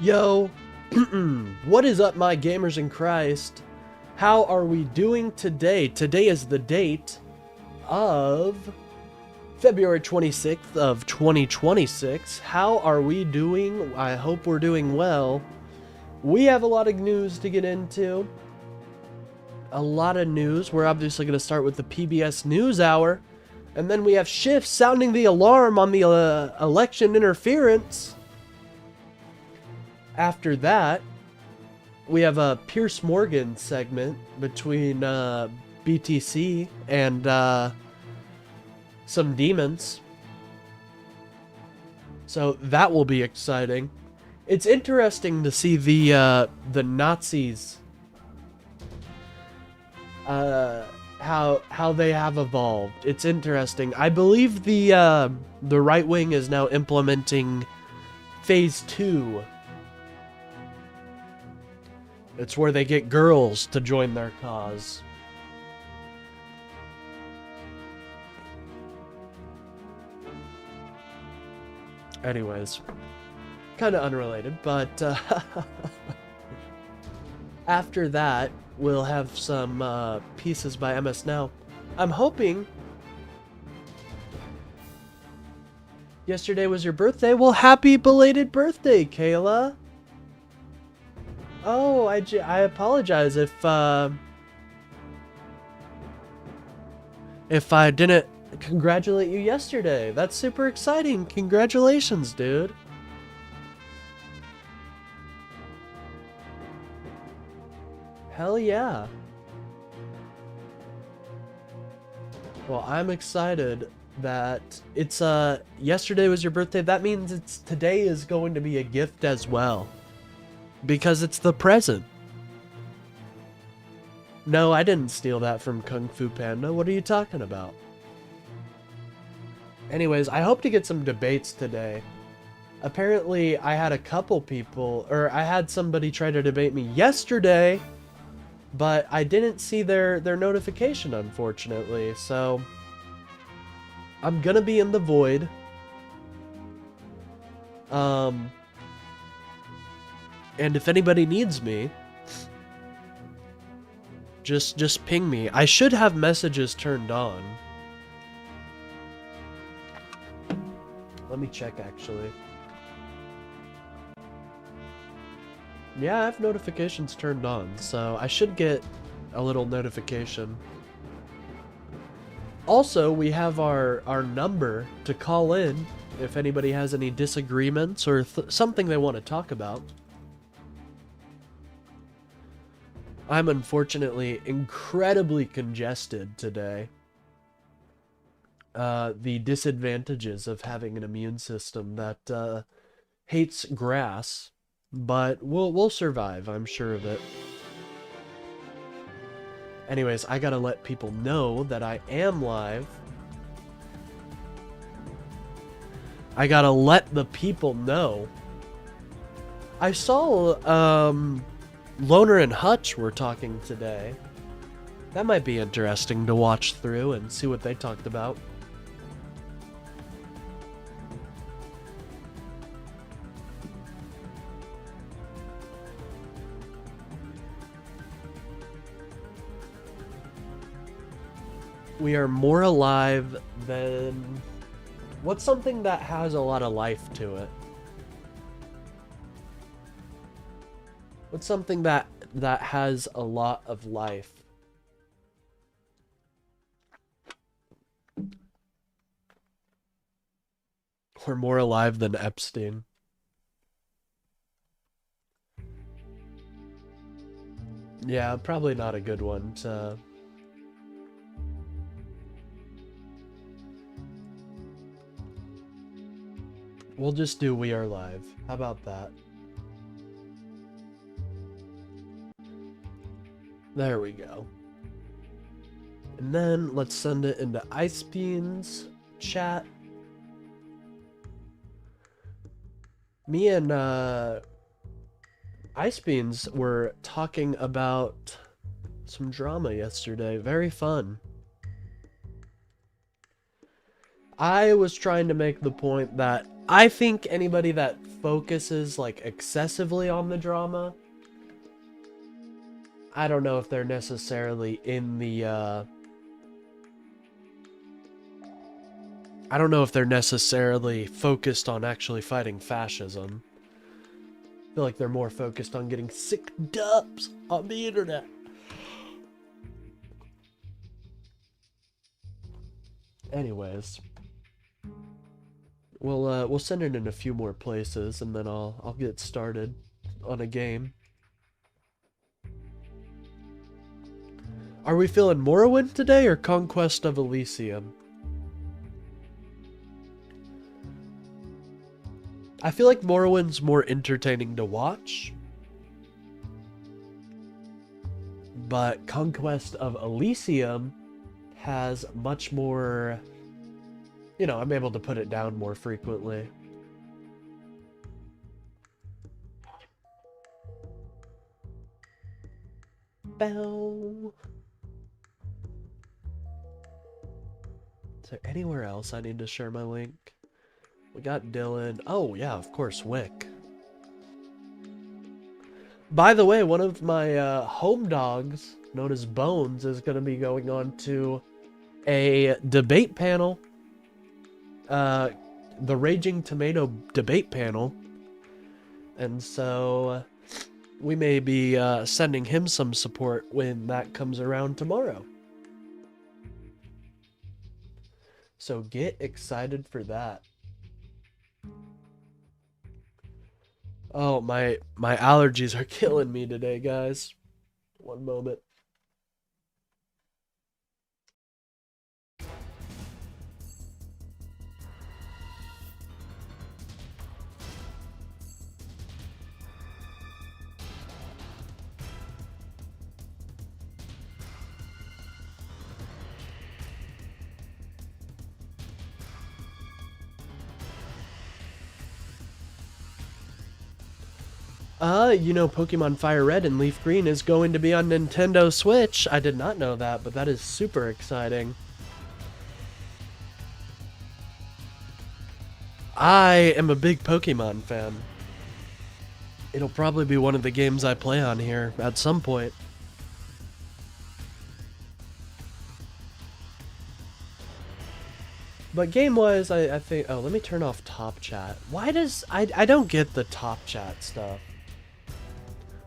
Yo, what is up, my gamers in Christ? How are we doing today? Today is the date of February 26th of 2026. How are we doing? I hope we're doing well. We have a lot of news to get into. A lot of news. We're obviously going to start with the PBS NewsHour. And then we have Schiff sounding the alarm on the election interference. After that, we have a Pierce Morgan segment between BTC and some demons. So that will be exciting. It's interesting to see the Nazis, how they have evolved. It's interesting. I believe the right wing is now implementing phase 2. It's where they get girls to join their cause. Anyways, kind of unrelated, but after that, we'll have some pieces by MS Now. I'm hoping... Yesterday was your birthday? Well, happy belated birthday, Kayla! Oh, I apologize if I didn't congratulate you yesterday. That's super exciting. Congratulations, dude. Hell yeah. Well, I'm excited that it's yesterday was your birthday. That means today is going to be a gift as well. Because it's the present. No, I didn't steal that from Kung Fu Panda. What are you talking about? Anyways, I hope to get some debates today. Apparently, I had a couple people, or I had somebody try to debate me yesterday, but I didn't see their notification, unfortunately. So, I'm gonna be in the void. And if anybody needs me, just ping me. I should have messages turned on. Let me check, actually. Yeah, I have notifications turned on, so I should get a little notification. Also, we have our number to call in if anybody has any disagreements or something they want to talk about. I'm unfortunately incredibly congested today. The disadvantages of having an immune system that hates grass, but we'll survive, I'm sure of it. Anyways, I gotta let people know that I am live. I gotta let the people know. I saw, Loner and Hutch were talking today. That might be interesting to watch through and see what they talked about. We are more alive than... What's something that has a lot of life to it? What's something that has a lot of life? We're more alive than Epstein. Yeah, probably not a good one to... We'll just do We Are Live. How about that? There we go. And then let's send it into Ice Beans chat. Me and Ice Beans were talking about some drama yesterday. Very fun. I was trying to make the point that I think anybody that focuses like excessively on the drama, I don't know if they're necessarily in the I don't know if they're necessarily focused on actually fighting fascism. I feel like they're more focused on getting sick dubs on the internet. Anyways, we'll send it in a few more places, and then I'll get started on a game. Are we feeling Morrowind today or Conquest of Elysium? I feel like Morrowind's more entertaining to watch, but Conquest of Elysium has much more, you know, I'm able to put it down more frequently. Bow. Is there anywhere else I need to share my link? We got Dylan. Oh, yeah, of course, Wick. By the way, one of my home dogs, known as Bones, is going to be going on to a debate panel. The Raging Tomato debate panel. And so we may be sending him some support when that comes around tomorrow. So get excited for that. Oh, my allergies are killing me today, guys. One moment. You know, Pokemon Fire Red and Leaf Green is going to be on Nintendo Switch. I did not know that, but that is super exciting. I am a big Pokemon fan. It'll probably be one of the games I play on here at some point. But game-wise, I think... Oh, let me turn off top chat. Why does... I don't get the top chat stuff.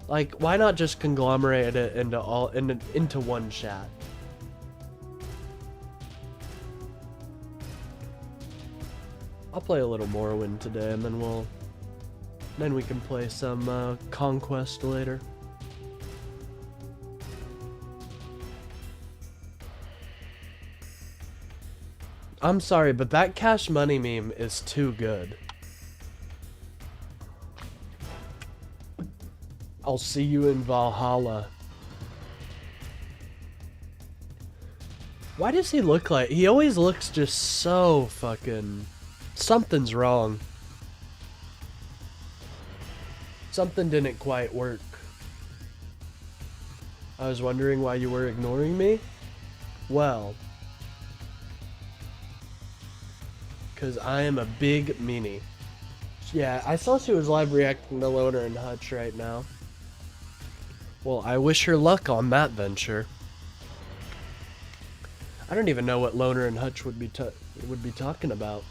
Like, why not just conglomerate it into one chat? I'll play a little Morrowind today, and then we can play some Conquest later. I'm sorry, but that Cash Money meme is too good. I'll see you in Valhalla. Why does he look like... He always looks just so fucking... Something's wrong. Something didn't quite work. I was wondering why you were ignoring me? Well... Because I am a big meanie. Yeah, I saw she was live reacting to Loner and Hutch right now. Well, I wish her luck on that venture. I don't even know what Loner and Hutch would be talking about.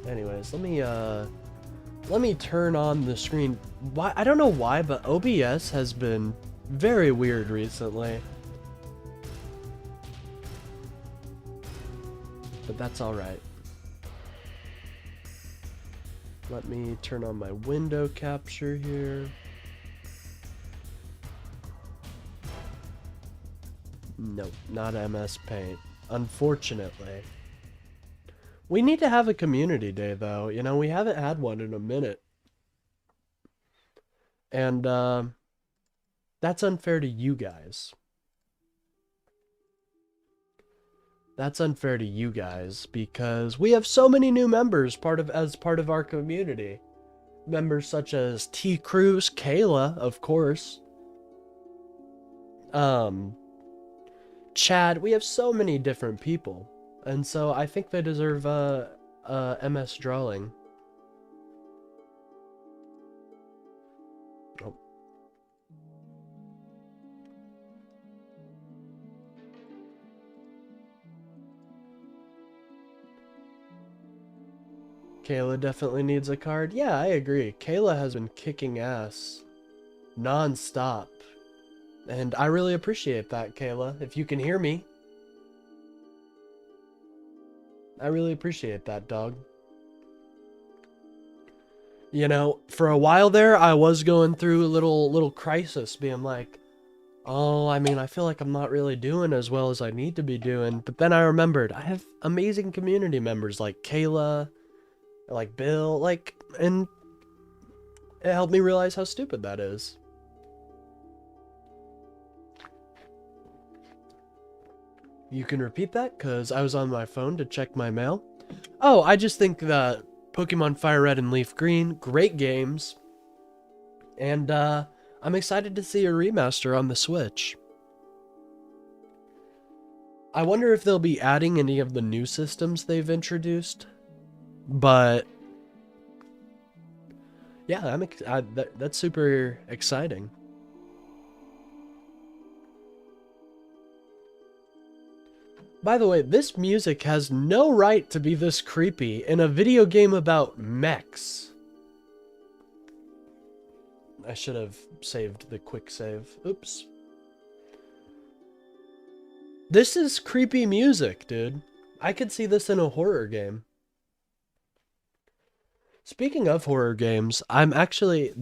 Anyways, let me turn on the screen. Why? I don't know why, but OBS has been very weird recently. But that's alright. Let me turn on my window capture here. Nope, not MS Paint. Unfortunately. We need to have a community day, though. You know, we haven't had one in a minute. And, that's unfair to you guys. That's unfair to you guys, because we have so many new members as part of our community. Members such as T. Cruz, Kayla, of course. Chad. We have so many different people, and so I think they deserve MS Drawing. Oh. Kayla definitely needs a card. Yeah, I agree. Kayla has been kicking ass non-stop. And I really appreciate that, Kayla. If you can hear me, I really appreciate that, dog. You know, for a while there, I was going through a little crisis, being like, oh, I mean, I feel like I'm not really doing as well as I need to be doing. But then I remembered, I have amazing community members like Kayla, like Bill, and it helped me realize how stupid that is. You can repeat that, because I was on my phone to check my mail. Oh, I just think that Pokemon Fire Red and Leaf Green, great games. And I'm excited to see a remaster on the Switch. I wonder if they'll be adding any of the new systems they've introduced. But yeah, that's super exciting. By the way, this music has no right to be this creepy in a video game about mechs. I should have saved the quick save. Oops. This is creepy music, dude. I could see this in a horror game. Speaking of horror games, I'm actually,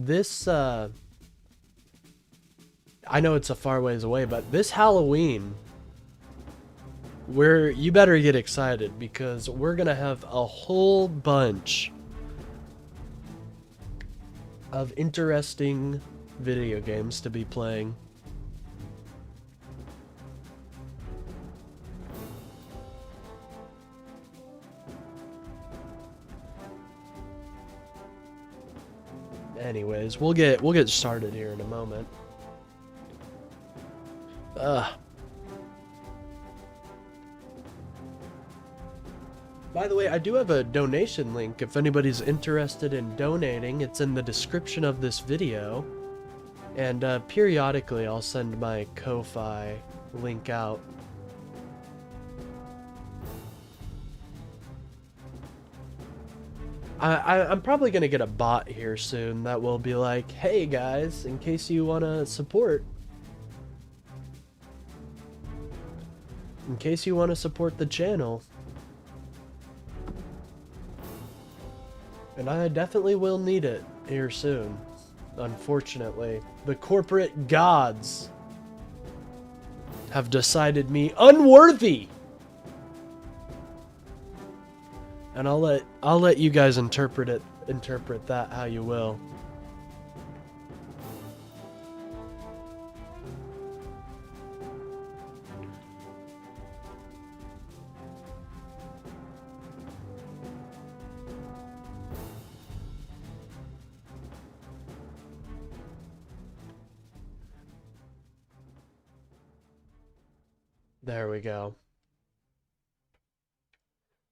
I know it's a far ways away, but this Halloween, you better get excited, because we're gonna have a whole bunch of interesting video games to be playing. Anyways, we'll get started here in a moment. By the way, I do have a donation link if anybody's interested in donating. It's in the description of this video. And periodically I'll send my Ko-Fi link out. I'm probably going to get a bot here soon that will be like, hey guys, in case you want to support. In case you want to support the channel. And I definitely will need it here soon. Unfortunately, the corporate gods have decided me unworthy. And I'll let you guys interpret that how you will. There we go.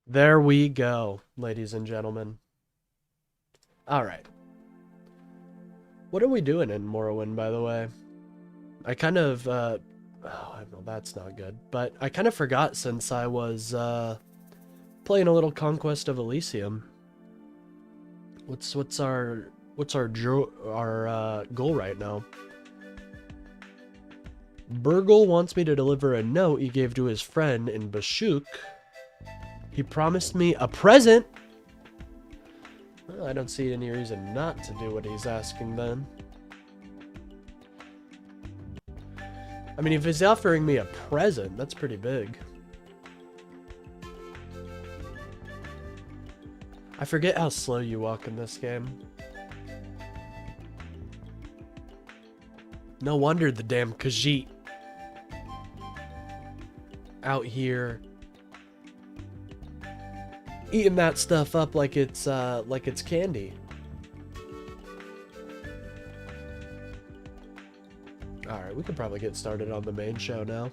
There we go, ladies and gentlemen. Alright. What are we doing in Morrowind, by the way? I kind of, oh, well, that's not good. But I kind of forgot since I was, playing a little Conquest of Elysium. What's our goal right now? Burgle wants me to deliver a note he gave to his friend in Bashuk. He promised me a present. Well, I don't see any reason not to do what he's asking then. I mean, if he's offering me a present, that's pretty big. I forget how slow you walk in this game. No wonder the damn Khajiit out here eating that stuff up like it's candy. Alright, we can probably get started on the main show now.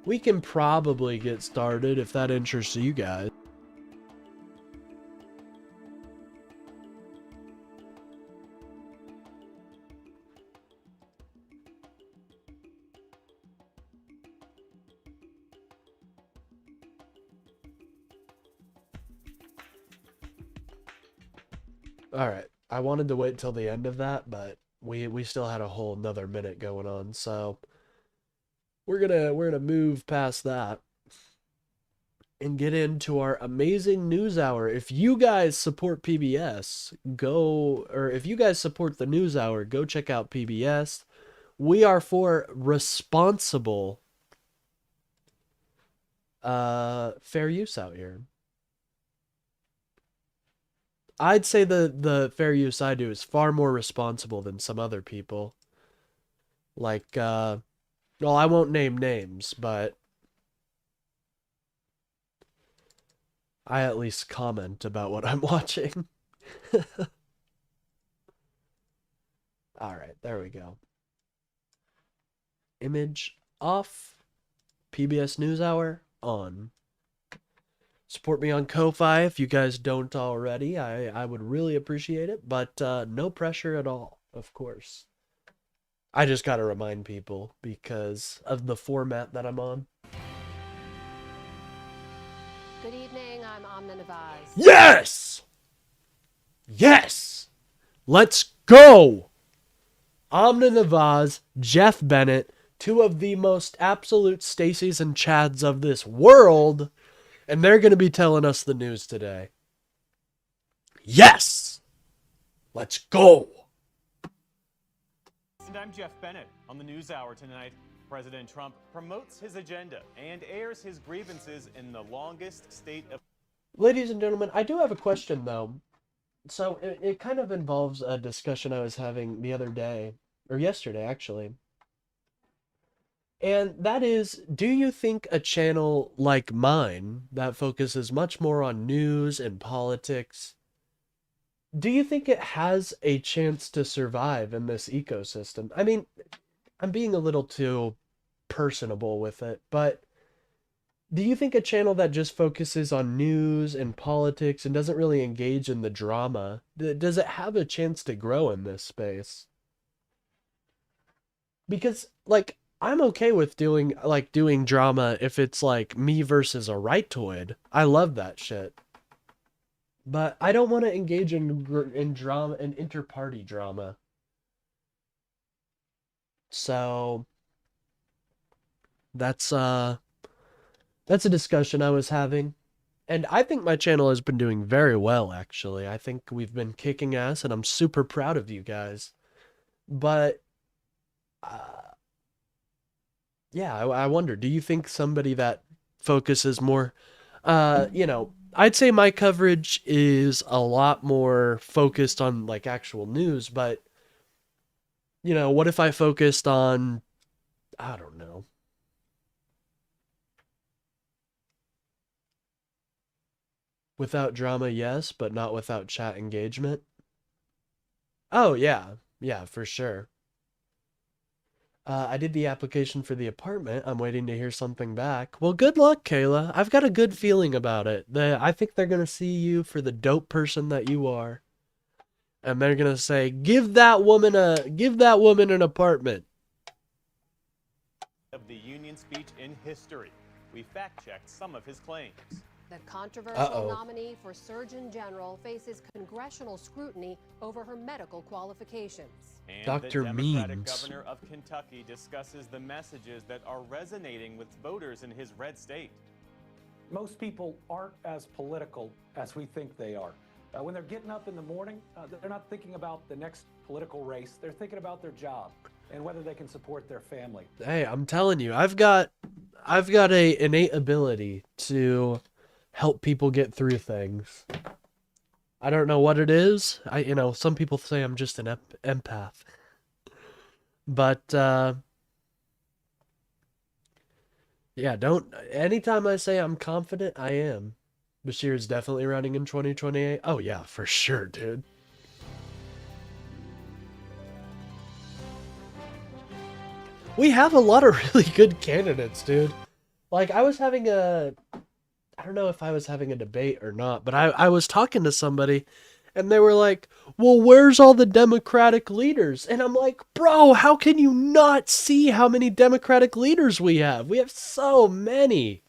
We can probably get started if that interests you guys. Alright, I wanted to wait till the end of that, but we still had a whole another minute going on, so we're gonna move past that and get into our amazing news hour. If you guys support PBS, if you guys support the news hour, go check out PBS. We are for responsible fair use out here. I'd say the fair use I do is far more responsible than some other people. Like, well, I won't name names, but I at least comment about what I'm watching. Alright, there we go. Image off. PBS NewsHour on. Support me on Ko-Fi if you guys don't already. I would really appreciate it, but no pressure at all, of course. I just gotta remind people because of the format that I'm on. Good evening, I'm Amna Nawaz. Yes! Yes! Let's go! Amna Nawaz, Jeff Bennett, two of the most absolute Stacys and Chads of this world, and they're going to be telling us the news today. Yes! Let's go! And I'm Jeff Bennett. On the NewsHour tonight, President Trump promotes his agenda and airs his grievances in the longest state of... Ladies and gentlemen, I do have a question, though. So, it kind of involves a discussion I was having the other day, or yesterday, actually. And that is, do you think a channel like mine, that focuses much more on news and politics, do you think it has a chance to survive in this ecosystem? I mean, I'm being a little too personable with it, but do you think a channel that just focuses on news and politics and doesn't really engage in the drama, does it have a chance to grow in this space? Because, like, I'm okay with doing drama if it's like me versus a rightoid. I love that shit. But I don't want to engage in drama and inter-party drama. So that's a discussion I was having. And I think my channel has been doing very well, actually. I think we've been kicking ass, and I'm super proud of you guys. But yeah, I wonder, do you think somebody that focuses more, I'd say my coverage is a lot more focused on like actual news, but what if I focused on, I don't know. Without drama, yes, but not without chat engagement. Oh, yeah. Yeah, for sure. I did the application for the apartment. I'm waiting to hear something back. Well, good luck, Kayla. I've got a good feeling about it. I think they're going to see you for the dope person that you are. And they're going to say, give that woman an apartment. Of the Union speech in history. We fact-checked some of his claims. The controversial nominee for Surgeon General faces congressional scrutiny over her medical qualifications. And Dr. the Democratic Means. governor of Kentucky discusses the messages that are resonating with voters in his red state. Most people aren't as political as we think they are. When they're getting up in the morning, they're not thinking about the next political race. They're thinking about their job and whether they can support their family. Hey, I'm telling you, I've got a innate ability to help people get through things. I don't know what it is. Some people say I'm just an empath. But, yeah, anytime I say I'm confident, I am. Bashir is definitely running in 2028. Oh, yeah, for sure, dude. We have a lot of really good candidates, dude. Like, I don't know if I was having a debate or not, but I was talking to somebody and they were like, well, where's all the Democratic leaders? And I'm like, bro, how can you not see how many Democratic leaders we have? We have so many.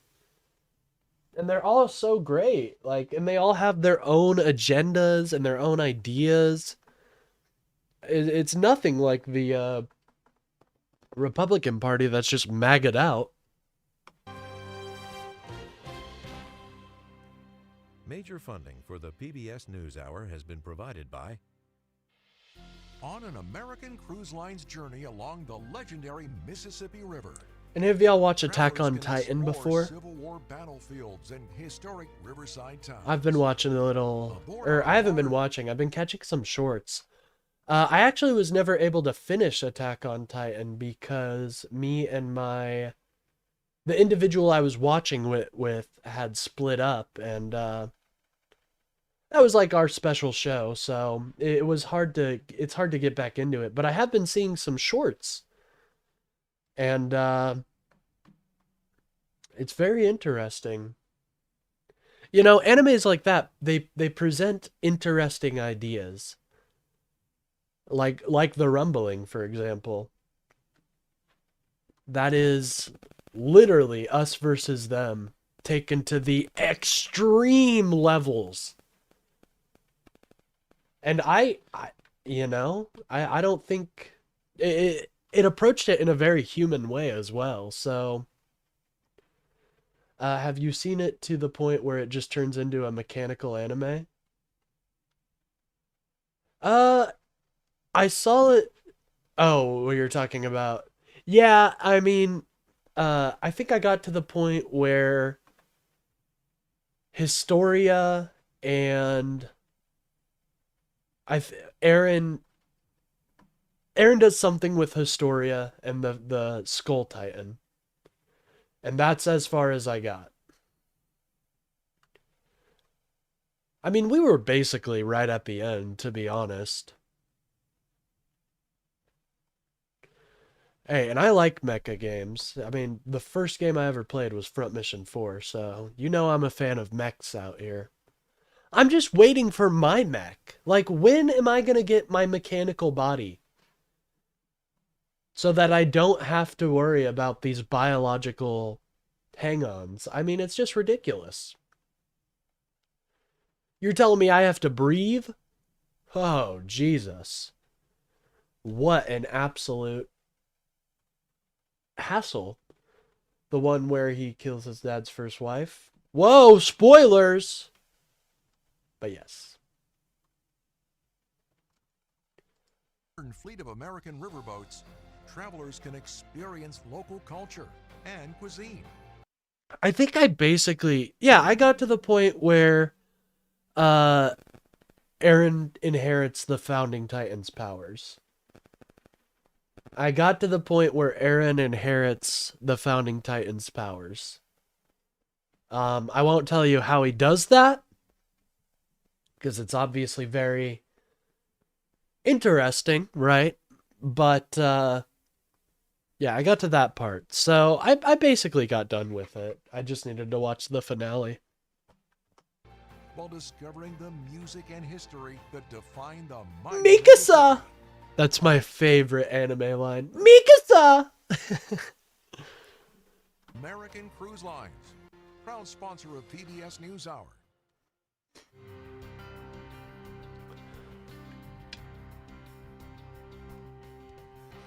And they're all so great. Like, and they all have their own agendas and their own ideas. It's nothing like the Republican Party that's just maggot out. Major funding for the PBS NewsHour has been provided by... On an American Cruise Line's journey along the legendary Mississippi River. Any of y'all watch Attack on Titan before? Civil War battlefields and historic riverside towns. I've been watching I haven't been watching, I've been catching some shorts. I actually was never able to finish Attack on Titan because me and the individual I was watching with had split up, and that was like our special show, so it's hard to get back into it. But I have been seeing some shorts, and it's very interesting. You know, animes like that, they present interesting ideas. Like The Rumbling, for example. That is literally us versus them, taken to the extreme levels. And I don't think it approached it in a very human way as well. So, have you seen it to the point where it just turns into a mechanical anime? I saw it. Oh, what you're talking about. Yeah, I mean, I think I got to the point where Historia and Aaron does something with Historia and the Skull Titan. And that's as far as I got. I mean, we were basically right at the end, to be honest. Hey, and I like mecha games. I mean, the first game I ever played was Front Mission 4, so you know I'm a fan of mechs out here. I'm just waiting for my mech. Like, when am I gonna get my mechanical body? So that I don't have to worry about these biological hang-ons. I mean, it's just ridiculous. You're telling me I have to breathe? Oh, Jesus. What an absolute hassle. The one where he kills his dad's first wife. Whoa, spoilers! But yes. Fleet of American riverboats, travelers can experience local culture and cuisine. I think I got to the point where Eren inherits the Founding Titans' powers. I got to the point where Eren inherits the Founding Titans' powers. I won't tell you how he does that, because it's obviously very interesting, right? But, yeah, I got to that part. So, I basically got done with it. I just needed to watch the finale. While discovering the music and history that define the Mikasa! That's my favorite anime line. Mikasa! American Cruise Lines, proud sponsor of PBS NewsHour.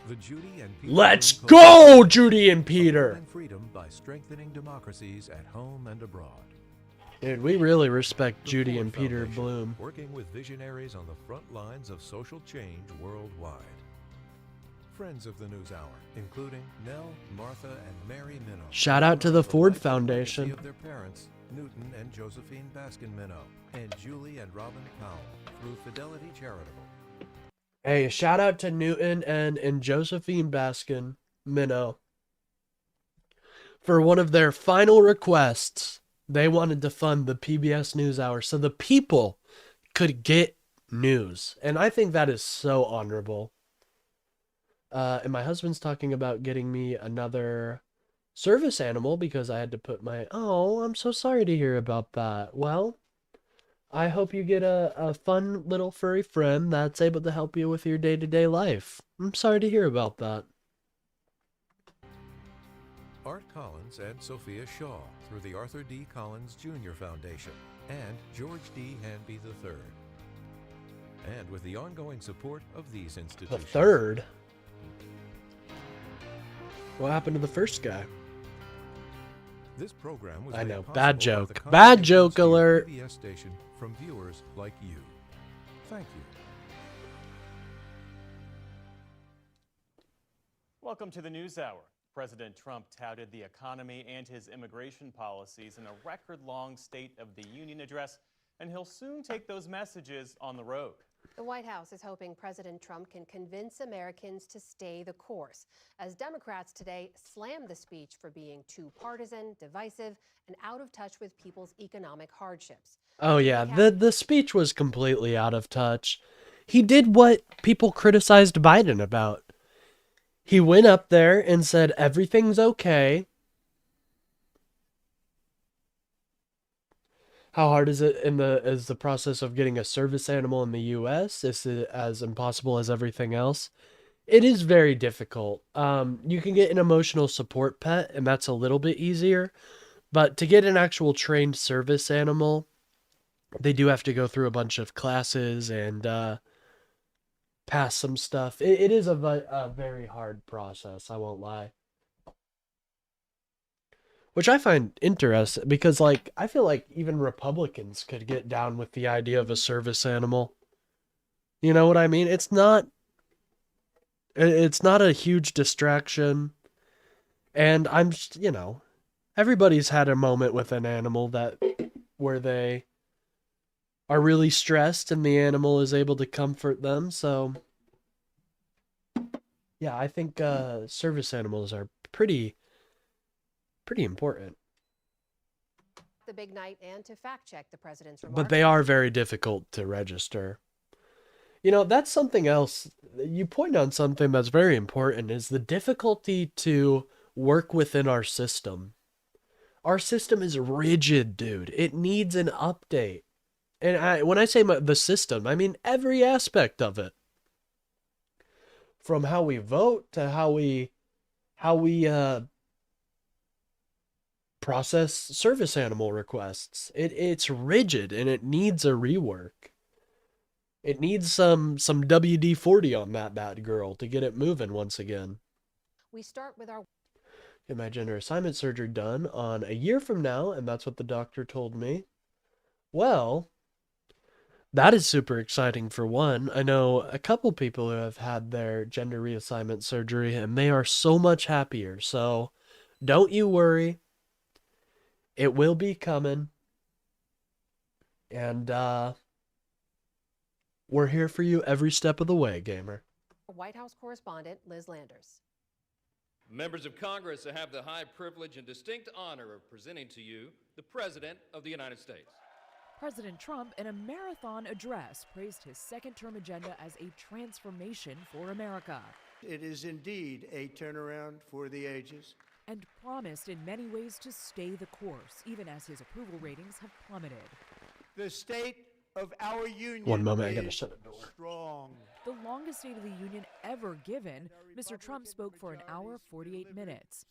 The Judy and Peter Let's Bloom go, Judy and Peter! and freedom by strengthening democracies at home and abroad. Dude, we really respect The Judy Ford and Peter Foundation, Bloom. working with visionaries on the front lines of social change worldwide. Friends of the NewsHour, including Nell, Martha, and Mary Minow. Shout out to the Ford Life and legacy Foundation. of their parents, Newton and Josephine Baskin Minow, and Julie and Robin Powell, through Fidelity Charitable. Hey, shout out to Newton and Josephine Baskin Minnow. For one of their final requests, they wanted to fund the PBS NewsHour so the people could get news. And I think that is so honorable. And my husband's talking about getting me another service animal because I had to put my... Oh, I'm so sorry to hear about that. Well, I hope you get a fun little furry friend that's able to help you with your day-to-day life. I'm sorry to hear about that. Art Collins and Sophia Shaw through the Arthur D. Collins Jr. Foundation and George D. Hanby III. And with the ongoing support of these The institutions. third? What happened to the first guy? This program was I made know, possible bad by joke. the Bad joke contributions to your alert. PBS station from viewers like you. Thank you. Welcome to the NewsHour. President Trump touted the economy and his immigration policies in a record-long State of the Union address, and he'll soon take those messages on the road. The White House is hoping President Trump can convince Americans to stay the course, as Democrats today slammed the speech for being too partisan, divisive, and out of touch with people's economic hardships. Oh yeah, the speech was completely out of touch. He did what people criticized Biden about. He went up there and said everything's okay. How hard is it is the process of getting a service animal in the US? Is it as impossible as everything else? It is very difficult. You can get an emotional support pet, and that's a little bit easier. But to get an actual trained service animal, they do have to go through a bunch of classes and pass some stuff. It is a very hard process, I won't lie. Which I find interesting because, like, I feel like even Republicans could get down with the idea of a service animal. You know what I mean? It's not a huge distraction. And I'm just, everybody's had a moment with an animal where they are really stressed and the animal is able to comfort them. So yeah, I think service animals are pretty important. The big night and to fact check the president's remarks. But they are very difficult to register. That's something else. You point on something that's very important, is the difficulty to work within our system. Our system is rigid, dude. It needs an update. And when I say the system, I mean every aspect of it. From how we vote to how we process service animal requests. It's rigid and it needs a rework. It needs some WD-40 on that bad girl to get it moving once again. We start with our... Get my gender assignment surgery done on a year from now, and that's what the doctor told me. Well, that is super exciting for one. I know a couple people who have had their gender reassignment surgery, and they are so much happier. So don't you worry. It will be coming. And we're here for you every step of the way, gamer. White House correspondent Liz Landers. Members of Congress, I have the high privilege and distinct honor of presenting to you the President of the United States. President Trump, in a marathon address, praised his second-term agenda as a transformation for America. It is indeed a turnaround for the ages. And promised in many ways to stay the course, even as his approval ratings have plummeted. The state of our union. One moment, I gotta shut the door. Strong. The longest State of the Union ever given, Mr. Trump spoke for an hour, 48 minutes.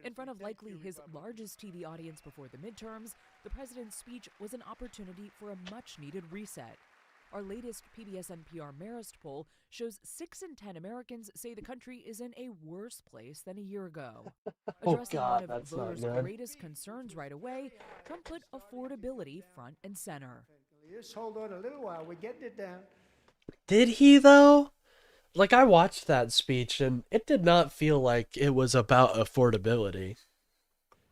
In front of likely his largest TV audience before the midterms, the president's speech was an opportunity for a much-needed reset. Our latest PBS-NPR Marist poll shows 6 in 10 Americans say the country is in a worse place than a year ago. Addressing one of voters' greatest concerns right away, Trump put affordability front and center. Just hold on a little while. We're getting it down. Did he, though? Like, I watched that speech, and it did not feel like it was about affordability.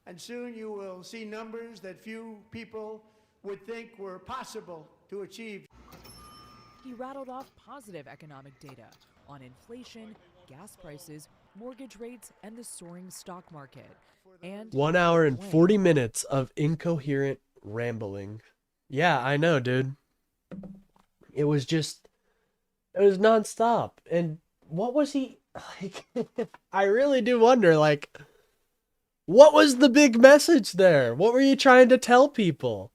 And soon you will see numbers that few people would think were possible to achieve. He rattled off positive economic data on inflation, gas prices, mortgage rates, and the soaring stock market. And 1 hour and 40 minutes of incoherent rambling. Yeah, I know, dude. It was nonstop. And what was he... Like, I really do wonder, like, what was the big message there? What were you trying to tell people?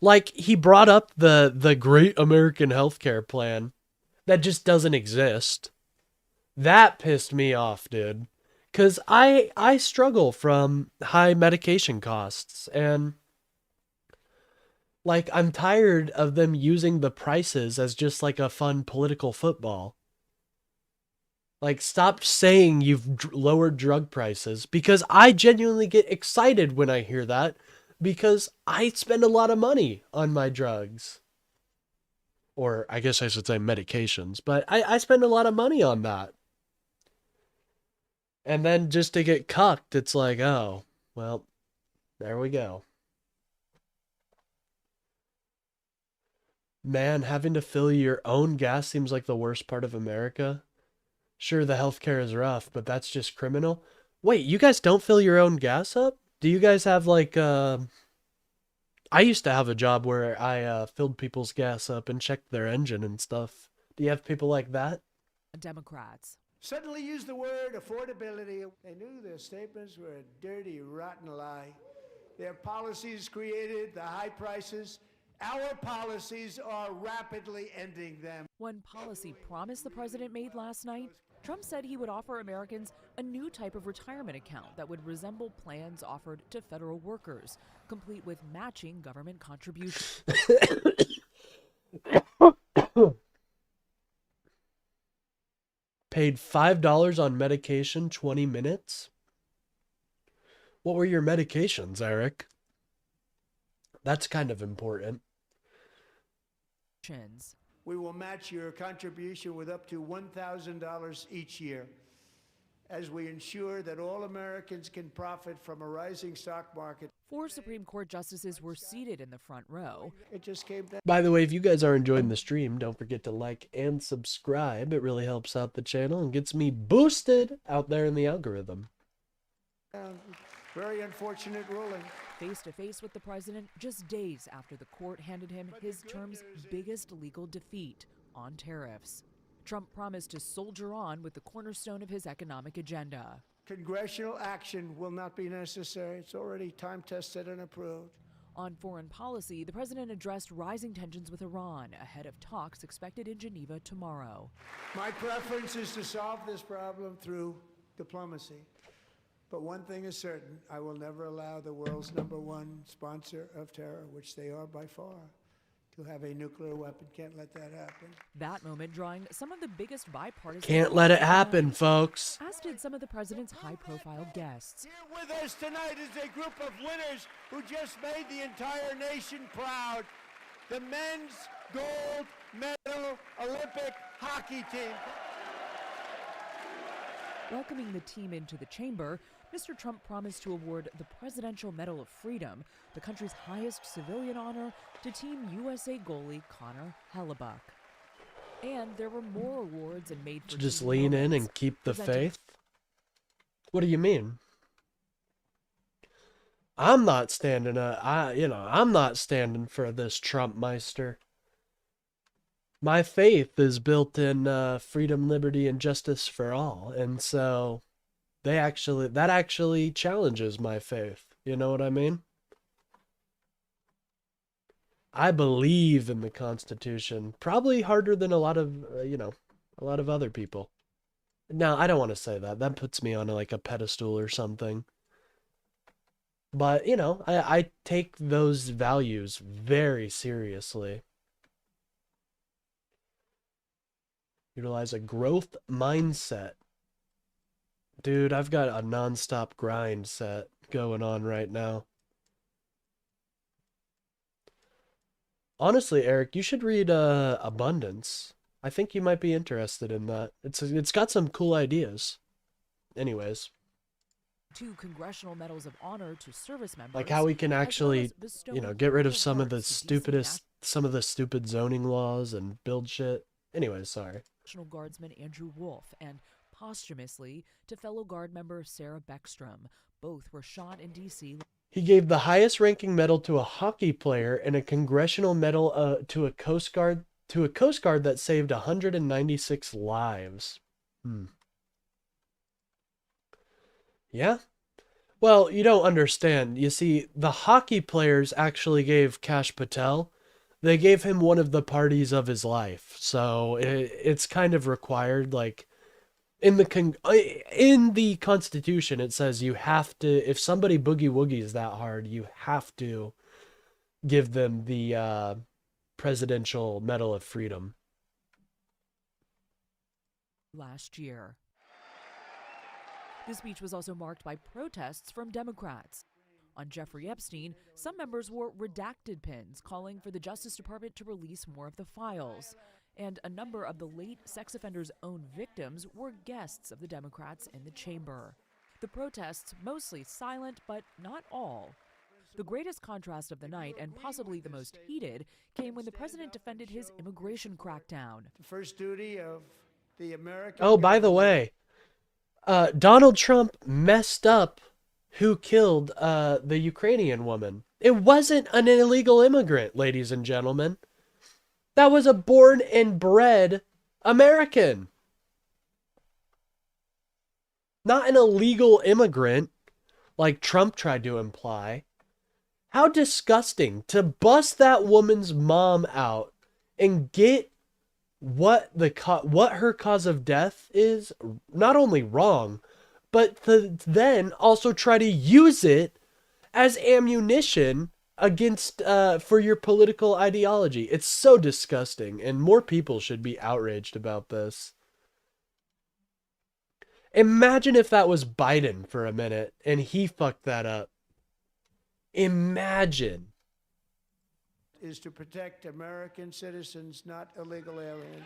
Like, he brought up the great American healthcare plan that just doesn't exist. That pissed me off, dude. Because I struggle from high medication costs, and like, I'm tired of them using the prices as just like a fun political football. Like, stop saying you've lowered drug prices, because I genuinely get excited when I hear that, because I spend a lot of money on my drugs. Or I guess I should say medications, but I spend a lot of money on that. And then just to get cucked, it's like, oh, well, there we go. Man, having to fill your own gas seems like the worst part of America. Sure, the healthcare is rough, but that's just criminal. Wait, you guys don't fill your own gas up? Do you guys have like, I used to have a job where I filled people's gas up and checked their engine and stuff. Do you have people like that? Democrats. Suddenly used the word affordability. They knew their statements were a dirty, rotten lie. Their policies created the high prices. Our policies are rapidly ending them. One policy promise the president made last night, Trump said he would offer Americans a new type of retirement account that would resemble plans offered to federal workers, complete with matching government contributions. Paid $5 on medication 20 minutes? What were your medications, Eric? That's kind of important. We will match your contribution with up to $1,000 each year as we ensure that all Americans can profit from a rising stock market. 4 Supreme Court justices were seated in the front row. It just came down. By the way, if you guys are enjoying the stream, don't forget to like and subscribe. It really helps out the channel and gets me boosted out there in the algorithm. Very unfortunate ruling. Face to face with the president just days after the court handed him his term's biggest legal defeat on tariffs. Trump promised to soldier on with the cornerstone of his economic agenda. Congressional action will not be necessary. It's already time-tested and approved. On foreign policy, the president addressed rising tensions with Iran ahead of talks expected in Geneva tomorrow. My preference is to solve this problem through diplomacy. But one thing is certain, I will never allow the world's #1 sponsor of terror, which they are by far, to have a nuclear weapon. Can't let that happen. That moment drawing some of the biggest bipartisan... Can't let it happen, folks. As did some of the president's high-profile guests. Here with us tonight is a group of winners who just made the entire nation proud. The men's gold medal Olympic hockey team. Welcoming the team into the chamber, Mr. Trump promised to award the Presidential Medal of Freedom, the country's highest civilian honor, to Team USA goalie Connor Hellebuck. And there were more awards and made for just lean in and keep the faith? What do you mean? I'm not standing I'm not standing for this Trump meister. My faith is built in freedom, liberty, and justice for all, and so that actually challenges my faith. You know what I mean? I believe in the Constitution, probably harder than a lot of other people. Now, I don't want to say that. That puts me on like a pedestal or something. But, I take those values very seriously. Utilize a growth mindset. Dude, I've got a non-stop grind set going on right now. Honestly, Eric, you should read Abundance. I think you might be interested in that. It's got some cool ideas. Anyways. 2 congressional medals of honor to service members. Like how we can actually, get rid of some of the stupid zoning laws and build shit. Anyways, sorry. National Guardsman Andrew Wolf and posthumously to fellow Guard member Sarah Beckstrom. Both were shot in D.C. He gave the highest ranking medal to a hockey player and a congressional medal to a Coast Guard that saved 196 lives. Yeah. Well, you don't understand. You see, the hockey players actually gave Kash Patel, they gave him one of the parties of his life. So it's kind of required. Like in the Constitution, it says you have to, if somebody boogie woogies that hard, you have to give them the Presidential Medal of Freedom. Last year. The speech was also marked by protests from Democrats. On Jeffrey Epstein, some members wore redacted pins calling for the Justice Department to release more of the files. And a number of the late sex offender's own victims were guests of the Democrats in the chamber. The protests, mostly silent, but not all. The greatest contrast of the night, and possibly the most heated, came when the president defended his immigration crackdown. The first duty of the American Oh, by the way, Donald Trump messed up who killed the Ukrainian woman. It wasn't an illegal immigrant, ladies and gentlemen. That was a born and bred American. Not an illegal immigrant, like Trump tried to imply. How disgusting to bust that woman's mom out and get what her cause of death is, not only wrong, but to then also try to use it as ammunition against for your political ideology. It's so disgusting, and more people should be outraged about this. Imagine if that was Biden for a minute and he fucked that up. Imagine. is to protect American citizens, not illegal aliens.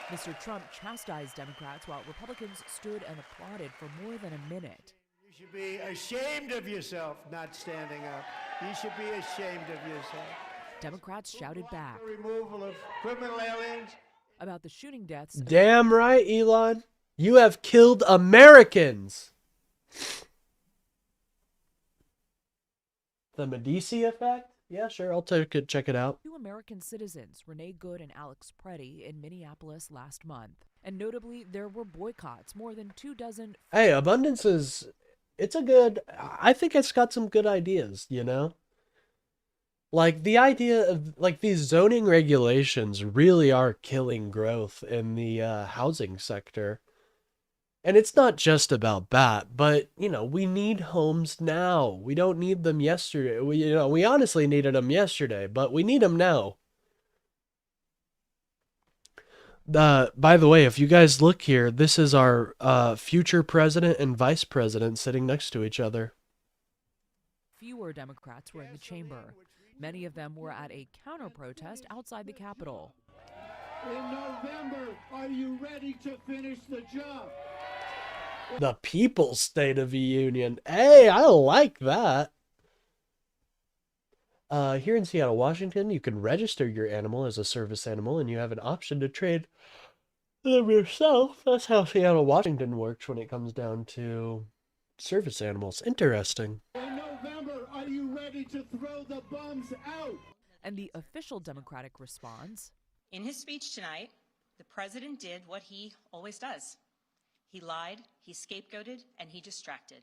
Mr. Trump chastised Democrats while Republicans stood and applauded for more than a minute. You should be ashamed of yourself not standing up. You should be ashamed of yourself. Democrats shouted back. The removal of criminal aliens. About the shooting deaths. Damn right, Elon. You have killed Americans. The Medici effect? Yeah, sure. I'll check it out. 2 American citizens, Renee Good and Alex Preddy, in Minneapolis last month. And notably, there were boycotts, more than 24. Hey, Abundance is... I think it's got some good ideas, you know? Like, the idea of, like, these zoning regulations really are killing growth in the housing sector. And it's not just about that, but, you know, we need homes now. We don't need them yesterday. We honestly needed them yesterday, but we need them now. By the way, if you guys look here, this is our future president and vice president sitting next to each other. Fewer Democrats were in the chamber. Many of them were at a counter-protest outside the Capitol. In November, are you ready to finish the job? The People's State of the Union. Hey, I like that. Here in Seattle, Washington, you can register your animal as a service animal, and you have an option to trade them yourself. That's how Seattle, Washington works when it comes down to service animals. Interesting. In November, are you ready to throw the bums out? And the official Democratic response? In his speech tonight, the president did what he always does. He lied, he scapegoated, and he distracted.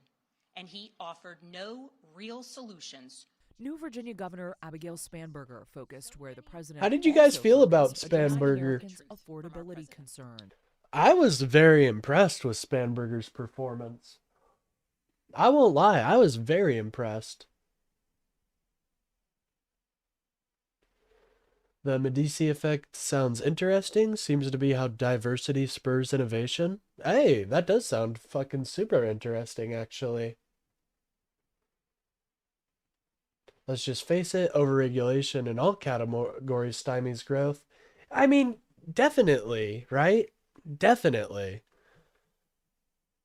And he offered no real solutions. New Virginia Governor Abigail Spanberger focused where the president... How did you guys feel about Spanberger? Affordability concern. I was very impressed with Spanberger's performance. I won't lie, I was very impressed. The Medici effect sounds interesting. Seems to be how diversity spurs innovation. Hey, that does sound fucking super interesting, actually. Let's just face it, overregulation in all categories stymies growth. I mean, definitely, right? Definitely.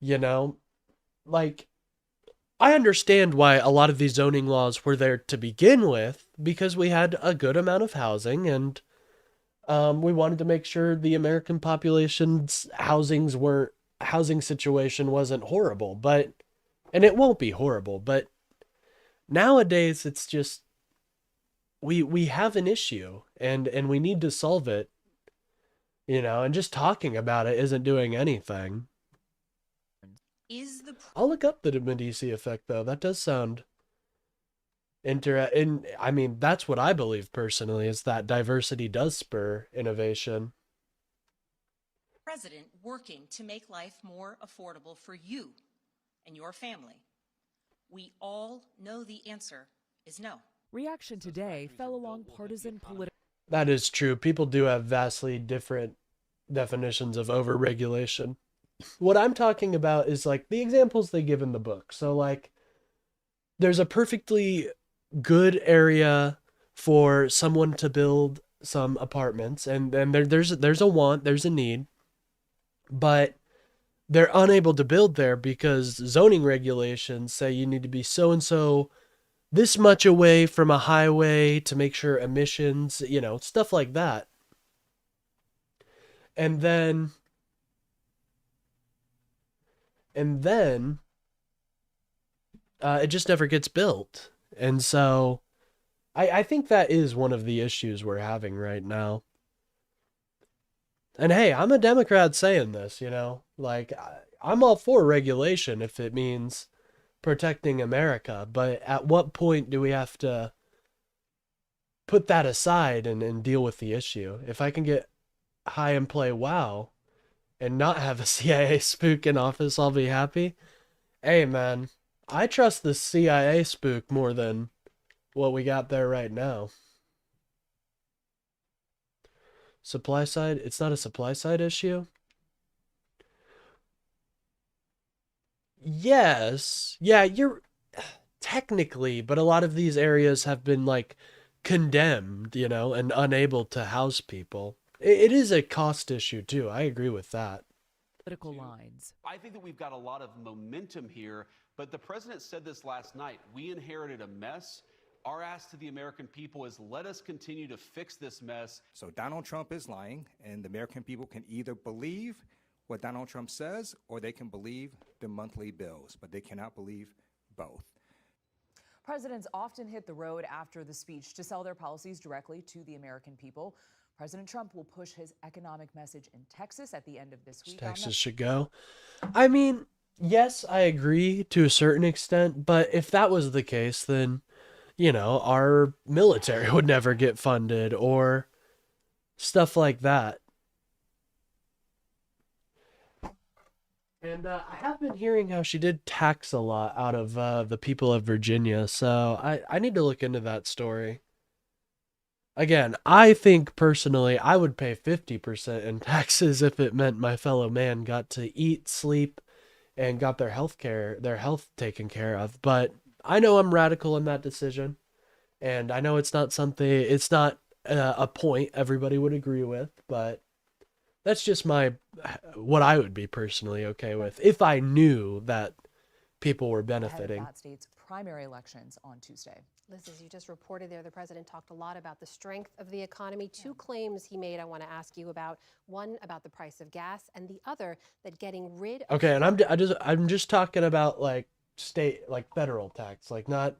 You know, like, I understand why a lot of these zoning laws were there to begin with, because we had a good amount of housing, and we wanted to make sure the American population's housing situation wasn't horrible, and it won't be horrible, but nowadays it's just, we have an issue, and we need to solve it. You know, and just talking about it isn't doing anything. I'll look up the Medici effect, though. That does sound I mean, that's what I believe personally, is that diversity does spur innovation. President working to make life more affordable for you and your family. We all know the answer is no. Reaction Today fell along partisan political. That is true. People do have vastly different definitions of overregulation. What I'm talking about is like the examples they give in the book. So like there's a perfectly good area for someone to build some apartments, and then there's a want, there's a need, but they're unable to build there because zoning regulations say you need to be so and so this much away from a highway to make sure emissions, you know, stuff like that. And then it just never gets built. And so I think that is one of the issues we're having right now. And hey, I'm a Democrat saying this, you know, like I'm all for regulation if it means protecting America. But at what point do we have to put that aside and deal with the issue? If I can get high and play WoW and not have a CIA spook in office, I'll be happy. Hey, man, I trust the CIA spook more than what we got there right now. Supply side? It's not a supply side issue? Yes. Yeah, you're technically, but a lot of these areas have been like condemned, you know, and unable to house people. It is a cost issue too. I agree with that. Political lines. I think that we've got a lot of momentum here, but the president said this last night. We inherited a mess. Our ask to the American people is let us continue to fix this mess. So Donald Trump is lying, and the American people can either believe what Donald Trump says or they can believe the monthly bills, but they cannot believe both. Presidents often hit the road after the speech to sell their policies directly to the American people. President Trump will push his economic message in Texas at the end of this week. Texas should go. I mean, yes, I agree to a certain extent, but if that was the case, then, you know, our military would never get funded or stuff like that. And I have been hearing how she did tax a lot out of the people of Virginia, so I need to look into that story. Again, I think personally I would pay 50% in taxes if it meant my fellow man got to eat, sleep, and got their health taken care of. But I know I'm radical in that decision, and I know it's not a point everybody would agree with, but that's just what I would be personally okay with if I knew that people were benefiting. Ahead of that state's primary elections on Tuesday. Liz, as you just reported there, the president talked a lot about the strength of the economy. Two claims he made I want to ask you about. One about the price of gas, and the other that getting rid of... Okay, and I'm just talking about like state, like federal tax, like not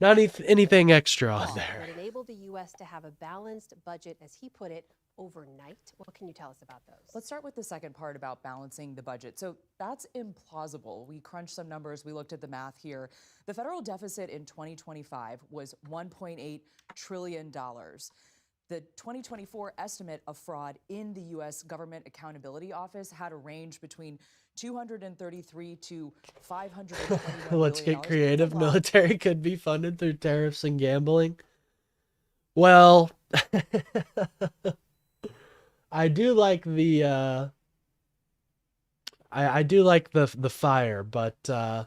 anything extra on there. Would enable the U.S. to have a balanced budget, as he put it, overnight. What can you tell us about those? Let's start with the second part about balancing the budget. So that's implausible. We crunched some numbers. We looked at the math here. The federal deficit in 2025 was $1.8 trillion. The 2024 estimate of fraud in the U.S. Government Accountability Office had a range between 233 to 521 Let's billion get creative. Military could be funded through tariffs and gambling. Well, I do like the I do like the fire, but I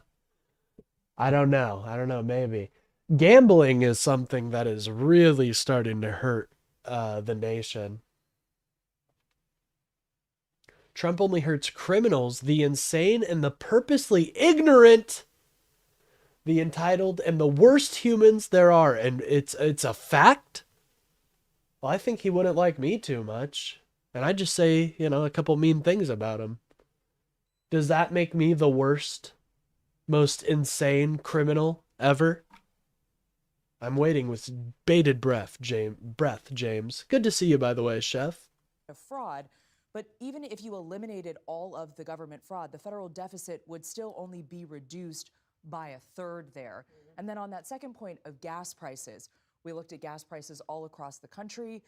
don't know, maybe. Gambling is something that is really starting to hurt the nation. Trump only hurts criminals, the insane and the purposely ignorant, the entitled and the worst humans there are, and it's a fact. Well, I think he wouldn't like me too much, and I just say, you know, a couple mean things about him. Does that make me the worst, most insane criminal ever? I'm waiting with bated breath, James. Good to see you, by the way, Chef. Fraud But even if you eliminated all of the government fraud, the federal deficit would still only be reduced by a third there. And then on that second point of gas prices, we looked at gas prices all across the country.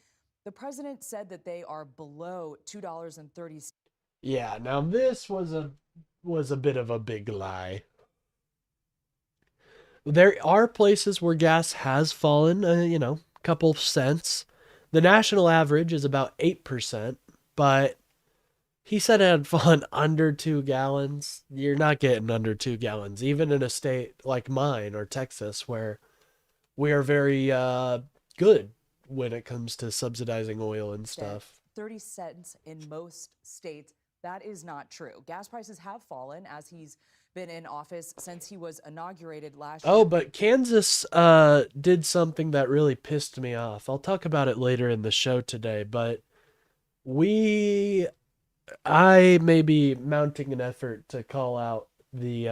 The president said that they are below $2.30. Yeah, now this was a bit of a big lie. There are places where gas has fallen, a couple cents. The national average is about 8%, but he said it had fallen under 2 gallons. You're not getting under 2 gallons, even in a state like mine or Texas, where we are very good when it comes to subsidizing oil and stuff. 30 cents in most states. That is not true. Gas prices have fallen as he's been in office since he was inaugurated last year. Oh, but Kansas did something that really pissed me off. I'll talk about it later in the show today, but I may be mounting an effort to call out the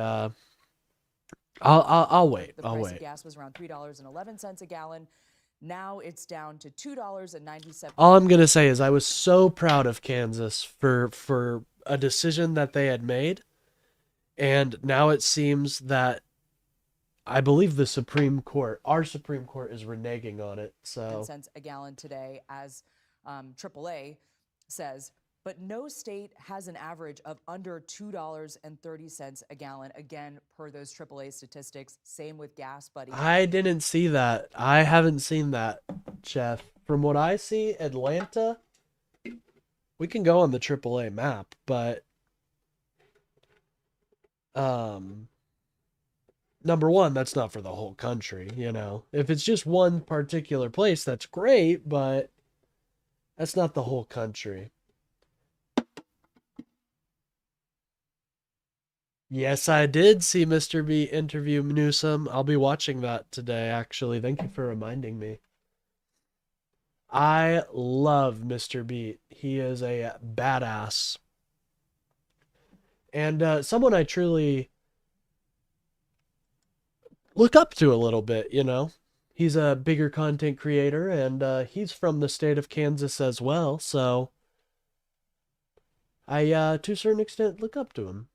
I'll wait. The price of gas was around $3.11 a gallon. Now it's down to $2.97. All I'm going to say is I was so proud of Kansas for a decision that they had made. And now it seems that I believe our Supreme Court is reneging on it. So cents a gallon today, as AAA says. But no state has an average of under $2.30 a gallon, again, per those AAA statistics. Same with gas, buddy. I didn't see that. I haven't seen that, Chef. From what I see, Atlanta, we can go on the AAA map, but number one, that's not for the whole country, If it's just one particular place, that's great, but that's not the whole country. Yes, I did see Mr. B interview Newsom. I'll be watching that today, actually. Thank you for reminding me. I love Mr. B. He is a badass. And someone I truly look up to a little bit, He's a bigger content creator, and he's from the state of Kansas as well, so I, to a certain extent, look up to him.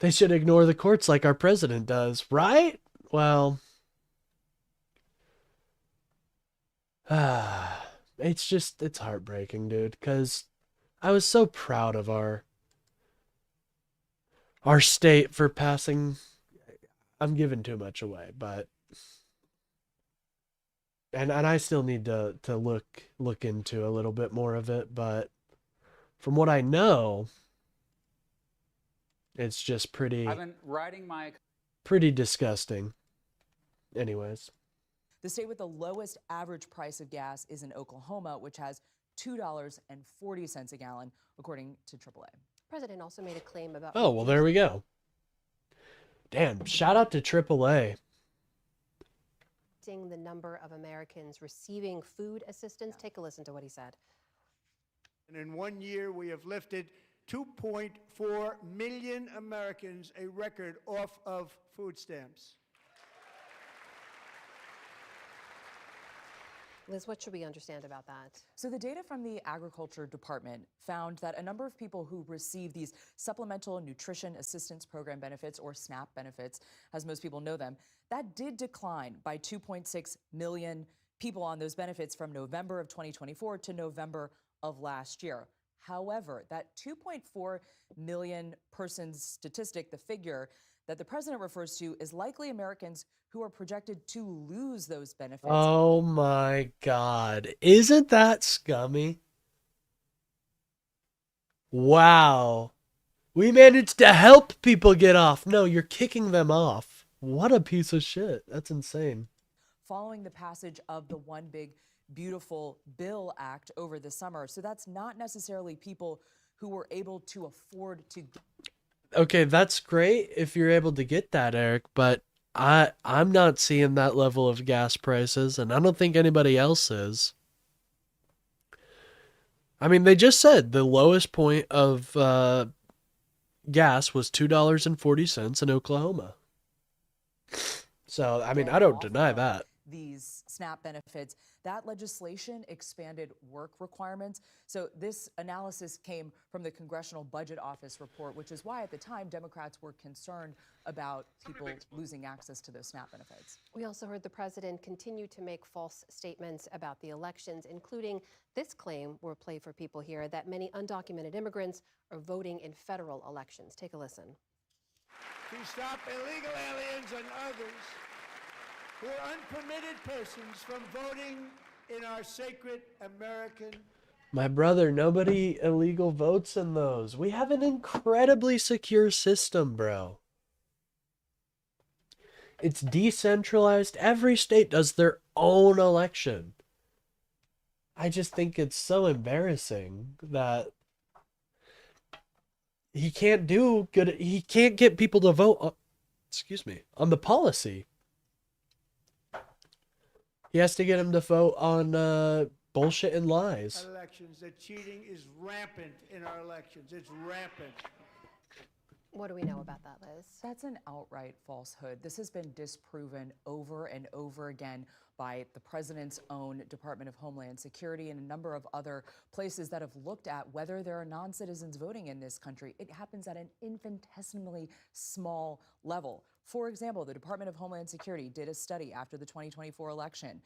They should ignore the courts like our president does, right? Well, it's heartbreaking, dude, because I was so proud of our state for passing. I'm giving too much away, but and I still need to look into a little bit more of it, but from what I know, it's just pretty disgusting. Anyways. The state with the lowest average price of gas is in Oklahoma, which has $2.40 a gallon, according to AAA. The president also made a claim about... Oh, well, there we go. Damn, shout out to AAA. The number of Americans receiving food assistance. Take a listen to what he said. And in 1 year, we have lifted 2.4 million Americans, a record, off of food stamps. Liz, what should we understand about that? So the data from the Agriculture Department found that a number of people who receive these Supplemental Nutrition Assistance Program benefits, or SNAP benefits, as most people know them, that did decline by 2.6 million people on those benefits from November of 2024 to November of last year. However, that 2.4 million person statistic, the figure that the president refers to, is likely Americans who are projected to lose those benefits. Oh my God. Isn't that scummy? Wow. We managed to help people get off. No, you're kicking them off. What a piece of shit. That's insane. Following the passage of the One Big Beautiful Bill Act over the summer. So that's not necessarily people who were able to afford to. Okay, that's great if you're able to get that, Eric, but I'm not seeing that level of gas prices, and I don't think anybody else is. I mean, they just said the lowest point of gas was $2.40 in Oklahoma. So, I mean, I don't deny that. These SNAP benefits that legislation expanded work requirements. So this analysis came from the Congressional Budget Office report, which is why at the time Democrats were concerned about people losing access to those SNAP benefits. We also heard the president continue to make false statements about the elections, including this claim, we'll play for people here, that many undocumented immigrants are voting in federal elections. Take a listen. To stop illegal aliens and others who are unpermitted persons from voting in our sacred American. My brother, nobody illegal votes in those. We have an incredibly secure system, bro. It's decentralized. Every state does their own election. I just think it's so embarrassing that he can't do good. He can't get people to vote on, on the policy. He has to get them to vote on bullshit and lies. Elections, that cheating is rampant in our elections. It's rampant. What do we know about that, Liz? That's an outright falsehood. This has been disproven over and over again by the president's own Department of Homeland Security and a number of other places that have looked at whether there are non-citizens voting in this country. It happens at an infinitesimally small level. For example, the Department of Homeland Security did a study after the 2024 election.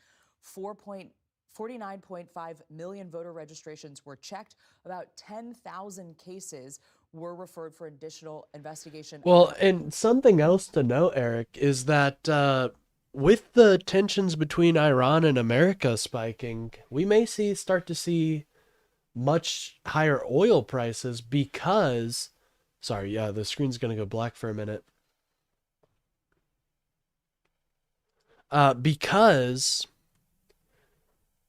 49.5 million voter registrations were checked. About 10,000 cases were referred for additional investigation. Well, and something else to note, Eric, is that with the tensions between Iran and America spiking, we may start to see much higher oil prices because, sorry, yeah, the screen's going to go black for a minute. Because,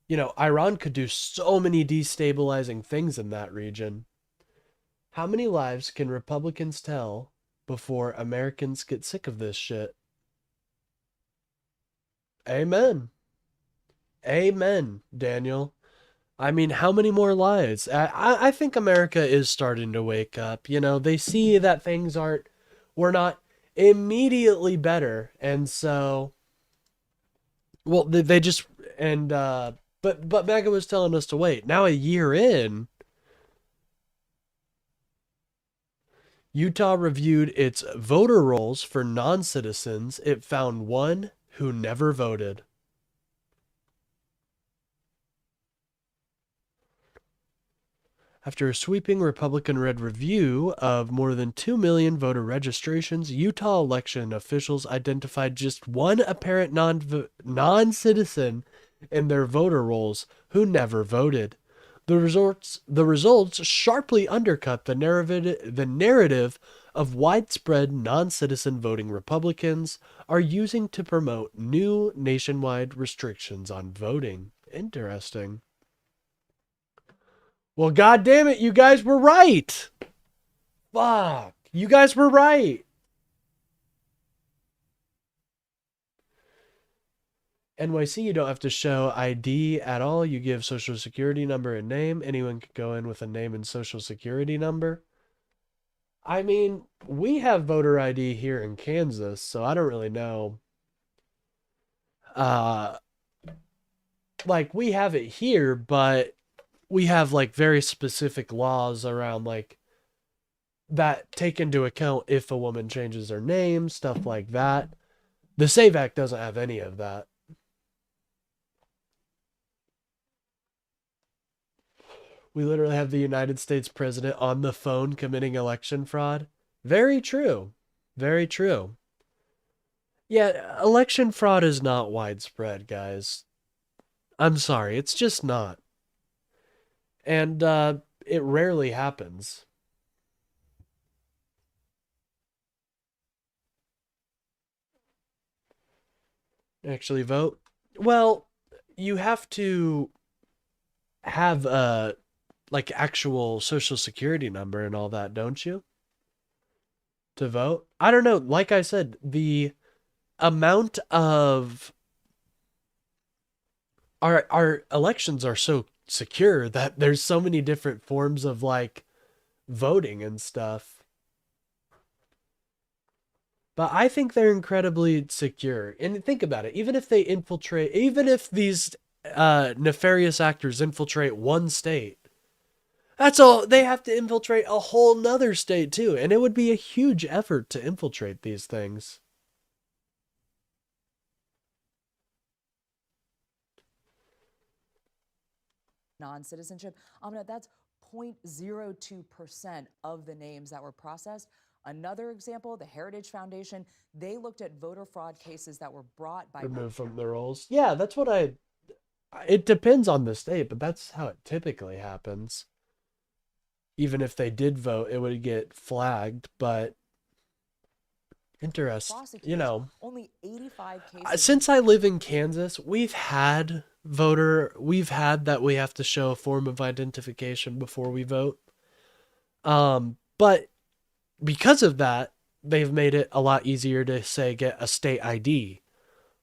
you know, Iran could do so many destabilizing things in that region. How many lives can Republicans tell before Americans get sick of this shit? Amen. Amen, Daniel. I mean, how many more lies? I think America is starting to wake up. You know, they see that things we're not immediately better. And so, well, they just, and, but Megan was telling us to wait. Now a year in, Utah reviewed its voter rolls for non-citizens. It found one who never voted. After a sweeping Republican-led review of more than 2 million voter registrations, Utah election officials identified just one apparent non-citizen in their voter rolls who never voted. The results sharply undercut the narrative of widespread non-citizen voting Republicans are using to promote new nationwide restrictions on voting. Interesting. Well, God damn it, you guys were right. Fuck, you guys were right. NYC, you don't have to show ID at all. You give social security number and name. Anyone can go in with a name and social security number. I mean, we have voter ID here in Kansas, so I don't really know. Like, we have it here, but we have, like, very specific laws around, like, that take into account if a woman changes her name, stuff like that. The SAVE Act doesn't have any of that. We literally have the United States president on the phone committing election fraud. Very true. Very true. Yeah, election fraud is not widespread, guys. I'm sorry, it's just not. And it rarely happens. Actually vote? Well, you have to have a like actual social security number and all that, don't you? To vote? I don't know. Like I said, the amount of our elections are so secure that there's so many different forms of like voting and stuff. But I think they're incredibly secure. And think about it. Even if they infiltrate, even if these nefarious actors infiltrate one state, that's all. They have to infiltrate a whole nother state too. And it would be a huge effort to infiltrate these things. Non-citizenship. Amna, that's 0.02% of the names that were processed. Another example, the Heritage Foundation, they looked at voter fraud cases that were brought by... Removed from the rolls. Yeah, that's what it depends on the state, but that's how it typically happens. Even if they did vote, it would get flagged, but interesting, you know. Only 85 cases. Since I live in Kansas, we've had that we have to show a form of identification before we vote. But because of that, they've made it a lot easier to say get a state ID,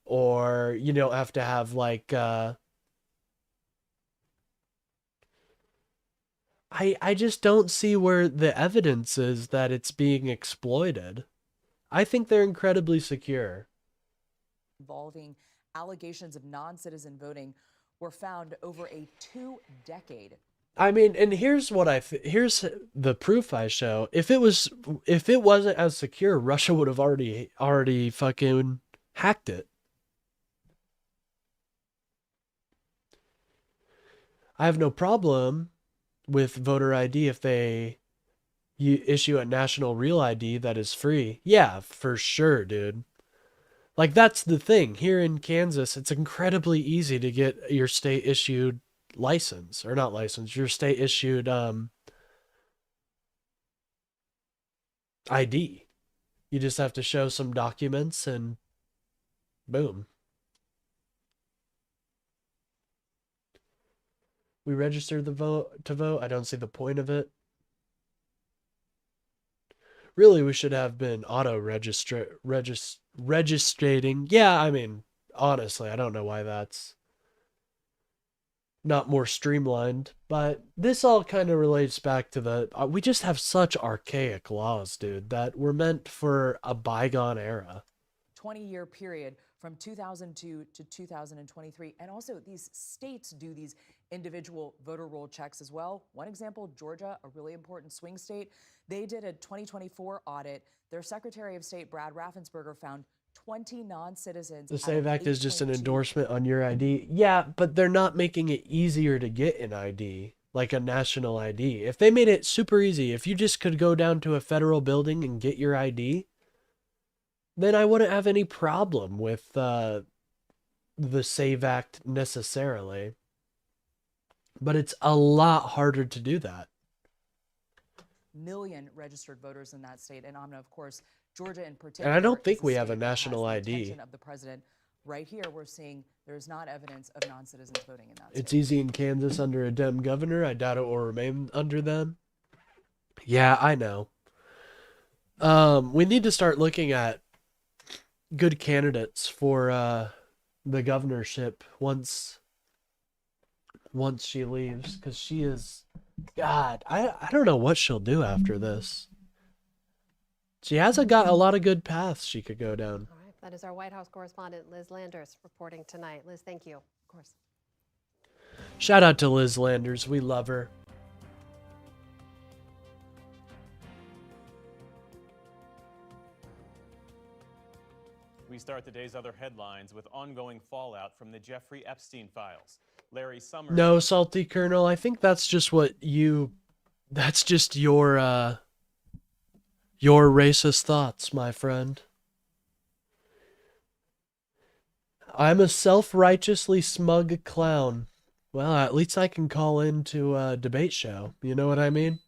or you don't have to have like I just don't see where the evidence is that it's being exploited. I think they're incredibly secure. Involving allegations of non-citizen voting were found over a 2-decade. I mean, and here's here's the proof I show. If it wasn't as secure, Russia would have already fucking hacked it. I have no problem with voter ID if you issue a national real ID that is free. Yeah, for sure, dude. Like, that's the thing. Here in Kansas, it's incredibly easy to get your state issued license, or not license, your state issued ID. You just have to show some documents and boom. We registered to vote. I don't see the point of it. Really, we should have been registrating. Yeah, I mean, honestly, I don't know why that's not more streamlined, but this all kind of relates back to we just have such archaic laws, dude, that were meant for a bygone era. 20-year period from 2002 to 2023. And also these states do these individual voter roll checks as well. One example, Georgia, a really important swing state. They did a 2024 audit. Their Secretary of State, Brad Raffensperger, found 20 non-citizens. The SAVE Act is just an endorsement on your ID. Yeah, but they're not making it easier to get an ID, like a national ID. If they made it super easy, if you just could go down to a federal building and get your ID, then I wouldn't have any problem with the SAVE Act necessarily. But it's a lot harder to do that. Million registered voters in that state, and Amna, of course, Georgia in particular. And I don't think we have a national ID. Of the president, right here, we're seeing there's not evidence of non-citizens voting in that state. It's easy in Kansas under a Dem governor. I doubt it will remain under them. Yeah, I know. We need to start looking at good candidates for the governorship once she leaves, because she is, God, I don't know what she'll do after this. She hasn't got a lot of good paths she could go down. All right, that is our White House correspondent Liz Landers reporting tonight. Liz, thank you. Of course. Shout out to Liz Landers. We love her. We start the day's other headlines with ongoing fallout from the Jeffrey Epstein files. Larry Summers... No, Salty Colonel, I think that's just that's just your racist thoughts, my friend. I'm a self-righteously smug clown. Well, at least I can call into a debate show. You know what I mean?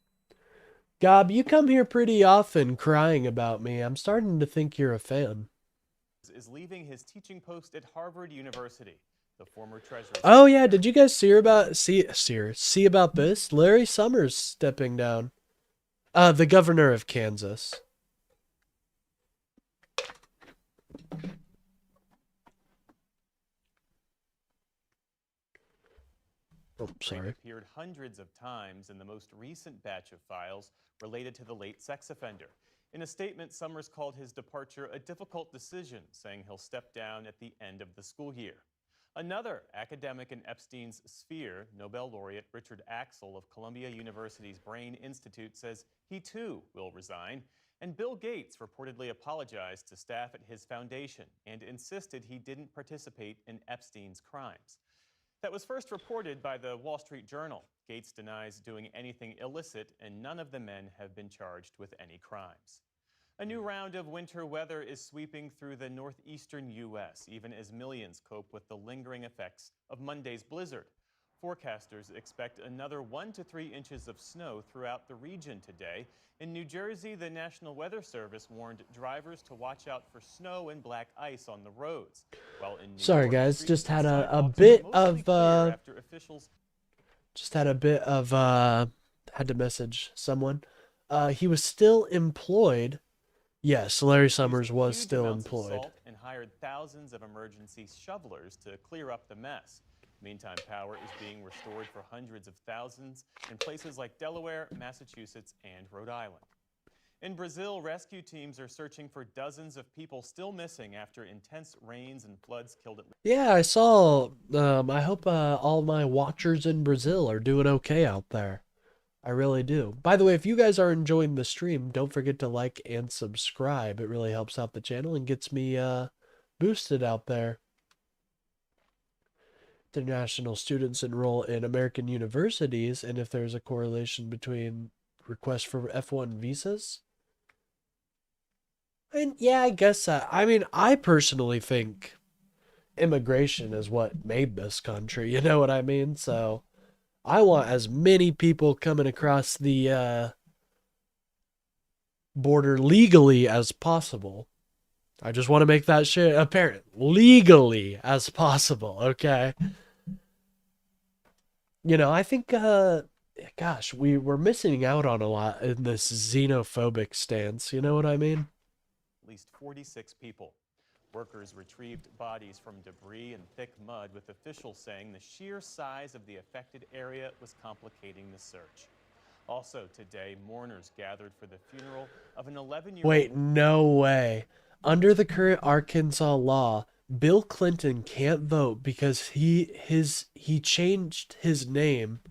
Gob, you come here pretty often crying about me. I'm starting to think you're a fan. Is leaving his teaching post at Harvard University. The former treasurer... Oh yeah, did you guys see about this? Larry Summers stepping down. The governor of Kansas. Oh, sorry. Appeared hundreds of times in the most recent batch of files related to the late sex offender. In a statement, Summers called his departure a difficult decision, saying he'll step down at the end of the school year. Another academic in Epstein's sphere, Nobel laureate Richard Axel of Columbia University's Brain Institute, says he too will resign. And Bill Gates reportedly apologized to staff at his foundation and insisted he didn't participate in Epstein's crimes. That was first reported by the Wall Street Journal. Gates denies doing anything illicit, and none of the men have been charged with any crimes. A new round of winter weather is sweeping through the northeastern U.S., even as millions cope with the lingering effects of Monday's blizzard. Forecasters expect another 1 to 3 inches of snow throughout the region today. In New Jersey, the National Weather Service warned drivers to watch out for snow and black ice on the roads. While in New Sorry York, guys, streets just had and a sidewalks are bit mostly of clear after officials had to message someone. He was still employed. Yes, Larry Summers was huge still amounts of employed. salt and hired thousands of emergency shovelers to clear up the mess. Meantime, power is being restored for hundreds of thousands in places like Delaware, Massachusetts, and Rhode Island. In Brazil, rescue teams are searching for dozens of people still missing after intense rains and floods killed at least. Yeah, I saw. I hope all my watchers in Brazil are doing okay out there. I really do. By the way, if you guys are enjoying the stream, don't forget to like and subscribe. It really helps out the channel and gets me boosted out there. International students enroll in American universities, and if there's a correlation between requests for F1 visas. And yeah, I guess, I mean, I personally think immigration is what made this country, you know what I mean? So I want as many people coming across the border legally as possible. I just want to make that shit apparent. Legally as possible, okay? You know, I think, gosh, we're missing out on a lot in this xenophobic stance, you know what I mean? At least 46 people. Workers retrieved bodies from debris and thick mud, with officials saying the sheer size of the affected area was complicating the search. Also today, mourners gathered for the funeral of an 11-year-old... Wait, no way. Under the current Arkansas law, Bill Clinton can't vote because he changed his name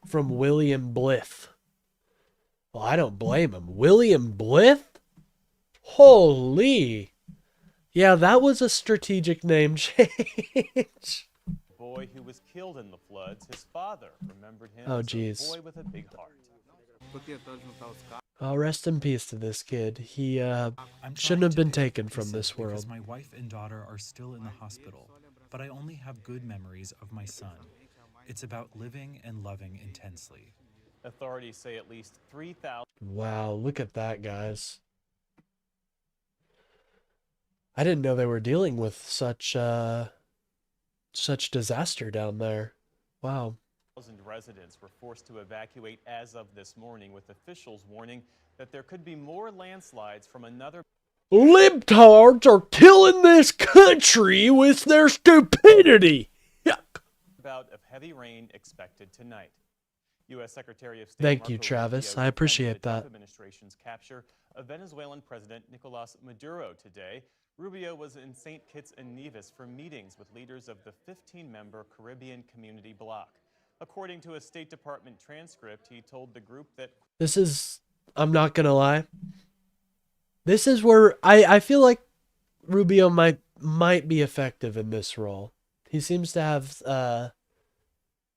from William Blythe. Well, I don't blame him. William Blythe? Holy. Yeah, that was a strategic name change. Boy who was killed in the floods, his father remembered him Oh, as jeez. a boy with a big heart. Oh, rest in peace to this kid. He I'm shouldn't trying have to been be taken from decent this because world. my wife and daughter are still in the hospital, but I only have good memories of my son. It's about living and loving intensely. Authorities say at least 3,000... Wow, look at that, guys. I didn't know they were dealing with such disaster down there. Wow. residents were forced to evacuate as of this morning, with officials warning that there could be more landslides from another... Libtards are killing this country with their stupidity. bout of heavy rain expected tonight. U.S. Secretary of State Thank you, Marco Travis. Rubio I appreciate defended the Trump that. administration's capture of Venezuelan President Nicolas Maduro today. Rubio was in St. Kitts and Nevis for meetings with leaders of the 15-member Caribbean Community Bloc. According to a State Department transcript, he told the group that... This is, I'm not going to lie. This is where I feel like Rubio might be effective in this role. He seems to have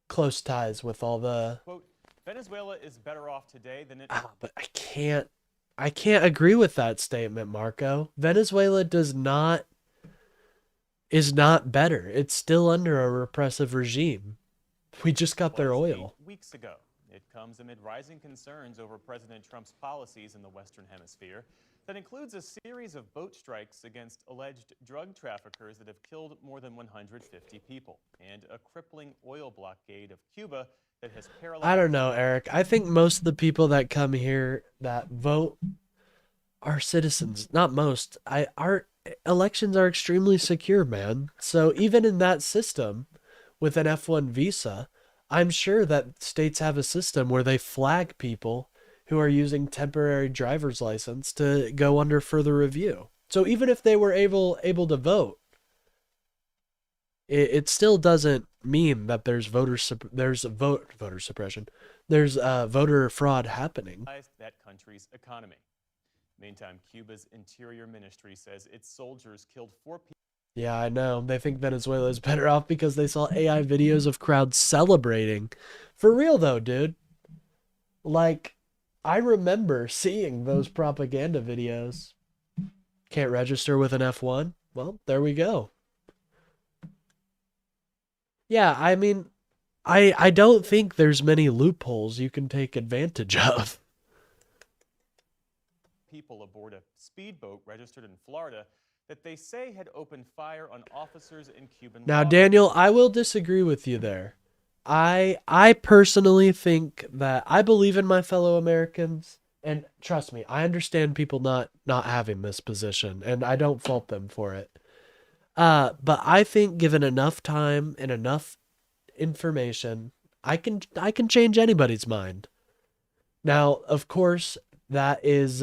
close ties with all the... Quote, Venezuela is better off today than it... But I can't agree with that statement, Marco. Venezuela is not better. It's still under a repressive regime. We just got their oil. 8 weeks ago. It comes amid rising concerns over President Trump's policies in the Western Hemisphere. That includes a series of boat strikes against alleged drug traffickers that have killed more than 150 people, and a crippling oil blockade of Cuba that has paralyzed... I don't know, Eric. I think most of the people that come here that vote are citizens. Not most. Our elections are extremely secure, man. So even in that system, with an F1 visa, I'm sure that states have a system where they flag people who are using temporary driver's license to go under further review. So even if they were able to vote, it still doesn't mean that there's voter suppression. There's voter fraud happening. That country's economy. Meantime, Cuba's Interior Ministry says its soldiers killed 4 people. Yeah, I know. They think Venezuela is better off because they saw AI videos of crowds celebrating. For real though, dude. Like, I remember seeing those propaganda videos. Can't register with an F1? Well, there we go. Yeah, I mean, I don't think there's many loopholes you can take advantage of. People aboard a speedboat registered in Florida that they say had opened fire on officers in Cuban Now, law. Daniel, I will disagree with you there. I personally think that I believe in my fellow Americans, and trust me, I understand people not having this position, and I don't fault them for it. But I think given enough time and enough information, I can change anybody's mind. Now, of course, that is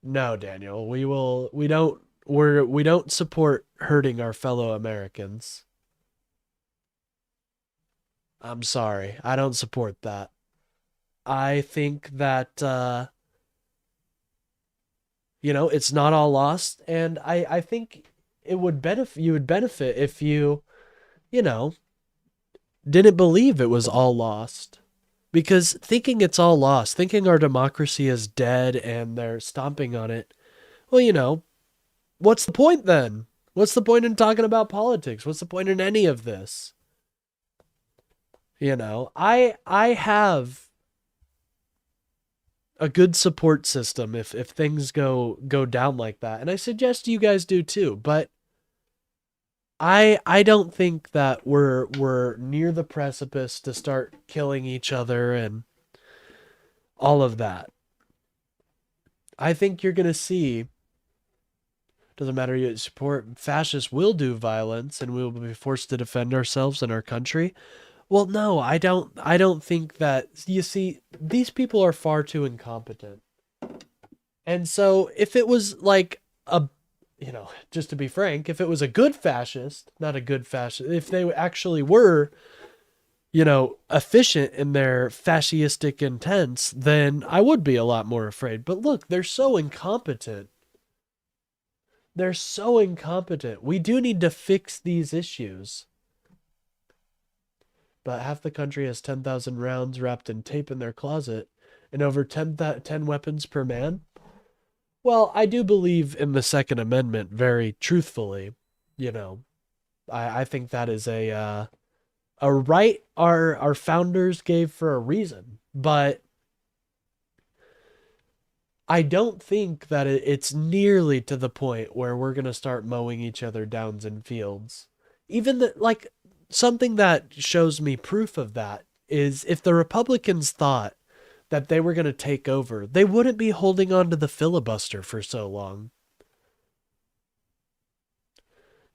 no, Daniel. We don't support hurting our fellow Americans. I'm sorry. I don't support that. I think that it's not all lost, and I think you would benefit if you didn't believe it was all lost. Because thinking it's all lost, thinking our democracy is dead and they're stomping on it, well, what's the point then? What's the point in talking about politics? What's the point in any of this? I have a good support system if things go down like that. And I suggest you guys do too, but I don't think that we're near the precipice to start killing each other and all of that. I think you're going to see, doesn't matter you support, fascists will do violence and we will be forced to defend ourselves and our country. Well, no, I don't think that, you see, these people are far too incompetent. And so if it was like just to be frank, if it was a good fascist, not a good fascist, if they actually were, efficient in their fascistic intents, then I would be a lot more afraid. But look, they're so incompetent. They're so incompetent. We do need to fix these issues. But half the country has 10,000 rounds wrapped in tape in their closet and over 10 weapons per man. Well, I do believe in the Second Amendment very truthfully. I think that is a right our founders gave for a reason. But I don't think that it's nearly to the point where we're going to start mowing each other down in fields. Even something that shows me proof of that is if the Republicans thought that they were going to take over, they wouldn't be holding on to the filibuster for so long.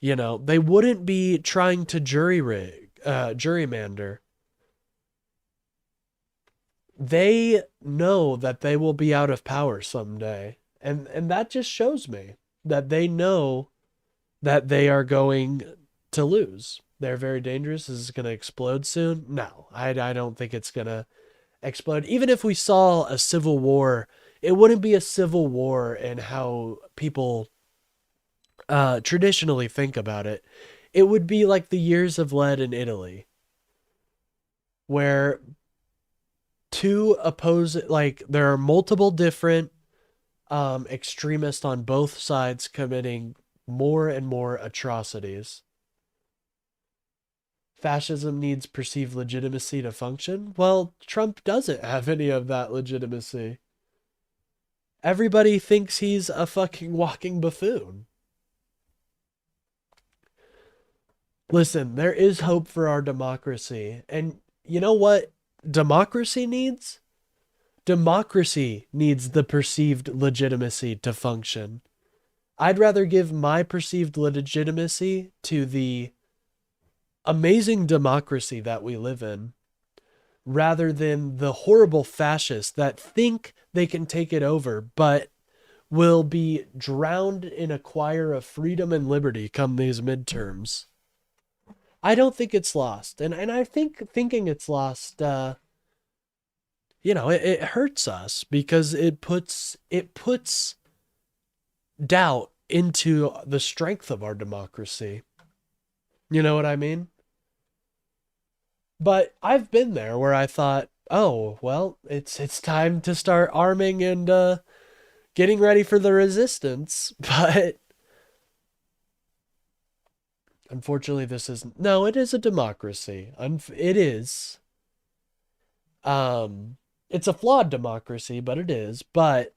They wouldn't be trying to gerrymander. They know that they will be out of power someday. And that just shows me that they know that they are going to lose. They're very dangerous. Is it going to explode soon? No, I don't think it's going to explode. Even if we saw a civil war, it wouldn't be a civil war in how people traditionally think about it. It would be like the years of lead in Italy, where there are multiple different extremists on both sides committing more and more atrocities. Fascism needs perceived legitimacy to function. Well, Trump doesn't have any of that legitimacy. Everybody thinks he's a fucking walking buffoon. Listen, there is hope for our democracy. And you know what democracy needs? Democracy needs the perceived legitimacy to function. I'd rather give my perceived legitimacy to the amazing democracy that we live in, rather than the horrible fascists that think they can take it over, but will be drowned in a choir of freedom and liberty come these midterms. I don't think it's lost. And I think thinking it's lost, it hurts us because it puts doubt into the strength of our democracy. You know what I mean? But I've been there where I thought, oh, well, it's time to start arming and getting ready for the resistance. But unfortunately, it is a democracy. It is. It's a flawed democracy, but it is. But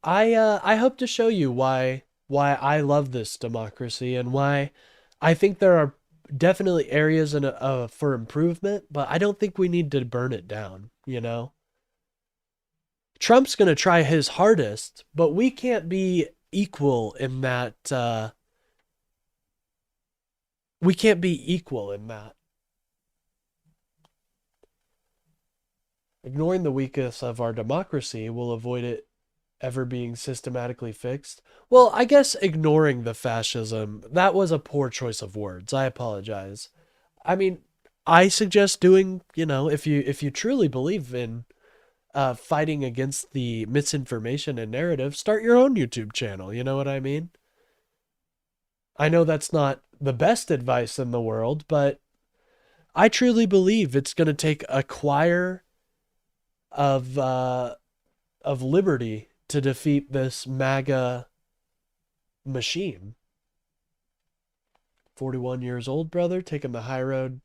I hope to show you why I love this democracy and why I think there are definitely areas for improvement, but I don't think we need to burn it down, you know? Trump's going to try his hardest, but we can't be equal in that. We can't be equal in that. Ignoring the weakness of our democracy will avoid it ever being systematically fixed. Well, I guess ignoring the fascism, that was a poor choice of words. I apologize. I mean, I suggest doing, if you truly believe in fighting against the misinformation and narrative, start your own YouTube channel. You know what I mean? I know that's not the best advice in the world, but I truly believe it's going to take a choir of liberty to defeat this MAGA machine. 41 years old, brother, taking the high road,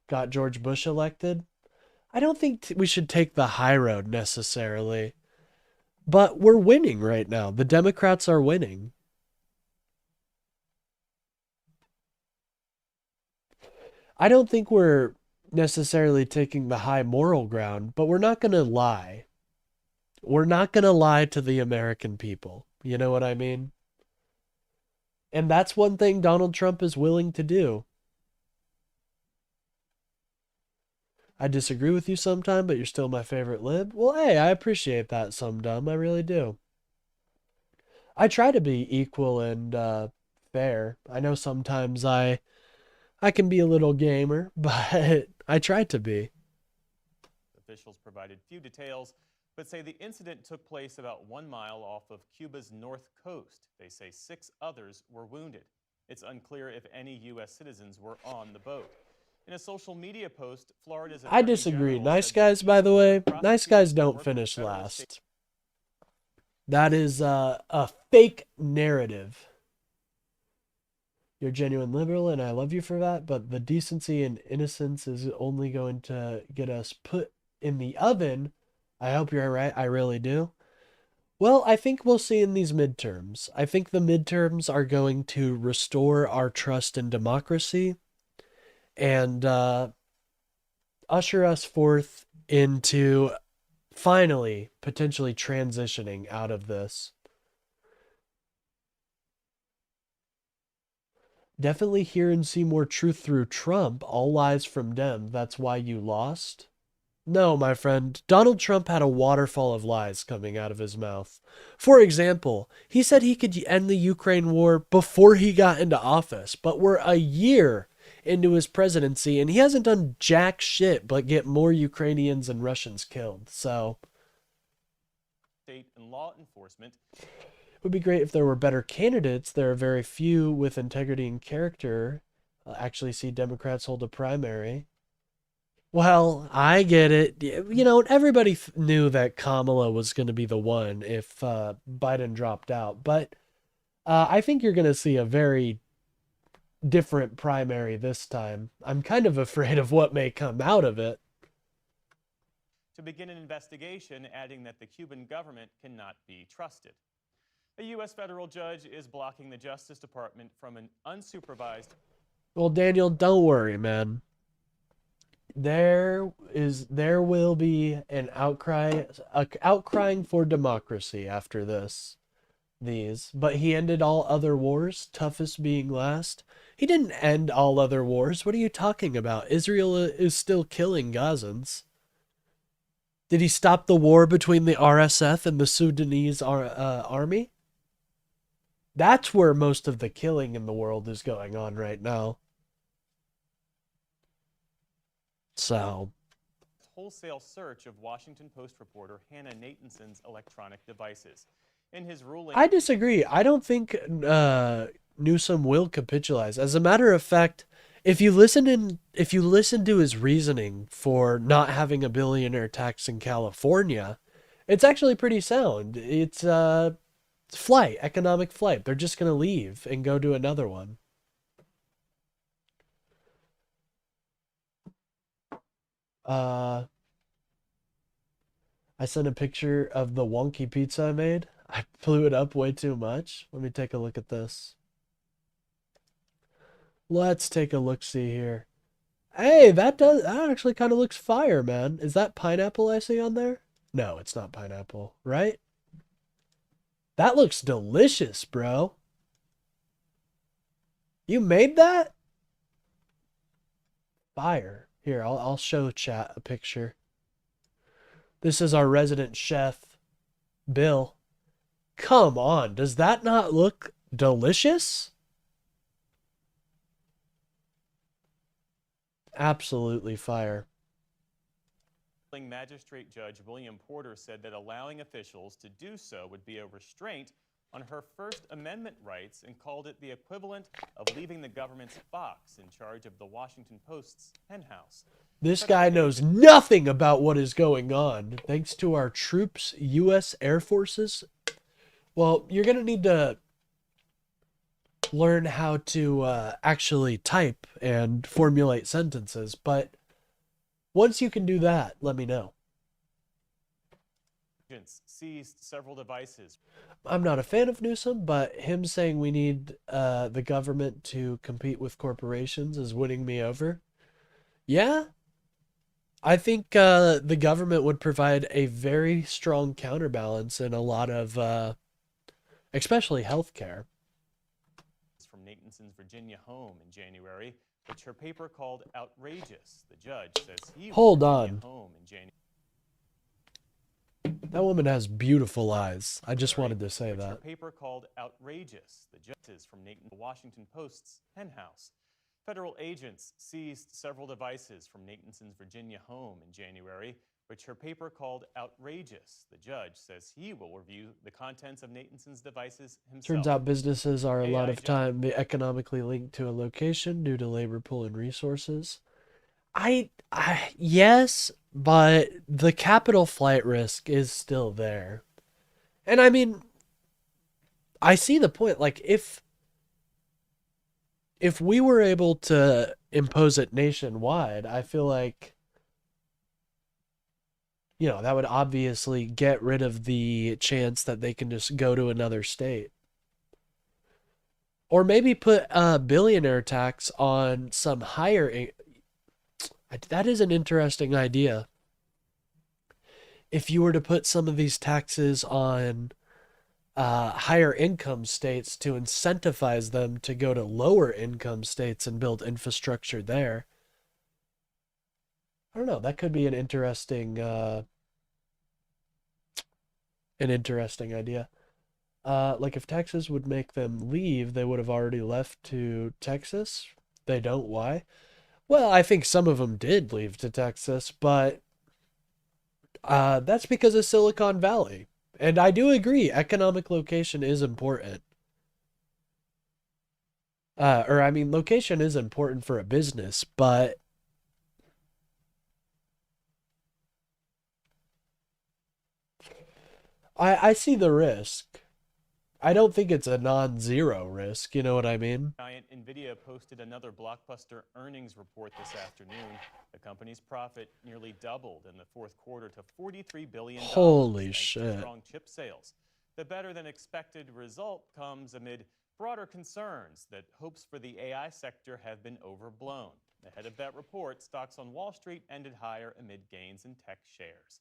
got George Bush elected. I don't think we should take the high road necessarily, but we're winning right now. The Democrats are winning. I don't think we're necessarily taking the high moral ground, but we're not going to lie. We're not going to lie to the American people. You know what I mean? And that's one thing Donald Trump is willing to do. I disagree with you sometime, but you're still my favorite lib. Well, hey, I appreciate that, Dumb. I really do. I try to be equal and fair. I know sometimes I can be a little gamer, but I try to be. Officials provided few details, but say the incident took place about 1 mile off of Cuba's north coast. They say 6 others were wounded. It's unclear if any U.S. citizens were on the boat. In a social media post, Florida's I disagree. Nice guys, by the way, nice guys don't finish last. That is a fake narrative. You're a genuine liberal, and I love you for that, but the decency and innocence is only going to get us put in the oven. I hope you're right. I really do. Well, I think we'll see in these midterms. I think the midterms are going to restore our trust in democracy and usher us forth into finally potentially transitioning out of this. Definitely hear and see more truth through Trump. All lies from Dem. That's why you lost. No, my friend, Donald Trump had a waterfall of lies coming out of his mouth. For example, he said he could end the Ukraine war before he got into office, but we're a year into his presidency and he hasn't done jack shit but get more Ukrainians and Russians killed. So, state and law enforcement. It would be great if there were better candidates. There are very few with integrity and character. I'll actually see Democrats hold a primary. Well, I get it. You know, everybody knew that Kamala was going to be the one if Biden dropped out. But I think you're going to see a very different primary this time. I'm kind of afraid of what may come out of it. To begin an investigation, adding that the Cuban government cannot be trusted. A U.S. federal judge is blocking the Justice Department from an unsupervised... Well, Daniel, don't worry, man. There will be an outcrying for democracy after these. But he ended all other wars, toughest being last. He didn't end all other wars. What are you talking about? Israel is still killing Gazans. Did he stop the war between the RSF and the Sudanese army? That's where most of the killing in the world is going on right now. So, wholesale search of Washington Post reporter Hannah Nathanson's electronic devices. In his ruling, I disagree. I don't think Newsom will capitalize. As a matter of fact, if you listen to his reasoning for not having a billionaire tax in California, it's actually pretty sound. It's economic flight. They're just going to leave and go to another one. I sent a picture of the wonky pizza I made. I blew it up way too much. Let me take a look at this. Let's take a look-see here. Hey, that actually kind of looks fire, man. Is that pineapple I see on there? No, it's not pineapple, right? That looks delicious, bro. You made that? Fire. Here, I'll show chat a picture. This is our resident chef, Bill. Come on, does that not look delicious? Absolutely fire. Magistrate Judge William Porter said that allowing officials to do so would be a restraint on her First Amendment rights and called it the equivalent of leaving the government's fox in charge of the Washington Post's henhouse. This guy knows nothing about what is going on. Thanks to our troops, U.S. Air Forces. Well, you're going to need to learn how to actually type and formulate sentences, but once you can do that, let me know. Agents seized several devices. I'm not a fan of Newsom, but him saying we need the government to compete with corporations is winning me over. Yeah, I think the government would provide a very strong counterbalance in a lot of, especially healthcare. From Nathanson's Virginia home in January, which her paper called outrageous. The judge says he Hold was on. home in January. That woman has beautiful eyes. I just wanted to say Which her that. paper called outrageous. The judge is from the Washington Post's henhouse. Federal agents seized several devices from Nathanson's Virginia home in January, which her paper called outrageous. The judge says he will review the contents of Nathanson's devices himself. Turns out businesses are a lot of AI time economically linked to a location due to labor pool and resources. Yes, but the capital flight risk is still there. And I mean, I see the point. Like, if we were able to impose it nationwide, I feel like, that would obviously get rid of the chance that they can just go to another state. Or maybe put a billionaire tax on some higher... That is an interesting idea. If you were to put some of these taxes on higher income states to incentivize them to go to lower income states and build infrastructure there. I don't know. That could be an interesting idea. Like if Texas would make them leave, they would have already left to Texas. They don't. Why? Well, I think some of them did leave to Texas, but that's because of Silicon Valley. And I do agree, economic location is important. Location is important for a business, but I see the risk. I don't think it's a non-zero risk, you know what I mean? Giant NVIDIA posted another blockbuster earnings report this afternoon. The company's profit nearly doubled in the fourth quarter to $43 billion. Holy thanks to shit. strong chip sales. The better-than-expected result comes amid broader concerns that hopes for the AI sector have been overblown. Ahead of that report, stocks on Wall Street ended higher amid gains in tech shares.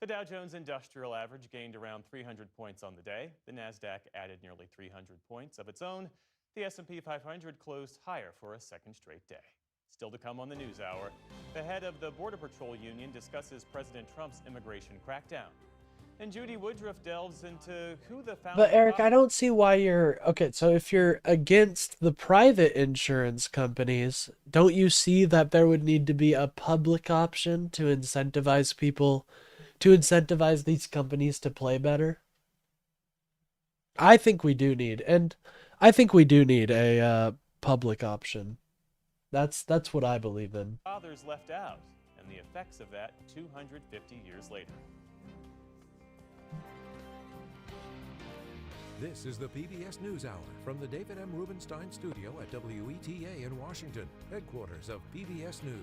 The Dow Jones Industrial Average gained around 300 points on the day. The Nasdaq added nearly 300 points of its own. The S&P 500 closed higher for a second straight day. Still Still to come on the NewsHour, the head of the Border Patrol Union discusses President Trump's immigration crackdown. And Judy Woodruff delves into who the founding But Eric, I don't see why you're... Okay, so if you're against the private insurance companies, don't you see that there would need to be a public option to incentivize people, to incentivize these companies to play better? I think we do need, and I think we do need a public option. That's what I believe in. Fathers left out, and the effects of that 250 years later. This is the PBS NewsHour from the David M. Rubenstein studio at WETA in Washington, headquarters of PBS News.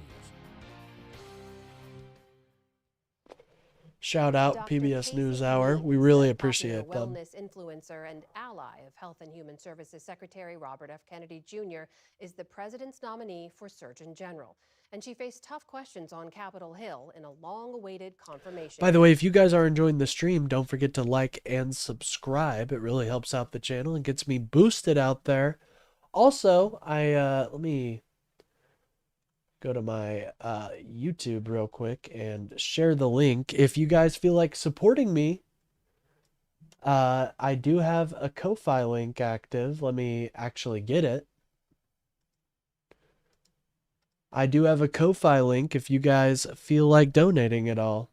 Shout out Dr. PBS Casey NewsHour. Lee, We really the appreciate popular them. Wellness influencer and ally of Health and Human Services Secretary Robert F. Kennedy Jr. is the president's nominee for Surgeon General. And she faced tough questions on Capitol Hill in a long-awaited confirmation. By the way, if you guys are enjoying the stream, don't forget to like and subscribe. It really helps out the channel and gets me boosted out there. Also, let me go to my YouTube real quick and share the link. If you guys feel like supporting me, I do have a Ko-Fi link active. Let me actually get it. I do have a Ko-Fi link if you guys feel like donating at all.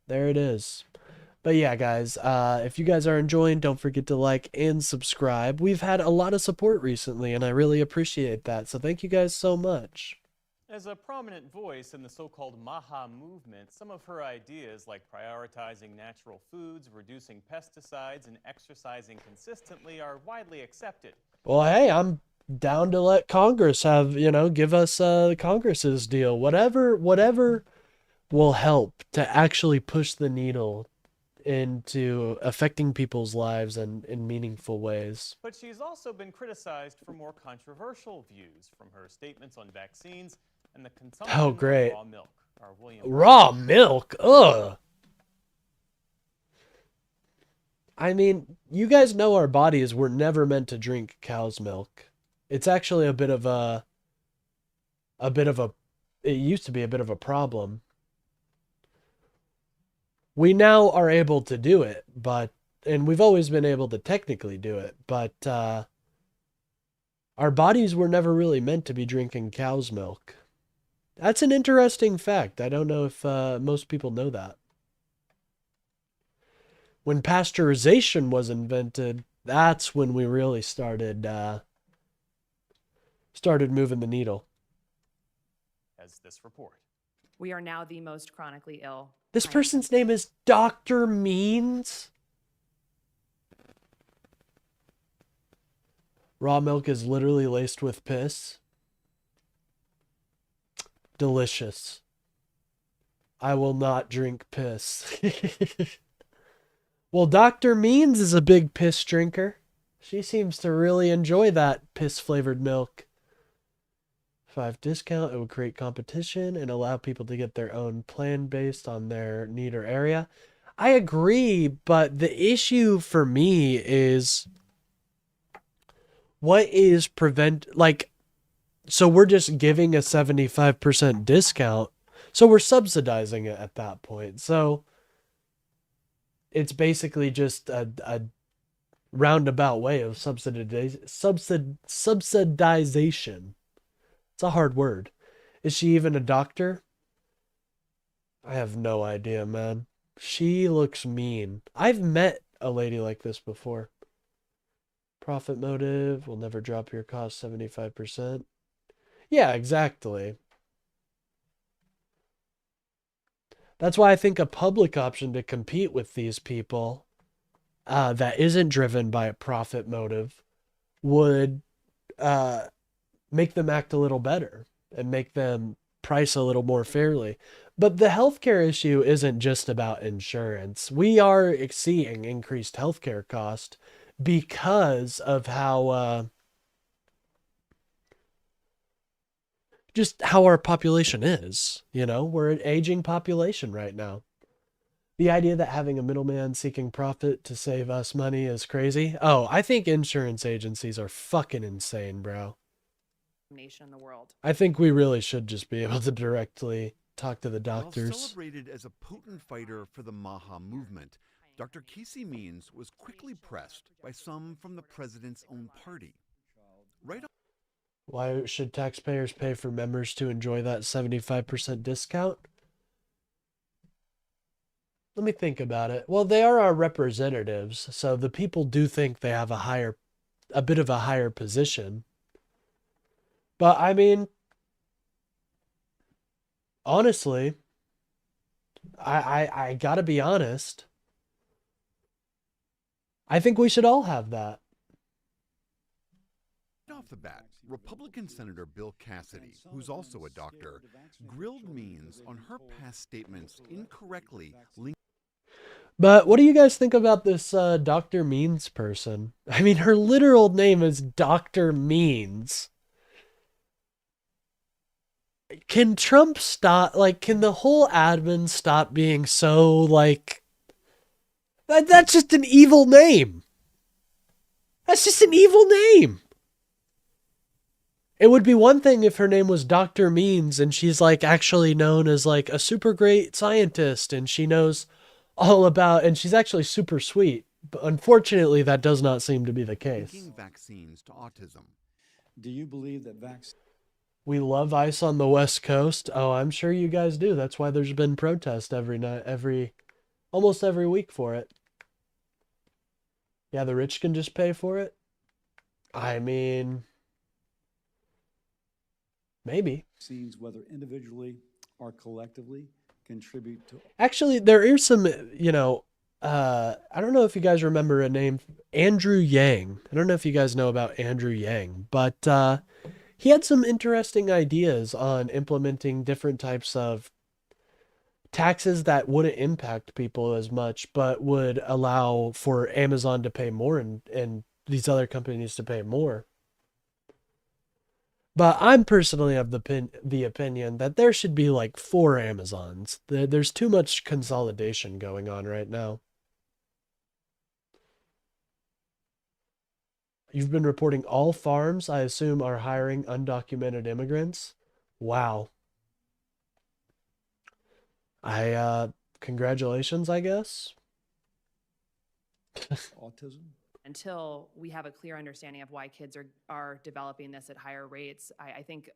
There it is. But yeah, guys, if you guys are enjoying, don't forget to like and subscribe. We've had a lot of support recently, and I really appreciate that. So thank you guys so much. As a prominent voice in the so-called MAHA movement, some of her ideas like prioritizing natural foods, reducing pesticides, and exercising consistently are widely accepted. Well, hey, I'm down to let Congress have, give us Congress's deal. Whatever will help to actually push the needle into affecting people's lives and in meaningful ways. But she's also been criticized for more controversial views, from her statements on vaccines and the consumption of raw milk. Raw milk? Ugh. I mean, you guys know our bodies were never meant to drink cow's milk. It's actually it used to be a bit of a problem. We now are able to do it, and we've always been able to technically do it, but our bodies were never really meant to be drinking cow's milk. That's an interesting fact. I don't know if most people know that. When pasteurization was invented, that's when we really started moving the needle. As this report. We are now the most chronically ill. This person's name is Dr. Means. Raw milk is literally laced with piss. Delicious. I will not drink piss. Well, Dr. Means is a big piss drinker. She seems to really enjoy that piss-flavored milk. 5 discount, it would create competition and allow people to get their own plan based on their need or area. I agree, but the issue for me is what is so we're just giving a 75% discount. So we're subsidizing it at that point. So it's basically just a roundabout way of subsidization. It's a hard word. Is she even a doctor? I have no idea, man. She looks mean. I've met a lady like this before. Profit motive will never drop your cost 75%. Yeah, exactly. That's why I think a public option to compete with these people that isn't driven by a profit motive would make them act a little better and make them price a little more fairly. But the healthcare issue isn't just about insurance. We are seeing increased healthcare cost because of how just how our population is. We're an aging population right now. The idea that having a middleman seeking profit to save us money is crazy. Oh, I think insurance agencies are fucking insane, bro. nation in the world. I think we really should just be able to directly talk to the While doctors. celebrated as a potent fighter for the Maha movement, Dr. Casey Means was quickly pressed by some from the president's own party. Right on. Why should taxpayers pay for members to enjoy that 75% discount? Let me think about it. Well, they are our representatives, so the people do think they have a bit of a higher position. But I mean, honestly, I gotta be honest. I think we should all have that. Off the bat, Republican Senator Bill Cassidy, who's also a doctor, grilled Means on her past statements incorrectly linked. But what do you guys think about this Dr. Means person? I mean, her literal name is Dr. Means. Can Trump stop, like, can the whole admin stop being so, like, that's just an evil name. That's just an evil name. It would be one thing if her name was Dr. Means and she's like actually known as like a super great scientist and she knows all about, and she's actually super sweet. But unfortunately, that does not seem to be the case. Linking vaccines to autism. Do you believe that We love ice on the West Coast. Oh, I'm sure you guys do. That's why there's been protests every night, almost every week for it. Yeah, the rich can just pay for it. I mean, maybe. vaccines, whether individually or collectively, contribute to? Actually, there is some, I don't know if you guys remember a name, Andrew Yang. I don't know if you guys know about Andrew Yang, but he had some interesting ideas on implementing different types of taxes that wouldn't impact people as much, but would allow for Amazon to pay more and these other companies to pay more. But I'm personally of the opinion that there should be like 4 Amazons. There's too much consolidation going on right now. You've been reporting all farms, I assume, are hiring undocumented immigrants. Wow. Congratulations, I guess. Autism? Until we have a clear understanding of why kids are developing this at higher rates, I think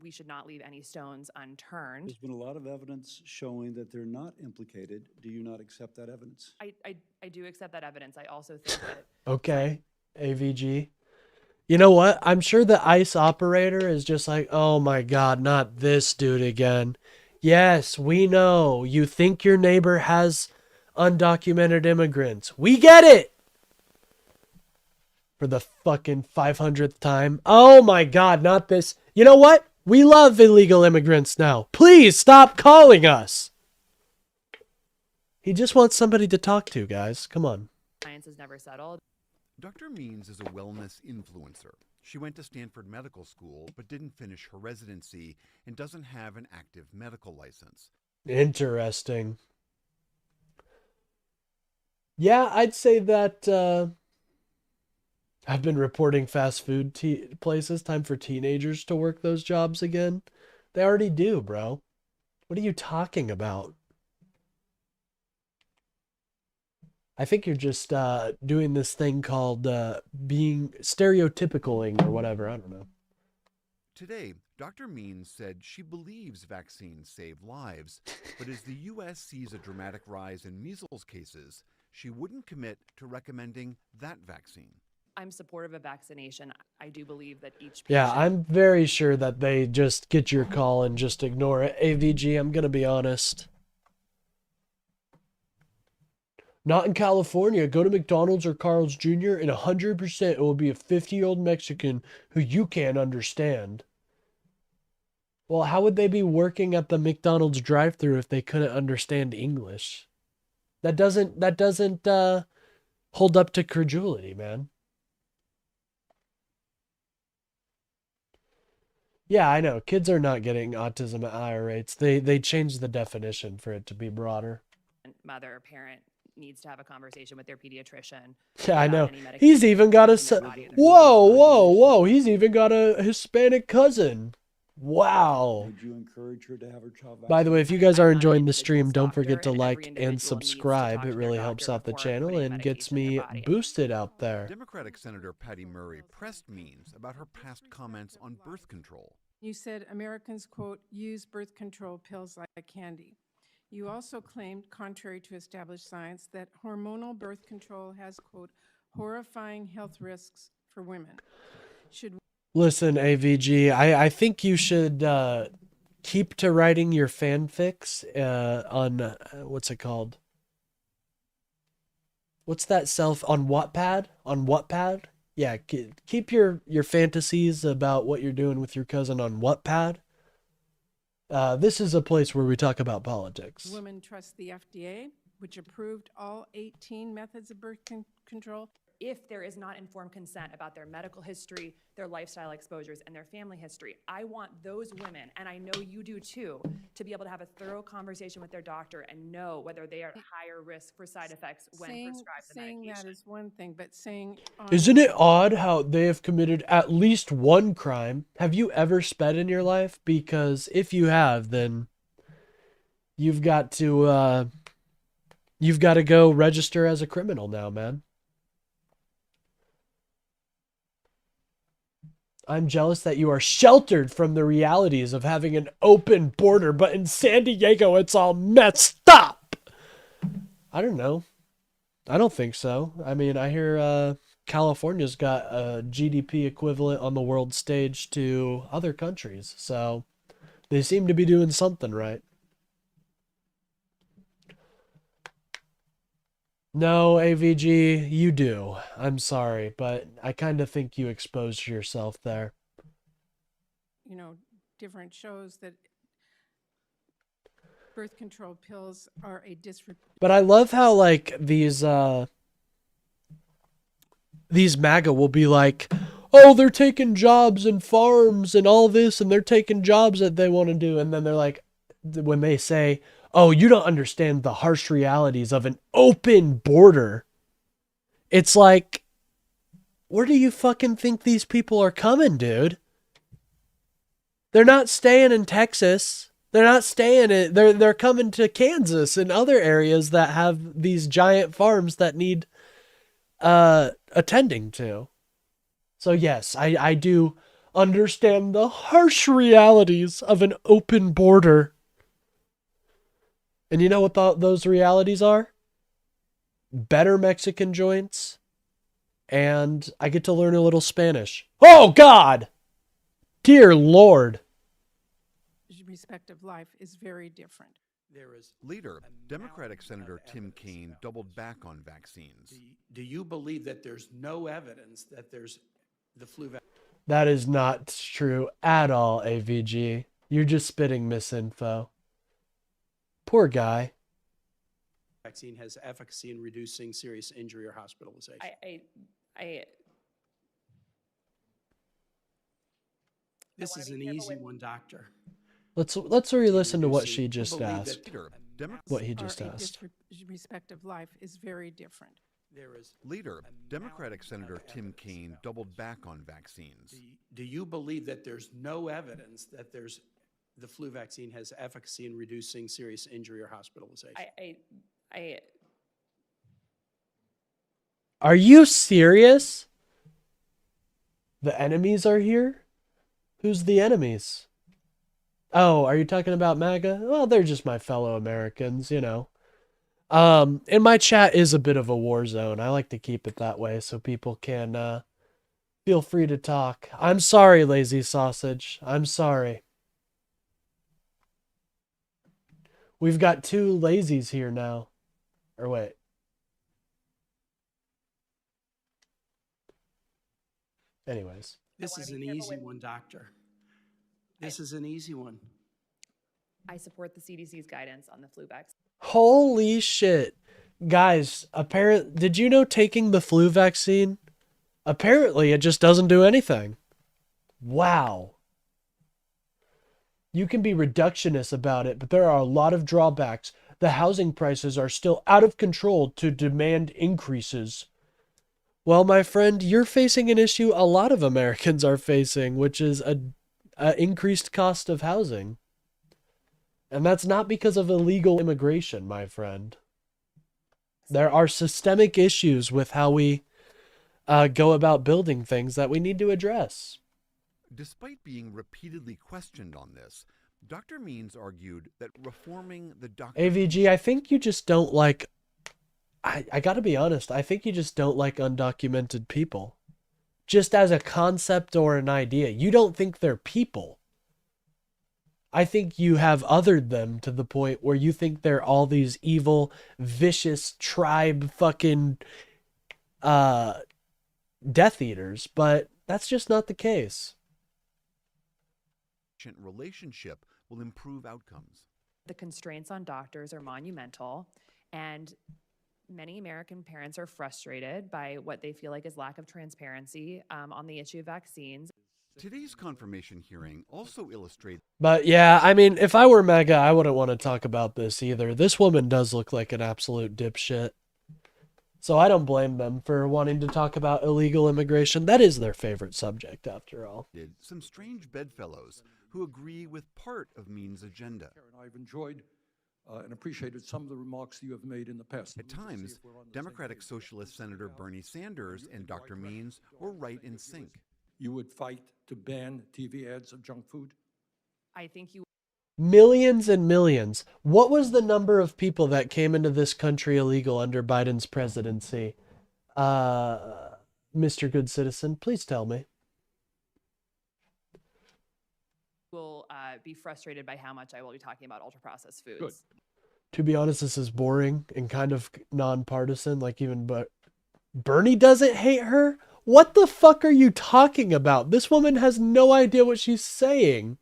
we should not leave any stones unturned. There's been a lot of evidence showing that they're not implicated. Do you not accept that evidence? I do accept that evidence. I also think that... Okay, AVG. You know what? I'm sure the ICE operator is just like, oh my God, not this dude again. Yes, we know. You think your neighbor has undocumented immigrants. We get it! For the fucking 500th time. Oh my God, not this. You know what? We love illegal immigrants now. Please stop calling us. He just wants somebody to talk to, guys. Come on. Science is never settled. Dr. Means is a wellness influencer. She went to Stanford Medical School, but didn't finish her residency and doesn't have an active medical license. Interesting. Yeah, I'd say that I've been reporting fast food places. Time for teenagers to work those jobs again. They already do, bro. What are you talking about? I think you're just doing this thing called being stereotypicaling or whatever. I don't know. Today, Dr. Means said she believes vaccines save lives, but as the U.S. sees a dramatic rise in measles cases, she wouldn't commit to recommending that vaccine. I'm supportive of vaccination. I do believe that each patient... Yeah, I'm very sure that they just get your call and just ignore it. AVG, I'm going to be honest. Not in California. Go to McDonald's or Carl's Jr. and 100% it will be a 50-year-old Mexican who you can't understand. Well, how would they be working at the McDonald's drive-thru if they couldn't understand English? That doesn't hold up to credulity, man. Yeah, I know. Kids are not getting autism at higher rates. They changed the definition for it to be broader. Mother or parent needs to have a conversation with their pediatrician. Yeah, I about know. any medication He's even got a... in their body. Whoa. He's even got a Hispanic cousin. Wow. Would you encourage her to have her child vaccinated? By the way, if you guys are enjoying the stream, don't doctor, forget to and every like individual and needs to subscribe. talk It to their really doctor helps out the before channel putting and gets medication in me their body. boosted out there. Democratic Senator Patty Murray pressed Means about her past comments on birth control. You said Americans, quote, use birth control pills like candy. You also claimed, contrary to established science, that hormonal birth control has, quote, horrifying health risks for women. Should Listen, AVG, I think you should keep to writing your fanfics on, what's it called? What's that on Wattpad? On Wattpad? Yeah, keep your fantasies about what you're doing with your cousin on Wattpad. This is a place where we talk about politics. women trust the FDA, which approved all 18 methods of birth control? If there is not informed consent about their medical history, their lifestyle exposures, and their family history, I want those women, and I know you do too, to be able to have a thorough conversation with their doctor and know whether they are at higher risk for side effects when prescribed the Saying medication. that is one thing, but saying... Isn't it odd how they have committed at least one crime? Have you ever sped in your life? Because if you have, then you've got to go register as a criminal now, man. I'm jealous that you are sheltered from the realities of having an open border, but in San Diego, it's all messed up. I don't know. I don't think so. I mean, I hear California's got a GDP equivalent on the world stage to other countries, so they seem to be doing something right. No, AVG, you do. I'm sorry, but I kind of think you exposed yourself there. You know, different shows that birth control pills are a But I love how, like, these MAGA will be like, oh, they're taking jobs and farms and all this, and they're taking jobs that they want to do. And then they're like, when they say, oh, you don't understand the harsh realities of an open border. It's like, where do you fucking think these people are coming, dude? They're not staying in Texas. They're not staying in, they're coming to Kansas and other areas that have these giant farms that need attending to. So yes, I do understand the harsh realities of an open border. And you know what those realities are? Better Mexican joints, and I get to learn a little Spanish. Oh, God! Dear Lord. respect of life is very different. There is leader, Democratic Senator Tim Kaine doubled back on vaccines. Do you believe that there's no evidence that there's the flu vaccine? That is not true at all, AVG. You're just spitting misinfo. Poor guy. Vaccine has efficacy in reducing serious injury or hospitalization. This is an easy one, doctor. Let's re-listen to what she just asked. What he just asked. Respect of life is very different. There is leader, Democratic Senator Tim Kaine doubled back on vaccines. Do you believe that there's no evidence that there's the flu vaccine has efficacy in reducing serious injury or hospitalization? Are you serious? The enemies are here? Who's the enemies? Oh, are you talking about MAGA? Well, they're just my fellow Americans, you know. And my chat is a bit of a war zone. I like to keep it that way so people can feel free to talk. I'm sorry, Lazy Sausage. I'm sorry. We've got two lazies here now. Or wait. Anyways. This is an easy one, doctor. This is an easy one. I support the CDC's guidance on the flu vaccine. Holy shit. Guys, did you know taking the flu vaccine, apparently it just doesn't do anything? Wow. You can be reductionist about it, but there are a lot of drawbacks. the housing prices are still out of control to demand increases. Well, my friend, you're facing an issue a lot of Americans are facing, which is a increased cost of housing. And that's not because of illegal immigration, my friend. There are systemic issues with how we go about building things that we need to address. Despite being repeatedly questioned on this, Dr. Means argued that reforming the AVG, I think you just don't like... I gotta be honest, I think you just don't like undocumented people. Just as a concept or an idea. You don't think they're people. I think you have othered them to the point where you think they're all these evil, vicious tribe fucking Death Eaters, but that's just not the case. Relationship will improve outcomes. The constraints on doctors are monumental, and many American parents are frustrated by what they feel like is lack of transparency on the issue of vaccines. Today's confirmation hearing also illustrates... But yeah, I mean, if I were MAGA, I wouldn't want to talk about this either. This woman does look like an absolute dipshit. So I don't blame them for wanting to talk about illegal immigration. That is their favorite subject, after all. Some strange bedfellows who agree with part of Means' agenda. I've enjoyed and appreciated some of the remarks you have made in the past. At times, Democratic Socialist Senator Bernie Sanders and Dr. Means were right in sync. You would fight to ban TV ads of junk food? I think you... Millions and millions. What was the number of people that came into this country illegal under Biden's presidency? Mr. Good Citizen, please tell me. Will be frustrated by how much I will be talking about ultra-processed foods. Good. To be honest, this is boring and kind of nonpartisan. Like but Bernie doesn't hate her? What the fuck are you talking about? This woman has no idea what she's saying.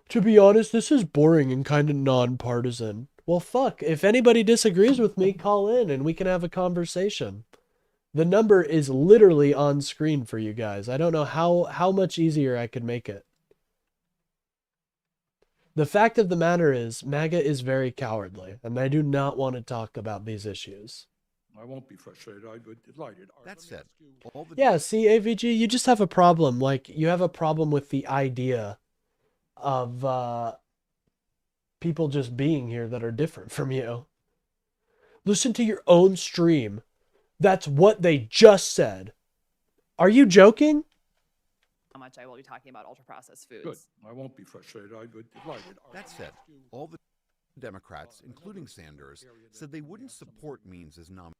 To be honest, this is boring and kind of nonpartisan. Well, fuck. If anybody disagrees with me, call in and we can have a conversation. The number is literally on screen for you guys. I don't know how much easier I could make it. The fact of the matter is, MAGA is very cowardly, and they do not want to talk about these issues. I won't be frustrated. I'd be delighted. That said, Yeah, see, AVG, you just have a problem. Like, you have a problem with the idea of people just being here that are different from you. Listen to your own stream. That's what they just said. Are you joking? How much I will be talking about ultra-processed foods. Good. I won't be frustrated. I'd be delighted. That said, all the Democrats, including Sanders, said they wouldn't support Means as nominee.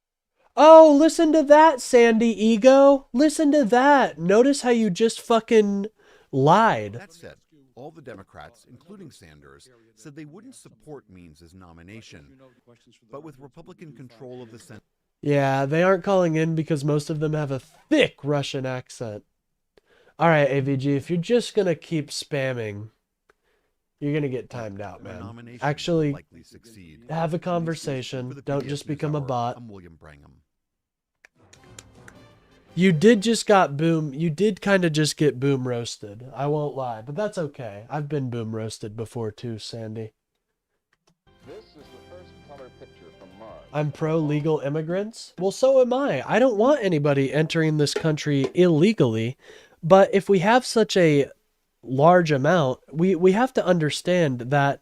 Oh, listen to that, Sandy Ego. Listen to that. Notice how you just fucking lied. That said, all the Democrats, including Sanders, said they wouldn't support Means as nomination. But with Republican control of the Senate... Yeah, they aren't calling in because most of them have a thick Russian accent. All right, AVG, if you're just going to keep spamming, you're going to get timed out, man. Actually, have a conversation. Don't just become a bot. I'm William Brangham. You did just got boom. You did kind of just get boom roasted. I won't lie, but that's okay. I've been boom roasted before too, Sandy. This is the first color picture from Mars. I'm pro-legal immigrants. Well, so am I. I don't want anybody entering this country illegally. But if we have such a large amount, we have to understand that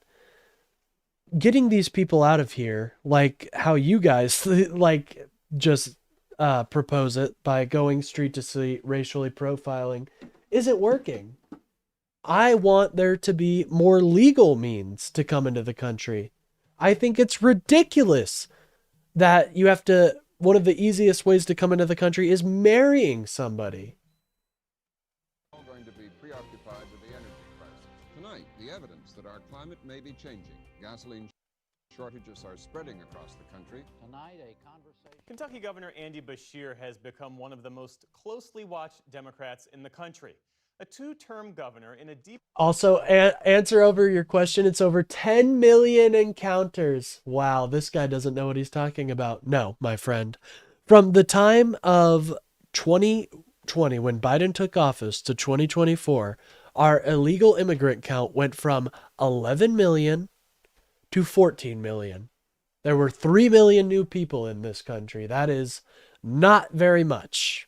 getting these people out of here, like how you guys like just propose it by going street to street, racially profiling, isn't working. I want there to be more legal means to come into the country. I think it's ridiculous that you have to, one of the easiest ways to come into the country is marrying somebody. Tonight, the evidence that our climate may be changing. Gasoline shortages are spreading across the country. Tonight, a conversation. Kentucky Governor Andy Beshear has become one of the most closely watched Democrats in the country. A two-term governor in a deep... Also, answer over your question. It's over 10 million encounters. Wow, this guy doesn't know what he's talking about. No, my friend. From the time of 2020, when Biden took office, to 2024, our illegal immigrant count went from 11 million to 14 million. There were 3 million new people in this country. That is not very much.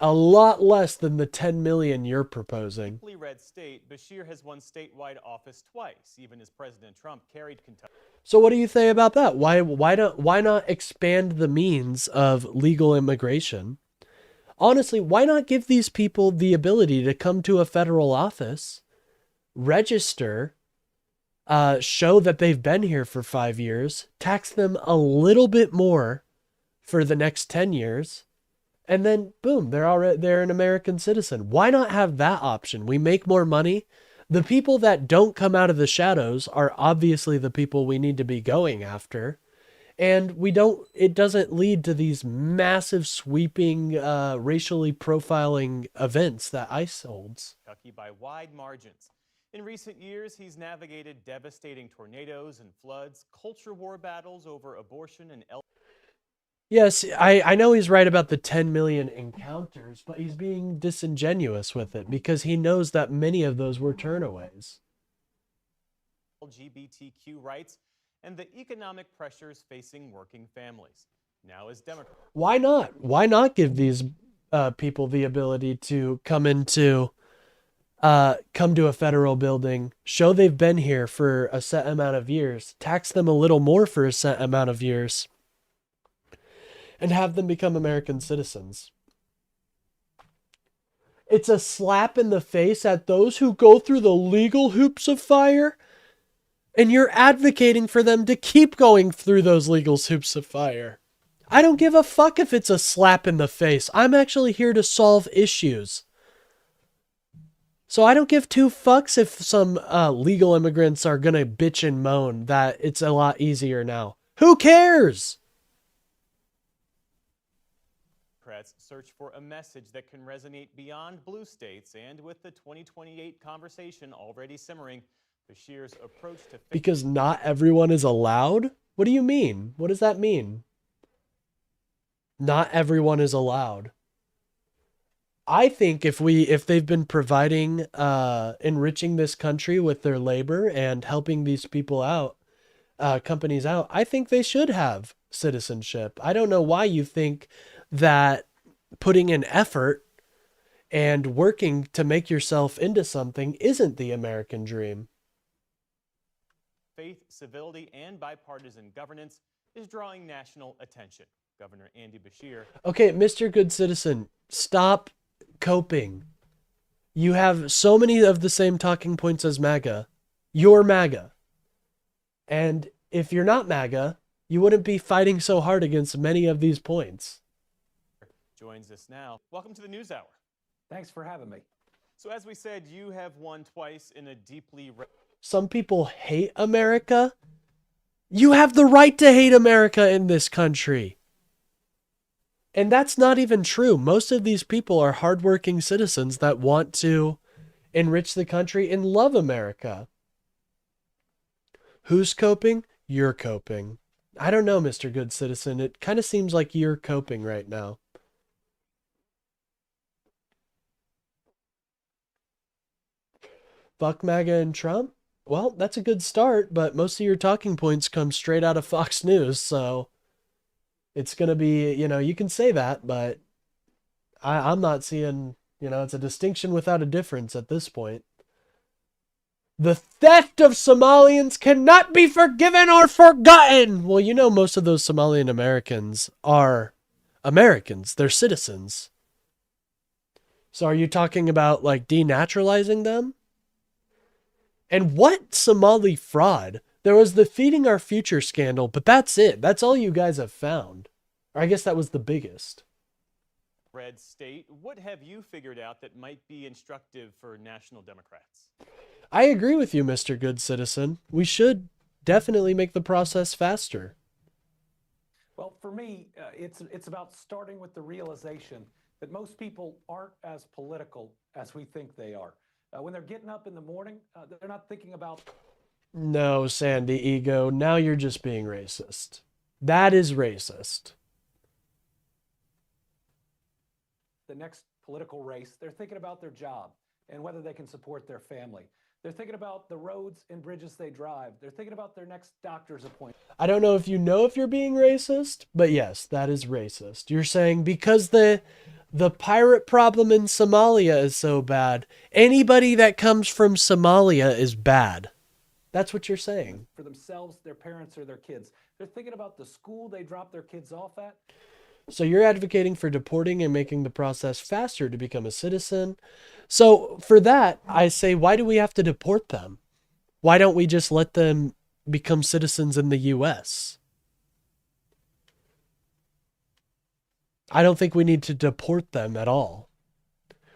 A lot less than the 10 million you're proposing. Deeply red state, Bashir has won statewide office twice, even as President Trump carried Kentucky. So what do you say about that? Why not expand the means of legal immigration? Honestly, why not give these people the ability to come to a federal office, register, show that they've been here for 5 years, tax them a little bit more for the next 10 years, and then boom, they're an American citizen. Why not have that option? We make more money. The people that don't come out of the shadows are obviously the people we need to be going after. And it doesn't lead to these massive sweeping, racially profiling events that ICE holds. Kentucky by wide margins. In recent years, he's navigated devastating tornadoes and floods, culture war battles over abortion and Yes, I know he's right about the 10 million encounters, but he's being disingenuous with it because he knows that many of those were turnaways. LGBTQ rights and the economic pressures facing working families. Now as Democrats. Why not? Why not give these people the ability to come to a federal building, show they've been here for a set amount of years, tax them a little more for a set amount of years, and have them become American citizens? It's a slap in the face at those who go through the legal hoops of fire, and you're advocating for them to keep going through those legal hoops of fire. I don't give a fuck if it's a slap in the face. I'm actually here to solve issues. So I don't give two fucks if some legal immigrants are gonna bitch and moan that it's a lot easier now. Who cares? Democrats search for a message that can resonate beyond blue states, and with the 2028 conversation already simmering, Bashir's approach to Because not everyone is allowed? What do you mean? What does that mean? Not everyone is allowed. I think if they've been providing, enriching this country with their labor and helping these people out, companies out, I think they should have citizenship. I don't know why you think that putting in effort and working to make yourself into something isn't the American dream. faith, civility, and bipartisan governance is drawing national attention. Governor Andy Bashir. Okay, Mr. Good Citizen, stop coping. You have so many of the same talking points as MAGA. You're MAGA. And if you're not MAGA, you wouldn't be fighting so hard against many of these points. Joins us now. Welcome to the News Hour. Thanks for having me. So as we said, you have won twice in a deeply... Some people hate America. You have the right to hate America in this country. And that's not even true. Most of these people are hardworking citizens that want to enrich the country and love America. Who's coping? You're coping. I don't know, Mr. Good Citizen. It kind of seems like you're coping right now. Fuck MAGA and Trump? Well, that's a good start, but most of your talking points come straight out of Fox News, so it's going to be, you can say that, but I'm not seeing, it's a distinction without a difference at this point. The theft of Somalians cannot be forgiven or forgotten. Well, most of those Somalian Americans are Americans. They're citizens. So are you talking about like denaturalizing them? And what Somali fraud? There was the Feeding Our Future scandal, but that's it. That's all you guys have found. Or I guess that was the biggest. Red state, what have you figured out that might be instructive for national Democrats? I agree with you, Mr. Good Citizen. We should definitely make the process faster. Well, for me, it's about starting with the realization that most people aren't as political as we think they are. When they're getting up in the morning, they're not thinking about... No, Sandy Ego, now you're just being racist. That is racist. The next political race, they're thinking about their job and whether they can support their family. They're thinking about the roads and bridges they drive. They're thinking about their next doctor's appointment. I don't know if you're being racist, but yes, that is racist. You're saying because the pirate problem in Somalia is so bad, anybody that comes from Somalia is bad. That's what you're saying. For themselves, their parents, or their kids. They're thinking about the school they drop their kids off at. So you're advocating for deporting and making the process faster to become a citizen. So for that, I say, why do we have to deport them? Why don't we just let them become citizens in the U.S.? I don't think we need to deport them at all.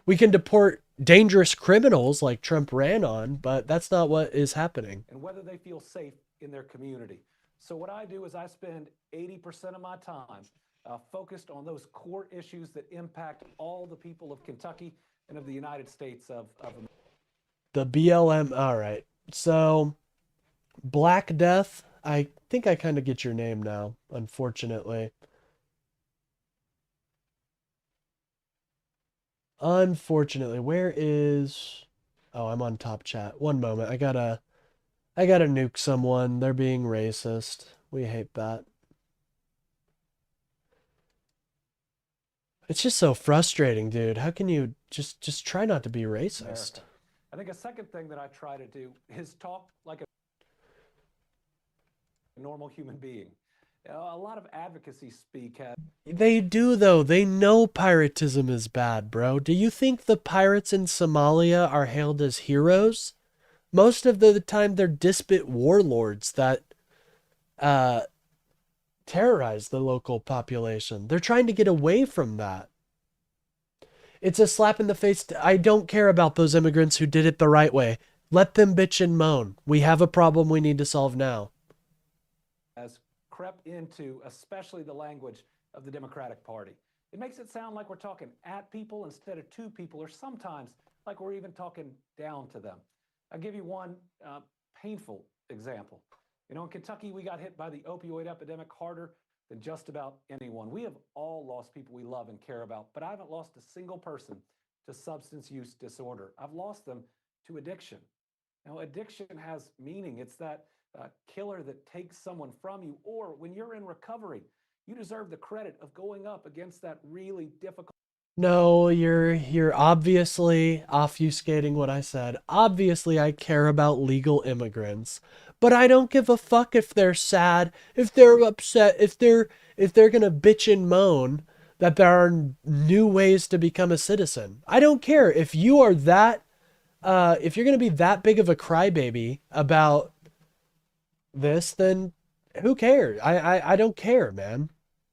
We can deport dangerous criminals like Trump ran on, but that's not what is happening. And whether they feel safe in their community. So what I do is I spend 80% of my time focused on those core issues that impact all the people of Kentucky and of the United States of America. The BLM, all right. So, Black Death, I think I kind of get your name now, unfortunately. Unfortunately, where is... Oh, I'm on top chat. One moment. I gotta nuke someone. They're being racist. We hate that. It's just so frustrating, dude. How can you just try not to be racist? America. I think a second thing that I try to do is talk like a normal human being. You know, a lot of advocacy speak has... They do, though. They know piratism is bad, bro. Do you think the pirates in Somalia are hailed as heroes? Most of the time, they're despot warlords that terrorize the local population. They're trying to get away from that. It's a slap in the face. I don't care about those immigrants who did it the right way. Let them bitch and moan. We have a problem we need to solve now. Has crept into especially the language of the Democratic Party. It makes it sound like we're talking at people instead of to people, or sometimes like we're even talking down to them. I'll give you one painful example. You know, in Kentucky, we got hit by the opioid epidemic harder than just about anyone. We have all lost people we love and care about, but I haven't lost a single person to substance use disorder. I've lost them to addiction. Now, addiction has meaning. It's that killer that takes someone from you, or when you're in recovery, you deserve the credit of going up against that really difficult... No, you're obviously obfuscating what I said. Obviously, I care about legal immigrants, but I don't give a fuck if they're sad, if they're upset, if they're gonna bitch and moan that there are new ways to become a citizen. I don't care if you are that, if you're gonna be that big of a crybaby about this, then who cares? I don't care, man.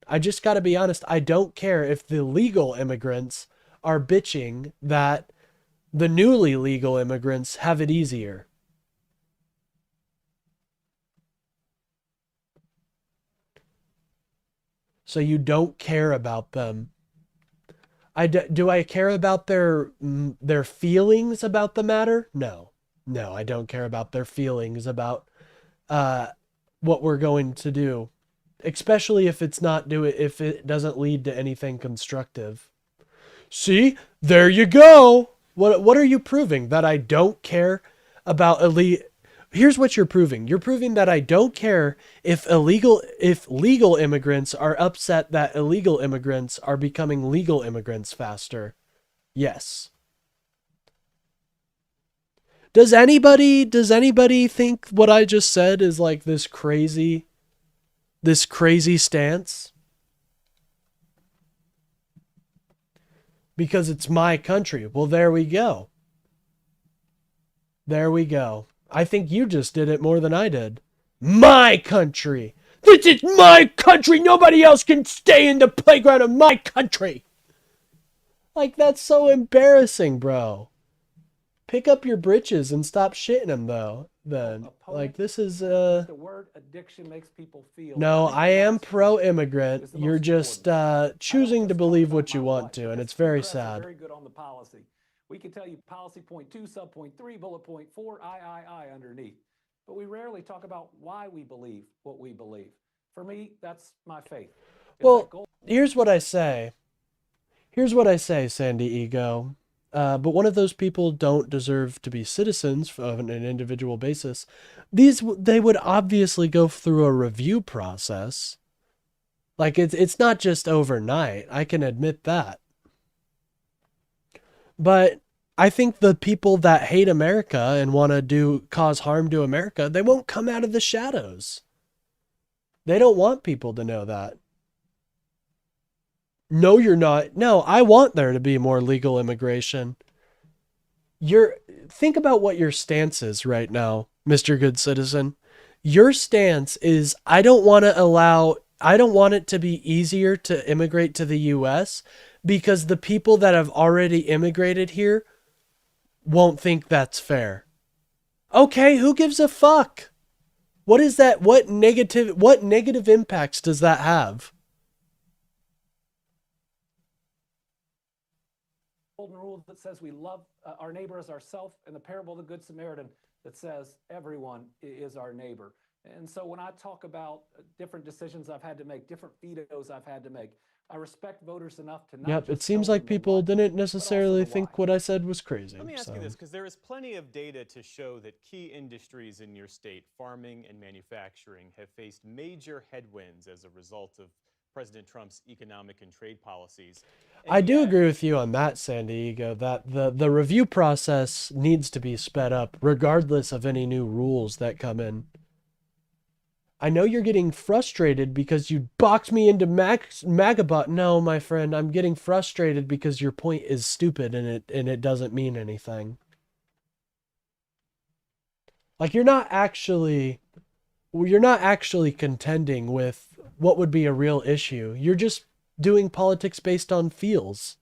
I just got to be honest. I don't care if the legal immigrants are bitching that the newly legal immigrants have it easier. So you don't care about them. Do I care about their feelings about the matter? No. No, I don't care about their feelings about what we're going to do. Especially if if it doesn't lead to anything constructive. See, there you go. What are you proving? That I don't care about Here's what you're proving. You're proving that I don't care if legal immigrants are upset that illegal immigrants are becoming legal immigrants faster. Yes. Does anybody think what I just said is like this crazy stance? Because it's my country. Well, there we go. There we go. I think you just did it more than I did. My country. This is my country. Nobody else can stay in the playground of my country. Like, that's so embarrassing, bro. Pick up your britches and stop shitting them, though. Then, like, this is The word addiction makes people feel... No, I am pro-immigrant. You're just choosing to believe what you want to, and it's very sad. Very good on the policy. We can tell you policy point 2, sub point 3, bullet point 4, I underneath. But we rarely talk about why we believe what we believe. For me, that's my faith. Well, here's what I say. Here's what I say, Sandy Ego. but one of those people don't deserve to be citizens on an individual basis, they would obviously go through a review process. Like, it's not just overnight. I can admit that. But I think the people that hate America and want to cause harm to America, they won't come out of the shadows. They don't want people to know that. No, you're not. No, I want there to be more legal immigration. Think about what your stance is right now, Mr. Good Citizen. Your stance is, I don't want it to be easier to immigrate to the US because the people that have already immigrated here won't think that's fair. Okay, who gives a fuck? What is that? What negative impacts does that have? Golden rule that says we love our neighbor as ourselves, and the parable of the Good Samaritan that says everyone is our neighbor. And so when I talk about different decisions I've had to make, different vetoes I've had to make, I respect voters enough to not Yep, just it seems tell like them the people what, didn't but also necessarily the think why. what I said was crazy. Let me ask you so. this, because there is plenty of data to show that key industries in your state, farming and manufacturing, have faced major headwinds as a result of President Trump's economic and trade policies. And I do yet- agree with you on that, San Diego, that the review process needs to be sped up regardless of any new rules that come in. I know you're getting frustrated because you boxed me into Magabot. No, my friend, I'm getting frustrated because your point is stupid and it doesn't mean anything. Like, you're not actually contending with what would be a real issue. You're just doing politics based on feels.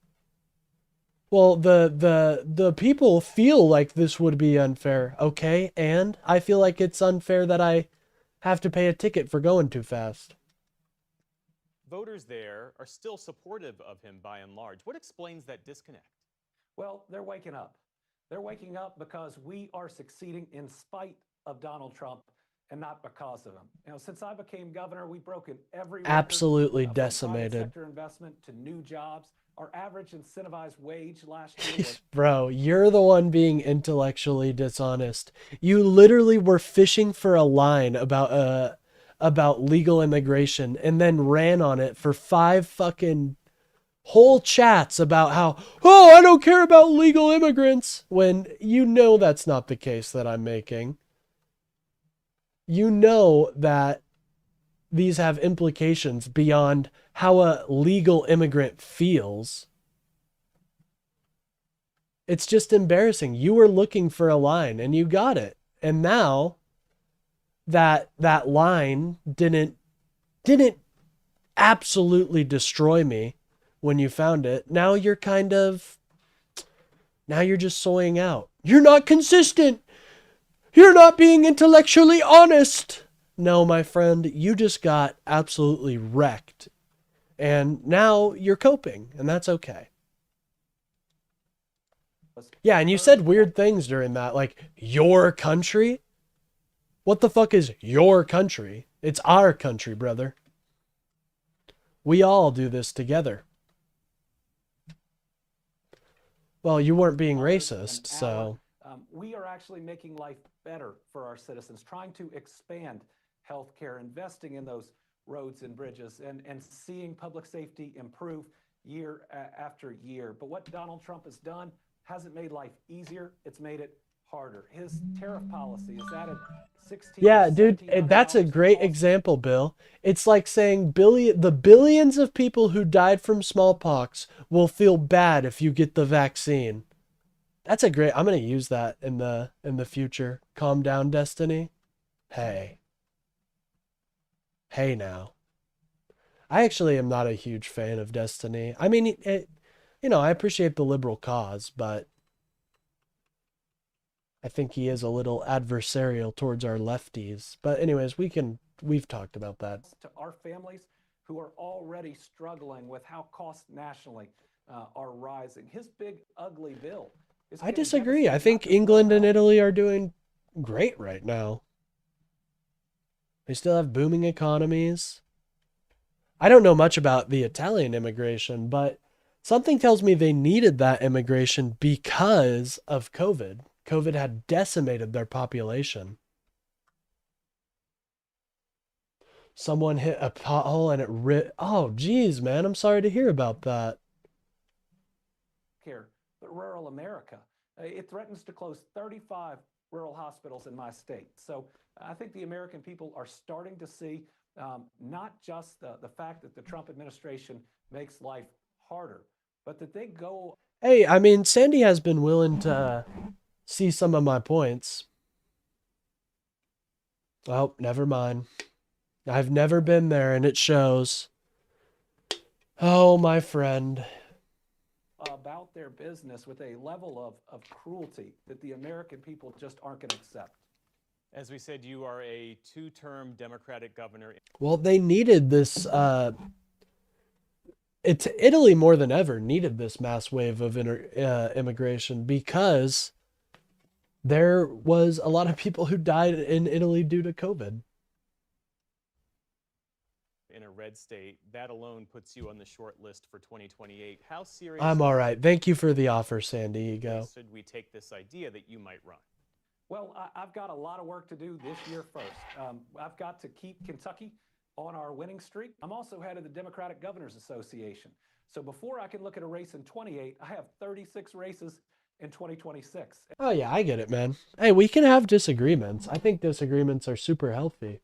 Well, the people feel like this would be unfair. Okay, and I feel like it's unfair that I have to pay a ticket for going too fast. Voters there are still supportive of him by and large. What explains that disconnect? Well, they're waking up. They're waking up because we are succeeding in spite of Donald Trump and not because of him. You know, since I became governor, we've broken every record, Absolutely from private decimated. sector investment to new jobs. Our average incentivized wage last year was Bro, you're the one being intellectually dishonest. You literally were fishing for a line about legal immigration and then ran on it for 5 fucking whole chats about how, oh, I don't care about legal immigrants, when you know that's not the case that I'm making. You know that these have implications beyond how a legal immigrant feels. It's just embarrassing. You were looking for a line and you got it. And now that line didn't absolutely destroy me when you found it. Now you're just soying out. You're not consistent. You're not being intellectually honest. No, my friend, you just got absolutely wrecked. And now you're coping, and that's okay. Yeah, and you said weird things during that, like, your country? What the fuck is your country? It's our country, brother. We all do this together. Well, you weren't being racist, so... we are actually making life better for our citizens, trying to expand healthcare, investing in those roads and bridges, and seeing public safety improve year after year. But what Donald Trump has done hasn't made life easier, it's made it harder. His tariff policy has added 16 Yeah, dude, that's a great example, Bill. It's like saying the billions of people who died from smallpox will feel bad if you get the vaccine. That's a great, I'm going to use that in the future. Calm down, Destiny. Hey now. I actually am not a huge fan of Destiny. I mean, I appreciate the liberal cause, but I think he is a little adversarial towards our lefties. But anyways, we've talked about that. To our families who are already struggling with how costs nationally are rising. His big, ugly bill. I disagree. I think England and Italy are doing great right now. They still have booming economies. I don't know much about the Italian immigration, but Something tells me they needed that immigration because of COVID. COVID had decimated their population. Someone hit a pothole and it ripped. Oh, geez, man. I'm sorry to hear about that. Care, but rural America. It threatens to close 35 rural hospitals in my state. So I think the American people are starting to see not just the fact that the Trump administration makes life harder, but that they go. Hey, I mean, Sandy has been willing to see some of my points. Oh, never mind. I've never been there and it shows. Oh, my friend. About their business with a level of cruelty that the American people just aren't going to accept. As we said, you are a two-term Democratic governor. Well, they needed this. Italy more than ever needed this mass wave of immigration because there was a lot of people who died in Italy due to COVID. In a red state, that alone puts you on the short list for 2028. How serious? I'm all right. Thank you for the offer, San Diego. Should we take this idea that you might run? Well, I've got a lot of work to do this year first. I've got to keep Kentucky on our winning streak. I'm also head of the Democratic Governors Association. So before I can look at a race in 28, I have 36 races in 2026. Oh, yeah, I get it, man. Hey, we can have disagreements. I think disagreements are super healthy.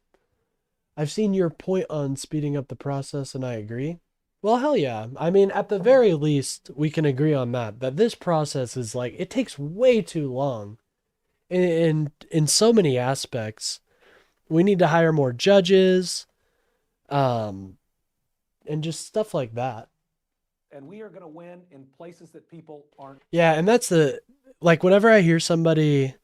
I've seen your point on speeding up the process, and I agree. Well, hell yeah. I mean, at the very least, we can agree on that this process is like, it takes way too long in so many aspects. We need to hire more judges, and just stuff like that. And we are going to win in places that people aren't. Yeah, and that's like, whenever I hear somebody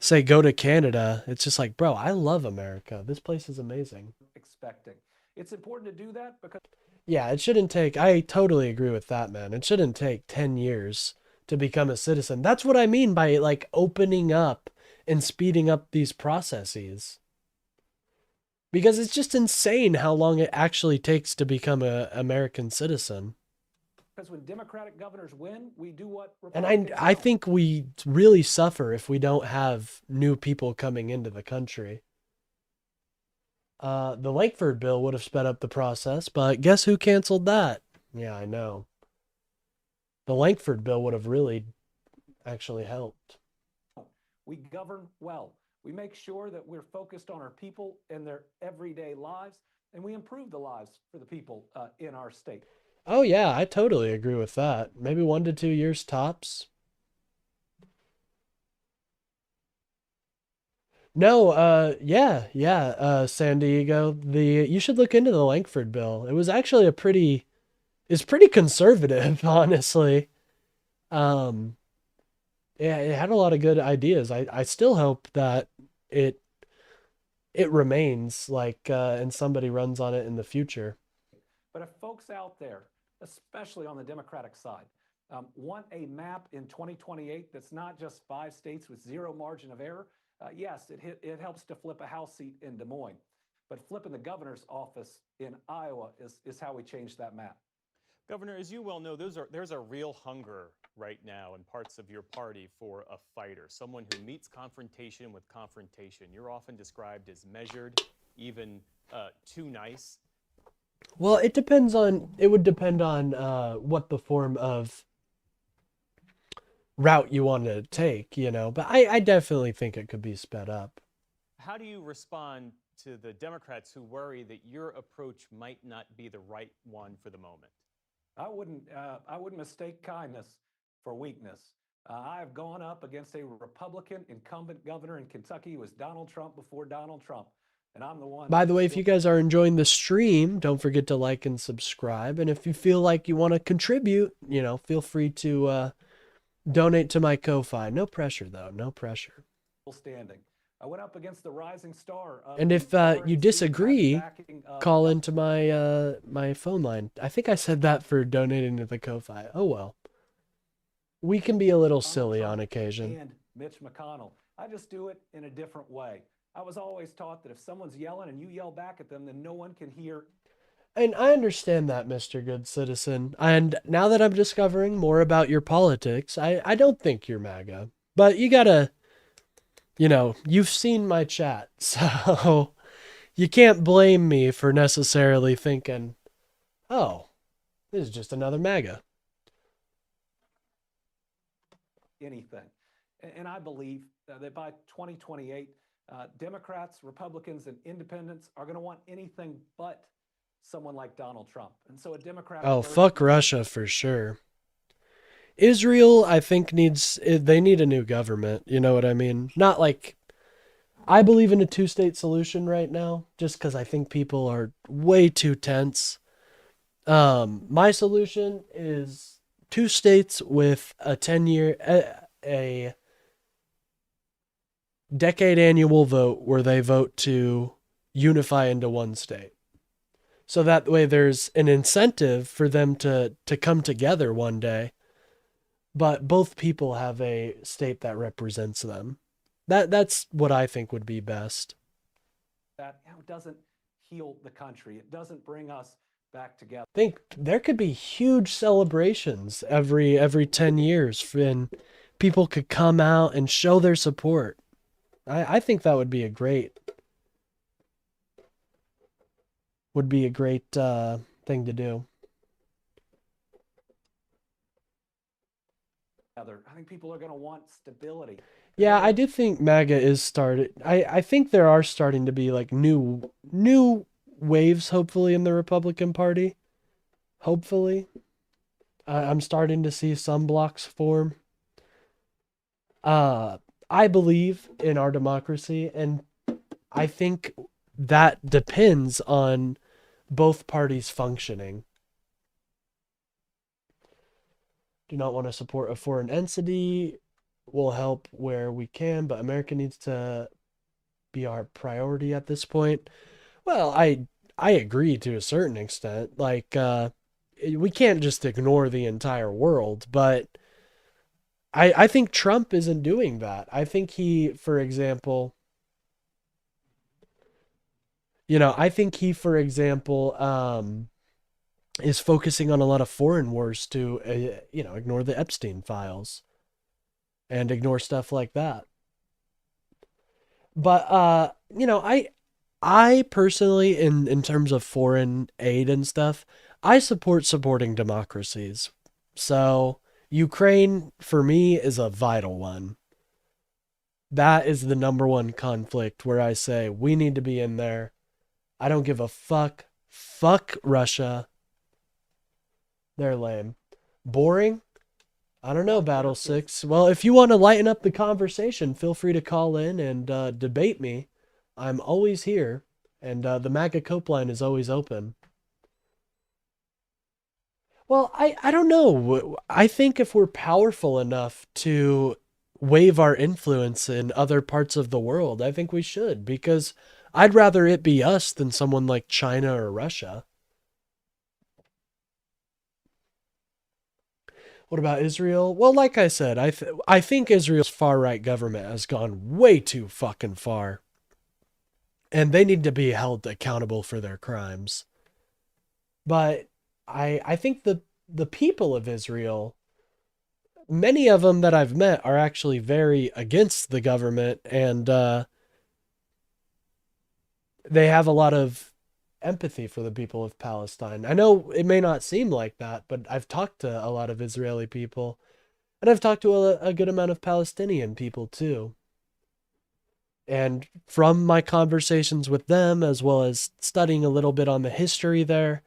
say go to Canada, it's just like, bro, I love America. This place is amazing. Expecting. It's important to do that because. Yeah, it shouldn't take, I totally agree with that, man. It shouldn't take 10 years to become a citizen. That's what I mean by like opening up and speeding up these processes. Because it's just insane how long it actually takes to become an American citizen. Because when Democratic governors win, we do what And I think we really suffer if we don't have new people coming into the country. The Lankford bill would have sped up the process, but guess who canceled that? Yeah, I know. The Lankford bill would have really actually helped. We govern well. We make sure that we're focused on our people and their everyday lives, and we improve the lives for the people in our state. Oh yeah, I totally agree with that. Maybe 1 to 2 years tops. No, yeah, San Diego. You should look into the Lankford bill. It was actually it's pretty conservative, honestly. Yeah, it had a lot of good ideas. I still hope that it remains like, and somebody runs on it in the future. But if folks out there, especially on the Democratic side, want a map in 2028 that's not just 5 states with zero margin of error, yes, it helps to flip a House seat in Des Moines. But flipping the governor's office in Iowa is how we change that map. Governor, as you well know, there's a real hunger right now in parts of your party for a fighter, someone who meets confrontation with confrontation. You're often described as measured, even too nice. Well, it would depend on what the form of route you want to take, but I definitely think it could be sped up. How do you respond to the Democrats who worry that your approach might not be the right one for the moment? I wouldn't mistake kindness for weakness. I have gone up against a Republican incumbent governor in Kentucky who was Donald Trump before Donald Trump. And I'm the one. By the way, if you guys are enjoying the stream, don't forget to like and subscribe. And if you feel like you want to contribute, feel free to donate to my Ko-Fi. No pressure, though. No pressure. Standing. I went up against the rising star. And if you disagree, call into my my phone line. I think I said that for donating to the Ko-Fi. Oh, well. We can be a little silly on occasion. And Mitch McConnell. I just do it in a different way. I was always taught that if someone's yelling and you yell back at them, then no one can hear. And I understand that, Mr. Good Citizen. And now that I'm discovering more about your politics, I don't think you're MAGA. But you gotta, you've seen my chat, so you can't blame me for necessarily thinking, oh, this is just another MAGA. Anything. And I believe that by 2028, Democrats, Republicans, and independents are going to want anything but someone like Donald Trump. And so a Democrat... Oh, fuck Russia for sure. Israel, I think, they need a new government. You know what I mean? Not like... I believe in a two-state solution right now, just because I think people are way too tense. My solution is 2 states with a 10-year... a decade annual vote where they vote to unify into 1 state. So that way there's an incentive for them to come together one day, but both people have a state that represents them. That's what I think would be best. That doesn't heal the country. It doesn't bring us back together. I think there could be huge celebrations every 10 years, and people could come out and show their support. I think that would be a great thing to do. I think people are going to want stability. Yeah, I do think MAGA is started. I think there are starting to be like new waves, hopefully, in the Republican Party. Hopefully. I'm starting to see some blocks form. I believe in our democracy, and I think that depends on both parties functioning. Do not want to support a foreign entity. We'll help where we can, but America needs to be our priority at this point. Well, I agree to a certain extent. Like, we can't just ignore the entire world, but I think Trump isn't doing that. I think he, for example, is focusing on a lot of foreign wars to, ignore the Epstein files and ignore stuff like that. But, I personally, in terms of foreign aid and stuff, I support supporting democracies. So Ukraine, for me, is a vital one. That is the number one conflict where I say we need to be in there. I don't give a fuck. Fuck Russia. They're lame. Boring? I don't know, Battle 6. Well, if you want to lighten up the conversation, feel free to call in and debate me. I'm always here, and the MAGA Cope line is always open. Well, I don't know. I think if we're powerful enough to wave our influence in other parts of the world, I think we should, because I'd rather it be us than someone like China or Russia. What about Israel? Well, like I said, I think Israel's far-right government has gone way too fucking far. And they need to be held accountable for their crimes. But I think the people of Israel, many of them that I've met are actually very against the government, and they have a lot of empathy for the people of Palestine. I know it may not seem like that, but I've talked to a lot of Israeli people, and I've talked to a good amount of Palestinian people too. And from my conversations with them, as well as studying a little bit on the history there,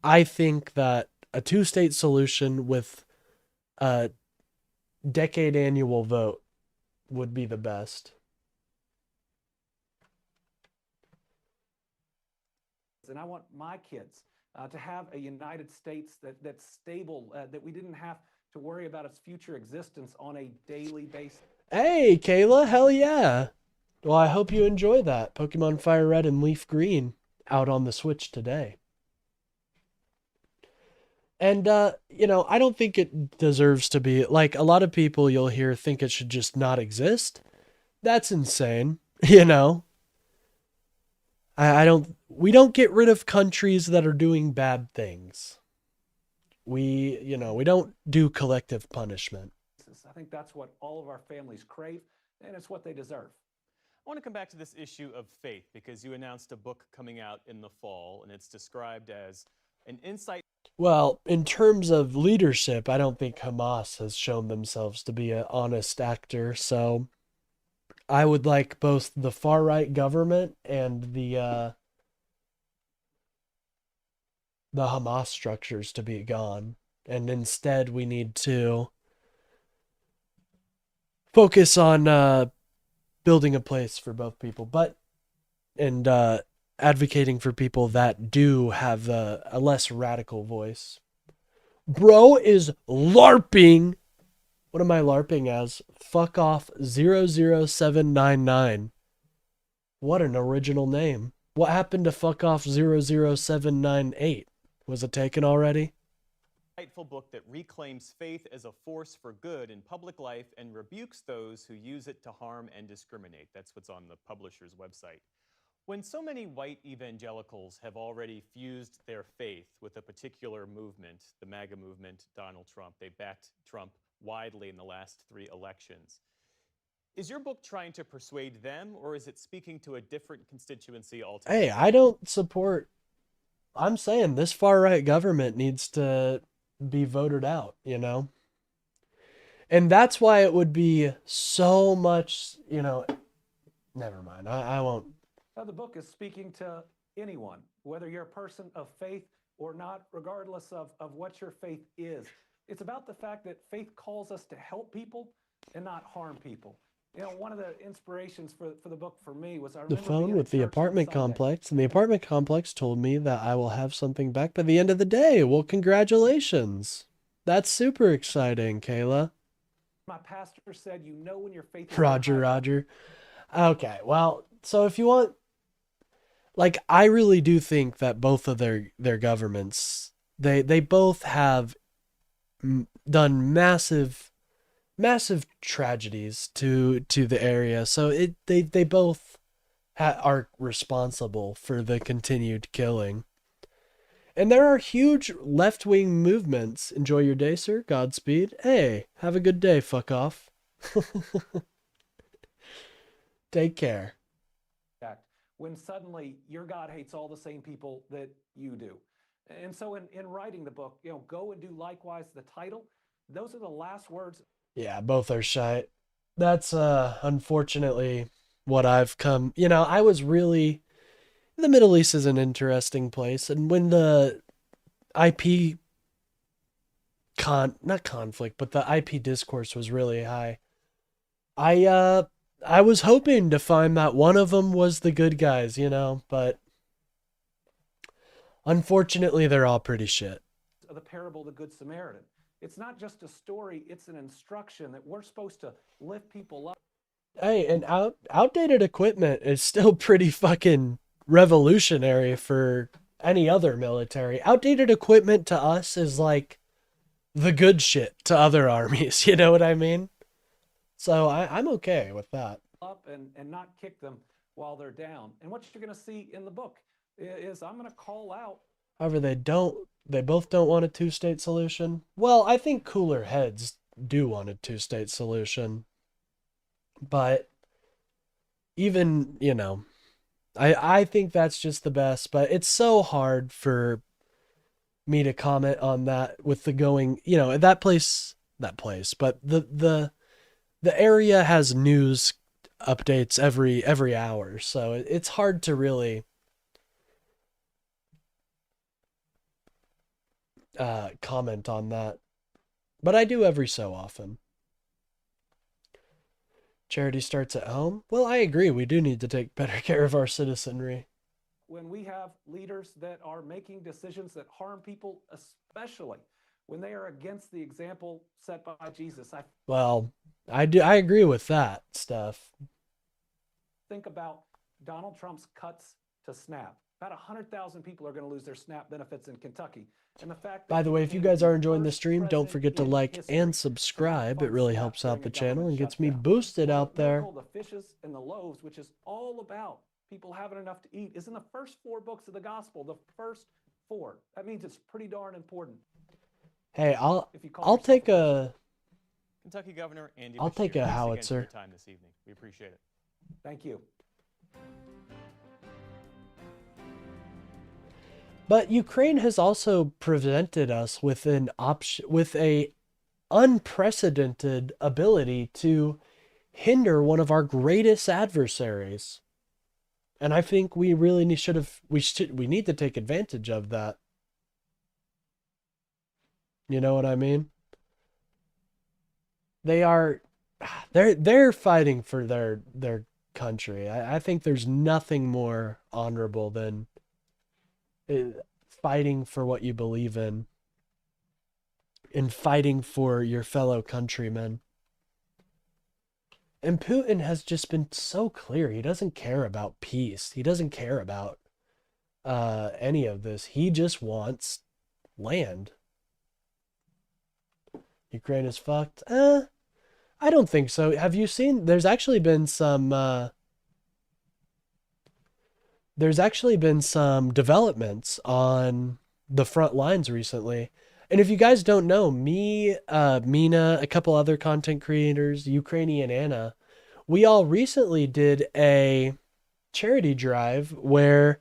I think that a two-state solution with a decade annual vote would be the best. And I want my kids to have a United States that's stable, that we didn't have to worry about its future existence on a daily basis. Hey, Kayla, hell yeah. Well, I hope you enjoy that. Pokemon Fire Red and Leaf Green out on the Switch today. And, I don't think it deserves to be, like, a lot of people you'll hear think it should just not exist. That's insane, I don't, we don't get rid of countries that are doing bad things. We don't do collective punishment. I think that's what all of our families crave, and it's what they deserve. I want to come back to this issue of faith because you announced a book coming out in the fall, and it's described as an insight. Well, in terms of leadership, I don't think Hamas has shown themselves to be an honest actor, so I would like both the far-right government and the Hamas structures to be gone. And instead, we need to focus on building a place for both people, and advocating for people that do have a less radical voice. Bro is LARPing. What am I LARPing as? Fuck off 00799. What an original name. What happened to fuck off 00798? Was it taken already? Insightful book that reclaims faith as a force for good in public life and rebukes those who use it to harm and discriminate. That's what's on the publisher's website. When so many white evangelicals have already fused their faith with a particular movement, the MAGA movement, Donald Trump, they backed Trump widely in the last 3 elections. Is your book trying to persuade them, or is it speaking to a different constituency altogether? Hey, I don't support... I'm saying this far-right government needs to be voted out, And that's why it would be so much, never mind. I won't. Now, the book is speaking to anyone, whether you're a person of faith or not, regardless of what your faith is. It's about the fact that faith calls us to help people and not harm people. One of the inspirations for the book for me was The phone with the apartment complex, and the apartment complex told me that I will have something back by the end of the day. Well, congratulations. That's super exciting, Kayla. My pastor said, when your faith is Roger. Okay, well, so if you want, I really do think that both of their governments, they both have done massive tragedies to the area. So they both are responsible for the continued killing. And there are huge left-wing movements. Enjoy your day, sir. Godspeed. Hey, have a good day, fuck off. Take care. When suddenly your God hates all the same people that you do. And so in writing the book, go and do likewise, the title, those are the last words. Yeah, both are shite. That's unfortunately what I've come. I was really... The Middle East is an interesting place, and when the IP not conflict, but the IP discourse was really high, I was hoping to find that one of them was the good guys, but unfortunately they're all pretty shit. The parable of the Good Samaritan. It's not just a story, it's an instruction that we're supposed to lift people up. Hey, and outdated equipment is still pretty fucking revolutionary for any other military. Outdated equipment to us is like the good shit to other armies, you know what I mean? So I'm okay with that. Up and not kick them while they're down. And what you're going to see in the book is I'm going to call out. However, they both don't want a 2-state solution. Well, I think cooler heads do want a 2-state solution. But even, I think that's just the best, but it's so hard for me to comment on that with the going, that place, but the area has news updates every hour, so it's hard to really comment on that, but I do every so often. Charity starts at home. Well, I agree. We do need to take better care of our citizenry. When we have leaders that are making decisions that harm people, especially when they are against the example set by Jesus. I agree with that stuff. Think about Donald Trump's cuts to SNAP. About 100,000 people are going to lose their SNAP benefits in Kentucky. And the fact By the way, if you guys are enjoying the stream, don't forget to like and subscribe. It really helps out the channel and gets me boosted out there. The fishes and the loaves, which is all about people having enough to eat is in the first 4 books of the gospel, the first 4. That means it's pretty darn important. Hey, I'll yourself take a Kentucky Governor Andy I'll Beshear, take a thanks again for howitzer. your time this evening. We appreciate it. Thank you. But Ukraine has also presented us with with a unprecedented ability to hinder one of our greatest adversaries. And I think we really need to take advantage of that. You know what I mean? They're fighting for their country. I think there's nothing more honorable than fighting for what you believe in and fighting for your fellow countrymen. And Putin has just been so clear. He doesn't care about peace. He doesn't care about any of this. He just wants land. Ukraine is fucked. I don't think so. Have you seen? There's actually been some developments on the front lines recently. And if you guys don't know, me, Mina, a couple other content creators, Ukrainian Anna, we all recently did a charity drive where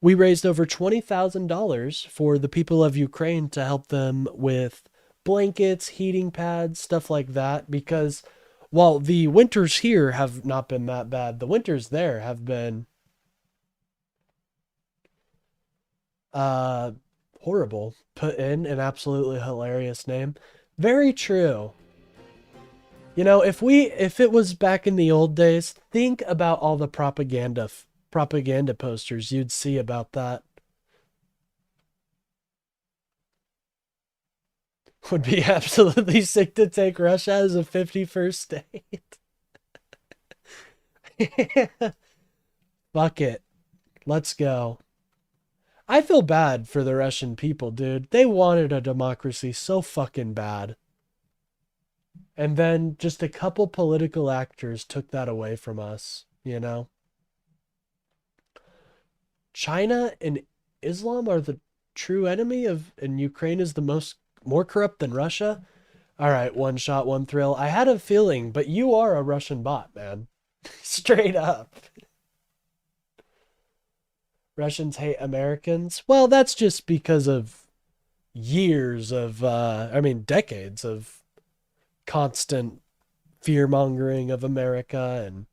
we raised over $20,000 for the people of Ukraine to help them with blankets, heating pads, stuff like that. Because while the winters here have not been that bad, the winters there have been horrible. Put in an absolutely hilarious name. Very true. You know, if it was back in the old days, think about all the propaganda posters you'd see about that. Would be absolutely sick to take Russia as a 51st state. Fuck it. Let's go. I feel bad for the Russian people, dude. They wanted a democracy so fucking bad. And then just a couple political actors took that away from us, you know? China and Islam are the true enemy and Ukraine is the more corrupt than Russia? All right, one shot, one thrill. I had a feeling, but you are a Russian bot, man. Straight up. Russians hate Americans. Well, that's just because of years of, decades of constant fear-mongering of America. And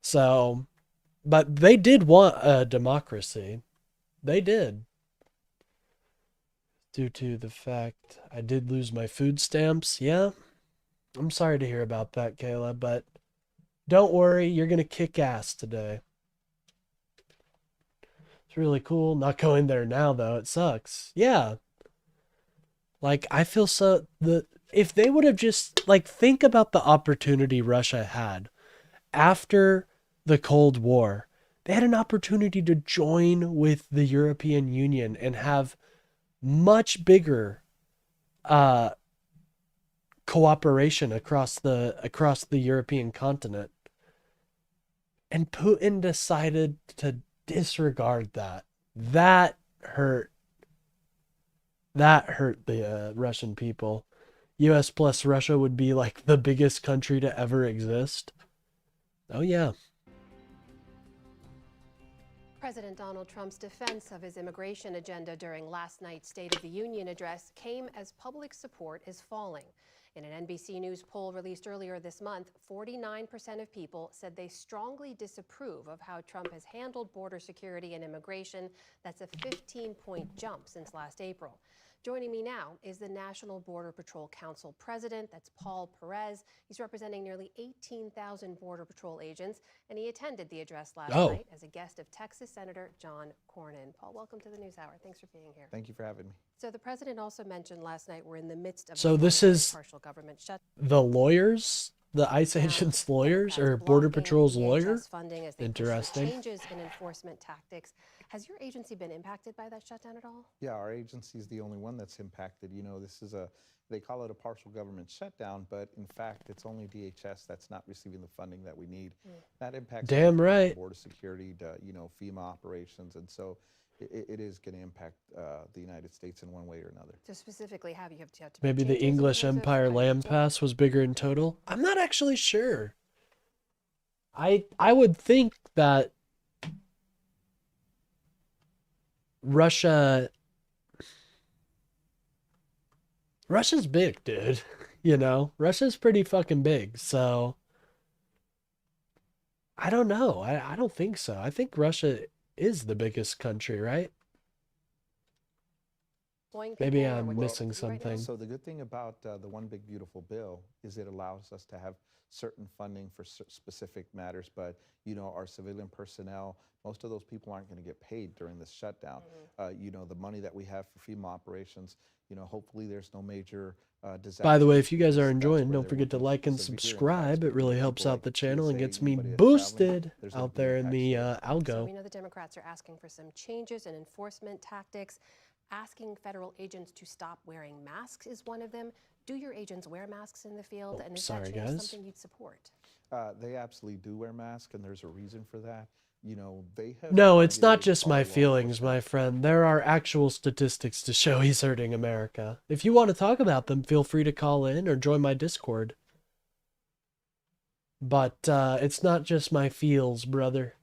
so, but they did want a democracy. They did. Due to the fact I did lose my food stamps. Yeah, I'm sorry to hear about that, Kayla, but don't worry, you're going to kick ass today. It's really cool. Not going there now, though. It sucks. Yeah. Like, I feel if they would have just, think about the opportunity Russia had after the Cold War. They had an opportunity to join with the European Union and have much bigger cooperation across the European continent. And Putin decided to disregard that. That hurt the Russian people. US plus Russia would be like the biggest country to ever exist. Oh yeah. President Donald Trump's defense of his immigration agenda during last night's State of the Union address came as public support is falling. In an NBC News poll released earlier this month, 49% of people said they strongly disapprove of how Trump has handled border security and immigration. That's a 15-point jump since last April. Joining me now is the National Border Patrol Council president. That's Paul Perez. He's representing nearly 18,000 Border Patrol agents, and he attended the address last night as a guest of Texas Senator John Cornyn. Paul, welcome to the News Hour. Thanks for being here. Thank you for having me. So the president also mentioned last night we're in the midst of So this is partial government shutdown. The lawyers The ICE agent's lawyers or Border Patrol's lawyer? Funding as they push for Interesting. changes in enforcement tactics. Has your agency been impacted by that shutdown at all? Yeah, our agency is the only one that's impacted. You know, this is they call it a partial government shutdown, but in fact, it's only DHS that's not receiving the funding that we need. That impacts Damn right. border security, FEMA operations, and so it is going to impact the United States in one way or another. So specifically, have to Maybe the English Empire land pass was bigger in total? I'm not actually sure. I would think that Russia's big, dude. You know, Russia's pretty fucking big, so I don't know. I don't think so. I think Russia is the biggest country, right? Maybe I'm missing something. So the good thing about the One Big Beautiful Bill is it allows us to have certain funding for specific matters, but our civilian personnel, most of those people aren't going to get paid during this shutdown. The money that we have for FEMA operations, hopefully there's no major disaster. By the way, if you guys are enjoying, don't forget to like and subscribe. It really helps out the channel and gets me boosted out there in the So algo. we know the Democrats are asking for some changes in enforcement tactics. Asking federal agents to stop wearing masks is one of them. Do your agents wear masks in the field? And is that change something you'd support? They absolutely do wear masks, and there's a reason for that. They have. No, it's not just my feelings, my friend. There are actual statistics to show he's hurting America. If you want to talk about them, feel free to call in or join my Discord. But it's not just my feels, brother.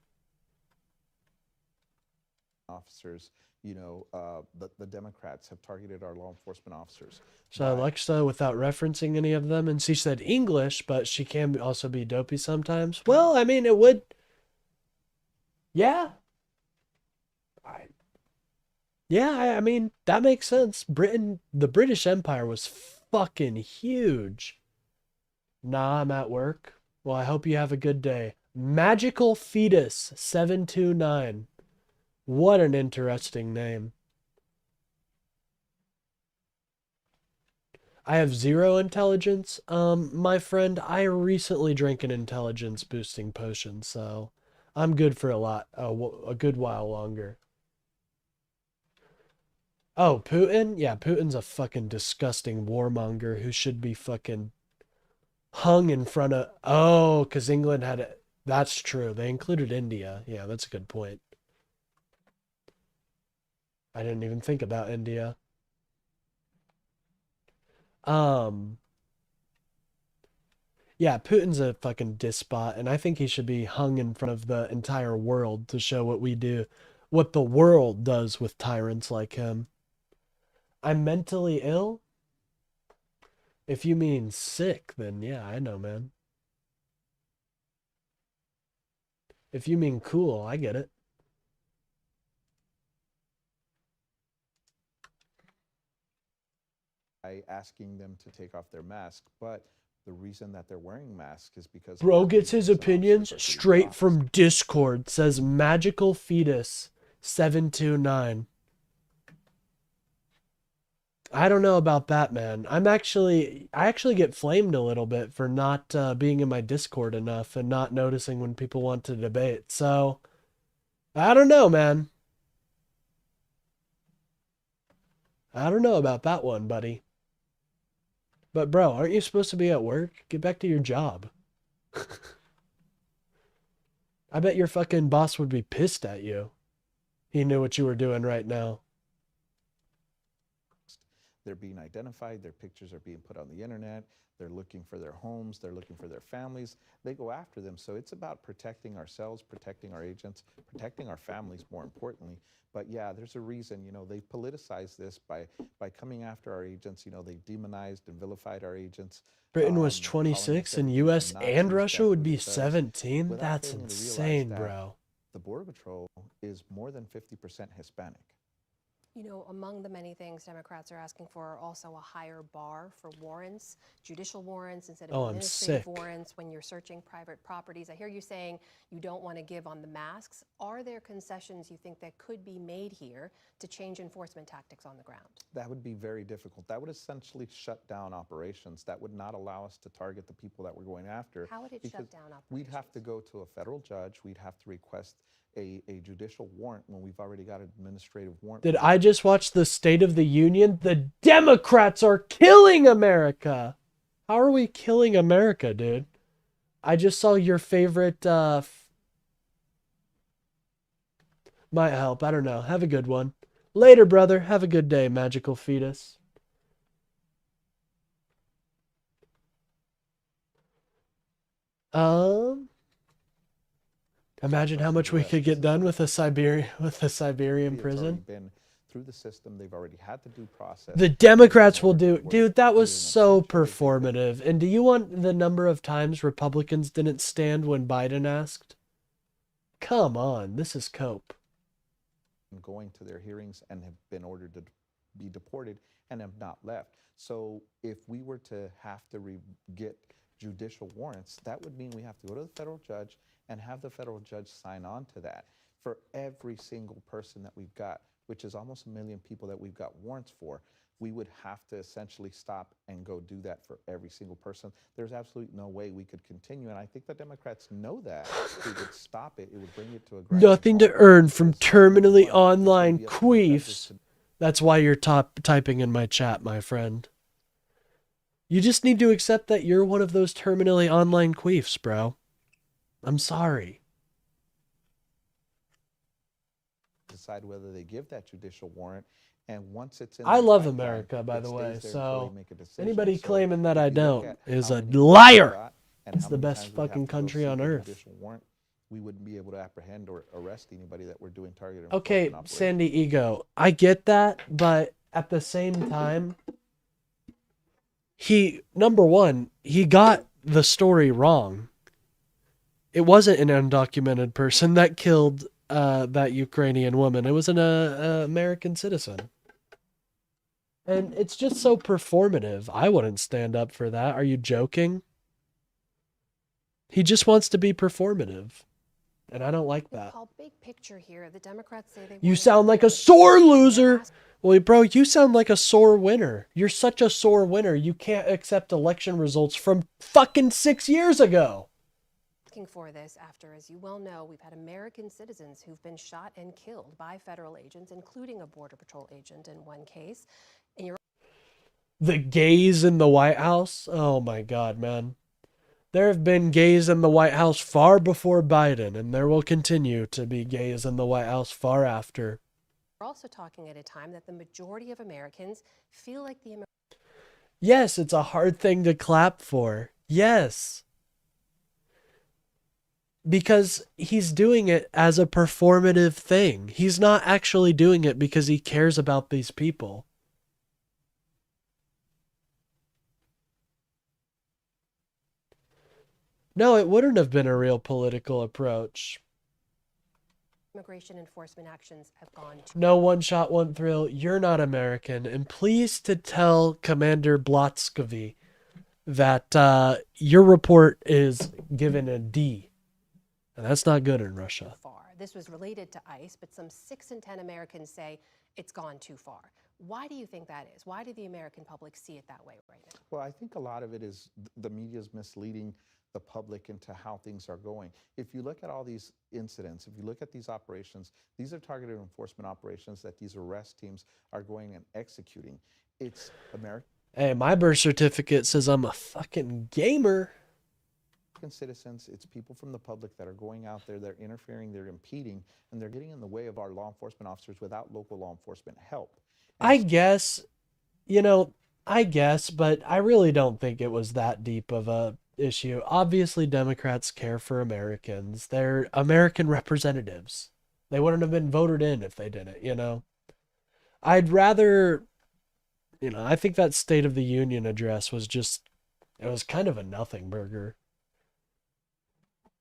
Officers, the Democrats have targeted our law enforcement officers. So Alexa, without referencing any of them, and she said English, but she can also be dopey sometimes. Well, I mean, it would. Yeah. I mean, that makes sense. The British Empire was fucking huge. Nah, I'm at work. Well, I hope you have a good day. Magical Fetus 729. What an interesting name. I have 0 intelligence. My friend, I recently drank an intelligence boosting potion, so I'm good for a good while longer. Oh, Putin? Yeah, Putin's a fucking disgusting warmonger who should be fucking hung in front of... Oh, because England had it. That's true. They included India. Yeah, that's a good point. I didn't even think about India. Yeah, Putin's a fucking despot, and I think he should be hung in front of the entire world to show what we do, what the world does with tyrants like him. I'm mentally ill? If you mean sick, then yeah, I know, man. If you mean cool, I get it. By asking them to take off their mask, but the reason that they're wearing masks is because Bro gets his opinions straight from Discord, says Magical Fetus 729. I don't know about that, man. I actually get flamed a little bit for not being in my Discord enough and not noticing when people want to debate. So, I don't know, man. I don't know about that one, buddy. But bro, aren't you supposed to be at work? Get back to your job. I bet your fucking boss would be pissed at you. He knew what you were doing right now. They're being identified, their pictures are being put on the internet, they're looking for their homes, they're looking for their families, they go after them. So it's about protecting ourselves, protecting our agents, protecting our families more importantly. But yeah, there's a reason, they politicized this by coming after our agents. They demonized and vilified our agents. Britain was 26 and US and Russia would be 17? That's insane, bro. The Border Patrol is more than 50% Hispanic. You know, among the many things Democrats are asking for are also a higher bar for warrants, judicial warrants instead of Oh, I'm administrative sick. warrants when you're searching private properties. I hear you saying you don't want to give on the masks. Are there concessions you think that could be made here to change enforcement tactics on the ground? That would be very difficult. That would essentially shut down operations. That would not allow us to target the people that we're going after. How would it shut because down operations? We'd have to go to a federal judge. We'd have to request a judicial warrant when we've already got an administrative warrant. Did I just watch the State of the Union? The Democrats are killing America. How are we killing America, dude? I just saw your favorite, might help. I don't know. Have a good one. Later, brother. Have a good day, magical fetus. Imagine how much we could get done with a Siberian It's already prison. been through the system. They've already had the due process. The Democrats will do. Dude, that was so performative. And do you want the number of times Republicans didn't stand when Biden asked? Come on, this is cope. Going to their hearings and have been ordered to be deported and have not left. So if we were to have to get judicial warrants, that would mean we have to go to the federal judge and have the federal judge sign on to that for every single person that we've got, which is almost 1 million people that we've got warrants for. We would have to essentially stop and go do that for every single person. There's absolutely no way we could continue, and I think the Democrats know that. If we would stop it, it would bring it to a grinding Nothing to earn from terminally online queefs. That's why you're typing in my chat, my friend. You just need to accept that you're one of those terminally online queefs, bro. I'm sorry. decide whether they give that judicial warrant. And once it's in I their love pipeline, America, by it the stays way. there until So they make a decision. anybody So claiming that if I you look don't at is how a many liar. got and It's how the many best times we have fucking to go country seek on a earth. judicial warrant, we wouldn't be able to apprehend or arrest anybody that we're doing targeted Okay, enforcement operations. Sandy Ego, I get that, but at the same time, number one, he got the story wrong. It wasn't an undocumented person that killed that Ukrainian woman. It was an American citizen. And it's just so performative. I wouldn't stand up for that. Are you joking? He just wants to be performative. And I don't like that. Paul, big picture here. The Democrats say they You want sound like a sore loser. Well, bro, you sound like a sore winner. You're such a sore winner. You can't accept election results from fucking 6 years ago. asking for this after, as you well know, we've had American citizens who've been shot and killed by federal agents, including a Border Patrol agent in one case. And you're The gays in the White House? Oh my God, man. There have been gays in the White House far before Biden, and there will continue to be gays in the White House far after. also talking at a time that the majority of Americans feel like the Yes, it's a hard thing to clap for. Yes. Because he's doing it as a performative thing. He's not actually doing it because he cares about these people. No, it wouldn't have been a real political approach. immigration enforcement actions have gone too No one shot, one thrill. You're not American. And please to tell Commander Blotskovy that your report is given a D. And that's not good in Russia. far. This was related to ICE, but some 6 in 10 Americans say it's gone too far. Why do you think that is? Why do the American public see it that way right now? Well, I think a lot of it is the media's misleading the public into how things are going. If you look at all these incidents, if you look at these operations, these are targeted enforcement operations that these arrest teams are going and executing. It's American Hey, my birth certificate says I'm a fucking gamer. citizens, it's people from the public that are going out there, they're interfering, they're impeding, and they're getting in the way of our law enforcement officers without local law enforcement help. I guess, but I really don't think it was that deep of a issue. Obviously, Democrats care for Americans. They're American representatives. They wouldn't have been voted in if they didn't, I'd rather, I think that State of the Union address was it was kind of a nothing burger.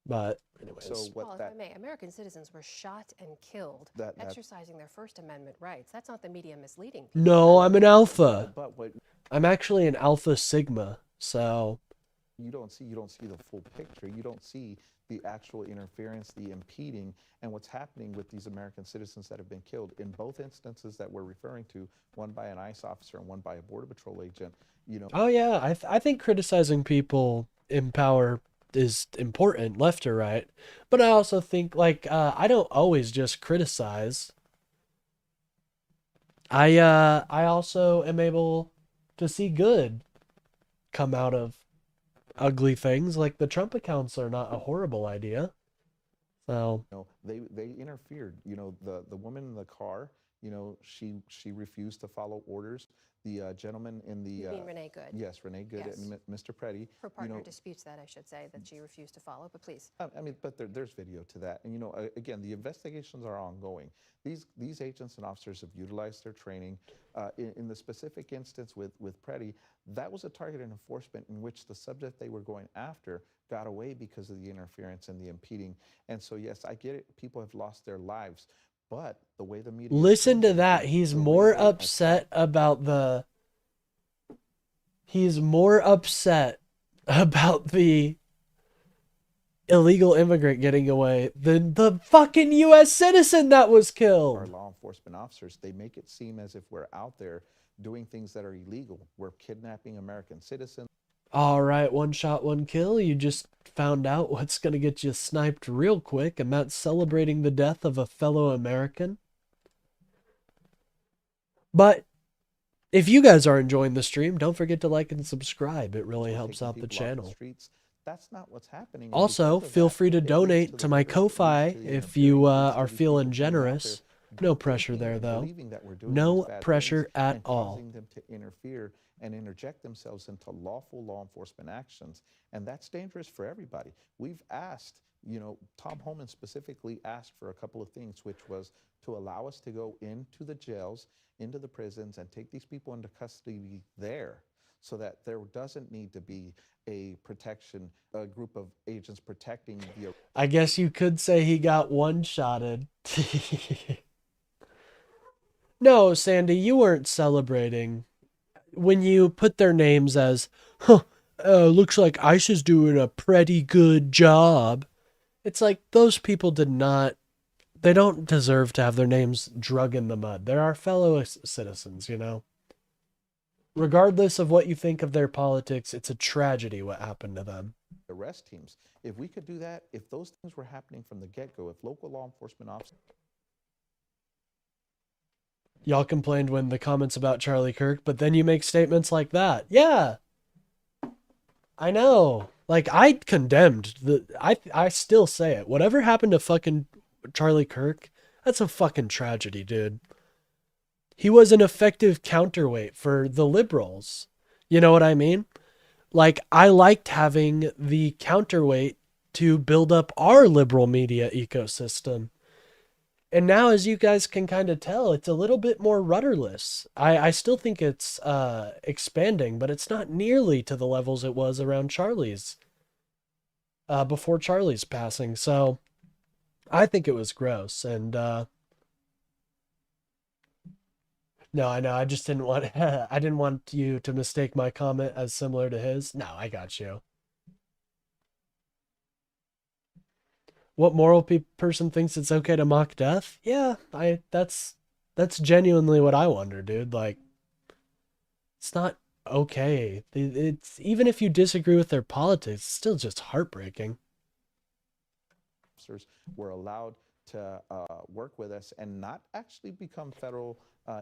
But anyways. So what Well, if that I may, American citizens were shot and killed exercising their First Amendment rights. That's not the media misleading people. No, I'm an alpha. But what I'm actually an alpha sigma, so you don't see the full picture. You don't see the actual interference, the impeding, and what's happening with these American citizens that have been killed. In both instances that we're referring to, one by an ICE officer and one by a Border Patrol agent, you know. Oh yeah, I think criticizing people in power is important, left or right. But I also think, like, I don't always just criticize. I also am able to see good come out of ugly things. Like the Trump accounts are not a horrible idea. So you know, they interfered. You know, the woman in the car, you know, she refused to follow orders. The gentleman in the You mean Renee Good? Yes, Renee Good Yes. and Mr. Preddy. Her partner you know, disputes that, I should say, that she refused to follow, but please. I mean, but there's video to that. And, you know, again, the investigations are ongoing. These agents and officers have utilized their training. In the specific instance with Preddy, that was a targeted enforcement in which the subject they were going after got away because of the interference and the impeding. And so, yes, I get it. People have lost their lives. But the way the media... listen to that. He's more upset about the... He's more upset about the illegal immigrant getting away than the fucking U.S. citizen that was killed. Our law enforcement officers, they make it seem as if we're out there doing things that are illegal. We're kidnapping American citizens. All right, one shot, one kill. You just found out what's going to get you sniped real quick, and that's celebrating the death of a fellow American. But if you guys are enjoying the stream, don't forget to like and subscribe. It really helps out the channel. That's not what's happening. Also, feel free to donate to my Ko-Fi if you are feeling generous. No pressure there, though. No pressure at all. Causing them to interfere and interject themselves into lawful law enforcement actions. And that's dangerous for everybody. We've asked, you know, Tom Homan specifically asked for a couple of things, which was to allow us to go into the jails, into the prisons, and take these people into custody there, so that there doesn't need to be a group of agents protecting the... I guess you could say he got one-shotted. No, Sandy, you weren't celebrating. When you put their names as, looks like ICE is doing a pretty good job. It's like those people they don't deserve to have their names drug in the mud. They're our fellow citizens, you know? Regardless of what you think of their politics, it's a tragedy what happened to them. Arrest teams. If we could do that, if those things were happening from the get-go, if local law enforcement officers... Y'all complained when the comments about Charlie Kirk, but then you make statements like that. Yeah. I know. Like, I condemned I still say it. Whatever happened to fucking Charlie Kirk, that's a fucking tragedy, dude. He was an effective counterweight for the liberals. You know what I mean? Like, I liked having the counterweight to build up our liberal media ecosystem. And now, as you guys can kind of tell, it's a little bit more rudderless. I still think it's expanding, but it's not nearly to the levels it was around Charlie's, before Charlie's passing. So I think it was gross. And no, I know. I just didn't want I didn't want you to mistake my comment as similar to his. No, I got you. What moral person thinks it's okay to mock death? Yeah, that's genuinely what I wonder, dude. Like, it's not okay. It's even if you disagree with their politics, it's still just heartbreaking. Officers were allowed to work with us and not actually become federal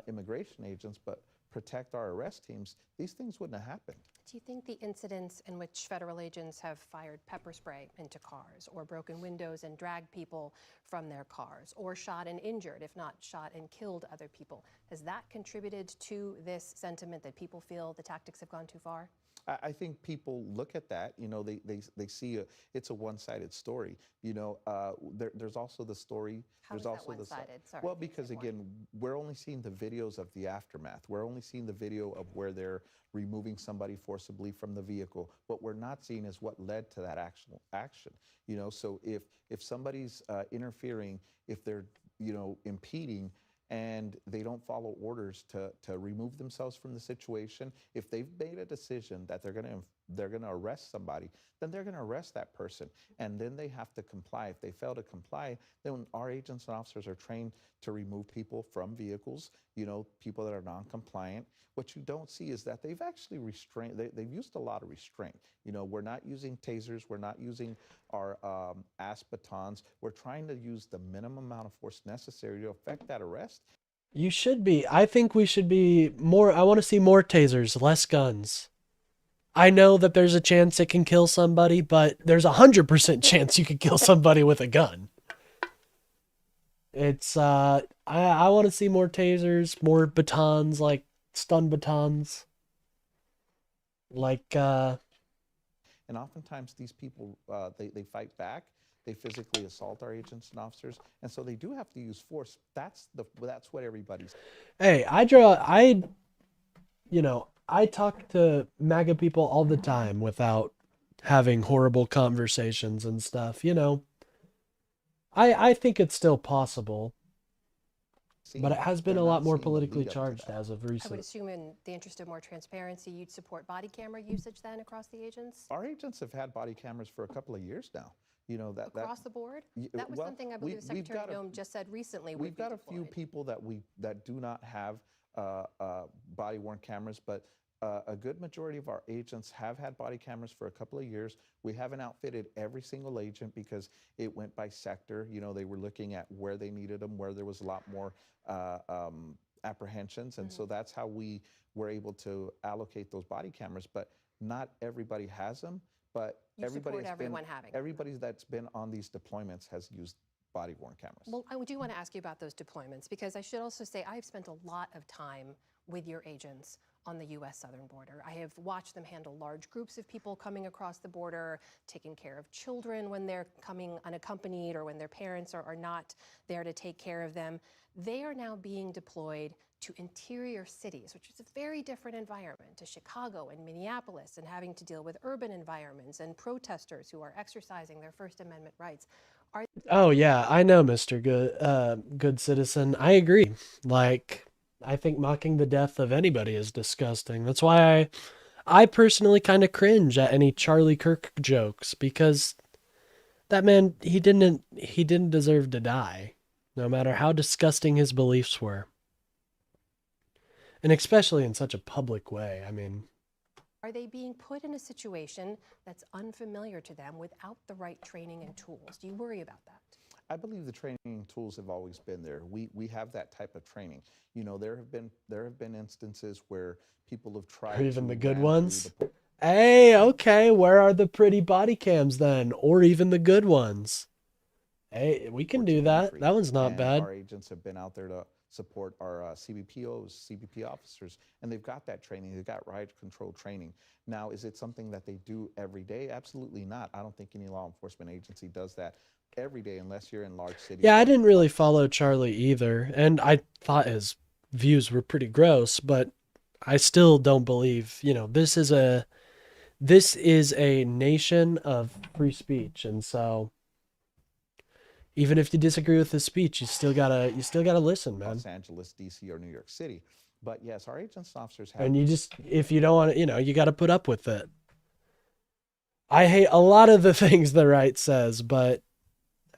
immigration agents, but protect our arrest teams. These things wouldn't have happened. Do you think the incidents in which federal agents have fired pepper spray into cars or broken windows and dragged people from their cars or shot and injured, if not shot and killed other people, has that contributed to this sentiment that people feel the tactics have gone too far? I think people look at that, you know, they see it's a one-sided story. You know, there's also the story. How there's is that also one-sided? Sorry. Well, because again, we're only seeing the videos of the aftermath. We're only seen the video of where they're removing somebody forcibly from the vehicle. What we're not seeing is what led to that action. You know, so if somebody's interfering, if they're, you know, impeding, and they don't follow orders to remove themselves from the situation, if they've made a decision that they're going to arrest somebody, then they're going to arrest that person, and then they have to comply. If they fail to comply, then our agents and officers are trained to remove people from vehicles, you know, people that are non-compliant. What you don't see is that they've actually they've used a lot of restraint. You know, we're not using tasers, we're not using our ASP batons. We're trying to use the minimum amount of force necessary to effect that arrest. You should be. I think we should be more. I want to see more tasers, less guns. I know that there's a chance it can kill somebody, but there's 100% chance you could kill somebody with a gun. It's, I want to see more tasers, more batons, like stun batons. Like, And oftentimes these people, they fight back. They physically assault our agents and officers, and so they do have to use force. That's what everybody's. Hey, you know, I talk to MAGA people all the time without having horrible conversations and stuff, you know. I think it's still possible, but it has been a lot more politically charged as of I would recent. assume in the interest of more transparency, you'd support body camera usage then across the agents? Our agents have had body cameras for a couple of years now. You know, Across the board? That was something I believe Secretary Noem just said recently. We've got a few people that do not have body-worn cameras, but a good majority of our agents have had body cameras for a couple of years. We haven't outfitted every single agent because it went by sector. You know, they were looking at where they needed them, where there was a lot more apprehensions, and so that's how we were able to allocate those body cameras. But not everybody has them. But everybody that's been on these deployments has used body-worn cameras. Well, I do want to ask you about those deployments, because I should also say I've spent a lot of time with your agents on the U.S. southern border. I have watched them handle large groups of people coming across the border, taking care of children when they're coming unaccompanied or when their parents are not there to take care of them. They are now being deployed to interior cities, which is a very different environment, to Chicago and Minneapolis, and having to deal with urban environments and protesters who are exercising their First Amendment rights. Oh yeah, I know, Mr. Good Citizen. I agree. Like, I think mocking the death of anybody is disgusting. That's why I personally kind of cringe at any Charlie Kirk jokes, because that man, he didn't deserve to die, no matter how disgusting his beliefs were. And especially in such a public way. I mean, Are they being put in a situation that's unfamiliar to them without the right training and tools? Do you worry about that? I believe the training tools have always been there. We have that type of training. You know, there have been instances where people have tried. or even to the good ram ones. through Hey, okay, where are the pretty body cams then? Or even the good ones? Hey, we can do that. That one's not and bad. Our agents have been out there to support our CBPOs, CBP officers, and they've got that training. They've got riot control training. Now, is it something that they do every day? Absolutely not. I don't think any law enforcement agency does that every day unless you're in large cities. Yeah, I didn't really follow Charlie either, and I thought his views were pretty gross, but I still don't believe, you know, this is a nation of free speech, and so even if you disagree with his speech, you still gotta listen, man. Los Angeles, DC, or New York City. But yes, our agents and officers have. And you just, if you don't want to, you know, you got to put up with it. I hate a lot of the things the right says, but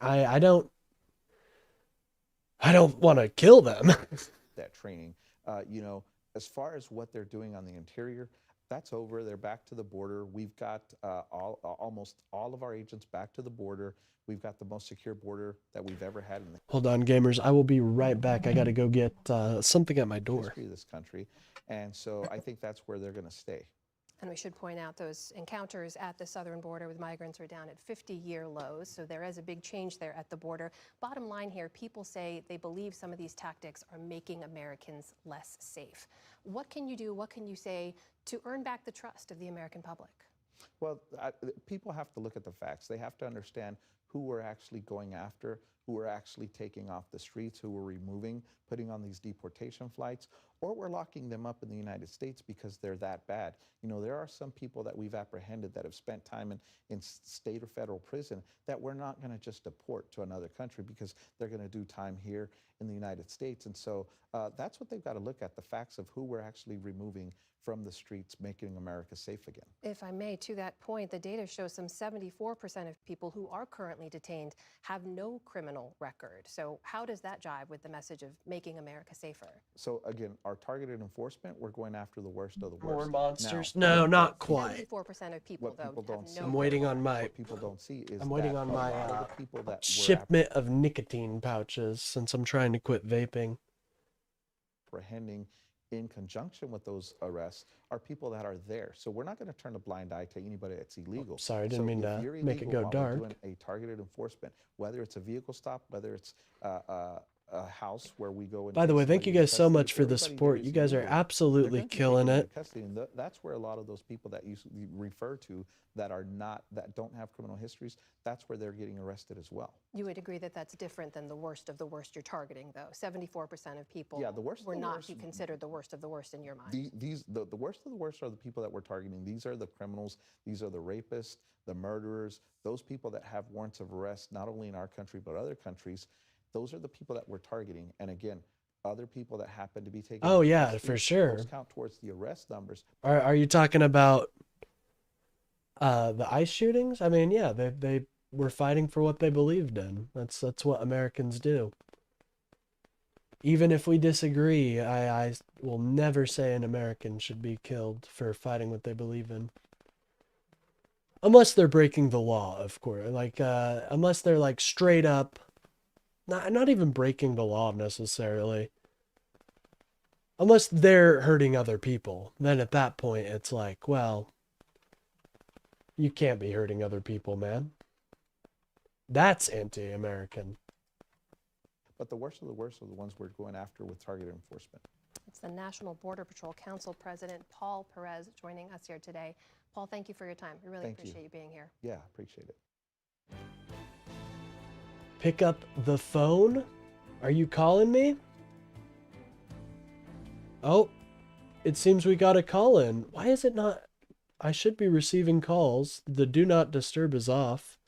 I don't want to kill them. that training. You know, as far as what they're doing on the interior, that's over. They're back to the border. We've got almost all of our agents back to the border. We've got the most secure border that we've ever had in the Hold on, gamers. I will be right back. I got to go get something at my door. history of this country. And so I think that's where they're going to stay. And we should point out those encounters at the southern border with migrants are down at 50-year lows, so there is a big change there at the border. Bottom line here, people say they believe some of these tactics are making Americans less safe. What can you do, what can you say to earn back the trust of the American public? Well, people have to look at the facts. They have to understand who we're actually going after, who are actually taking off the streets, who we're removing, putting on these deportation flights, or we're locking them up in the United States because they're that bad. You know, there are some people that we've apprehended that have spent time in state or federal prison that we're not going to just deport to another country because they're going to do time here in the United States. And so that's what they've got to look at, the facts of who we're actually removing from the streets, making America safe again. If I may, to that point, the data shows some 74% of people who are currently detained have no criminal record. So how does that jive with the message of making America safer? So again, our targeted enforcement, we're going after the worst of the worst. More monsters? Now, No, not quite. 74% of people, though, people don't see. no I'm waiting on What my people don't see is I'm waiting that on a my lot of the people that were shipment of nicotine pouches since I'm trying to quit vaping. apprehending in conjunction with those arrests are people that are there. So we're not going to turn a blind eye to anybody that's illegal. Sorry, I didn't mean if to you're make it illegal go while dark. we're doing a targeted enforcement, whether it's a vehicle stop, whether it's a house where we go and By the take way, thank you somebody into guys so custody, much if for the everybody support. there You is guys are illegal, they're absolutely going to take killing you into it. custody, and that's where a lot of those people that you refer to that don't have criminal histories, that's where they're getting arrested as well. You would agree that that's different than the worst of the worst you're targeting, though. 74% of people Yeah, the worst of were the not worst- be considered the worst of the worst in your mind. The worst of the worst are the people that we're targeting. These are the criminals. These are the rapists, the murderers, those people that have warrants of arrest, not only in our country, but other countries. Those are the people that we're targeting. And again, other people that happen to be taken. Oh, into yeah, custody, for sure. those count towards the arrest numbers. Are you talking about the ICE shootings? I mean, yeah, they were fighting for what they believed in. That's what Americans do. Even if we disagree, I will never say an American should be killed for fighting what they believe in. Unless they're breaking the law, of course. Like, unless they're like straight up, not even breaking the law necessarily. Unless they're hurting other people, then at that point it's like, well, you can't be hurting other people, man. That's anti-American. But the worst of the worst are the ones we're going after with targeted enforcement. It's the National Border Patrol Council President Paul Perez joining us here today. Paul, thank you for your time. We really appreciate you being here. Yeah, appreciate it. Pick up the phone? Are you calling me? Oh, it seems we got a call in. Why is it not? I should be receiving calls. The do not disturb is off.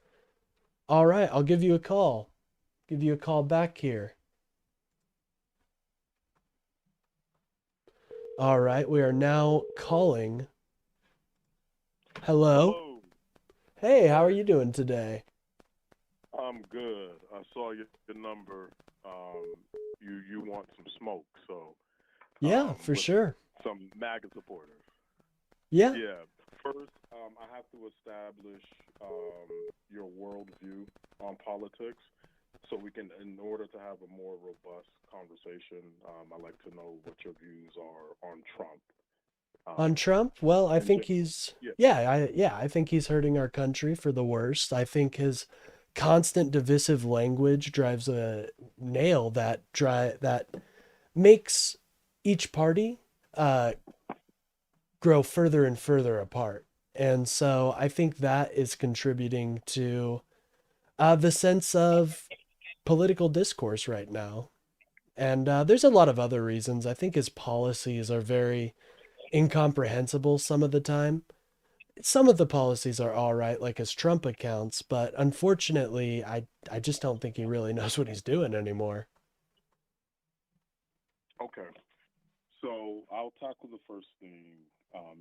All right, I'll give you a call. Give you a call back here. All right, we are now calling. Hello. Hey, how are you doing today? I'm good. I saw your number. You want some smoke, so Yeah, for with sure. some MAGA supporters. Yeah. Yeah. First, I have to establish your worldview on politics, so we can, in order to have a more robust conversation. I'd like to know what your views are on Trump. On Trump? Well, I think he's yeah. I think he's hurting our country for the worst. I think his constant divisive language drives a nail that makes each party grow further and further apart. And so I think that is contributing to the sense of political discourse right now. And there's a lot of other reasons. I think his policies are very incomprehensible some of the time. Some of the policies are all right, like his Trump accounts, but unfortunately, I just don't think he really knows what he's doing anymore. Okay. So I'll tackle the first thing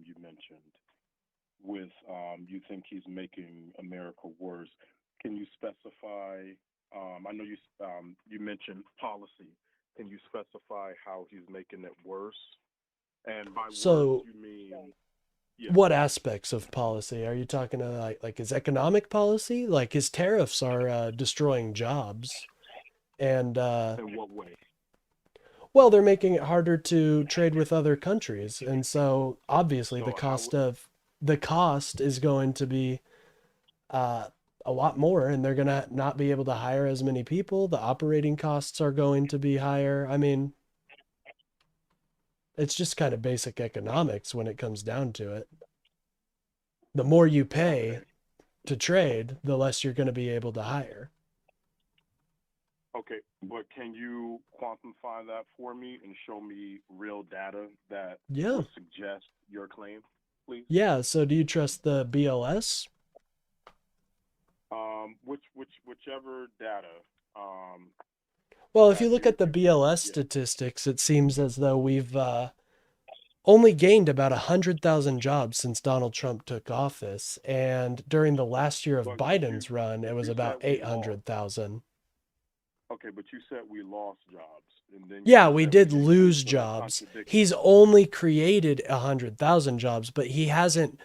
you mentioned with you think he's making America worse. Can you specify, I know you mentioned policy. Can you specify how he's making it worse? And by So, worse, you mean... Yeah. What aspects of policy are you talking about? Like his economic policy? Like his tariffs are destroying jobs, and In what way? well, they're making it harder to trade with other countries, and so obviously the cost is going to be a lot more, and they're gonna not be able to hire as many people. The operating costs are going to be higher. I mean, it's just kind of basic economics when it comes down to it. The more you pay to trade, the less you're going to be able to hire. Okay, but can you quantify that for me and show me real data that Yeah. will suggest your claim, please? Yeah, so do you trust the BLS? Whichever data. Well, if you look at the BLS statistics, it seems as though we've only gained about 100,000 jobs since Donald Trump took office. And during the last year of Biden's run, it was about 800,000. Okay, but you said we lost jobs, and then Yeah, we did lose jobs. He's only created 100,000 jobs, but he hasn't,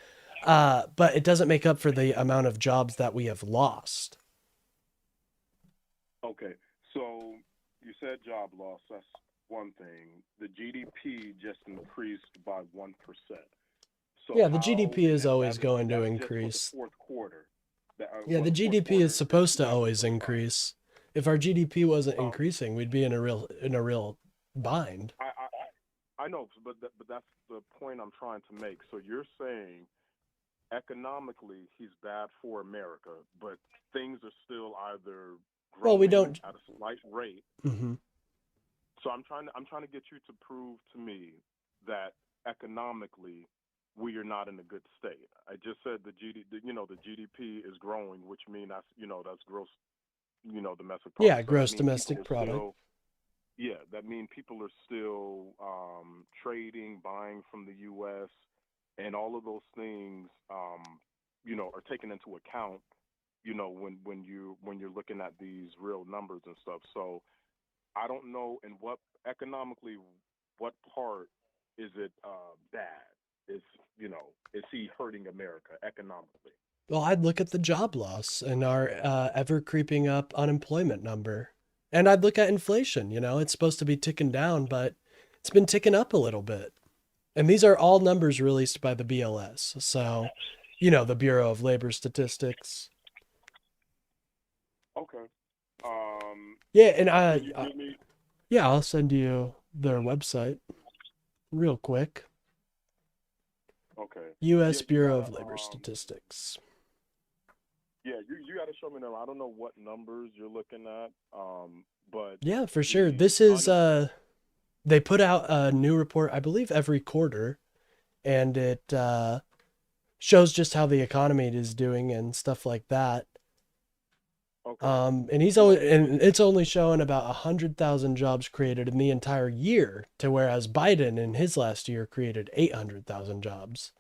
but it doesn't make up for the amount of jobs that we have lost. Okay, so you said job loss. That's one thing. The GDP just increased by 1%. So Yeah, the GDP is always going to that's increase. just for the fourth quarter. Yeah, the GDP is supposed to always increase. If our GDP wasn't increasing, we'd be in a real bind. I know, but that's the point I'm trying to make. So you're saying economically he's bad for America, but things are still either growing Well, we don't. at a slight rate. Mhm. So I'm trying to get you to prove to me that economically we are not in a good state. I just said the GDP is growing, which means that's gross, domestic product. Yeah, So that gross means domestic people are product. still- yeah, that means people are still trading, buying from the U.S., and all of those things, are taken into account, when you're looking at these real numbers and stuff. So I don't know economically, what part is it bad? Is he hurting America economically? Well, I'd look at the job loss and our ever creeping up unemployment number. And I'd look at inflation. It's supposed to be ticking down, but it's been ticking up a little bit. And these are all numbers released by the BLS. So, the Bureau of Labor Statistics. Okay. Yeah, and Can you give me? yeah, I'll send you their website real quick. Okay. U.S. Yeah, you Bureau of gotta, Labor Statistics. Yeah, you got to show me them. I don't know what numbers you're looking at, but Yeah, for sure. This is they put out a new report, I believe, every quarter, and it shows just how the economy is doing and stuff like that. And it's only showing about 100,000 jobs created in the entire year, to whereas Biden in his last year created 800,000 jobs.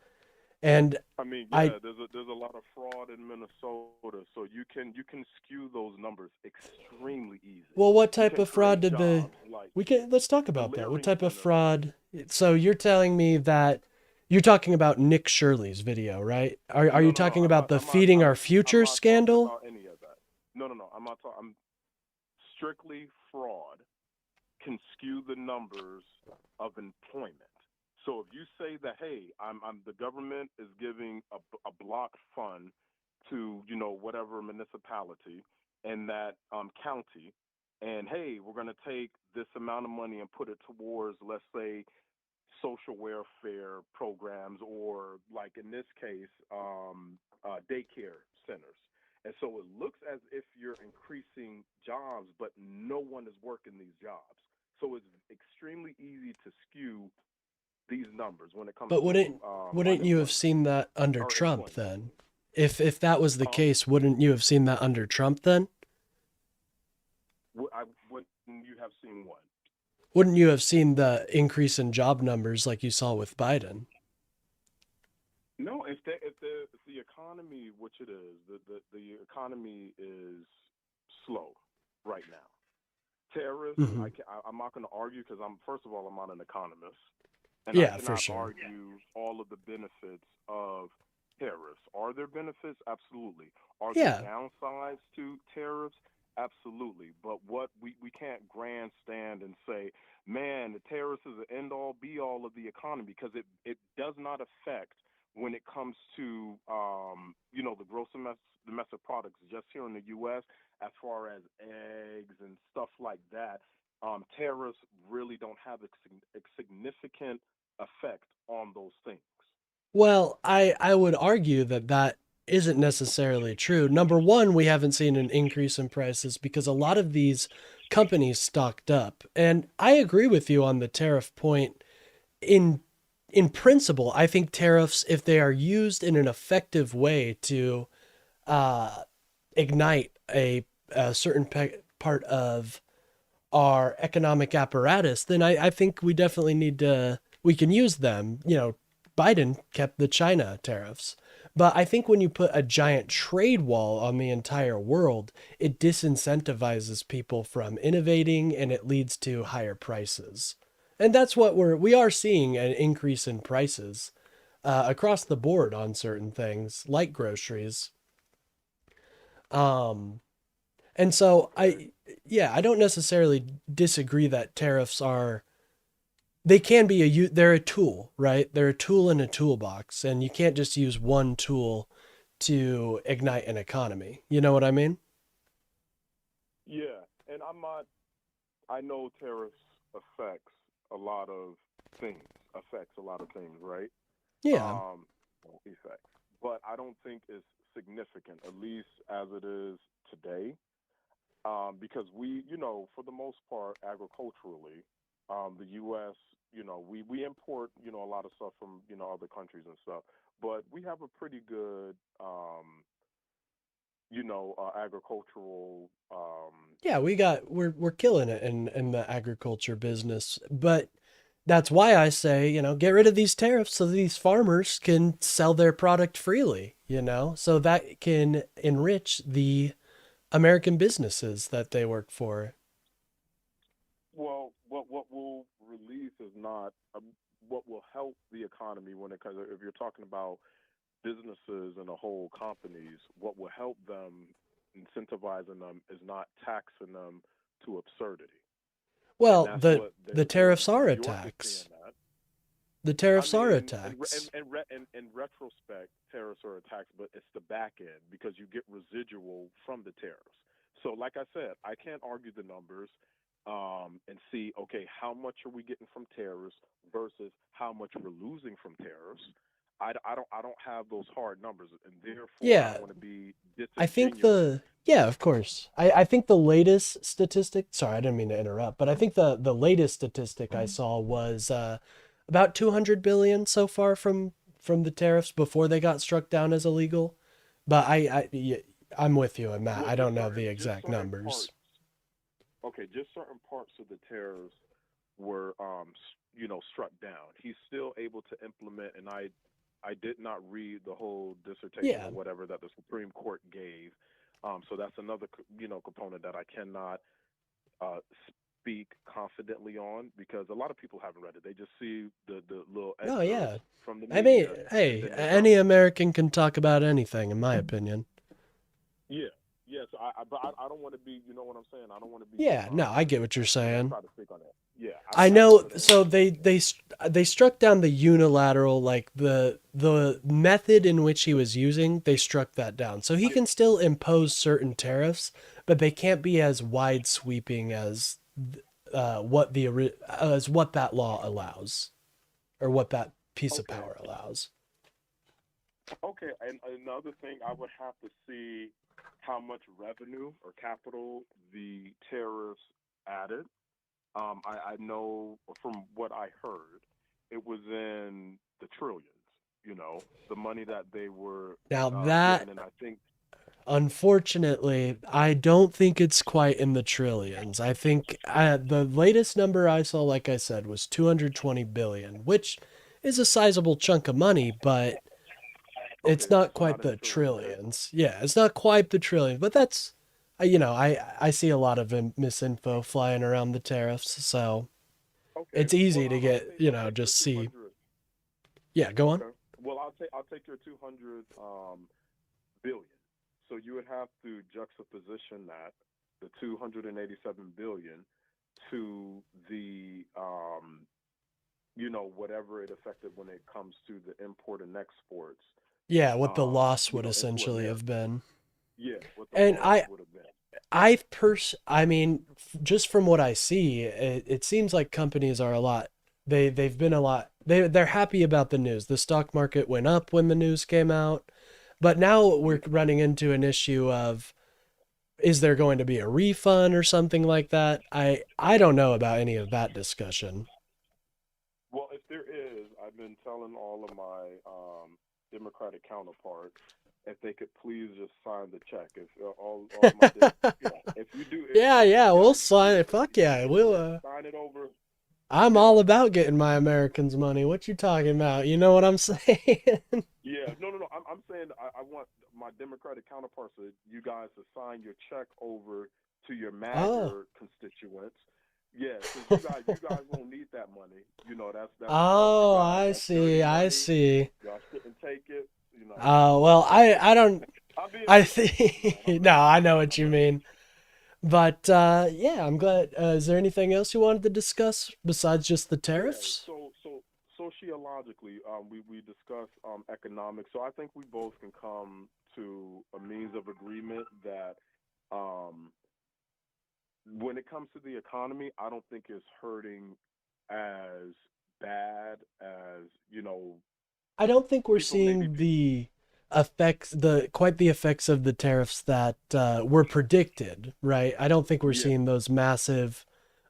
And I mean, yeah, there's a lot of fraud in Minnesota, so you can skew those numbers extremely easy. well, what You type can of fraud create did the jobs like let's talk about that. What clearing type of centers. fraud? So you're telling me that you're talking about Nick Shirley's video, right? Are you talking about the Feeding Our Future scandal? About any of that. No. I'm not talking. I'm strictly fraud can skew the numbers of employment. So if you say that, hey, the government is giving a block fund to whatever municipality and that county, and hey, we're going to take this amount of money and put it towards, let's say, social welfare programs, or like in this case, daycare centers. And so it looks as if you're increasing jobs, but no one is working these jobs. So it's extremely easy to skew these numbers when it comes But to wouldn't you have seen that under or Trump employment. then? If that was the case, wouldn't you have seen that under Trump then? Wouldn't you have seen what? Wouldn't you have seen the increase in job numbers like you saw with Biden? No, if the economy, which it is, the economy is slow right now. Tariffs, Mhm. I'm not going to argue because first of all, I'm not an economist, and Yeah, I for cannot sure. argue all of the benefits of tariffs. Are there benefits? Absolutely. Are Yeah. there downsides to tariffs? Absolutely. But what we can't grandstand and say, man, the tariffs is the end all be all of the economy, because it does not affect when it comes to the gross domestic products just here in the U.S. as far as eggs and stuff like that. Tariffs really don't have a significant effect on those things. Well, I would argue that isn't necessarily true. Number one, we haven't seen an increase in prices because a lot of these companies stocked up. And I agree with you on the tariff point. In principle, I think tariffs, if they are used in an effective way to ignite a certain part of our economic apparatus, then I think we definitely we can use them. You know, Biden kept the China tariffs. But I think when you put a giant trade wall on the entire world, it disincentivizes people from innovating and it leads to higher prices. And that's what we are seeing, an increase in prices across the board on certain things like groceries. And so I don't necessarily disagree that tariffs they can be they're a tool, right? They're a tool in a toolbox, and you can't just use one tool to ignite an economy. You know what I mean? Yeah, and I know tariffs affects a lot of things, right? Yeah. Effects. But I don't think it's significant, at least as it is today, because we, for the most part, agriculturally, the U.S., we import, a lot of stuff from, other countries and stuff, but we have a pretty good, agricultural. Yeah, we're killing it in the agriculture business, but that's why I say, get rid of these tariffs so these farmers can sell their product freely, so that can enrich the American businesses that they work for. Well, what will release is not what will help the economy because if you're talking about businesses and the whole companies, what will help them, incentivizing them, is not taxing them to absurdity. Well, the tariffs are a tax. The tariffs are a tax. In retrospect, tariffs are a tax, but it's the back end because you get residual from the tariffs. So like I said, I can't argue the numbers and see, okay, how much are we getting from tariffs versus how much we're losing from tariffs. I don't have those hard numbers, and therefore I want to be disingenuous. Of course. I think the latest statistic, sorry, I didn't mean to interrupt, but I think the latest statistic I saw was about 200 billion so far from the tariffs before they got struck down as illegal. But I'm with you on that. Well, I don't know the exact numbers. Parts, okay, just certain parts of the tariffs were struck down. He's still able to implement, and I did not read the whole dissertation or whatever that the Supreme Court gave. So that's another, component that I cannot speak confidently on because a lot of people haven't read it. They just see the little excerpts from the media. I mean, hey, any American can talk about anything, in my opinion. Yeah. Yes, but I don't want to be, you know what I'm saying? I don't want to be. Yeah, no, I get what you're saying. Try to speak on that. Yeah, I know. So they struck down the unilateral, like the method in which he was using. They struck that down. So he can still impose certain tariffs, but they can't be as wide sweeping as what that law allows, or what that piece of power allows. Okay, and another thing, I would have to see how much revenue or capital the tariffs added. I know from what I heard, it was in the trillions, the money that they were now that, and I think, unfortunately, I don't think it's quite in the trillions. I think the latest number I saw, like I said, was 220 billion, which is a sizable chunk of money, but it's not quite the trillions. Yeah, it's not quite the trillion, but that's, I see a lot of misinfo flying around the tariffs, so it's easy to get, just see. Yeah, go on. Okay. Well, I'll take your 200 billion. So you would have to juxtaposition that, the 287 billion, to the whatever it affected when it comes to the import and exports. Yeah, what the loss would essentially have been. Yeah, what the and loss would have been. I mean, just from what I see, it seems like companies are they're happy about the news. The stock market went up when the news came out. But now we're running into an issue of, is there going to be a refund or something like that? I don't know about any of that discussion. Well, if there is, I've been telling all of my Democratic counterparts if they could please just sign the check. If all my if you do, Yeah, we'll sign it. Fuck yeah, we'll. Sign it over. I'm all about getting my Americans' money. What you talking about? You know what I'm saying? Yeah, no. I'm saying I want my Democratic counterparts, you guys, to sign your check over to your MAGA constituents. Yeah, because you guys won't need that money. You know, that's Oh, guys, I that's see. dirty I money. see. Y'all shouldn't take it. You know. Well, I don't. I'm being I think. No, I know what you mean. But yeah, I'm glad. Is there anything else you wanted to discuss besides just the tariffs? So sociologically, we discuss economics. So I think we both can come to a means of agreement that when it comes to the economy, I don't think it's hurting as bad as, I don't think we're people maybe seeing the effects, quite the effects of the tariffs that were predicted, right? I don't think we're seeing those massive,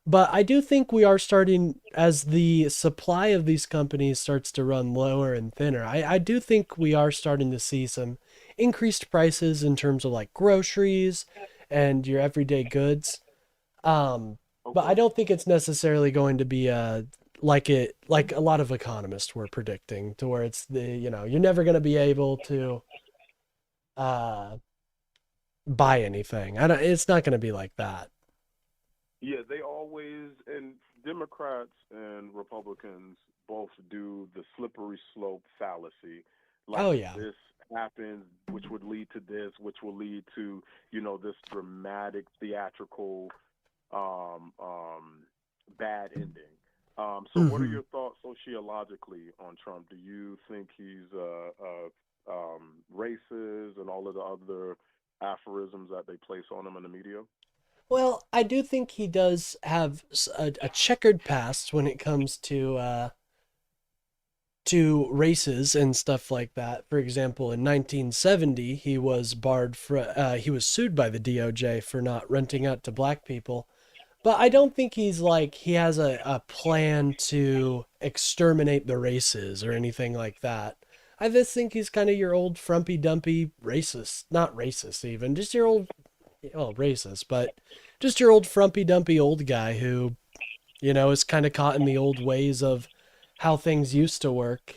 but I do think we are starting, as the supply of these companies starts to run lower and thinner. I do think we are starting to see some increased prices in terms of like groceries and your everyday goods. But I don't think it's necessarily going to be like a lot of economists were predicting, to where it's you're never going to be able to buy anything. It's not going to be like that. Yeah, they always, and Democrats and Republicans both do the slippery slope fallacy. Like, Oh yeah. this happens, which would lead to this, which will lead to, this dramatic theatrical bad ending. So what are your thoughts sociologically on Trump? Do you think he's racist and all of the other aphorisms that they place on him in the media? Well, I do think he does have a checkered past when it comes to races and stuff like that. For example, in 1970, he was he was sued by the DOJ for not renting out to black people. But I don't think he has a plan to exterminate the races or anything like that. I just think he's kind of your old frumpy dumpy racist, not racist even, just your old, well, racist, but just your old frumpy dumpy old guy who, is kind of caught in the old ways of how things used to work.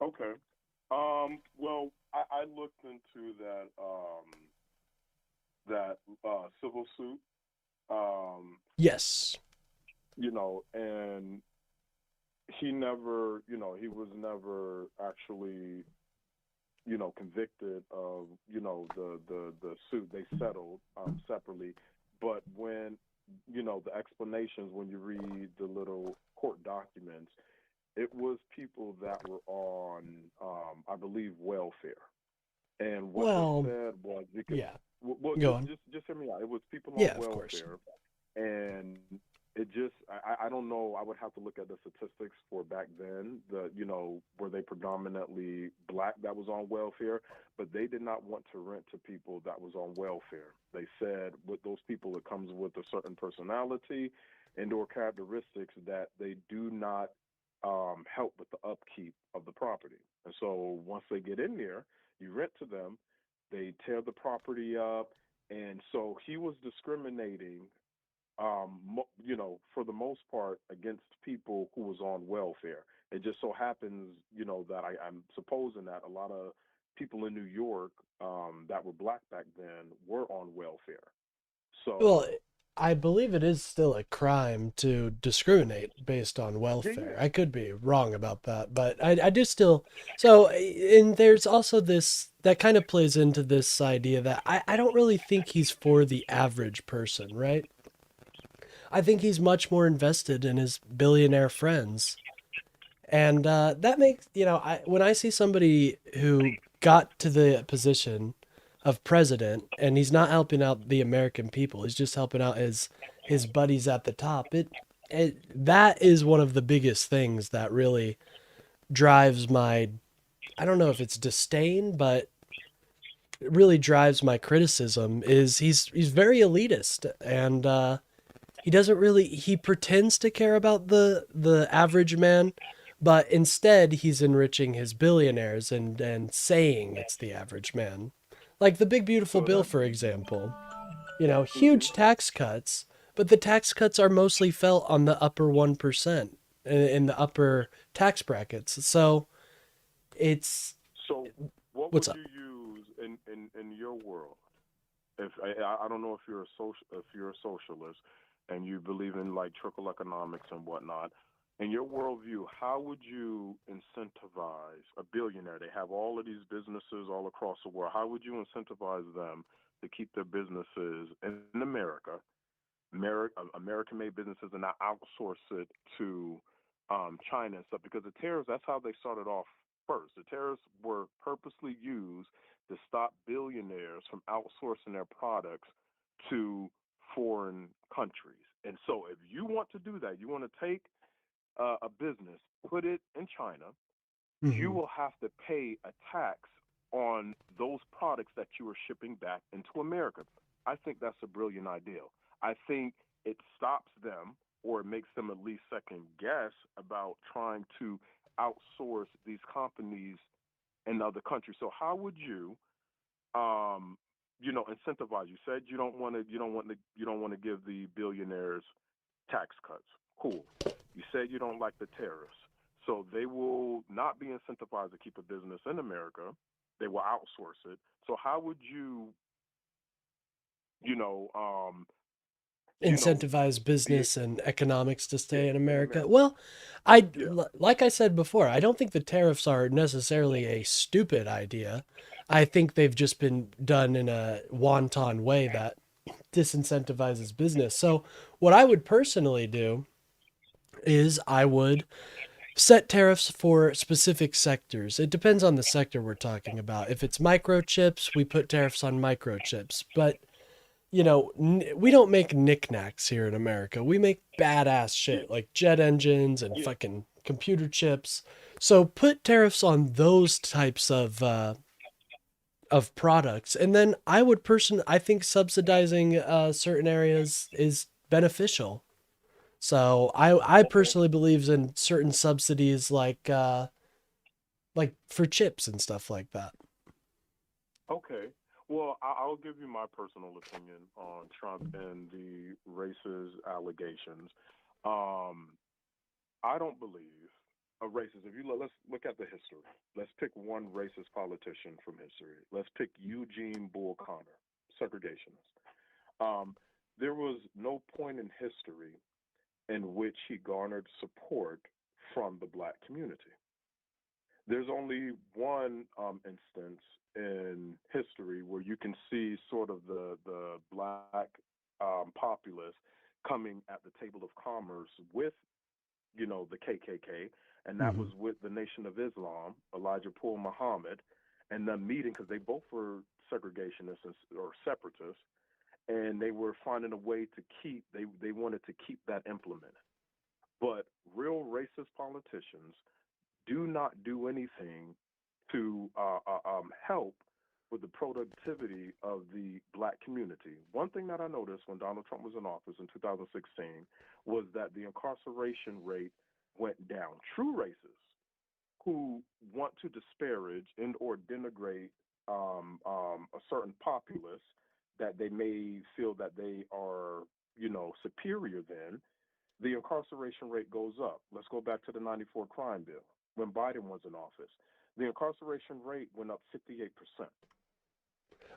Okay. Well, I looked into that civil suit. Yes. And he never, he was never actually, convicted of, the suit. They settled separately. But when, the explanations, when you read the little court documents, it was people that were on, I believe, welfare. And what they said was, because, yeah. Well, Go on. just hear me out. It was people on Yeah, of welfare, course. and it just, I don't know. I would have to look at the statistics for back then. Were they predominantly black that was on welfare? But they did not want to rent to people that was on welfare. They said with those people, it comes with a certain personality and/or characteristics that they do not help with the upkeep of the property. And so once they get in there, you rent to them. They tear the property up, and so he was discriminating, for the most part, against people who was on welfare. It just so happens, that I'm supposing that a lot of people in New York that were black back then were on welfare. So, Well, I believe it is still a crime to discriminate based on welfare. I could be wrong about that, but I do still. So, and there's also this that kind of plays into this idea that I don't really think he's for the average person, right? I think he's much more invested in his billionaire friends. And that makes, when I see somebody who got to the position of president and he's not helping out the American people, he's just helping out his buddies at the top, that is one of the biggest things that really drives my I don't know if it's disdain, but it really drives my criticism is he's very elitist, and he pretends to care about the average man, but instead he's enriching his billionaires and saying it's the average man. Like the Big Beautiful Bill, for example. Huge tax cuts, but the tax cuts are mostly felt on the upper 1% in the upper tax brackets. So it's So what what's would up? you use in your world? If I don't know if you're a socialist and you believe in like trickle economics and whatnot, in your worldview, how would you incentivize a billionaire? They have all of these businesses all across the world. How would you incentivize them to keep their businesses in America, American-made businesses, and not outsource it to China and stuff? Because the tariffs, that's how they started off first. The tariffs were purposely used to stop billionaires from outsourcing their products to foreign countries. And so if you want to do that, you want to take a business, put it in China, you will have to pay a tax on those products that you are shipping back into America. I think that's a brilliant idea. I think it stops them, or it makes them at least second guess about trying to outsource these companies in other countries. So how would you incentivize? You said you don't want to give the billionaires tax cuts. Cool. You said you don't like the tariffs. So they will not be incentivized to keep a business in America. They will outsource it. So how would you, Incentivize business and economics to stay in America? America? Well, like I said before, I don't think the tariffs are necessarily a stupid idea. I think they've just been done in a wanton way that disincentivizes business. So what I would personally do is I would set tariffs for specific sectors. It depends on the sector we're talking about. If it's microchips, we put tariffs on microchips. But, we don't make knickknacks here in America. We make badass shit like jet engines and fucking computer chips. So put tariffs on those types of products. And then I think subsidizing certain areas is beneficial. So I personally believes in certain subsidies like for chips and stuff like that. Okay. Well, I'll give you my personal opinion on Trump and the racist allegations. I don't believe a racist. Let's look at the history. Let's pick one racist politician from history. Let's pick Eugene Bull Connor, segregationist. There was no point in history in which he garnered support from the black community. There's only one instance in history where you can see sort of the black populace coming at the table of commerce with, the KKK, and that was with the Nation of Islam, Elijah Pool Muhammad, and them meeting because they both were segregationists or separatists, and they were finding a way to they wanted to keep that implemented. But real racist politicians do not do anything to help with the productivity of the black community. One thing that I noticed when Donald Trump was in office in 2016 was that the incarceration rate went down. True racists who want to disparage and or denigrate a certain populace that they may feel that they are, superior than, the incarceration rate goes up. Let's go back to the 94 crime bill when Biden was in office. The incarceration rate went up 58%.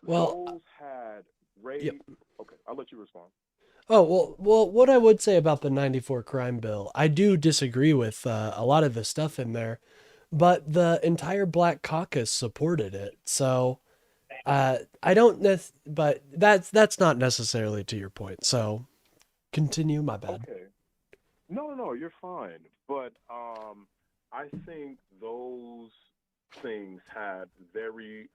Well, those had raised. Yep. Okay, I'll let you respond. Oh, well, what I would say about the 94 crime bill, I do disagree with a lot of the stuff in there, but the entire Black Caucus supported it. So I don't, but that's not necessarily to your point. So continue, my bad. Okay. No, you're fine. But I think those things had very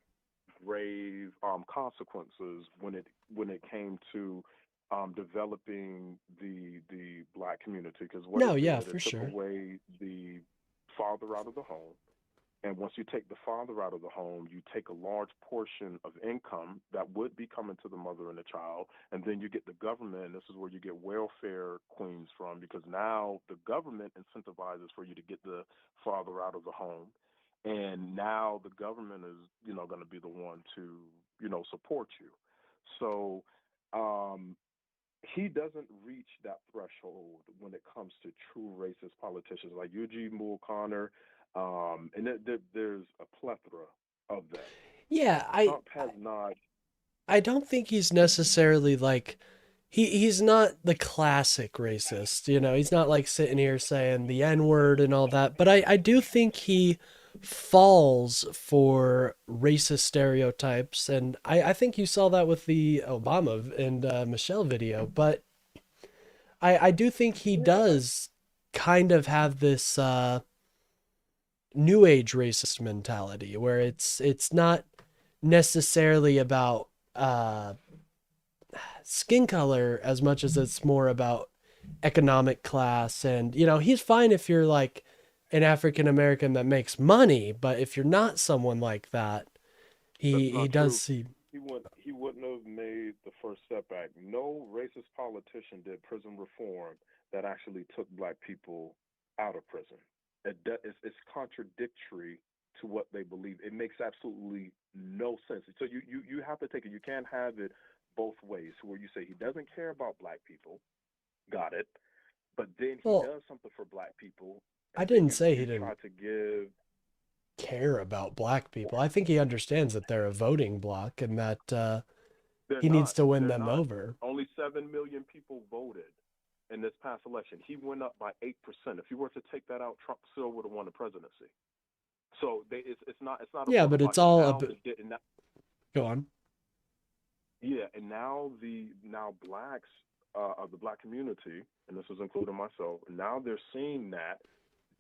grave consequences when it came to developing the black community, because what it did, for it took sure. away the father out of the home. And once you take the father out of the home, you take a large portion of income that would be coming to the mother and the child. And then you get the government, and this is where you get welfare queens from, because now the government incentivizes for you to get the father out of the home. And now the government is, going to be the one to, support you. So he doesn't reach that threshold when it comes to true racist politicians like Eugene Moore Connor, and there's a plethora of them. Yeah, Trump has not. I don't think he's necessarily like he's not the classic racist, he's not like sitting here saying the N-word and all that, but I do think he falls for racist stereotypes, and I think you saw that with the Obama and Michelle video, but I do think he does kind of have this new age racist mentality where it's not necessarily about skin color as much as it's more about economic class. And he's fine if you're like an African American that makes money, but if you're not someone like that, he does see. He wouldn't have made the First Step Act. No racist politician did prison reform that actually took black people out of prison. It's contradictory to what they believe. It makes absolutely no sense. So you have to take it. You can't have it both ways, where you say he doesn't care about black people. Got it. But then he does something for black people. I didn't say he try didn't to give. care about black people. I think he understands that they're a voting bloc and that he needs to win them over. Only 7 million people voted in this past election. He went up by 8%. If you were to take that out, Trump still would have won the presidency. So it's not. Yeah, but it's all about. Go on. Yeah, and now blacks of the black community, and this is including myself, now they're seeing that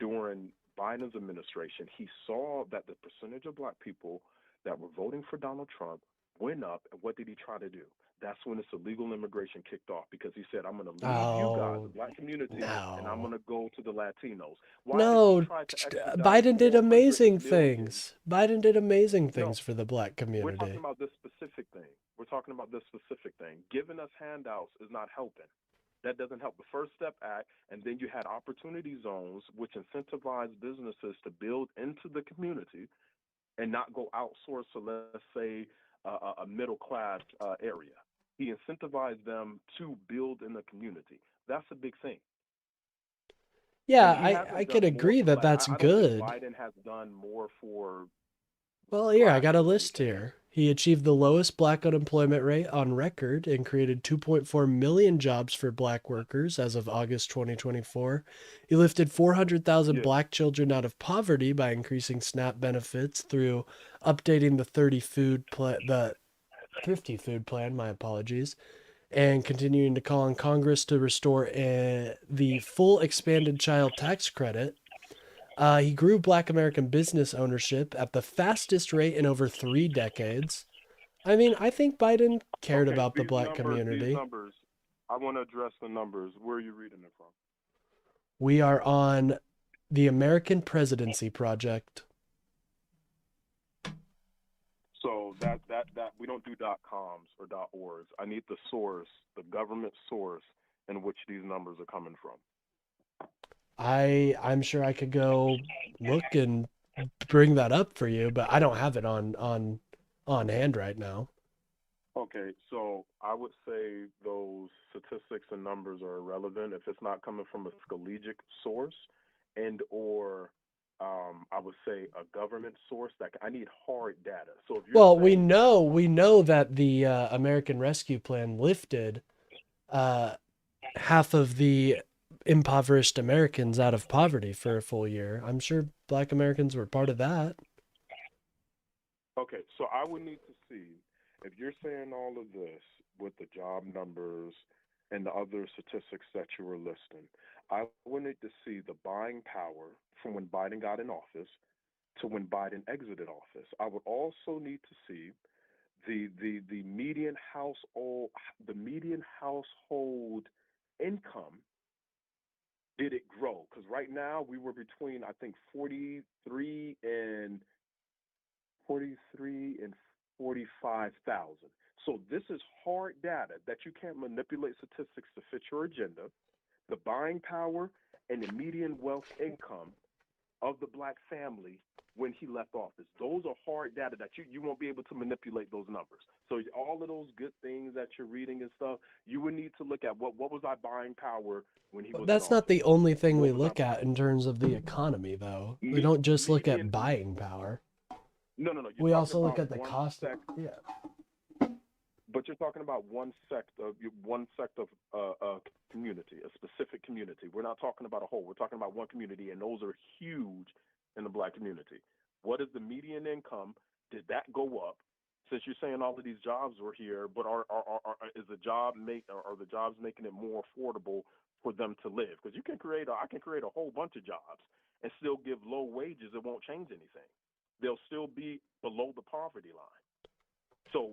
during Biden's administration, he saw that the percentage of black people that were voting for Donald Trump went up. And what did he try to do? That's when this illegal immigration kicked off, because he said, I'm going to leave you guys, the black community, and I'm going to go to the Latinos. Biden did amazing things. Biden did amazing things for the black community. We're talking about this specific thing. Giving us handouts is not helping. That doesn't help. The First Step Act, and then you had opportunity zones, which incentivize businesses to build into the community and not go outsource to, let's say, a middle class area. He incentivized them to build in the community. That's a big thing. Yeah, I could agree that that's good. Biden has done more for. Well, here, I got a list here. He achieved the lowest black unemployment rate on record and created 2.4 million jobs for black workers as of August 2024. He lifted 400,000 black children out of poverty by increasing SNAP benefits through updating the 50 food plan, my apologies, and continuing to call on Congress to restore the full expanded child tax credit. He grew black American business ownership at the fastest rate in over 3 decades. I mean, I think Biden cared about the black community. These numbers, I want to address the numbers. Where are you reading it from? We are on the American Presidency Project. So that we don't do .coms or .orgs. I need the source, the government source in which these numbers are coming from. I'm sure I could go look and bring that up for you, but I don't have it on hand right now. Okay, so I would say those statistics and numbers are irrelevant if it's not coming from a collegiate source and or I would say a government source. That I need hard data. So if you're we know that the American Rescue Plan lifted half of the impoverished Americans out of poverty for a full year. I'm sure black Americans were part of that. Okay, so I would need to see if you're saying all of this with the job numbers and the other statistics that you were listing. I would need to see the buying power from when Biden got in office to when Biden exited office. I would also need to see the median household income did it grow? Because right now we were between, I think, 43 and 45,000. So this is hard data that you can't manipulate statistics to fit your agenda. The buying power and the median wealth income of the black family when he left office. Those are hard data that you won't be able to manipulate those numbers. So all of those good things that you're reading and stuff, you would need to look at what was our buying power when he was in That's not office. the only thing we What was our look at in terms of the economy, though. We Me- don't just look median? at buying power. No. You're We talking also look about at the one cost. sect, Yeah. but you're talking about one sect of community, a specific community. We're not talking about a whole. We're talking about one community, and those are huge in the black community. What is the median income? Did that go up? Since you're saying all of these jobs were here, but are the jobs making it more affordable for them to live? Because I can create a whole bunch of jobs and still give low wages. It won't change anything. They'll still be below the poverty line. So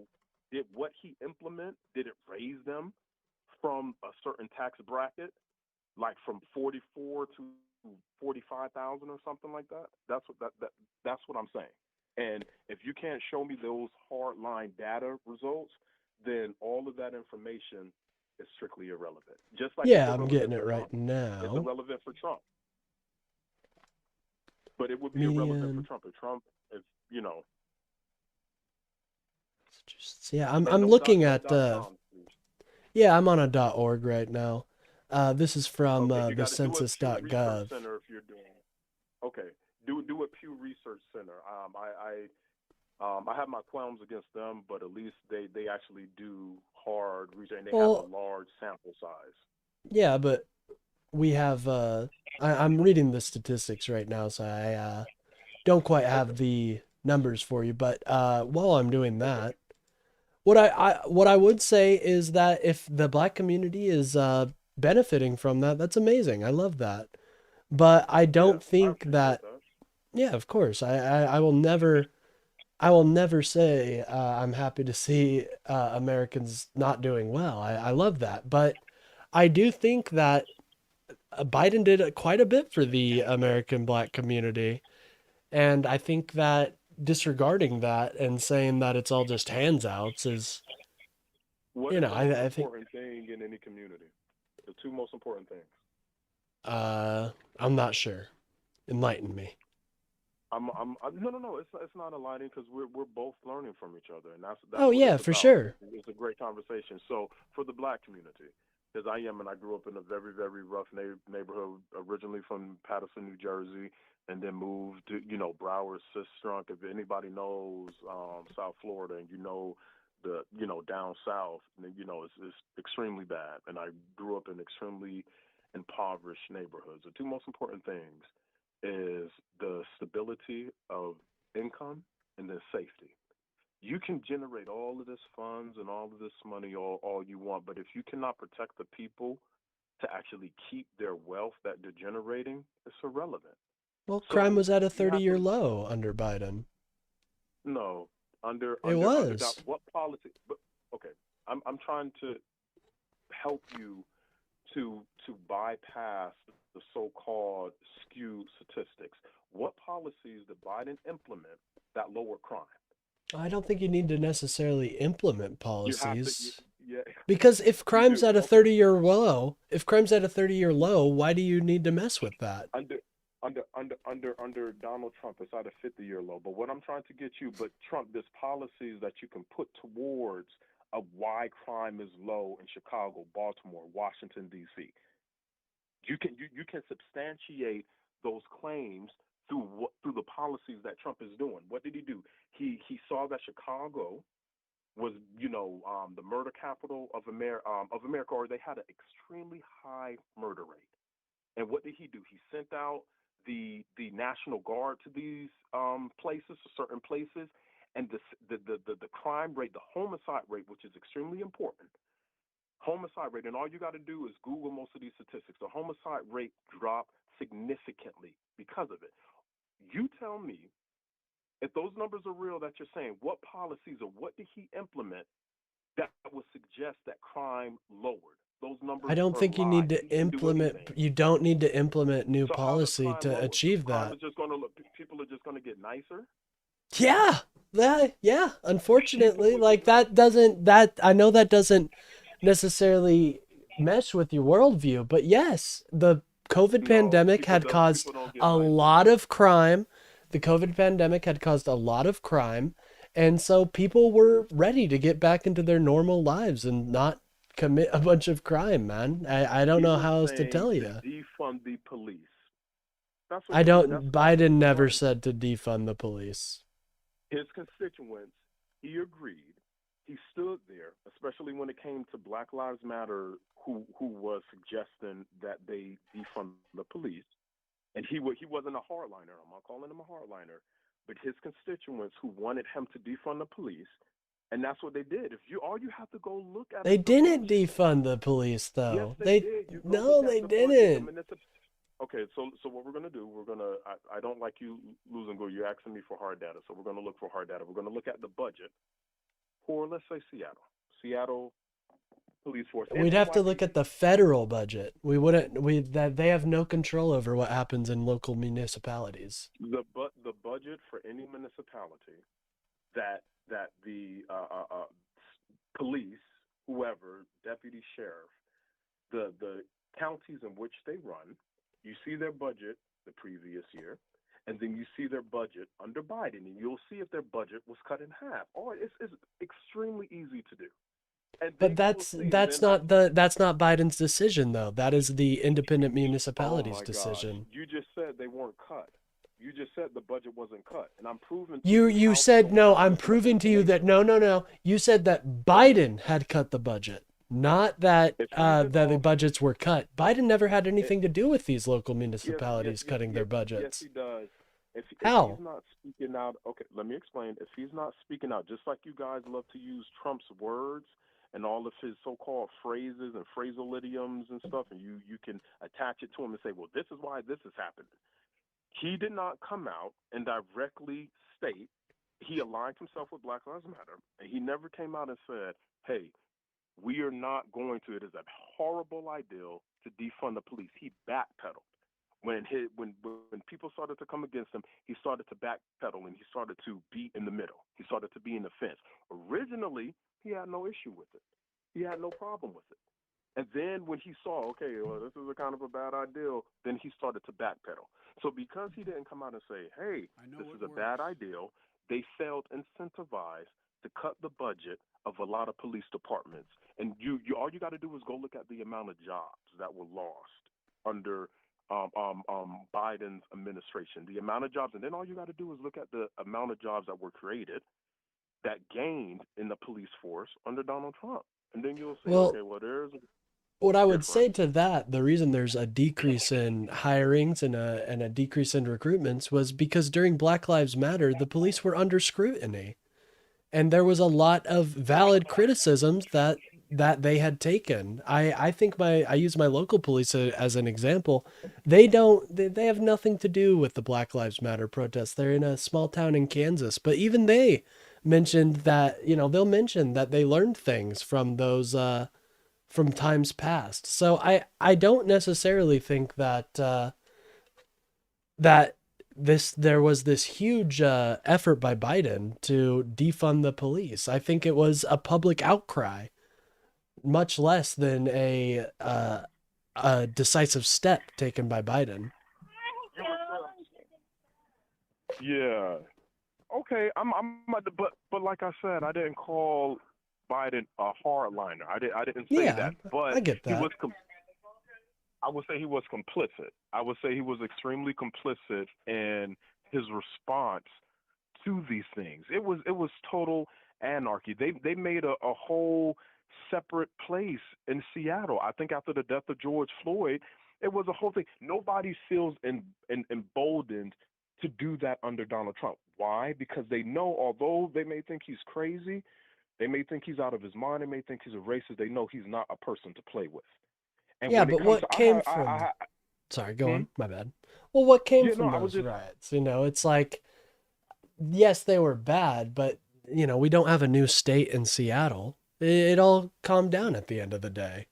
did what he implement, did it raise them from a certain tax bracket, like from 44 to 45,000 or something like that? That's what I'm saying. And if you can't show me those hard line data results, then all of that information is strictly irrelevant. Just like Yeah, it's I'm irrelevant getting for it right Trump. It's now. irrelevant for Trump. But it would be irrelevant for Median. Trump if Trump is, Yeah, I'm and no looking no at .com, please. yeah, I'm on a .org right now. This is from Okay, you the got to do a Pew Research census.gov. Center if you're doing. Okay, do a Pew Research Center. I have my qualms against them, but at least they actually do hard research and they have a Well, large sample size. yeah, but we have I'm reading the statistics right now, so I don't quite have the numbers for you, but while I'm doing that, what I would say is that if the black community is benefiting from that, that's amazing. I love that. But I don't think that, yeah, of course. I will never say I'm happy to see Americans not doing well. I love that. But I do think that Biden did quite a bit for the American black community. And I think that disregarding that and saying that it's all just handouts is, What you is know, the most I think important thing in any community? The two most important things. I'm not sure. Enlighten me. No. It's not aligning because we're both learning from each other, and that's Oh what yeah, it's for about. sure. It's a great conversation. So for the black community, because I grew up in a very very rough neighborhood, originally from Paterson, New Jersey, and then moved to Broward, Sistrunk. If anybody knows South Florida, and the down south, it's extremely bad. And I grew up in extremely impoverished neighborhoods. The two most important things is the stability of income and then safety. You can generate all of this funds and all of this money all you want, but if you cannot protect the people to actually keep their wealth that they're generating, it's irrelevant. Well, So crime was at a you have 30-year to low under Biden. no It was. what policy? But okay, I'm trying to help you to bypass the so-called skewed statistics. What policies did Biden implement that lower crime? I don't think you need to necessarily implement You have to, policies. yeah, Because if you crime's do. at a Okay, 30-year low, why do you need to mess with that? under Donald Trump, it's at a 50-year low. But what I'm trying to get you, but Trump, there's policies that you can put towards of why crime is low in Chicago, Baltimore, Washington D.C. You can substantiate those claims through the policies that Trump is doing. What did he do? He saw that Chicago was the murder capital of America, or they had an extremely high murder rate. And what did he do? He sent out the National Guard to these places, certain places, and the crime rate, the homicide rate, which is extremely important. Homicide rate, and all you got to do is Google most of these statistics. The homicide rate dropped significantly because of it. You tell me, if those numbers are real that you're saying, what policies or what did he implement that would suggest that crime lowered? those numbers. I don't are think you lie. need to He didn't do implement, anything. you don't need to implement new So how's the policy crime to lower? achieve Crime that. is just going to look. People are just going to get nicer. Yeah, yeah. Unfortunately, like that I know that doesn't necessarily mesh with your worldview, but yes, the COVID pandemic had caused a lot of crime. The COVID pandemic had caused a lot of crime, and so people were ready to get back into their normal lives and not commit a bunch of crime, man. I don't know how else to tell you. Defund the police. That's what I don't, Biden never said to defund the police. his constituents, he agreed. He stood there, especially when it came to Black Lives Matter, who was suggesting that they defund the police. And he wasn't a hardliner. I'm not calling him a hardliner, but his constituents who wanted him to defund the police, and that's what they did. All you have to go look at. They didn't defund the police, though. Yes, they did. You go No, look at they the budget, the didn't. Okay, so what we're gonna do? I don't like you losing go. You're asking me for hard data, so we're gonna look for hard data. We're gonna look at the budget for, let's say, Seattle police force. We'd have to look at the federal budget. We wouldn't. That they have no control over what happens in local municipalities. The budget for any municipality that the police, whoever, deputy sheriff, the counties in which they run, you see their budget the previous year, and then you see their budget under Biden, and you'll see if their budget was cut in half. It's extremely easy to do. But that's not Biden's decision, though. That is the independent municipalities' decision. You just said they weren't cut. You just said the budget wasn't cut, and I'm proving. You said no. I'm proving to you that no. You said that Biden had cut the budget, not that that the budgets were cut. Biden never had anything to do with these local municipalities cutting their budgets. Yes, he does. If How? he's not speaking out, okay, let me explain. If he's not speaking out, just like you guys love to use Trump's words and all of his so-called phrases and phrasal idioms and stuff, and you can attach it to him and say, well, this is why this is happening. He did not come out and directly state he aligned himself with Black Lives Matter, and he never came out and said, hey, we are not going to, it is a horrible idea to defund the police. He backpedaled. When people started to come against him, he started to backpedal and he started to be in the middle. He started to be in the fence. Originally, he had no issue with it. He had no problem with it. And then when he saw, okay, well, this is a kind of a bad idea, then he started to backpedal. So because he didn't come out and say, hey, this is a bad idea, they felt incentivized to cut the budget of a lot of police departments. And you all you got to do is go look at the amount of jobs that were lost under Biden's administration, the amount of jobs. And then all you got to do is look at the amount of jobs that were created that gained in the police force under Donald Trump. And then you'll say, okay, well, there's what I would say to that, the reason there's a decrease in hirings and a decrease in recruitments was because during Black Lives Matter, the police were under scrutiny. And there was a lot of valid criticisms that they had taken. I think I use my local police as an example. They have nothing to do with the Black Lives Matter protests. They're in a small town in Kansas, but even they mentioned that, they'll mention that they learned things from those, from times past. So I don't necessarily think that, there was this huge effort by Biden to defund the police. I think it was a public outcry, much less than a decisive step taken by Biden. Yeah. Okay. But like I said, I didn't call Biden a hardliner. I didn't say that. But I get that. I would say he was complicit. I would say he was extremely complicit in his response to these things. It was total anarchy. They made a whole separate place in Seattle. I think after the death of George Floyd, it was a whole thing. Nobody feels emboldened to do that under Donald Trump. Why? Because they know, although they may think he's crazy, they may think he's out of his mind, they may think he's a racist, they know he's not a person to play with. And yeah, but what came from... Sorry, go on. My bad. Well, what came from those riots? It's like, yes, they were bad, but, we don't have a new state in Seattle. It all calmed down at the end of the day.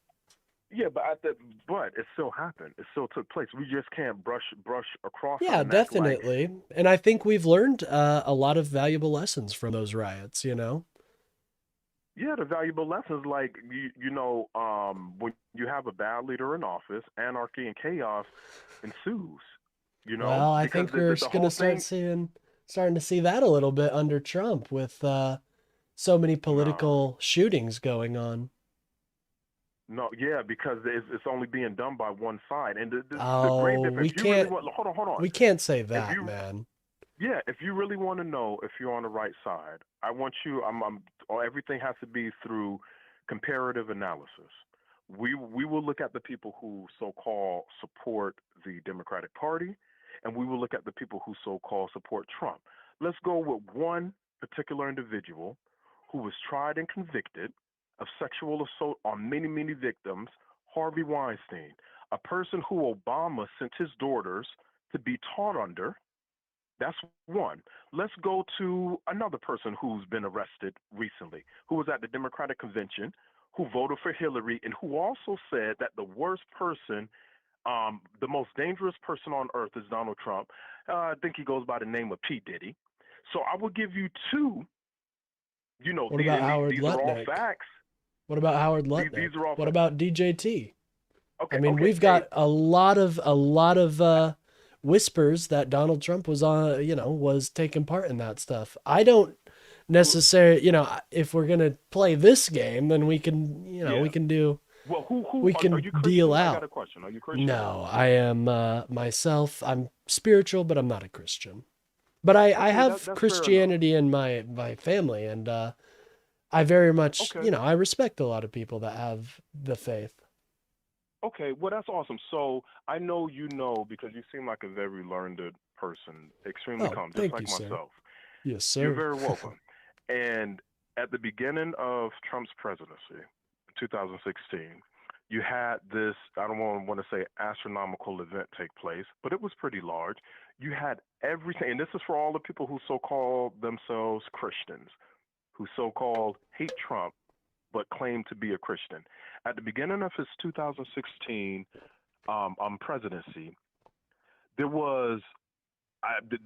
Yeah, but it still happened. It still took place. We just can't brush across it Yeah, and act like, definitely. And I think we've learned a lot of valuable lessons from those riots, you know? yeah, the valuable lessons like when you have a bad leader in office, anarchy and chaos ensues. Well, I Because think we're the going whole to starting to see that a little bit under Trump with so many political shootings going on. No, yeah, because it's only being done by one side, and the great Oh, difference. we If you really can't want, hold on. we can't say If that, you man. Yeah, if you really want to know if you're on the right side, I want you. Everything has to be through comparative analysis. We will look at the people who so-called support the Democratic Party, and we will look at the people who so-called support Trump. Let's go with one particular individual who was tried and convicted of sexual assault on many victims, Harvey Weinstein, a person who Obama sent his daughters to be taught under. That's one. Let's go to another person who's been arrested recently, who was at the Democratic convention, who voted for Hillary, and who also said that the worst person, the most dangerous person on earth is Donald Trump. I think he goes by the name of P. Diddy. So I will give you two. What about Howard These are all Lutnick? facts. What about Howard These Lutnick? are all What facts. about DJT? Okay, I mean, okay, we've got a lot of whispers that Donald Trump was was taking part in that stuff. I don't necessarily, if we're gonna play this game, then we can, we can do. Well, who we are can you Christian? deal I out. got a question. Are you Christian? No, I am myself. I'm spiritual, but I'm not a Christian. But I have that's fair Christianity in my family, and I very much, Okay. I respect a lot of people that have the faith. Okay, well, that's awesome. So I know you know because you seem like a very learned person, extremely Oh, calm, just thank like you, sir. myself. Yes, sir. You're very welcome. And at the beginning of Trump's presidency, 2016, you had this, I don't want to say astronomical event take place, but it was pretty large. You had everything, and this is for all the people who so-call themselves Christians, who so-called hate Trump, but claim to be a Christian. At the beginning of his 2016 presidency, there was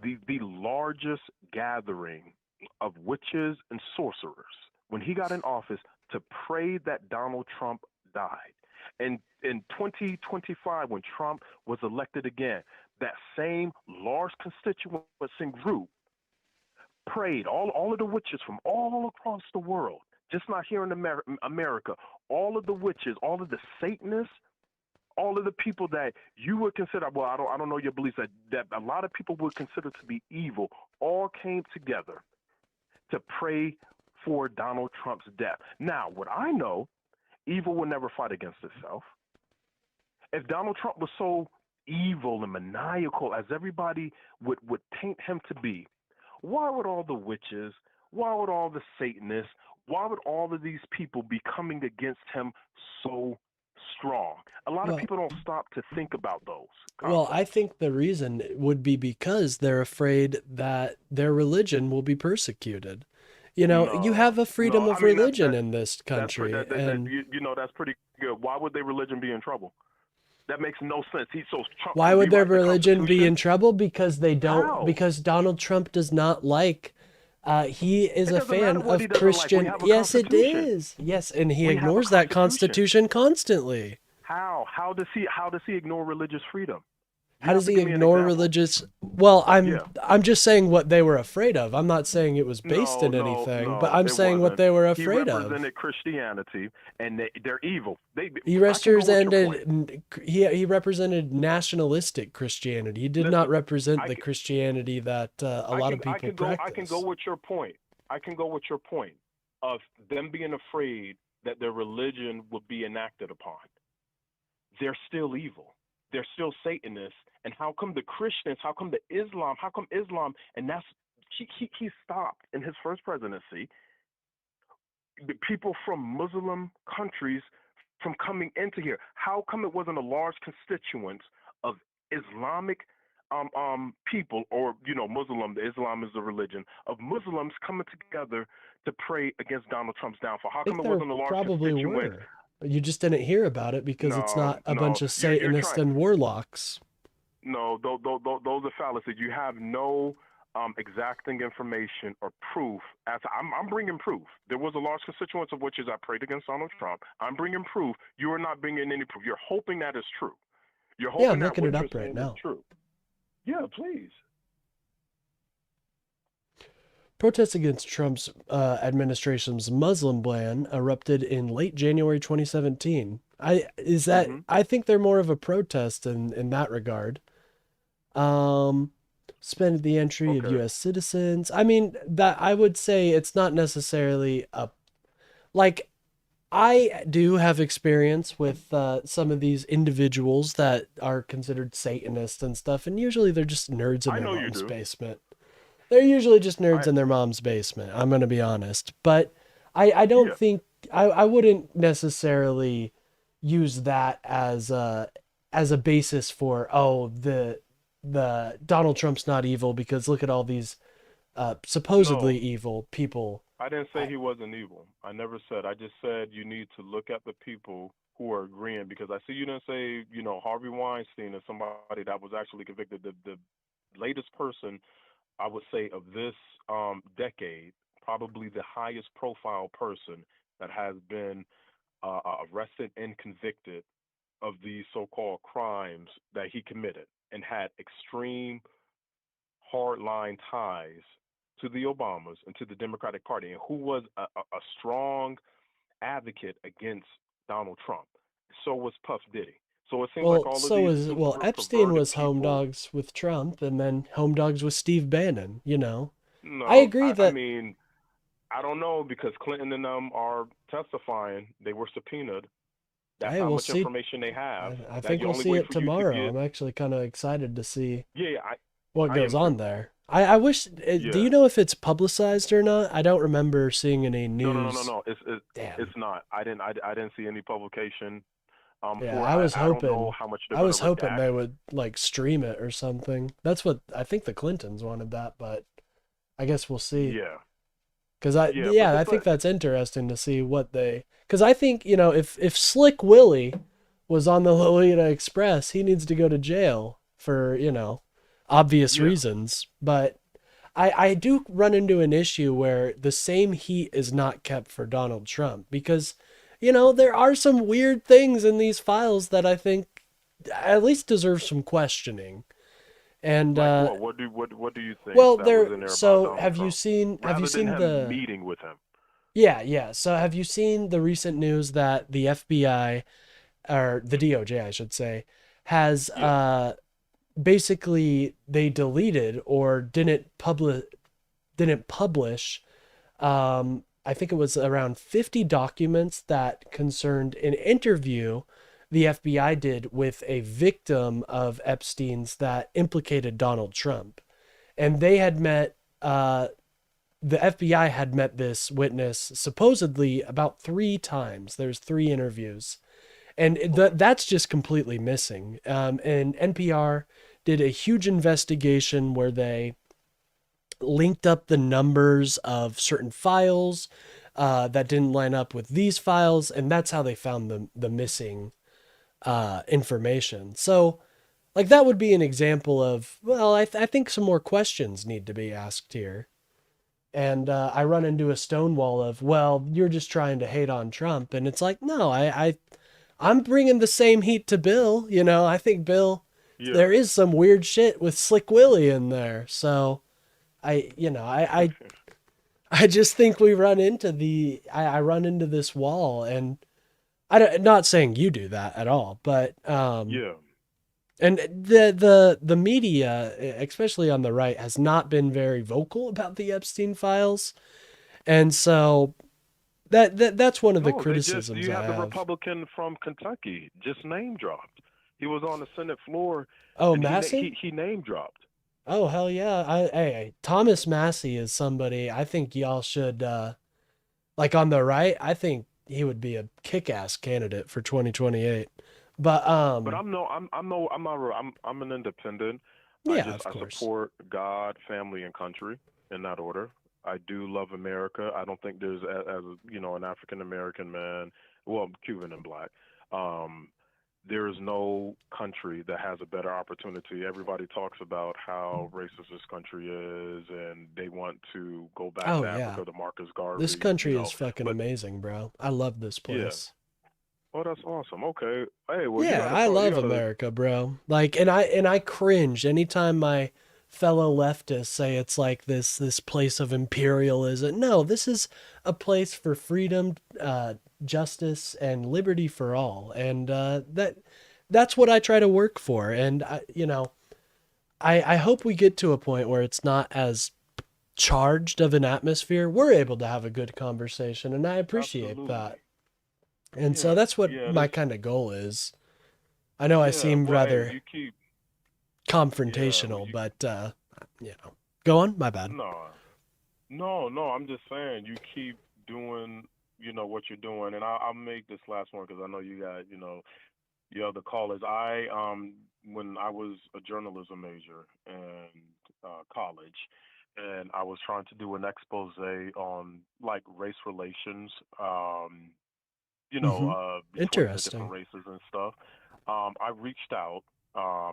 the largest gathering of witches and sorcerers when he got in office to pray that Donald Trump died. And in 2025, when Trump was elected again, that same large constituency group prayed, all of the witches from all across the world, just not here in America, all of the witches, all of the Satanists, all of the people that you would consider, well, I don't know your beliefs, that a lot of people would consider to be evil, all came together to pray for Donald Trump's death. Now, what I know, evil will never fight against itself. If Donald Trump was so evil and maniacal as everybody would paint him to be, why would all the witches, why would all the Satanists, why would all of these people be coming against him so strong? A lot of people don't stop to think about those. Well, I think the reason would be because they're afraid that their religion will be persecuted. You have a freedom of religion in this country, and that's pretty good. Why would their religion be in trouble? That makes no sense. Trump why can would their rewrite the religion be Constitution? in trouble? Because they don't. How? Because Donald Trump does not like. He is a doesn't matter fan what he of doesn't like. We Christian. have a Yes, it Constitution. is. Yes, and he We have a ignores that Constitution. Constitution constantly. How? How does he ignore religious freedom? How does he ignore religious? Well, I'm just saying what they were afraid of. I'm not saying it was based in anything, but I'm it saying what wasn't. they were He afraid of. represented Christianity, and they're evil. He represented nationalistic Christianity. He did not represent the Christianity that a lot of people practice. I can go with your point. I can go with your point of them being afraid that their religion would be enacted upon. They're still evil. They're still Satanists. And how come the Christians, how come Islam, and that's, he stopped in his first presidency, the people from Muslim countries from coming into here. How come it wasn't a large constituent of Islamic people, or Islam is the religion, of Muslims coming together to pray against Donald Trump's downfall? How come it wasn't a large probably constituent were. You just didn't hear about it because it's No, not a no. bunch of You're Satanists trying. and warlocks. No, those are fallacies. You have no exacting information or proof. As I'm bringing proof. There was a large constituency of which is I prayed against Donald Trump. I'm bringing proof. You are not bringing any proof. You're hoping that is true. You're Yeah, hoping I'm that looking what it you're up right saying is now. true. Yeah, please. Protests against Trump's administration's Muslim ban erupted in late January 2017. I think they're more of a protest in that regard. Suspended the entry of U.S. citizens. I mean, that I would say it's not necessarily like I do have experience with some of these individuals that are considered Satanists and stuff, and usually they're just nerds in I their know you mom's do. basement. They're usually just nerds in their mom's basement. I'm going to be honest. But I don't think, I wouldn't necessarily use that as a basis for, oh, the Donald Trump's not evil because look at all these supposedly evil people. I didn't say he wasn't evil. I never said. I just said you need to look at the people who are agreeing because I see you didn't say, Harvey Weinstein is somebody that was actually convicted. The latest person I would say of this decade, probably the highest profile person that has been arrested and convicted of these so-called crimes that he committed and had extreme hardline ties to the Obamas and to the Democratic Party, and who was a strong advocate against Donald Trump. So was Puff Diddy. So it seems like all of these Epstein was home people, dogs with Trump and then home dogs with Steve Bannon, No, I agree that I mean, I don't know because Clinton and them are testifying. They were subpoenaed. That's Hey, how we'll much see. information they have. I that think you we'll only see wait it for you to tomorrow. get. I'm actually kind of excited to see Yeah, what I goes am on too. there. I wish, do you know if it's publicized or not? I don't remember seeing any news. No. It's not. I didn't see any publication. Yeah, For I was I don't know hoping, how much they're I was gonna hoping redact. they would like stream it or something. That's what I think the Clintons wanted that, but I guess we'll see. Yeah. Because Yeah, I think that's interesting to see what because I think, if Slick Willie was on the Lolita Express, he needs to go to jail for, obvious reasons. But I do run into an issue where the same heat is not kept for Donald Trump because, there are some weird things in these files that I think at least deserve some questioning. And Like what do you think? well, that was in there so about Donald have you Trump? seen Rather than him the meeting with him? Yeah. So have you seen the recent news that the FBI or the DOJ, I should say, has basically they deleted or didn't publish I think it was around 50 documents that concerned an interview the FBI did with a victim of Epstein's that implicated Donald Trump. And they had met, the FBI had met this witness supposedly about 3 times. There's 3 interviews. And that's just completely missing. And NPR did a huge investigation where they linked up the numbers of certain files that didn't line up with these files, and that's how they found the missing information. So, like, that would be an example of, well, I think some more questions need to be asked here. And I run into a stonewall of, well, you're just trying to hate on Trump, and it's like, no, I'm bringing the same heat to Bill. I think Bill, there is some weird shit with Slick Willie in there, so. I just think we run into I run into this wall, and not saying you do that at all, but and the media, especially on the right, has not been very vocal about the Epstein files, and so that's one of the criticisms you I have the have. Republican from Kentucky just name dropped. He was on the Senate floor. Oh, and Massey? He name dropped. Oh, hell yeah. Hey, Thomas Massey is somebody I think y'all should, like on the right, I think he would be a kick-ass candidate for 2028. But I'm an independent. Yeah, I support God, family, and country in that order. I do love America. I don't think there's, as an African American man, well, Cuban and black, there is no country that has a better opportunity. Everybody talks about how racist this country is, and they want to go back Oh to yeah. Africa, the Marcus Garvey. This country you know. is fucking But amazing, bro. I love this yeah, place. oh, that's awesome. Okay, hey, well, you Yeah, gotta I talk. You love gotta. America, bro. Like, and I cringe anytime my fellow leftists say it's like this place of imperialism. No, this is a place for freedom, justice, and liberty for all, and that's what I try to work for. And I hope we get to a point where it's not as charged of an atmosphere. We're able to have a good conversation, and I appreciate Absolutely. that. And so Yeah, that's what yeah, my this, kind of goal is. I know I yeah. seem Well, hey, rather you keep, confrontational, you but go on. My bad. no. I'm just saying you keep doing, what you're doing, and I'll make this last one because I know you got, your other callers. When I was a journalism major in college, and I was trying to do an expose on like race relations, Hmm. between the different Interesting. races and stuff. I reached out,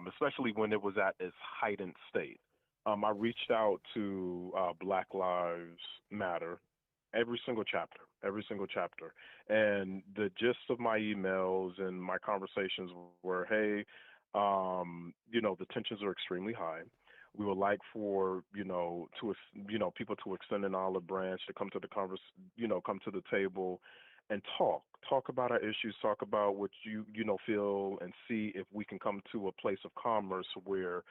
especially when it was at its heightened state. I reached out to Black Lives Matter, every single chapter. And the gist of my emails and my conversations were, hey, the tensions are extremely high. We would like for people to extend an olive branch to come to the come to the table and talk about our issues, talk about what you feel, and see if we can come to a place of commerce where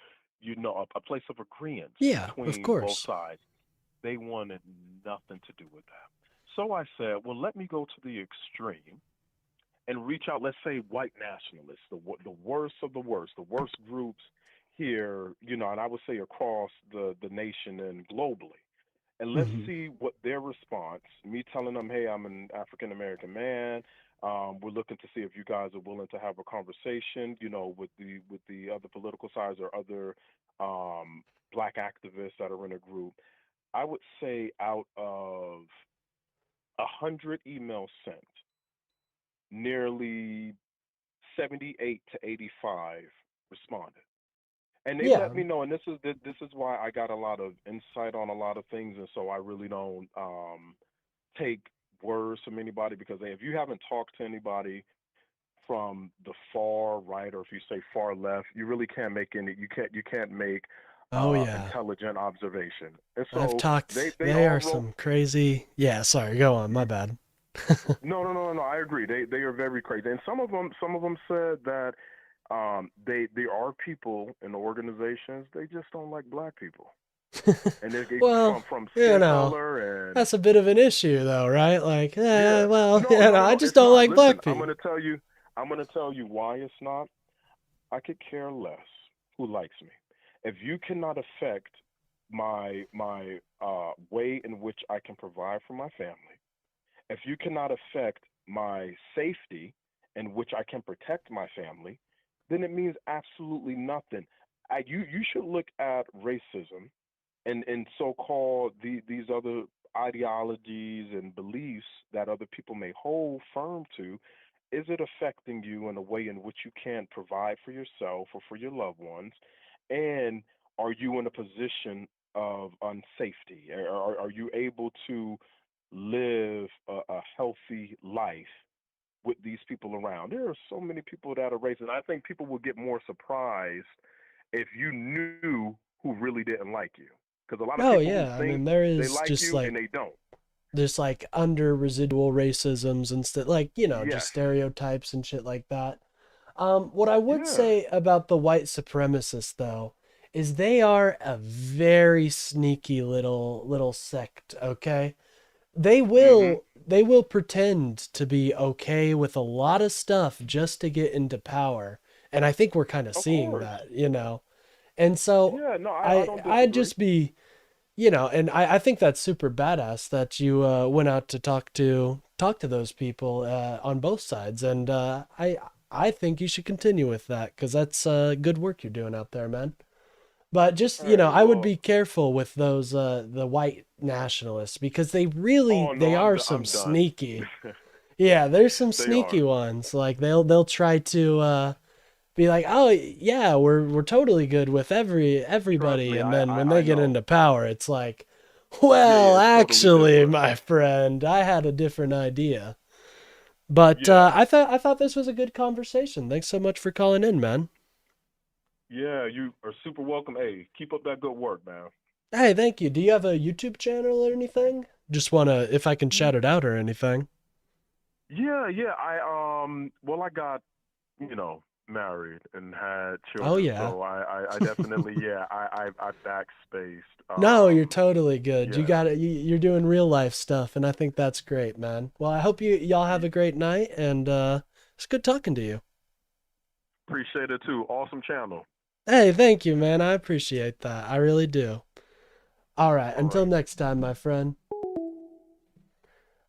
a place of agreement Yeah, of between both course. sides. They wanted nothing to do with that. So I said, well, let me go to the extreme and reach out, let's say white nationalists, the worst of the worst groups here, and I would say across the nation and globally. And let's Hmm. see what their response, me telling them, hey, I'm an African American man. We're looking to see if you guys are willing to have a conversation, with the other political sides or other black activists that are in a group. I would say out of 100 emails sent, nearly 78 to 85 responded, and they Yeah. let me know. And this is why I got a lot of insight on a lot of things, and so I really don't take words from anybody because hey, if you haven't talked to anybody from the far right or if you say far left, you really can't make any. You can't make Oh yeah. intelligent observation. And I've so they talked. they They all are wrote. some crazy. Yeah. Sorry. Go on. My bad. No. I agree. They are very crazy, and some of them said that there are people in the organizations they just don't like black people, and they Well, from skin color and that's a bit of an issue, though, right? Like, yeah. well, I No. just It's don't not. like Listen, black I'm people. gonna tell you. I'm gonna tell you why it's not. I could care less who likes me. If you cannot affect my way in which I can provide for my family, if you cannot affect my safety in which I can protect my family, then it means absolutely nothing. You should look at racism and so-called these other ideologies and beliefs that other people may hold firm to. Is it affecting you in a way in which you can't provide for yourself or for your loved ones? And are you in a position of unsafety? Are you able to live a healthy life with these people around? There are so many people that are racist. I think people would get more surprised if you knew who really didn't like you. Because a lot of Oh people who yeah. I think mean, there they is like just you like and they don't. there's like under residual racisms and stuff, like just Yes. stereotypes and shit like that. What I would Yeah. say about the white supremacists, though, is they are a very sneaky little sect. Okay, they Mm-hmm. will pretend to be okay with a lot of stuff just to get into power, and I think we're kind of Of seeing course. that. And so Yeah. No, I I don't I'd disagree. just be and I think that's super badass that you went out to talk to those people on both sides, and I think you should continue with that because that's good work you're doing out there, man. But just All right. I would Well. be careful with those the white nationalists because they really Oh, no, they are I'm some done. sneaky. Yeah, there's some They sneaky ones. Like they'll try to be like, "Oh, yeah, we're totally good with everybody." me, And then when I they get know. into power, it's like, "Well, yeah, it's totally actually, different. my friend, I had a different idea." But Yeah. I thought this was a good conversation. Thanks so much for calling in, man. Yeah, you are super welcome. Hey, keep up that good work, man. Hey, thank you. Do you have a YouTube channel or anything? Just wanna if I can shout it out or anything. Yeah, yeah. Well, I got, married and had Oh children, yeah. so I definitely, yeah, I backspaced. No, you're totally good. You Yeah. got it. You're doing real life stuff, and I think that's great, man. Well, I hope y'all have a great night, and it's good talking to you. Appreciate it too. Awesome channel. Hey, thank you, man. I appreciate that. I really do. All right. Until next time, my friend.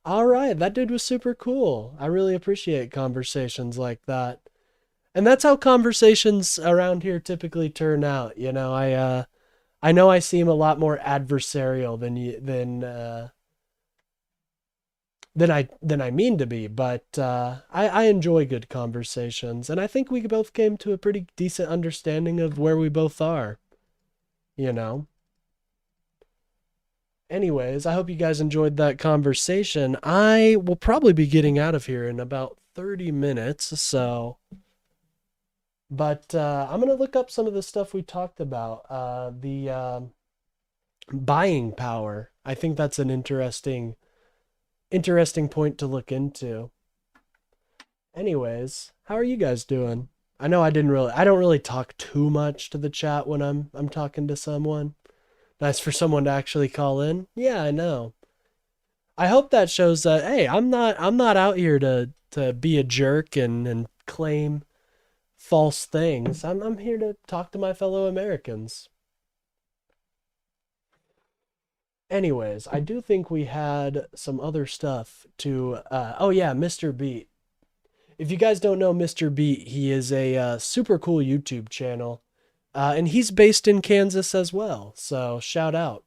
All right. That dude was super cool. I really appreciate conversations like that. And that's how conversations around here typically turn out. You know, I know I seem a lot more adversarial than I mean to be, but I enjoy good conversations, and I think we both came to a pretty decent understanding of where we both are, you know. Anyways, I hope you guys enjoyed that conversation. I will probably be getting out of here in about 30 minutes, so. But I'm going to look up some of the stuff we talked about. The buying power. I think that's an interesting point to look into. Anyways, how are you guys doing? I know I don't really talk too much to the chat when I'm talking to someone. Nice for someone to actually call in. Yeah, I know. I hope that shows that hey, I'm not out here to be a jerk and claim false things. I'm here to talk to my fellow Americans. Anyways, I do think we had some other stuff to oh yeah, Mr. Beat. If you guys don't know Mr. Beat, he is a super cool YouTube channel. And he's based in Kansas as well, so shout out.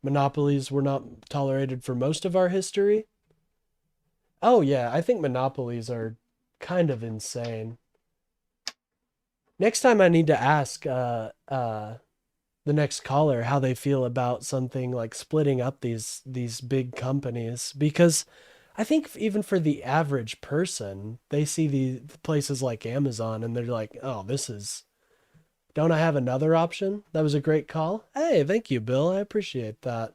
Monopolies were not tolerated for most of our history. Oh yeah, I think monopolies are kind of insane. Next time I need to ask the next caller how they feel about something like splitting up these big companies, because I think even for the average person, they see the places like Amazon and they're like, oh, don't I have another option? That was a great call. Hey, thank you, Bill. I appreciate that.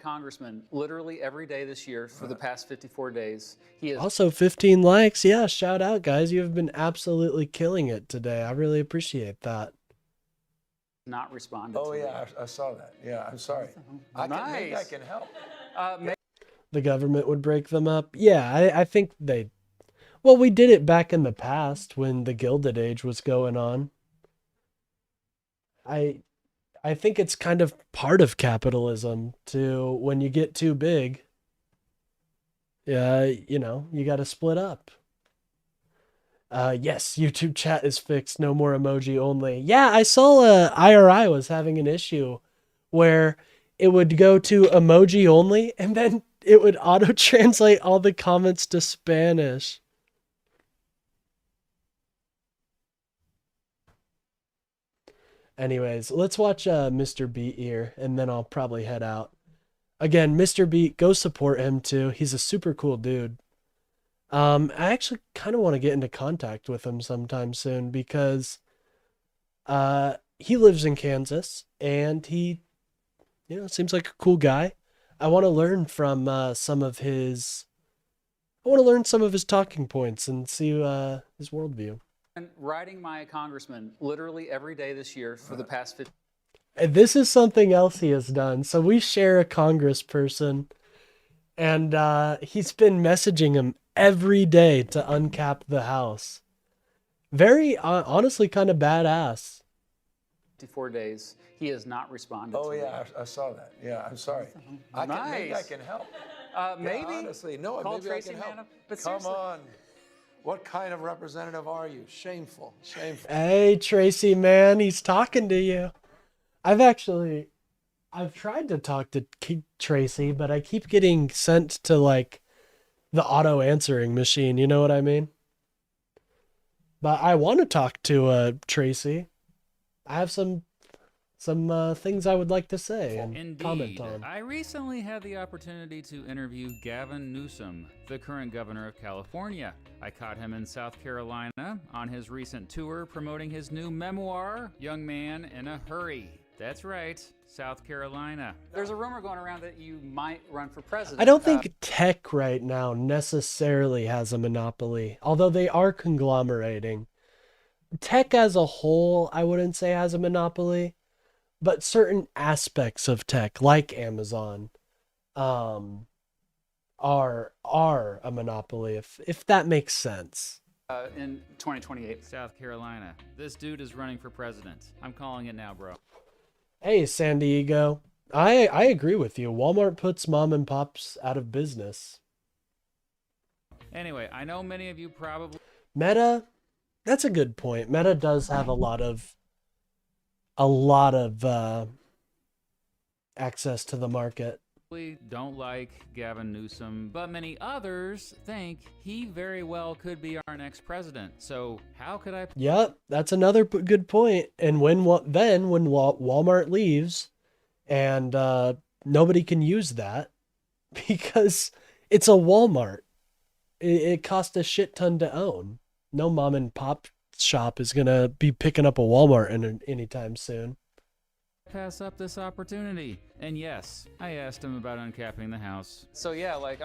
Congressman literally every day this year for the past 54 days. He is Also 15 likes. Yeah, shout out, guys. You have been absolutely killing it today. I really appreciate that. not responded Oh, to yeah, I saw that. Yeah, I'm sorry. Maybe I Nice. can help. The government would break them up. Yeah, I think well, we did it back in the past when the Gilded Age was going on. I think it's kind of part of capitalism to when you get too big, you got to split up. Yes, YouTube chat is fixed. No more emoji only. Yeah, I saw IRI was having an issue where it would go to emoji only and then it would auto translate all the comments to Spanish. Anyways, let's watch Mr. Beat here, and then I'll probably head out. Again, Mr. Beat, go support him too. He's a super cool dude. I actually kind of want to get into contact with him sometime soon because he lives in Kansas, and he, seems like a cool guy. I want to learn from some of his talking points and see his worldview. writing my congressman literally every day this year for the past 50. And this is something else he has done. So we share a congressperson, and he's been messaging him every day to uncap the House. Very, honestly, kind of badass. 54 days. He has not responded Oh, to yeah, I saw that. Yeah, I'm sorry. Maybe I Nice. can help. Maybe. Honestly, no, Call maybe Tracy I can help. Mann up. But Come seriously. on. What kind of representative are you? Shameful. Shameful. Hey, Tracy, man, he's talking to you. I've tried to talk to Tracy, but I keep getting sent to like the auto answering machine. You know what I mean? But I want to talk to Tracy. I have some things I would like to say and comment on. I recently had the opportunity to interview Gavin Newsom, the current governor of California. I caught him in South Carolina on his recent tour promoting his new memoir, Young Man in a Hurry. That's right, South Carolina. There's a rumor going around that you might run for president. I don't think tech right now necessarily has a monopoly, although they are conglomerating. Tech as a whole, I wouldn't say has a monopoly, but certain aspects of tech, like Amazon, are a monopoly, if that makes sense. In 2028. South Carolina. This dude is running for president. I'm calling it now, bro. Hey, San Diego. I agree with you. Walmart puts mom and pops out of business. Anyway, I know many of you probably... Meta, that's a good point. Meta does have a lot of access to the market. Don't like Gavin Newsom, but many others think he very well could be our next president. So how could I... Yep, that's another good point. And when Walmart leaves and nobody can use that because it's a Walmart. It costs a shit ton to own. No mom and pop shop is going to be picking up a Walmart anytime soon. Pass up this opportunity? And yes, I asked him about uncapping the house. So yeah, like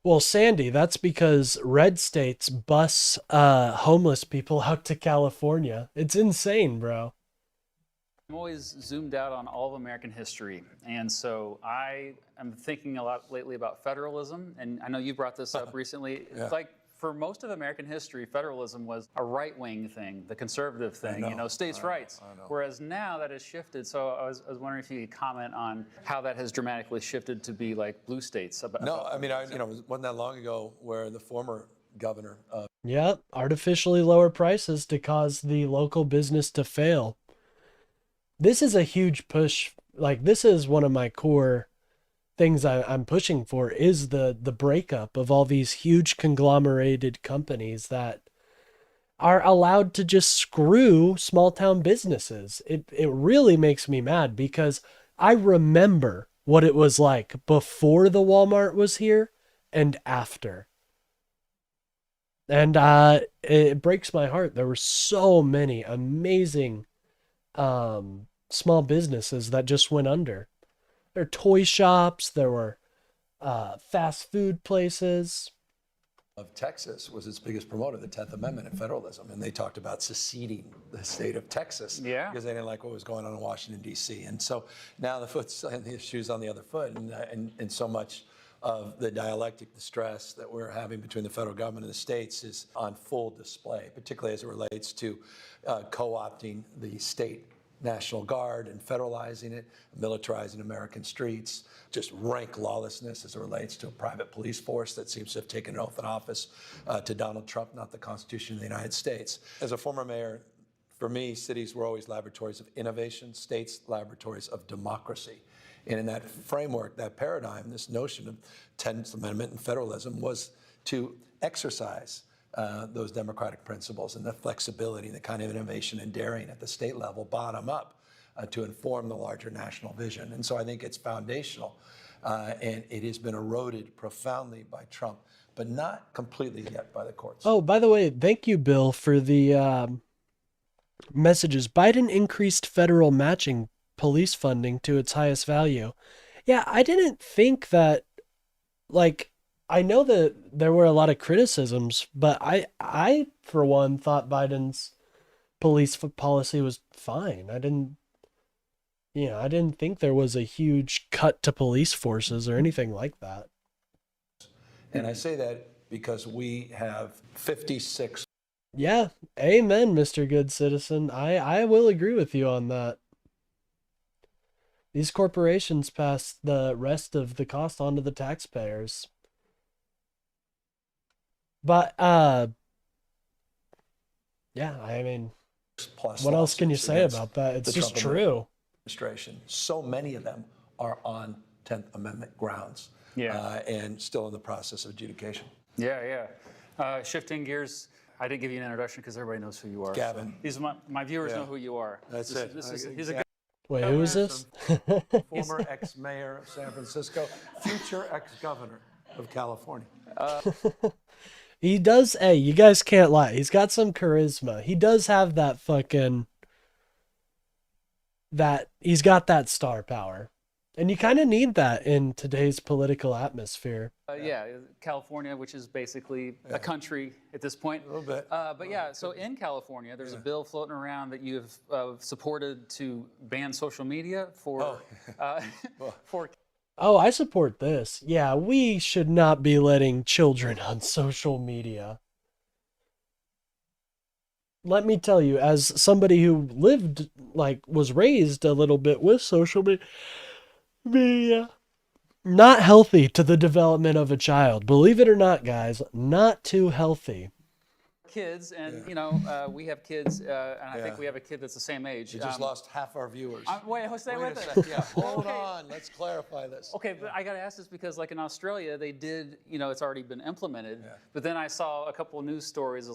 Well, Sandy, that's because red states bus homeless people out to California. It's insane, bro. I'm always zoomed out on all of American history. And so I am thinking a lot lately about federalism. And I know you brought this up recently. Yeah. It's like for most of American history, federalism was a right-wing thing, the conservative thing, states' rights. Whereas now that has shifted. So I was wondering if you could comment on how that has dramatically shifted to be like blue states. It wasn't that long ago where the former governor Yep, artificially lower prices to cause the local business to fail. This is a huge push. Like, this is one of my core things I'm pushing for, is the breakup of all these huge conglomerated companies that are allowed to just screw small town businesses. It really makes me mad because I remember what it was like before the Walmart was here and after. And it breaks my heart. There were so many amazing small businesses that just went under. There were toy shops, there were fast food places. of Texas was its biggest promoter, the 10th Amendment and federalism. And they talked about seceding the state of Texas because they didn't like what was going on in Washington, D.C. And so now the foot's and the shoe's on the other foot. And so much of the dialectic, the stress that we're having between the federal government and the states is on full display, particularly as it relates to co-opting the state National Guard and federalizing it, militarizing American streets, just rank lawlessness as it relates to a private police force that seems to have taken an oath of office to Donald Trump, not the Constitution of the United States. As a former mayor, for me, cities were always laboratories of innovation, states laboratories of democracy. And in that framework, that paradigm, this notion of 10th Amendment and federalism was to exercise those democratic principles and the flexibility, the kind of innovation and daring at the state level, bottom up, to inform the larger national vision. And so I think it's foundational, and it has been eroded profoundly by Trump, but not completely yet by the courts. Oh, by the way, thank you, Bill, for the messages. Biden increased federal matching police funding to its highest value. Yeah, I didn't think that, like, I know that there were a lot of criticisms, but I for one, thought Biden's police policy was fine. I didn't think there was a huge cut to police forces or anything like that. And I say that because we have 56. Yeah, amen, Mr. Good Citizen. I will agree with you on that. These corporations pass the rest of the cost on to the taxpayers. But Yeah, I mean, plus what else can you lawsuits say against about that? It's the just Trump true. Administration. So many of them are on 10th Amendment grounds, Yeah. and still in the process of adjudication. Yeah. Shifting gears, I didn't give you an introduction because everybody knows who you are. Gavin. So these are my viewers know who you are. That's This- it. This is, Okay, he's a Gavin. Wait, who is this? Former ex-mayor of San Francisco, future ex-governor of California. He does, hey, you guys can't lie. He's got some charisma. He does have that he's got that star power. And you kind of need that in today's political atmosphere. California, which is basically a country at this point. A little bit. But yeah, so in California, there's a bill floating around that you have supported to ban social media for for. Oh, I support this. Yeah, we should not be letting children on social media. Let me tell you, as somebody who was raised a little bit with social media, not healthy to the development of a child. Believe it or not, guys, not too healthy. Kids, and we have kids, and I think we have a kid that's the same age. You just lost half our viewers. Stay Wait with a it. second. Yeah, hold on. Let's clarify this. Okay, but I got to ask this because, like in Australia, they did, it's already been implemented. Yeah. But then I saw a couple of news stories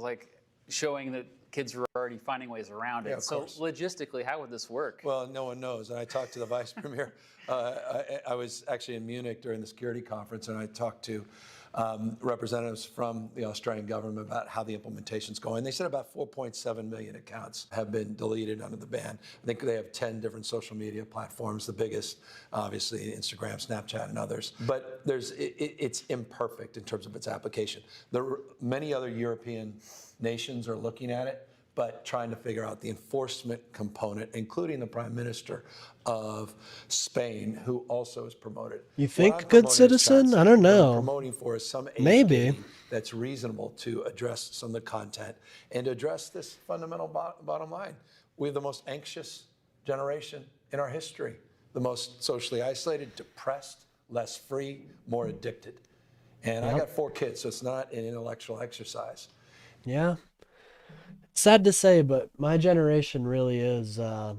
showing that kids were already finding ways around it. Yeah, of so course. logistically, how would this work? Well, no one knows. And I talked to the vice premier. I was actually in Munich during the security conference, and I talked to representatives from the Australian government about how the implementation's going. They said about 4.7 million accounts have been deleted under the ban. I think they have 10 different social media platforms, the biggest, obviously, Instagram, Snapchat, and others. But it's imperfect in terms of its application. Many other European nations are looking at it, but trying to figure out the enforcement component, including the Prime Minister of Spain, who also is promoted. You think good citizen? I don't know. What I'm promoting for is some age Maybe gating that's reasonable to address some of the content and to address this fundamental bottom line. We have the most anxious generation in our history, the most socially isolated, depressed, less free, more addicted. And I got 4 kids, so it's not an intellectual exercise. Yeah. Sad to say, but my generation really is, we're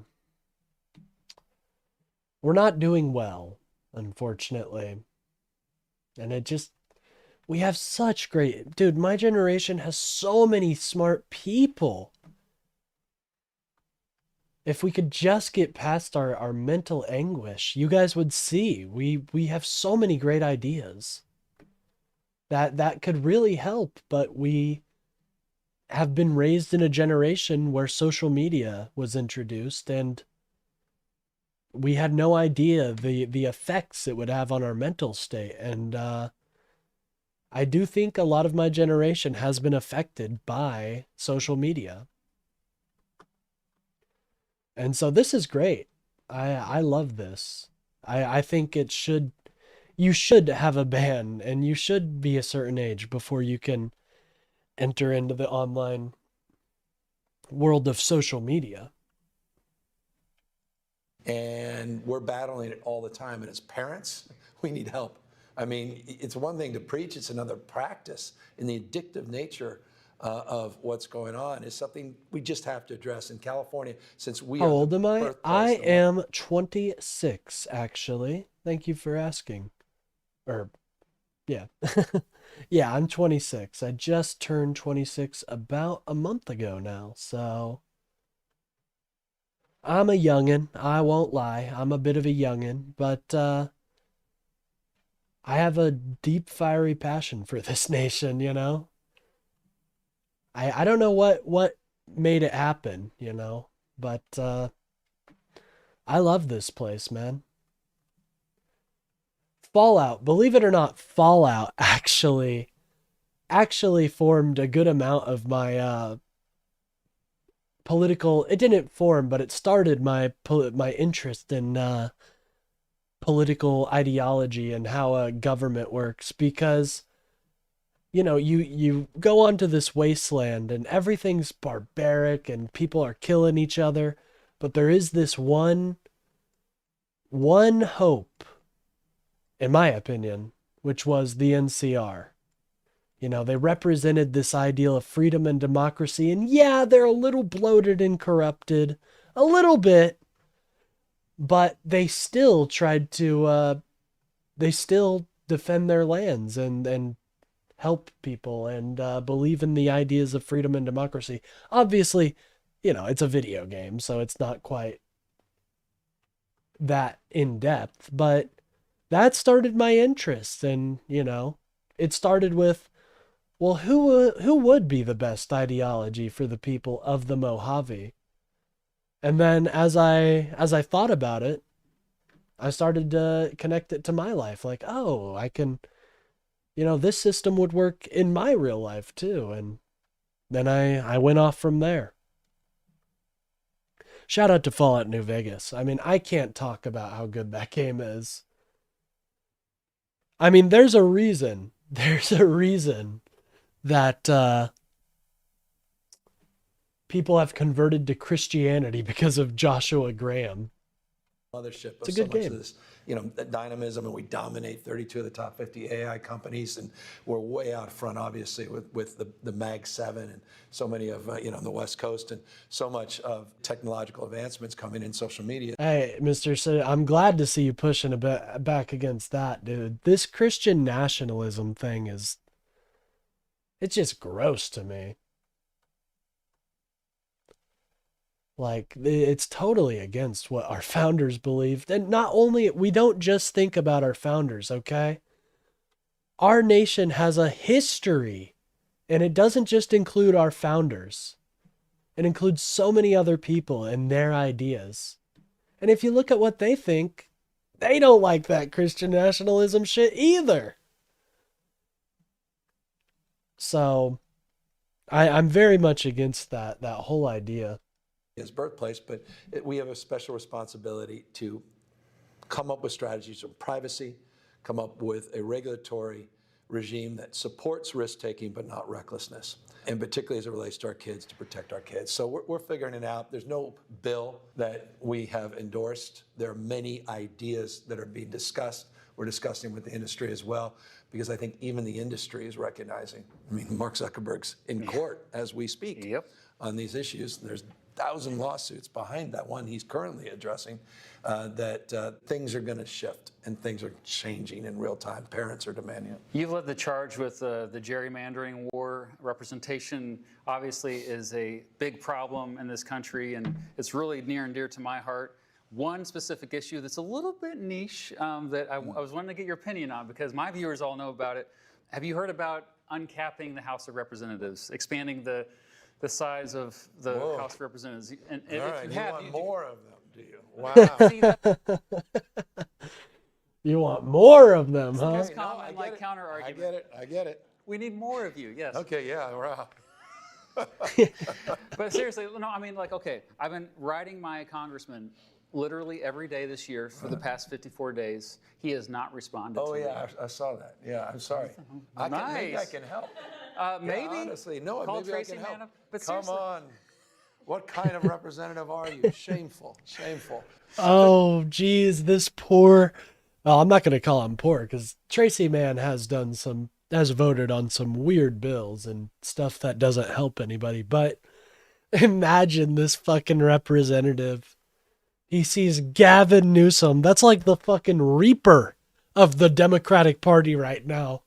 not doing well, unfortunately. And we have such dude, my generation has so many smart people. If we could just get past our mental anguish, you guys would see, we have so many great ideas that could really help, but we have been raised in a generation where social media was introduced, and we had no idea the effects it would have on our mental state. And I do think a lot of my generation has been affected by social media. And so this is great. I love this. I think you should have a ban, and you should be a certain age before you can enter into the online world of social media. And we're battling it all the time. And as parents, we need help. I mean, it's one thing to preach, it's another practice. And the addictive nature of what's going on is something we just have to address. In California, since we How are old am I? birthplace I of- am 26, actually. Thank you for asking. Yeah. Yeah, I'm 26. I just turned 26 about a month ago now, so I'm a youngin', I won't lie. I'm a bit of a youngin', but I have a deep, fiery passion for this nation, I don't know what made it happen, but I love this place, man. Fallout, believe it or not, Fallout actually formed a good amount of my political, it didn't form, but it started my interest in political ideology and how government works, because you go onto this wasteland and everything's barbaric and people are killing each other, but there is this one hope, in my opinion, which was the NCR. You know, they represented this ideal of freedom and democracy. And yeah, they're a little bloated and corrupted. A little bit. But they still tried to, they still defend their lands and help people and believe in the ideas of freedom and democracy. Obviously, you know, it's a video game, so it's not quite that in depth, but that started my interest. And, you know, it started with, well, who would be the best ideology for the people of the Mojave? And then as I thought about it, I started to connect it to my life. Like, oh, I can, you know, this system would work in my real life too. And then I went off from there. Shout out to Fallout New Vegas. I mean, I can't talk about how good that game is. I mean, there's a reason that people have converted to Christianity because of Joshua Graham. Mothership It's a of good so much game. of this, you know, dynamism, and we dominate 32 of the top 50 AI companies, and we're way out front, obviously, with the Mag 7 and so many of, you know, the West Coast, and so much of technological advancements coming in social media. Hey, Mr. Sid, I'm glad to see you pushing a bit back against that, dude. This Christian nationalism thing it's just gross to me. Like, it's totally against what our founders believed. And not only, we don't just think about our founders, okay? Our nation has a history, and it doesn't just include our founders. It includes so many other people and their ideas. And if you look at what they think, they don't like that Christian nationalism shit either. So, I'm very much against that whole idea. His birthplace, but we have a special responsibility to come up with strategies of privacy, come up with a regulatory regime that supports risk-taking but not recklessness, and particularly as it relates to our kids, to protect our kids. So we're figuring it out. There's no bill that we have endorsed. There are many ideas that are being discussed. We're discussing with the industry as well, because I think even the industry is recognizing. I mean, Mark Zuckerberg's in court as we speak on these issues. There's 1,000 lawsuits behind that one he's currently addressing, that things are going to shift and things are changing in real time. Parents are demanding it. You've led the charge with the gerrymandering war. Representation obviously is a big problem in this country, and it's really near and dear to my heart. One specific issue that's a little bit niche that I was wanting to get your opinion on, because my viewers all know about it. Have you heard about uncapping the House of Representatives, expanding the size of the House of Representatives? And All right, you want more of them, do you? Wow. See that? You want more of them, huh? Most common, like, counter argument. I get it. We need more of you, yes. Okay, yeah, wow. But seriously, no, I mean, like, okay, I've been writing my congressman literally every day this year for the past 54 days. He has not responded to me. Oh, yeah, I saw that. Yeah, I'm sorry. Maybe I can help. Maybe. Yeah, honestly, no, Call maybe Tracy I can help. Mann up. But Come seriously. on. What kind of representative are you? Shameful, shameful. Oh, geez, this poor... Well, I'm not going to call him poor, because Tracy Mann has voted on some weird bills and stuff that doesn't help anybody. But imagine this fucking representative. He sees Gavin Newsom. That's like the fucking reaper of the Democratic Party right now.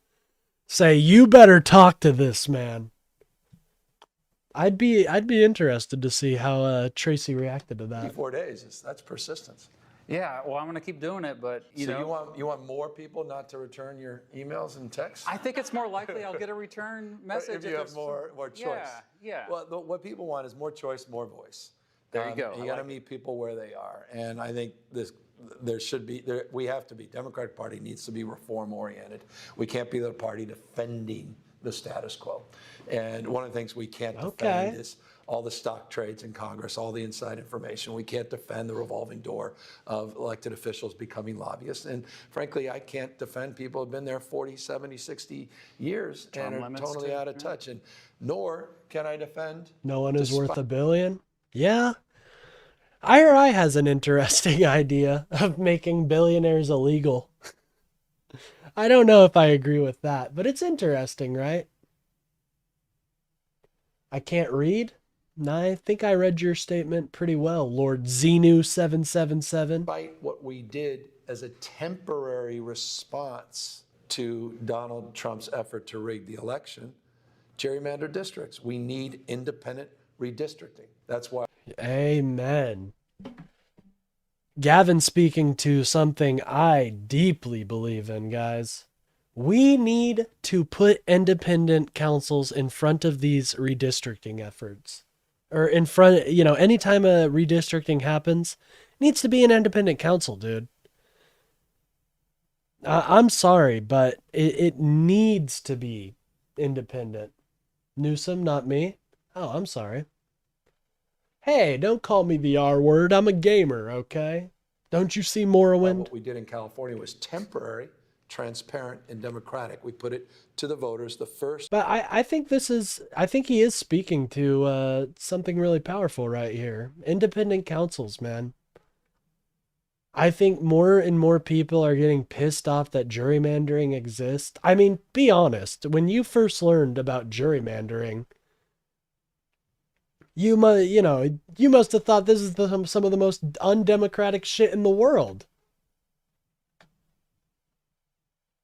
Say, you better talk to this man. I'd be interested to see how Tracy reacted to that. 54 days, that's persistence. Yeah, well, I'm going to keep doing it, but you know. You want more people not to return your emails and texts? I think it's more likely I'll get a return message if you have more choice. Yeah. Well, what people want is more choice, more voice. There you go. And you got to meet people where they are, and I think we have to be. Democratic Party needs to be reform oriented. We can't be the party defending the status quo. And one of the things we can't defend is all the stock trades in Congress, all the inside information. We can't defend the revolving door of elected officials becoming lobbyists. And frankly, I can't defend people who have been there 40, 70, 60 years and are totally out of touch. And nor can I defend. No one is worth $1 billion? Yeah. IRI has an interesting idea of making billionaires illegal. I don't know if I agree with that, but it's interesting, right? I can't read? I think I read your statement pretty well, Lord Xenu777. Despite what we did as a temporary response to Donald Trump's effort to rig the election, gerrymandered districts. We need independent redistricting. That's why. Amen. Gavin speaking to something I deeply believe in, guys. We need to put independent councils in front of these redistricting efforts. Or in front, you know, anytime a redistricting happens, it needs to be an independent council, dude. I'm sorry, but it needs to be independent. Newsom, not me. Oh, I'm sorry. Hey, don't call me the R word. I'm a gamer, okay? Don't you see Morrowind? What we did in California was temporary, transparent, and democratic. We put it to the voters, the first. But I think I think he is speaking to something really powerful right here. Independent councils, man. I think more and more people are getting pissed off that gerrymandering exists. I mean, be honest. When you first learned about gerrymandering, you must have thought this is some of the most undemocratic shit in the world.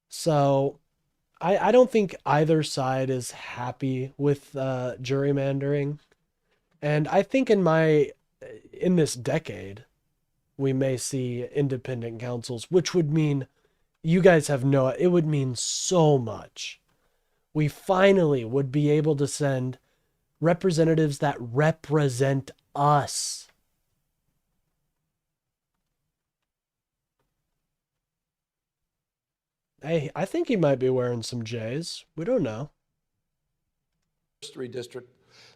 So, I don't think either side is happy with gerrymandering. And I think in this decade, we may see independent councils, which would mean it would mean so much. We finally would be able to send representatives that represent us. Hey, I think he might be wearing some J's. We don't know. First redistrict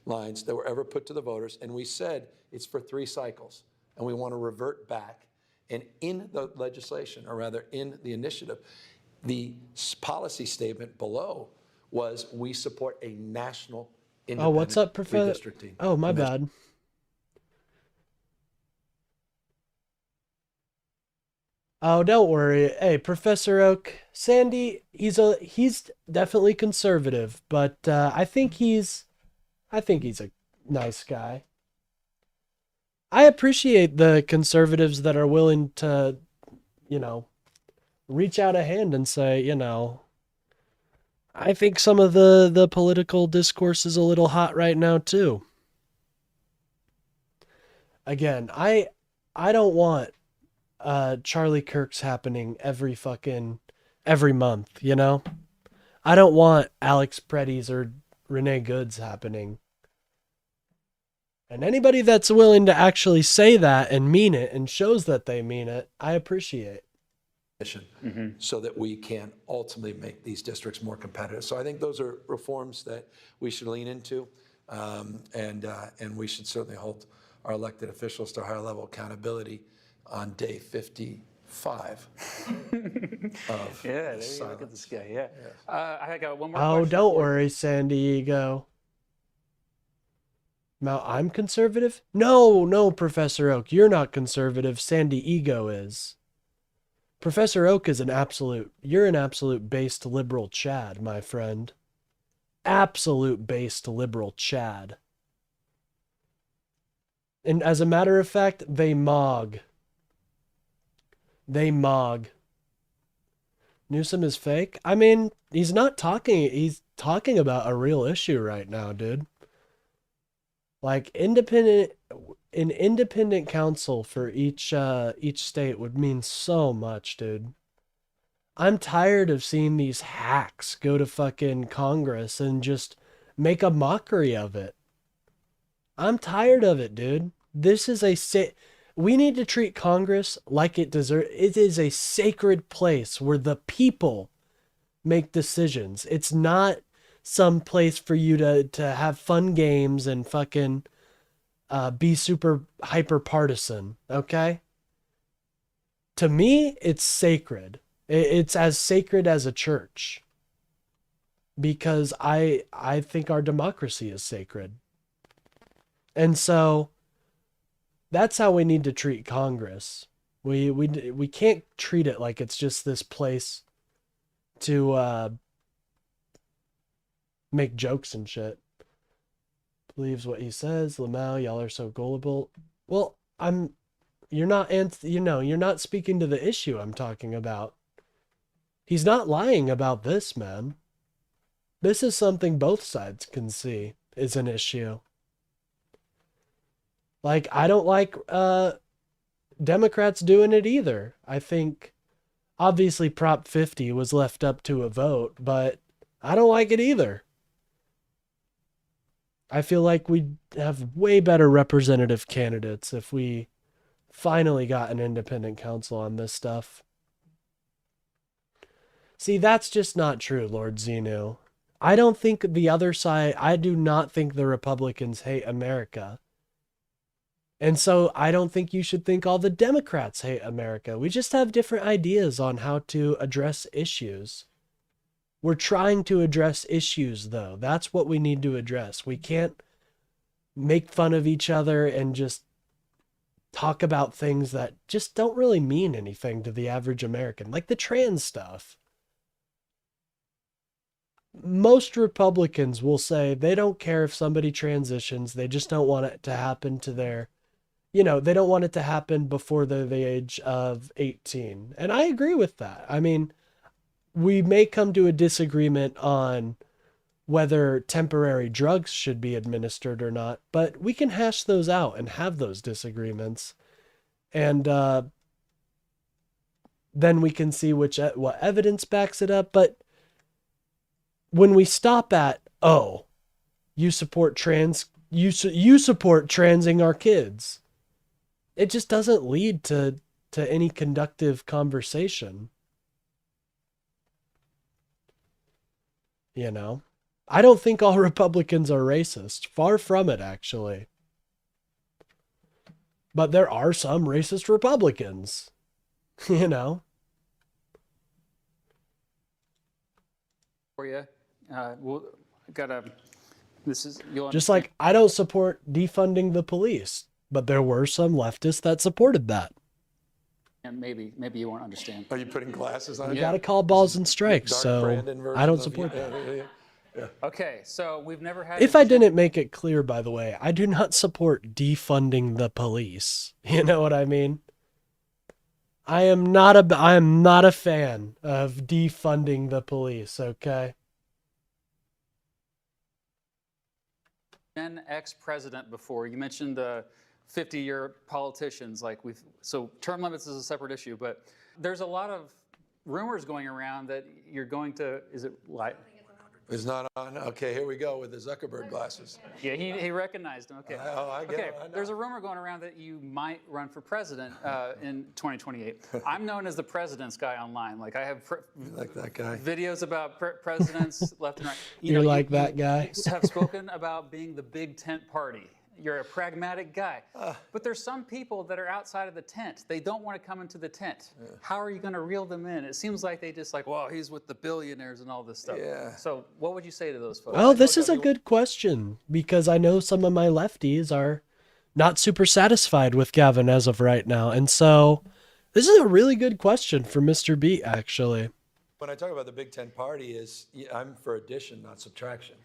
lines that were ever put to the voters, and we said it's for 3 cycles, and we want to revert back. And in the legislation, or rather in the initiative, the policy statement below was we support a national independent what's up, Professor? redistricting. Oh, my bad. Oh, don't worry. Hey, Professor Oak, Sandy, he's definitely conservative, but I think he's a nice guy. I appreciate the conservatives that are willing to, reach out a hand and say, I think some of the political discourse is a little hot right now too. Again, I don't want Charlie Kirk's happening every month, I don't want Alex Preddy's or Renee Good's happening. And anybody that's willing to actually say that and mean it and shows that they mean it, I appreciate. So that we can ultimately make these districts more competitive. So I think those are reforms that we should lean into, and we should certainly hold our elected officials to a higher level of accountability on day 55 of there you look at this guy. Yeah. I got one more. Oh, question don't for you. worry, San Diego. Now I'm conservative? No, Professor Oak, you're not conservative. San Diego is. Professor Oak is you're an absolute based liberal Chad, my friend. Absolute based liberal Chad. And as a matter of fact, they mog. Newsom is fake? I mean, he's talking about a real issue right now, dude. Like an independent council for each state would mean so much, dude. I'm tired of seeing these hacks go to fucking Congress and just make a mockery of it. I'm tired of it, dude. We need to treat Congress like it deserves. It is a sacred place where the people make decisions. It's not some place for you to have fun games and fucking be super hyper partisan, okay? To me, it's sacred. It's as sacred as a church. Because I think our democracy is sacred. And so that's how we need to treat Congress. We can't treat it like it's just this place to make jokes and shit. believes what he says. Lamau, y'all are so gullible. Well, you're not speaking to the issue I'm talking about. He's not lying about this, man. This is something both sides can see is an issue. Like, I don't like Democrats doing it either. I think, obviously, Prop 50 was left up to a vote, but I don't like it either. I feel like we'd have way better representative candidates if we finally got an independent counsel on this stuff. See, that's just not true, Lord Xenu. I don't think the other side, I do not think the Republicans hate America. And so I don't think you should think all the Democrats hate America. We just have different ideas on how to address issues. We're trying to address issues, though. That's what we need to address. We can't make fun of each other and just talk about things that just don't really mean anything to the average American, like the trans stuff. Most Republicans will say they don't care if somebody transitions. They just don't want it to happen to their, they don't want it to happen before they're the age of 18. And I agree with that. I mean, we may come to a disagreement on whether temporary drugs should be administered or not, but we can hash those out and have those disagreements. And then we can see what evidence backs it up. But when we stop at, you support you support transing our kids, it just doesn't lead to any conductive conversation. I don't think all Republicans are racist. Far from it, actually. But there are some racist Republicans, For you, Just like I don't support defunding the police, but there were some leftists that supported that. And maybe you won't understand. Are you putting glasses on? You got to call balls and strikes, Dark so Brandon version I don't of support you? that. Yeah. Okay, so we've never had. If I didn't make it clear, by the way, I do not support defunding the police. You know what I mean? I am not a fan of defunding the police, okay? Been ex-president before. You mentioned the 50-year politicians. So term limits is a separate issue, but there's a lot of rumors going around that you're going to, is it like? It's not on. Okay, here we go with the Zuckerberg glasses. Yeah, he recognized him. Okay. I get it. I know. There's a rumor going around that you might run for president in 2028. I'm known as the president's guy online. Like I have like that guy. Videos about presidents left and right. You're like that guy. You have spoken about being the big tent party. You're a pragmatic guy. But there's some people that are outside of the tent. They don't want to come into the tent. Yeah. How are you going to reel them in? It seems like they just well, he's with the billionaires and all this stuff. Yeah. So what would you say to those folks? Well, this is a good question because I know some of my lefties are not super satisfied with Gavin as of right now. And so this is a really good question for Mr. Beat, actually. When I talk about the Big Tent party I'm for addition, not subtraction.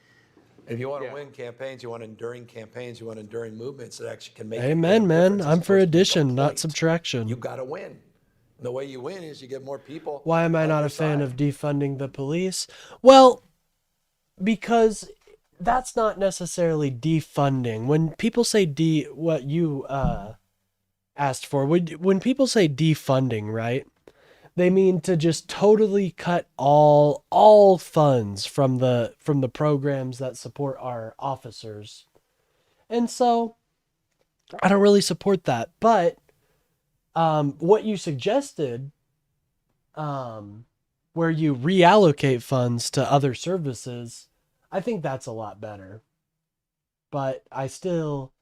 If you want to win campaigns, you want enduring campaigns, you want enduring movements that actually can make Amen, man. I'm for addition, not subtraction. You got to win. And the way you win is you get more people. Why am I not a fan of defunding the police? Well, because that's not necessarily defunding. When people say what you asked for, when people say defunding, right? They mean to just totally cut all funds from the programs that support our officers. And so I don't really support that. But what you suggested, where you reallocate funds to other services, I think that's a lot better. But I still...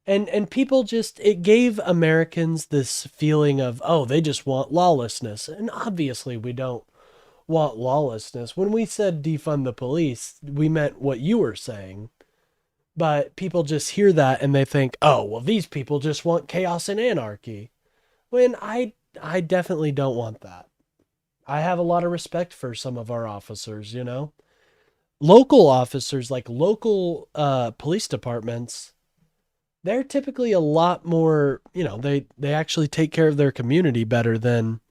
And people it gave Americans this feeling of, they just want lawlessness. And obviously we don't want lawlessness. When we said defund the police, we meant what you were saying. But people just hear that and they think, these people just want chaos and anarchy. When I definitely don't want that. I have a lot of respect for some of our officers, local officers, like local police departments, they're typically a lot more, they actually take care of their community better than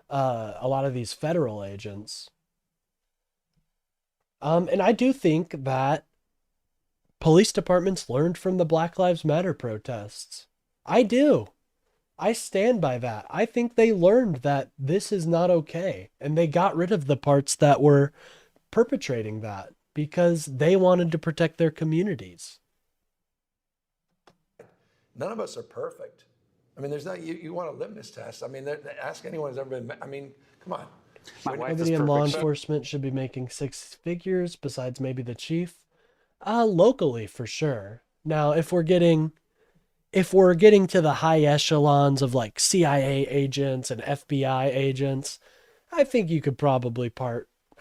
a lot of these federal agents. And I do think that police departments learned from the Black Lives Matter protests. I do. I stand by that. I think they learned that this is not okay. And they got rid of the parts that were perpetrating that because they wanted to protect their communities. None of us are perfect. I mean, there's not, you want a litmus test. I mean, ask anyone who's ever been, I mean, come on. Nobody in law enforcement should be making six figures besides maybe the chief. Locally for sure. Now, if we're getting to the high echelons of like CIA agents and FBI agents, I think you could probably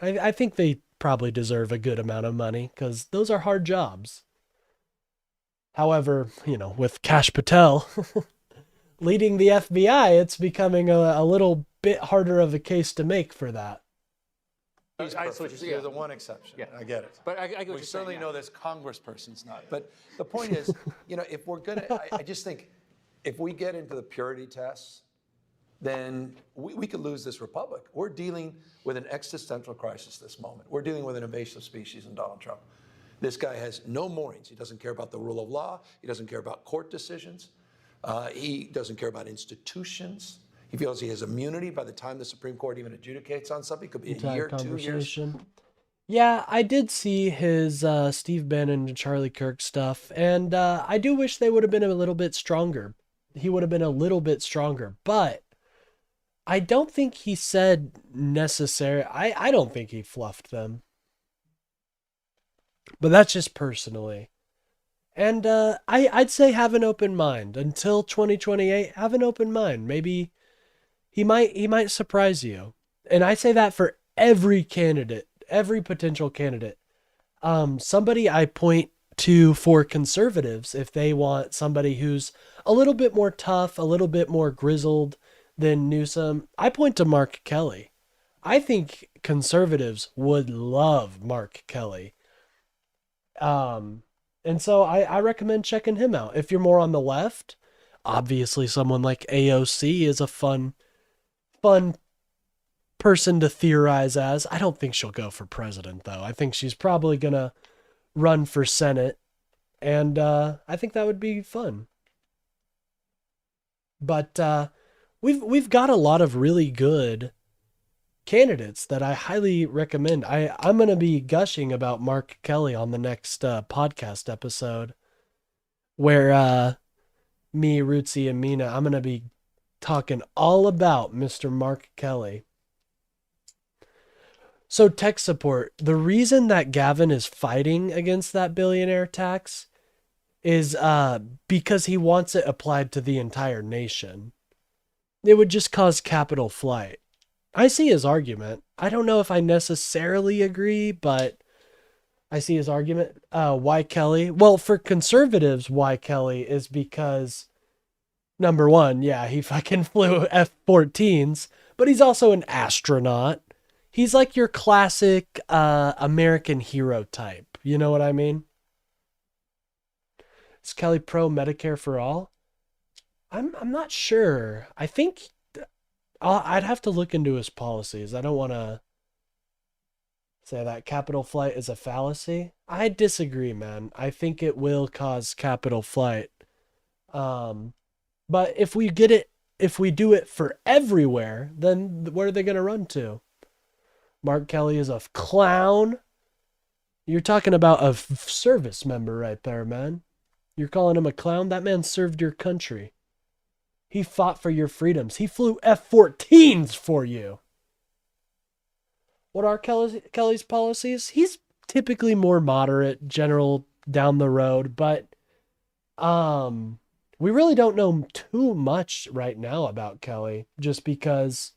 I think they probably deserve a good amount of money because those are hard jobs. However, with Kash Patel leading the FBI, it's becoming a little bit harder of a case to make for that. There's the one exception. Yeah. I get it. But I get what we you're certainly saying, know this congressperson's not. But the point is, if we're going to, I just think if we get into the purity tests, then we could lose this republic. We're dealing with an existential crisis this moment. We're dealing with an invasive species in Donald Trump. This guy has no moorings. He doesn't care about the rule of law. He doesn't care about court decisions. He doesn't care about institutions. He feels he has immunity by the time the Supreme Court even adjudicates on something. It could be a year, 2 years. Yeah, I did see his Steve Bannon and Charlie Kirk stuff, and I do wish they would have been a little bit stronger. He would have been a little bit stronger, but I don't think he said necessary. I don't think he fluffed them. But that's just personally. And I'd say have an open mind. Until 2028, have an open mind. Maybe he might surprise you. And I say that for every candidate, every potential candidate. Somebody I point to for conservatives, if they want somebody who's a little bit more tough, a little bit more grizzled than Newsom, I point to Mark Kelly. I think conservatives would love Mark Kelly. And so I recommend checking him out. If you're more on the left, obviously someone like AOC is a fun person to theorize as. I don't think she'll go for president, though. I think she's probably going to run for Senate, and I think that would be fun. But we've got a lot of really good candidates that I highly recommend. I'm going to be gushing about Mark Kelly on the next podcast episode where me, Rootsy, and Mina, I'm going to be talking all about Mr. Mark Kelly. So tech support, the reason that Gavin is fighting against that billionaire tax is because he wants it applied to the entire nation. It would just cause capital flight. I see his argument. I don't know if I necessarily agree, but I see his argument. Why Kelly? Well, for conservatives, why Kelly is because, number one, yeah, he fucking flew F-14s, but he's also an astronaut. He's like your classic American hero type. You know what I mean? Is Kelly pro Medicare for all? I'm not sure. I think I'd have to look into his policies. I don't want to say that capital flight is a fallacy. I disagree, man. I think it will cause capital flight. But if we do it for everywhere, then where are they going to run to? Mark Kelly is a clown. You're talking about a service member right there, man. You're calling him a clown? That man served your country. He fought for your freedoms. He flew F-14s for you. What are Kelly's policies? He's typically more moderate, general, down the road, but we really don't know too much right now about Kelly, just because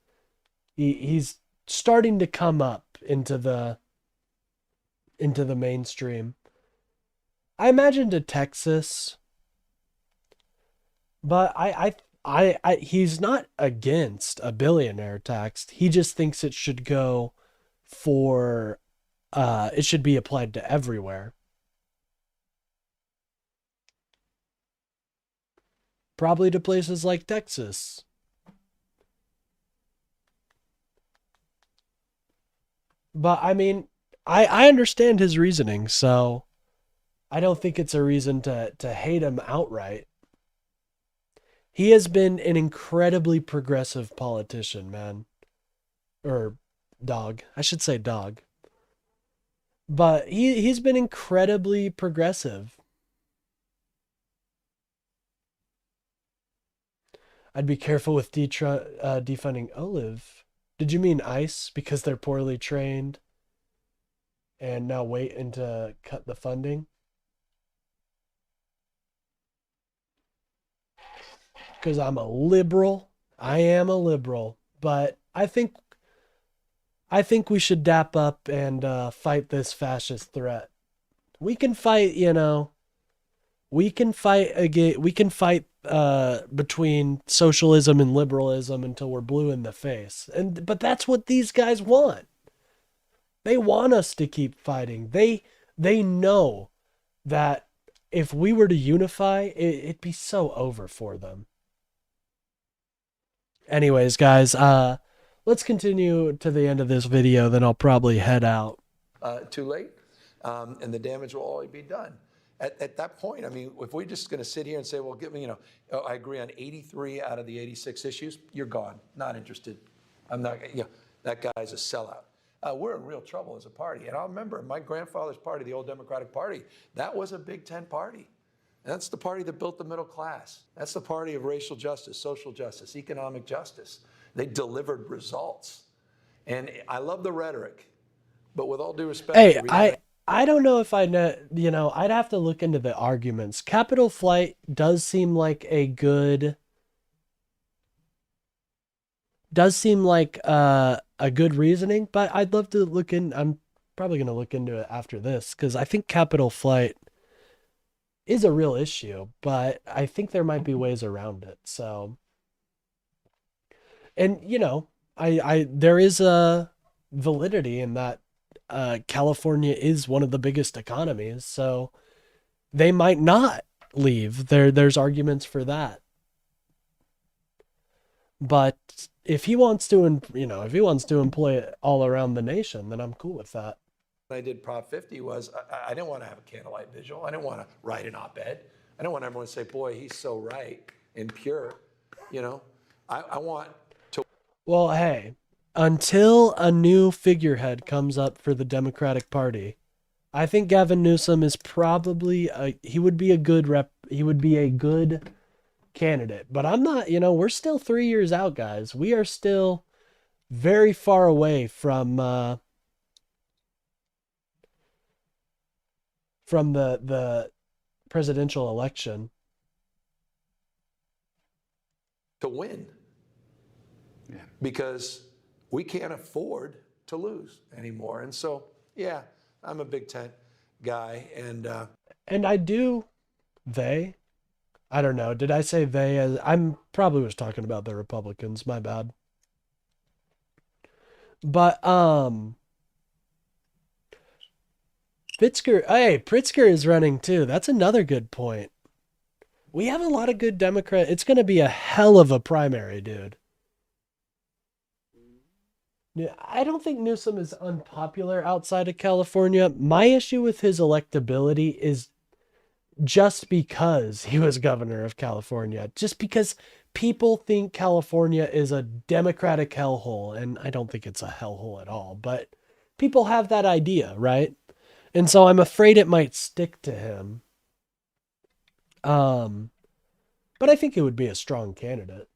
he's starting to come up into the mainstream. I imagine to Texas, but he's not against a billionaire tax. He just thinks it should go for it should be applied to everywhere. Probably to places like Texas. But I mean, I understand his reasoning, so I don't think it's a reason to hate him outright. He has been an incredibly progressive politician, man. Or dog. I should say dog. But he's been incredibly progressive. I'd be careful with defunding Olive. Did you mean ICE because they're poorly trained and now waiting to cut the funding? Because I'm a liberal. I am a liberal. But I think we should dap up and fight this fascist threat. We can fight, we can fight again. We can fight between socialism and liberalism until we're blue in the face. But that's what these guys want. They want us to keep fighting. They know that if we were to unify, it'd be so over for them. Anyways, guys, let's continue to the end of this video, then I'll probably head out. Too late, and the damage will already be done. At that point, I mean, if we're just going to sit here and say, well, give me, I agree on 83 out of the 86 issues, you're gone, not interested. I'm not, that guy's a sellout. We're in real trouble as a party. And I remember my grandfather's party, the old Democratic Party, that was a Big Tent party. And that's the party that built the middle class. That's the party of racial justice, social justice, economic justice. They delivered results. And I love the rhetoric, but with all due respect. Hey, I don't know if I know, I'd have to look into the arguments. Capital Flight does seem like a good reasoning, but I'd love to look in. I'm probably going to look into it after this because I think Capital Flight is a real issue, but I think there might be ways around it. So, and there is a validity in that. California is one of the biggest economies, so they might not leave. There's arguments for that. But if he wants to, employ it all around the nation, then I'm cool with that. When I did Prop 50 was I didn't want to have a candlelight vigil. I didn't want to write an op-ed. I don't want everyone to say, boy, he's so right and pure. I want to. Well, hey. Until a new figurehead comes up for the Democratic Party, I think Gavin Newsom is probably he would be a good candidate. But I'm not, we're still 3 years out, guys. We are still very far away from the presidential election. To win. Yeah. Because we can't afford to lose anymore. And so, yeah, I'm a Big Tent guy. And I don't know. Did I say they? I'm probably was talking about the Republicans. My bad. But, Pritzker is running too. That's another good point. We have a lot of good Democrats. It's going to be a hell of a primary, dude. I don't think Newsom is unpopular outside of California. My issue with his electability is just because he was governor of California. Just because people think California is a Democratic hellhole, and I don't think it's a hellhole at all, but people have that idea, right? And so I'm afraid it might stick to him. But I think it would be a strong candidate.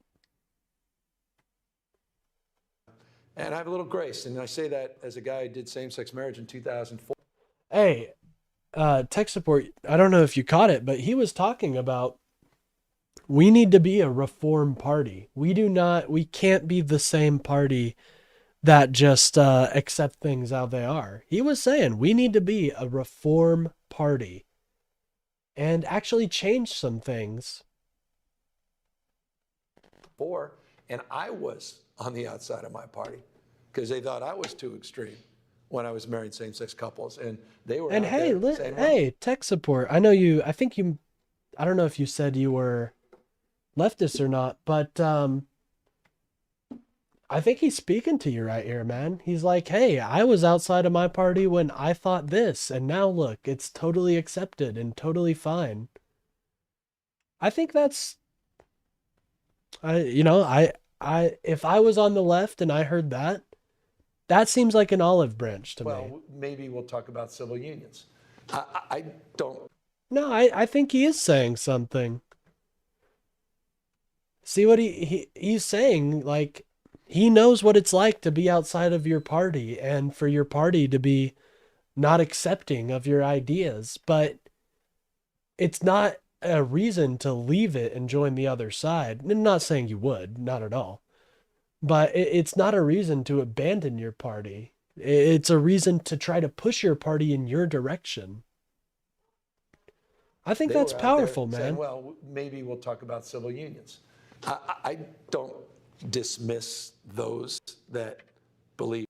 And I have a little grace, and I say that as a guy who did same-sex marriage in 2004. Hey, tech support, I don't know if you caught it, but he was talking about we need to be a reform party. We can't be the same party that just accept things how they are. He was saying we need to be a reform party and actually change some things. And I was on the outside of my party because they thought I was too extreme. when I was married same-sex couples, and they were And out hey, there saying, hey, tech support. I know you. I think you. I don't know if you said you were leftist or not, but I think he's speaking to you right here, man. He's like, hey, I was outside of my party when I thought this, and now look, it's totally accepted and totally fine. I think that's, if I was on the left and I heard that, that seems like an olive branch to me. well, maybe we'll talk about civil unions. I don't. No, I think he is saying something. See what he's saying? Like, he knows what it's like to be outside of your party and for your party to be not accepting of your ideas, but it's not a reason to leave it and join the other side. I'm not saying you would, not at all. But it's not a reason to abandon your party. It's a reason to try to push your party in your direction. I think They that's were out there powerful, man. saying, well, maybe we'll talk about civil unions. I don't dismiss those that believe.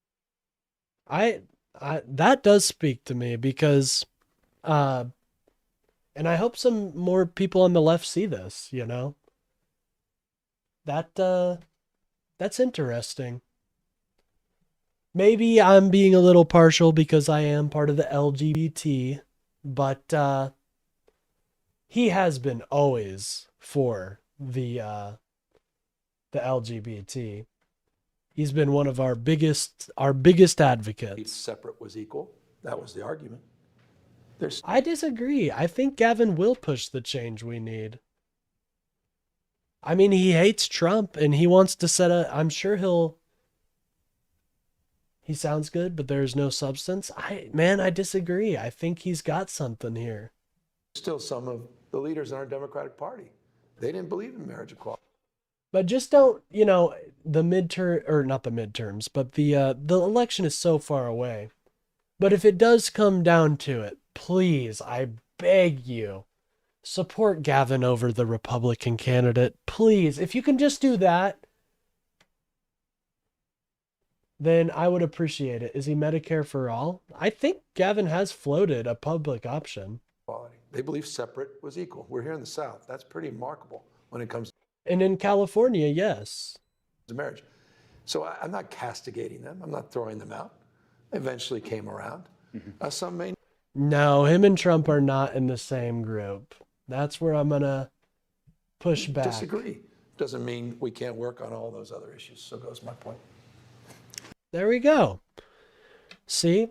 I that does speak to me because, and I hope some more people on the left see this, you know, that's interesting. Maybe I'm being a little partial because I am part of the LGBT, but, he has been always for the LGBT. He's been one of our biggest advocates. Separate was equal. That was the argument. I disagree. I think Gavin will push the change we need. I mean, he hates Trump and he wants to I'm sure he sounds good, but there's no substance. I disagree. I think he's got something here. Still some of the leaders in our Democratic Party, they didn't believe in marriage equality. But just don't, the midterm, or not the midterms, but the election is so far away. But if it does come down to it, please, I beg you, support Gavin over the Republican candidate. Please, if you can just do that, then I would appreciate it. Is he Medicare for all? I think Gavin has floated a public option. They believe separate was equal. We're here in the South. That's pretty remarkable when it comes And in California, yes. to marriage. So I'm not castigating them. I'm not throwing them out. They eventually came around. Some may. No, him and Trump are not in the same group. That's where I'm going to push back. Disagree. Doesn't mean we can't work on all those other issues. So goes my point. There we go. See,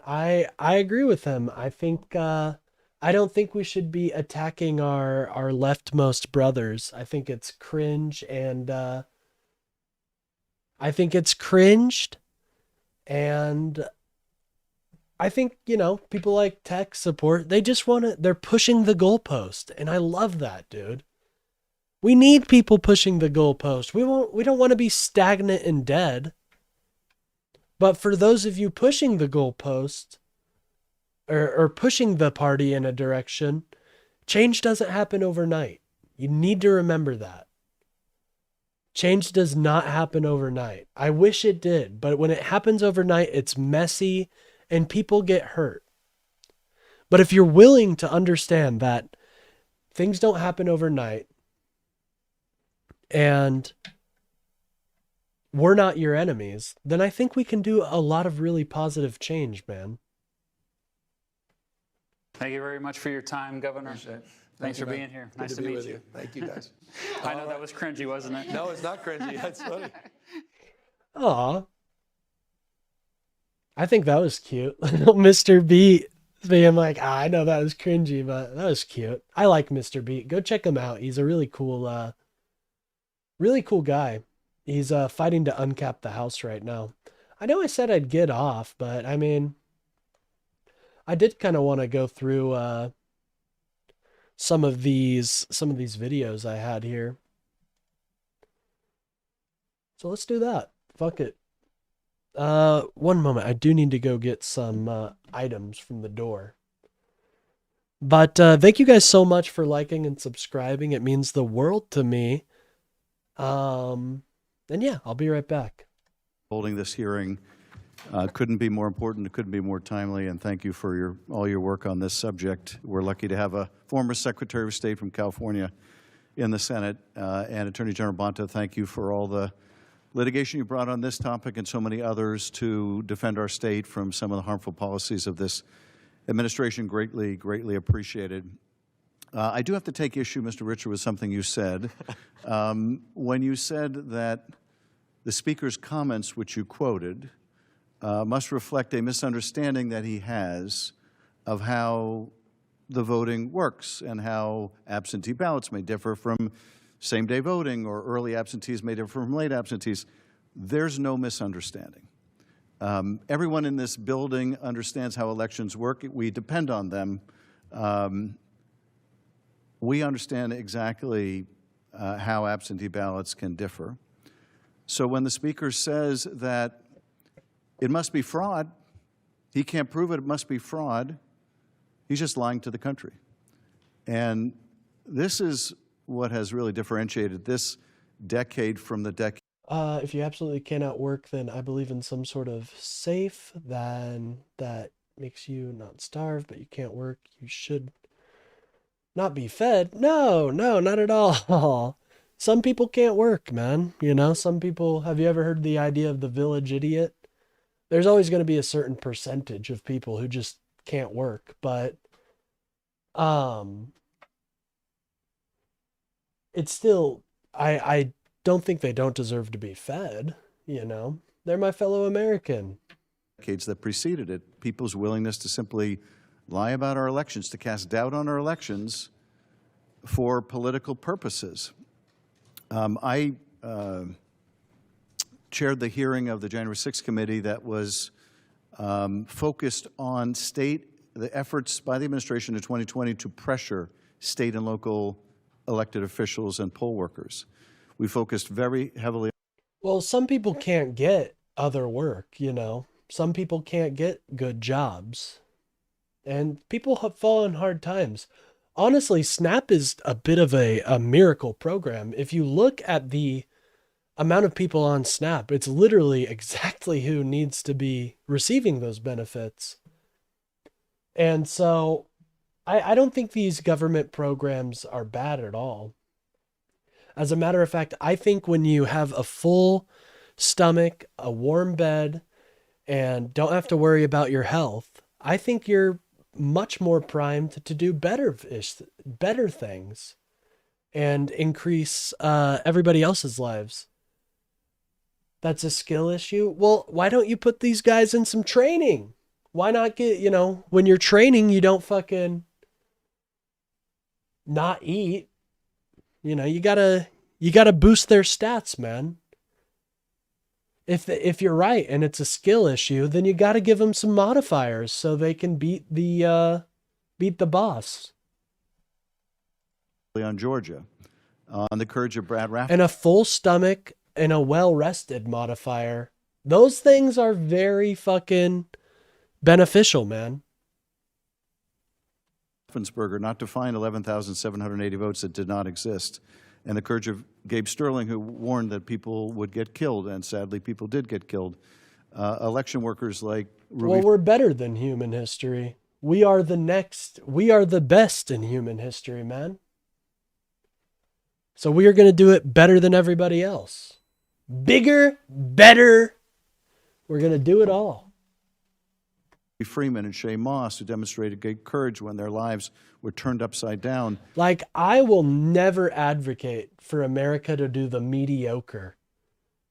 I agree with him. I think, I don't think we should be attacking our leftmost brothers. I think it's cringe and I think it's cringed. And I think, people like tech support, they just they're pushing the goalpost. And I love that, dude. We need people pushing the goalpost. We don't want to be stagnant and dead. But for those of you pushing the goalpost, or pushing the party in a direction, change doesn't happen overnight. You need to remember that. Change does not happen overnight. I wish it did, but when it happens overnight, it's messy and people get hurt. But if you're willing to understand that things don't happen overnight and we're not your enemies, then I think we can do a lot of really positive change, man. Thank you very much for your time, Governor. Thanks for being here. Nice to meet you. Thank you, guys. I know that was cringy, wasn't it? No, it's not cringy. That's funny. Aw. I think that was cute. Mr. Beat being like, I know that was cringy, but that was cute. I like Mr. Beat. Go check him out. He's a really cool guy. He's fighting to uncap the House right now. I know I said I'd get off, but I mean, I did kind of want to go through some of these videos I had here. So let's do that. Fuck it. One moment. I do need to go get some items from the door. But thank you guys so much for liking and subscribing. It means the world to me. And yeah, I'll be right back. Holding this hearing Couldn't be more important, it couldn't be more timely, and thank you for all your work on this subject. We're lucky to have a former Secretary of State from California in the Senate. And Attorney General Bonta, thank you for all the litigation you brought on this topic and so many others to defend our state from some of the harmful policies of this administration. Greatly, greatly appreciated. I do have to take issue, Mr. Richard, with something you said. When you said that the Speaker's comments, which you quoted, must reflect a misunderstanding that he has of how the voting works and how absentee ballots may differ from same-day voting, or early absentees may differ from late absentees. There's no misunderstanding. Everyone in this building understands how elections work. We depend on them. We understand exactly how absentee ballots can differ. So when the Speaker says that it must be fraud, he can't prove it, it must be fraud, he's just lying to the country. And this is what has really differentiated this decade from the decade. If you absolutely cannot work, then I believe in some sort of safe, then that makes you not starve, but you can't work. You should not be fed. No, not at all. Some people can't work, man. You know, some people, have you ever heard the idea of the village idiot? There's always going to be a certain percentage of people who just can't work, but it's still, I don't think they don't deserve to be fed, you know? They're my fellow American. Decades that preceded it, people's willingness to simply lie about our elections, to cast doubt on our elections for political purposes. I chaired the hearing of the January 6th committee that was focused on the efforts by the administration in 2020 to pressure state and local elected officials and poll workers. We focused very heavily. Well, some people can't get other work, you know. Some people can't get good jobs. And people have fallen hard times. Honestly, SNAP is a bit of a miracle program. If you look at the amount of people on SNAP, it's literally exactly who needs to be receiving those benefits. And so I don't think these government programs are bad at all. As a matter of fact, I think when you have a full stomach, a warm bed, and don't have to worry about your health, I think you're much more primed to do better things and increase everybody else's lives. That's a skill issue. Well, why don't you put these guys in some training? Why not get, you know, when you're training, you don't fucking not eat. You know, you gotta boost their stats, man. If you're right and it's a skill issue, then you gotta give them some modifiers so they can beat the boss. On Georgia, on the courage of Brad Raffensperger. And a full stomach and a well-rested modifier. Those things are very fucking beneficial, man. Raffensperger not to find 11,780 votes that did not exist. And the courage of Gabe Sterling, who warned that people would get killed, and sadly people did get killed. Election workers like Ruby. Well, we're better than human history. We are the best in human history, man. So we are going to do it better than everybody else. Bigger, better. We're going to do it all. Freeman and Shay Moss, who demonstrated great courage when their lives were turned upside down. Like, I will never advocate for America to do the mediocre.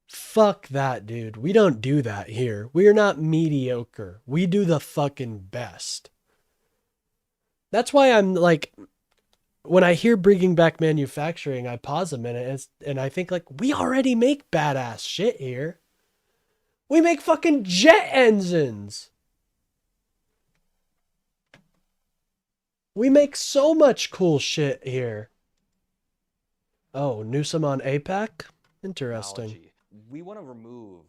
Fuck that, dude. We don't do that here. We are not mediocre. We do the fucking best. That's why I'm like, when I hear bringing back manufacturing, I pause a minute and I think, like, we already make badass shit here. We make fucking jet engines. We make so much cool shit here. Oh, Newsom on AIPAC? Interesting. We want to remove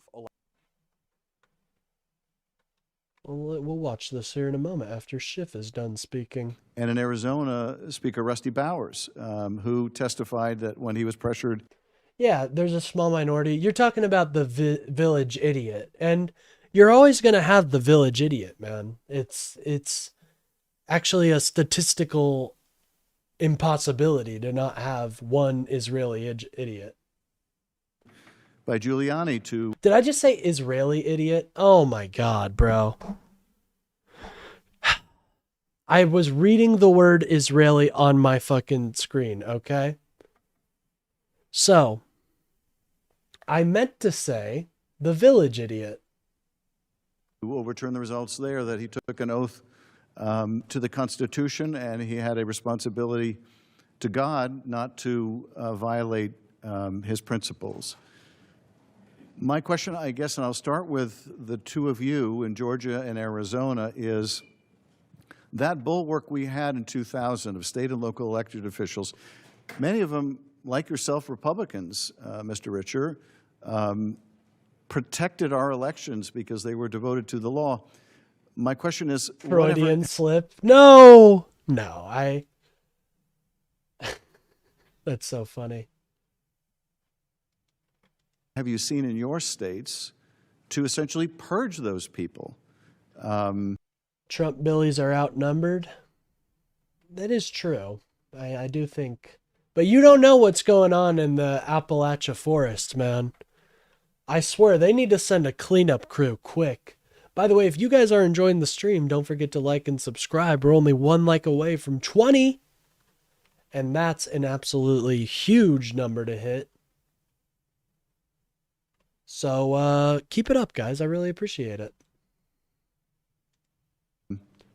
We'll watch this here in a moment after Schiff is done speaking. And in Arizona, Speaker Rusty Bowers, who testified that when he was pressured. Yeah, there's a small minority. You're talking about the village idiot. And You're always going to have the village idiot, man. It's actually a statistical impossibility to not have one Israeli idiot. By Giuliani to... Did I just say Israeli idiot? Oh my God, bro. I was reading the word Israeli on my fucking screen, okay? So, I meant to say the village idiot. To overturn the results there, that he took an oath to the Constitution, and he had a responsibility to God not to violate his principles. My question, I guess, and I'll start with the two of you in Georgia and Arizona, is that bulwark we had in 2000 of state and local elected officials, many of them, like yourself, Republicans, Mr. Richer, protected our elections because they were devoted to the law. My question is... Freudian slip. No! No, That's so funny. Have you seen in your states to essentially purge those people? Trump billies are outnumbered. That is true. I do think. But you don't know what's going on in the Appalachia forest, man. I swear, they need to send a cleanup crew quick. By the way, if you guys are enjoying the stream, don't forget to like and subscribe. We're only 1 like away from 20. And that's an absolutely huge number to hit. So keep it up, guys. I really appreciate it.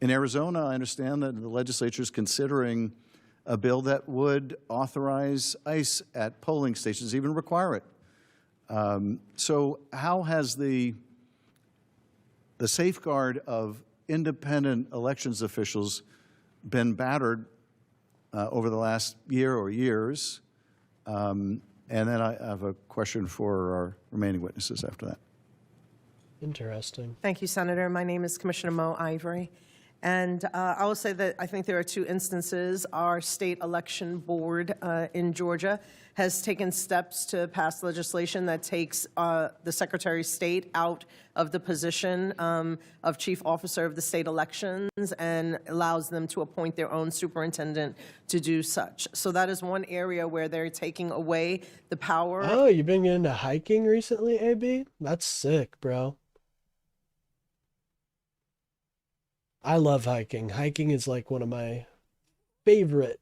In Arizona, I understand that the legislature is considering a bill that would authorize ICE at polling stations, even require it. So how has the safeguard of independent elections officials been battered over the last year or years? And then I have a question for our remaining witnesses after that. Interesting. Thank you, Senator. My name is Commissioner Mo Ivory. And I will say that I think there are 2 instances. Our state election board in Georgia has taken steps to pass legislation that takes the Secretary of State out of the position of chief officer of the state elections and allows them to appoint their own superintendent to do such. So that is one area where they're taking away the power. Oh, you've been into hiking recently, AB? That's sick, bro. I love hiking. Hiking is like one of my favorite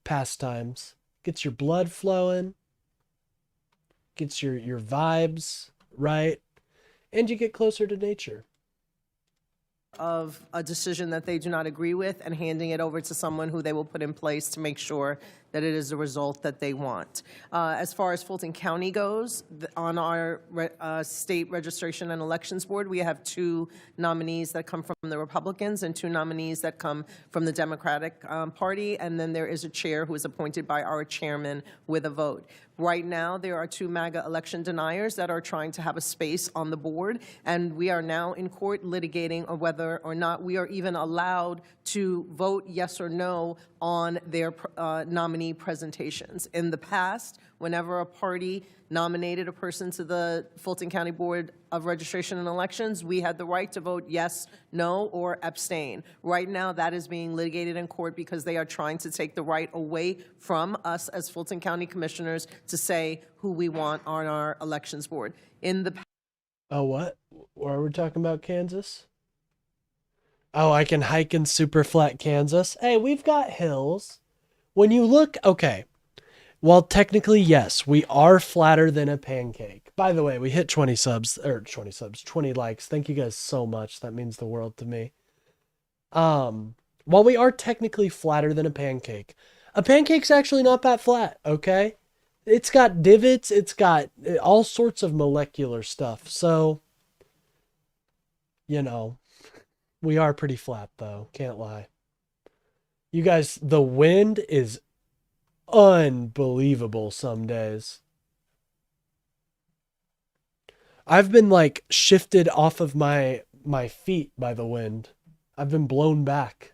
pastimes. Gets your blood flowing, gets your vibes right, and you get closer to nature. Of a decision that they do not agree with and handing it over to someone who they will put in place to make sure that it is the result that they want. As far as Fulton County goes, on our state registration and elections board, we have 2 nominees that come from the Republicans and 2 nominees that come from the Democratic Party, and then there is a chair who is appointed by our chairman with a vote. Right now, there are 2 MAGA election deniers that are trying to have a space on the board, and we are now in court litigating on whether or not we are even allowed to vote yes or no on their nominee presentations. In the past, whenever a party nominated a person to the Fulton County Board of Registration and Elections, we had the right to vote yes, no, or abstain. Right now, that is being litigated in court because they are trying to take the right away from us as Fulton County Commissioners to say who we want on our elections board. In the Oh, what? Are we talking about Kansas? Oh, I can hike in super flat Kansas. Hey, we've got hills. When you look, okay. Well, technically, yes, we are flatter than a pancake. By the way, we hit 20 likes. Thank you guys so much. That means the world to me. While we are technically flatter than a pancake's actually not that flat, okay? It's got divots. It's got all sorts of molecular stuff. So, you know, we are pretty flat, though. Can't lie. You guys, the wind is unbelievable some days. I've been like shifted off of my feet by the wind. I've been blown back.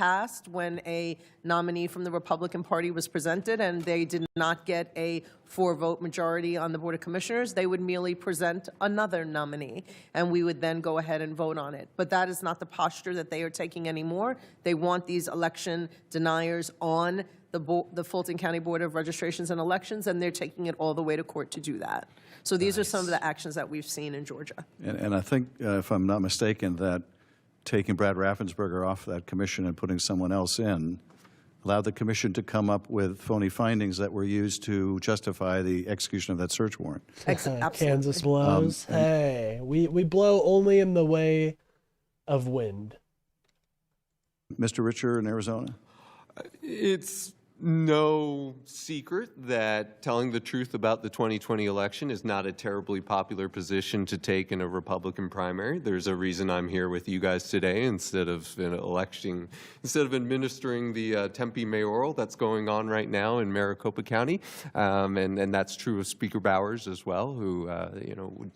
past when a nominee from the Republican Party was presented and they did not get a 4-vote majority on the Board of Commissioners, they would merely present another nominee, and we would then go ahead and vote on it. But that is not the posture that they are taking anymore. They want these election deniers on the Fulton County Board of Registrations and Elections, and they're taking it all the way to court to do that. So these are some of the actions that we've seen in Georgia. And I think, if I'm not mistaken, that taking Brad Raffensperger off that commission and putting someone else in allowed the commission to come up with phony findings that were used to justify the execution of that search warrant. Kansas blows. Hey, we blow only in the way of wind. Mr. Richer in Arizona? It's no secret that telling the truth about the 2020 election is not a terribly popular position to take in a Republican primary. There's a reason I'm here with you guys today instead of administering the Tempe mayoral that's going on right now in Maricopa County, and that's true of Speaker Bowers as well, who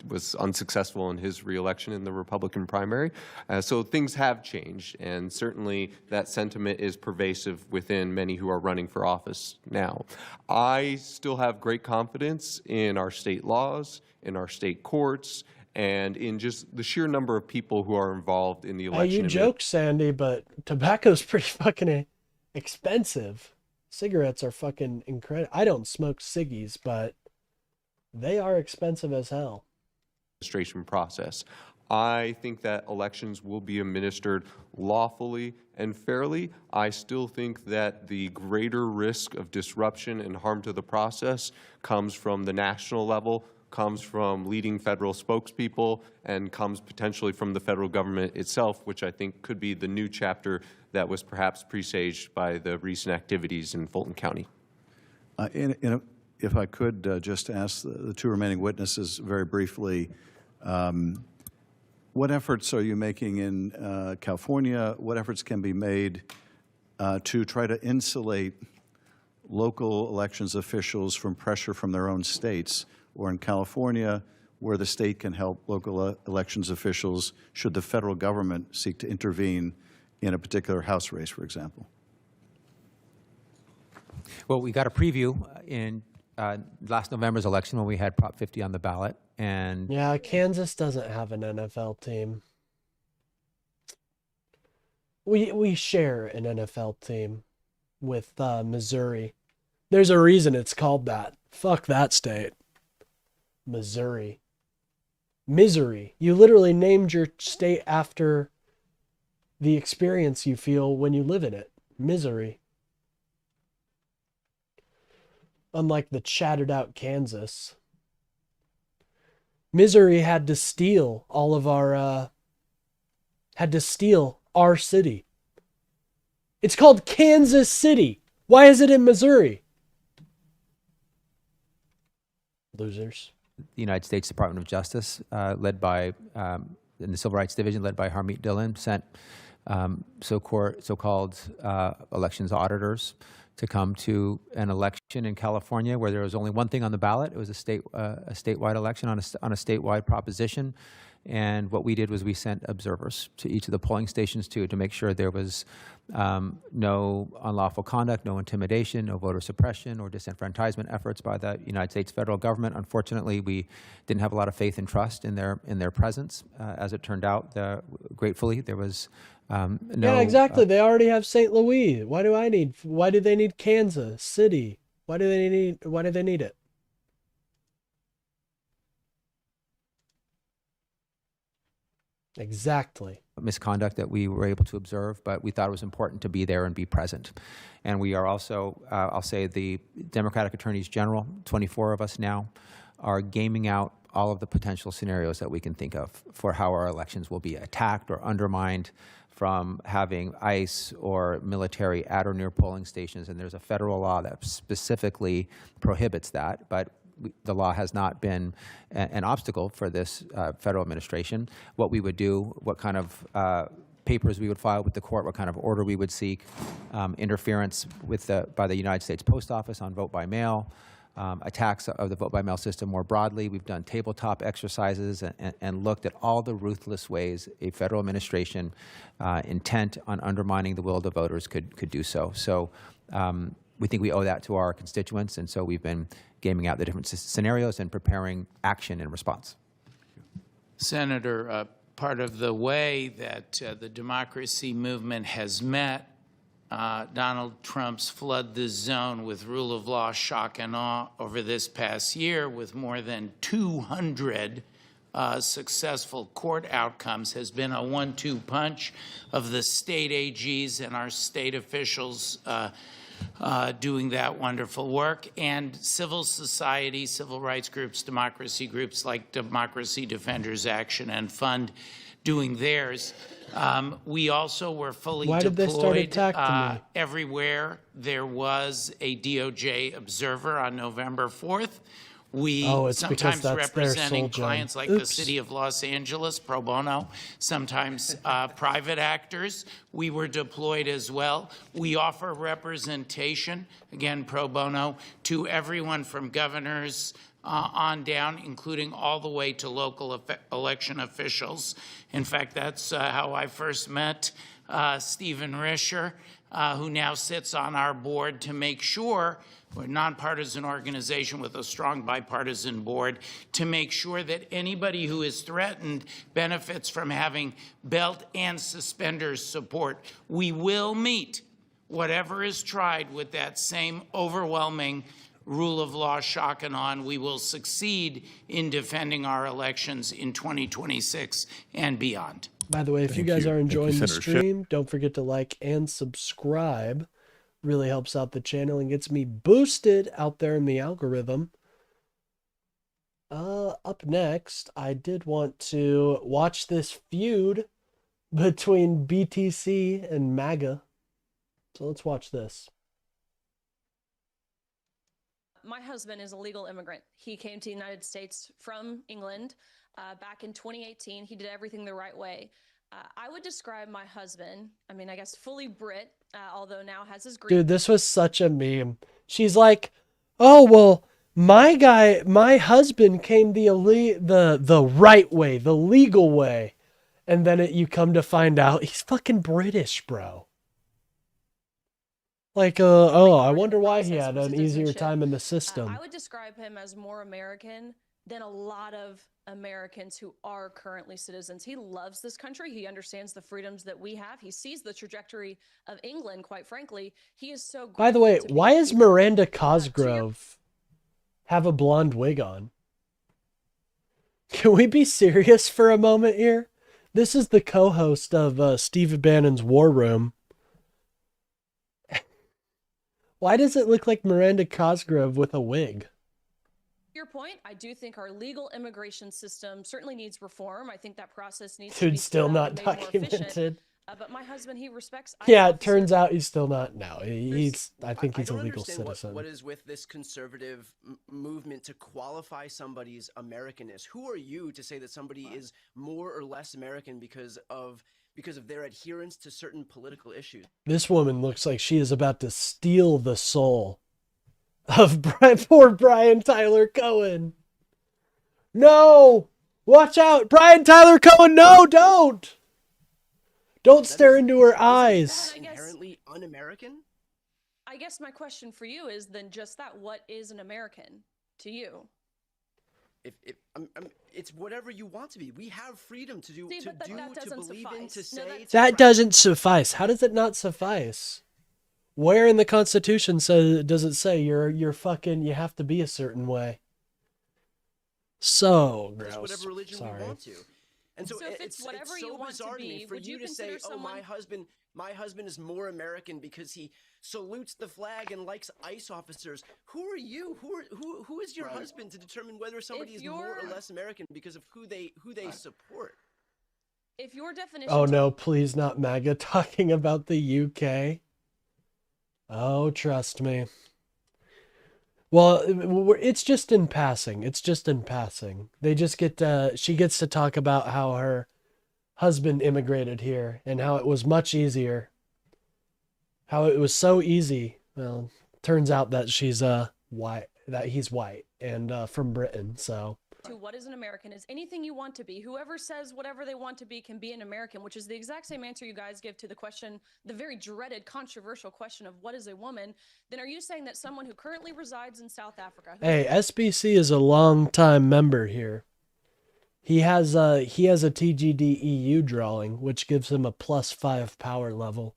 was unsuccessful in his reelection in the Republican primary. So things have changed, and certainly that sentiment is pervasive within many who are running for office now. I still have great confidence in our state laws, in our state courts, and in just the sheer number of people who are involved in the election. You joke, Sandy, but tobacco's pretty fucking expensive. Cigarettes are fucking incredible. I don't smoke ciggies, but they are expensive as hell. Administration process. I think that elections will be administered lawfully and fairly. I still think that the greater risk of disruption and harm to the process comes from the national level, comes from leading federal spokespeople, and comes potentially from the federal government itself, which I think could be the new chapter that was perhaps presaged by the recent activities in Fulton County. If I could just ask the two remaining witnesses very briefly, what efforts are you making in California? What efforts can be made to try to insulate local elections officials from pressure from their own states, or in California, where the state can help local elections officials should the federal government seek to intervene in a particular House race, for example? Well, we got a preview in last November's election when we had Prop 50 on the ballot. And yeah, Kansas doesn't have an NFL team. We share an NFL team with Missouri. There's a reason it's called that. Fuck that state. Missouri. Misery. You literally named your state after the experience you feel when you live in it. Misery. Unlike the chattered out Kansas. Missouri had to steal all of our, city. It's called Kansas City. Why is it in Missouri? Losers. The United States Department of Justice, led by, in the Civil Rights Division, led by Harmeet Dillon, sent so-called elections auditors to come to an election in California where there was only one thing on the ballot. It was a statewide election on a statewide proposition. And what we did was we sent observers to each of the polling stations to make sure there was no unlawful conduct, no intimidation, no voter suppression or disenfranchisement efforts by the United States federal government. Unfortunately, we didn't have a lot of faith and trust in their presence. As it turned out, gratefully, there was no. Yeah, exactly. They already have St. Louis. Why do they need Kansas City? Why do they need it? Exactly. Misconduct that we were able to observe, but we thought it was important to be there and be present. And we are also, I'll say, the Democratic Attorneys General, 24 of us now, are gaming out all of the potential scenarios that we can think of for how our elections will be attacked or undermined, from having ICE or military at or near polling stations. And there's a federal law that specifically prohibits that, but the law has not been an obstacle for this federal administration. What we would do, what kind of papers we would file with the court, what kind of order we would seek, interference with by the United States Post Office on vote by mail, attacks of the vote-by-mail system more broadly. We've done tabletop exercises and looked at all the ruthless ways a federal administration intent on undermining the will of the voters could do so. So we think we owe that to our constituents, and so we've been gaming out the different scenarios and preparing action in response. Senator, part of the way that the democracy movement has met Donald Trump's flood the zone with rule of law shock and awe over this past year, with more than 200 successful court outcomes, has been a 1-2 punch of the state AGs and our state officials doing that wonderful work, and civil society, civil rights groups, democracy groups like Democracy Defenders Action and Fund doing theirs. We also were fully Why did they start deployed attacking me? everywhere there was a DOJ observer on November 4th. We It's because sometimes that's their representing sole job. clients like the Oops. city of Los Angeles, pro bono, sometimes private actors. We were deployed as well. We offer representation, again, pro bono, to everyone from governors on down, including all the way to local election officials. In fact, that's how I first met Stephen Risher, who now sits on our board to make sure, we're a nonpartisan organization with a strong bipartisan board, to make sure that anybody who is threatened benefits from having belt and suspenders support. We will meet whatever is tried with that same overwhelming rule of law shock and awe. We will succeed in defending our elections in 2026 and beyond. By the way, if you guys are enjoying the stream, don't forget to like and subscribe. Really helps out the channel and gets me boosted out there in the algorithm. Up next, I did want to watch this feud between BTC and MAGA. So let's watch this. My husband is a legal immigrant. He came to the United States from England back in 2018. He did everything the right way. I would describe my husband, I guess fully Brit, although now has his Greek. Dude, this was such a meme. She's like, oh, well, my husband came the right way, the legal way. And then you come to find out he's fucking British, bro. Like, I wonder why he had an easier time in the system. I would describe him as more American than a lot of Americans who are currently citizens. He loves this country. He understands the freedoms that we have. He sees the trajectory of England, quite frankly. He is so By the way, grateful to be why is Miranda Cosgrove have a blonde wig on? Can we be serious for a moment here? This is the co-host of Steve Bannon's War Room. Why does it look like Miranda Cosgrove with a wig? your point, I do think our legal immigration system certainly needs reform. I think that process needs to Dude, be still sped up not and made more efficient. documented. But my husband, he respects. Yeah, it turns out he's still not. No, he's. I think he's a legal understand citizen. what is with this conservative movement to qualify somebody's Americanness? Who are you to say that somebody is more or less American because of their adherence to certain political issues? This woman looks like she is about to steal the soul of poor Brian Tyler Cohen. No! Watch out! Brian Tyler Cohen, no, don't! Don't stare into her eyes. Inherently un-American? I guess my question for you is then just that: what is an American to you? It's whatever you want to be. We have freedom to do, to believe in, to say. That doesn't suffice. How does it not suffice? Where in the Constitution does it say you're fucking, you have to be a certain way? So gross. Whatever religion Sorry. we want to. And so, if it's whatever so you want bizarre to me be, for would you you to say, consider "Oh, someone- my husband is more American because he salutes the flag and likes ICE officers." Who are you? Who is your husband to determine whether somebody is more or less American because of who they support? If your definition. Oh no, please not MAGA talking about the UK. Oh, trust me. Well, it's just in passing. It's just in passing. They just get she gets to talk about how her husband immigrated here and how it was much easier. How it was so easy. Well, turns out that she's white. that he's white and from Britain. So to what is an American is anything you want to be. Whoever says whatever they want to be can be an American, which is the exact same answer you guys give to the question, the very dreaded, controversial question of what is a woman. Then are you saying that someone who currently resides in South Africa... Hey, SBC is a long-time member here. He has a TGD EU drawing, which gives him a +5 power level.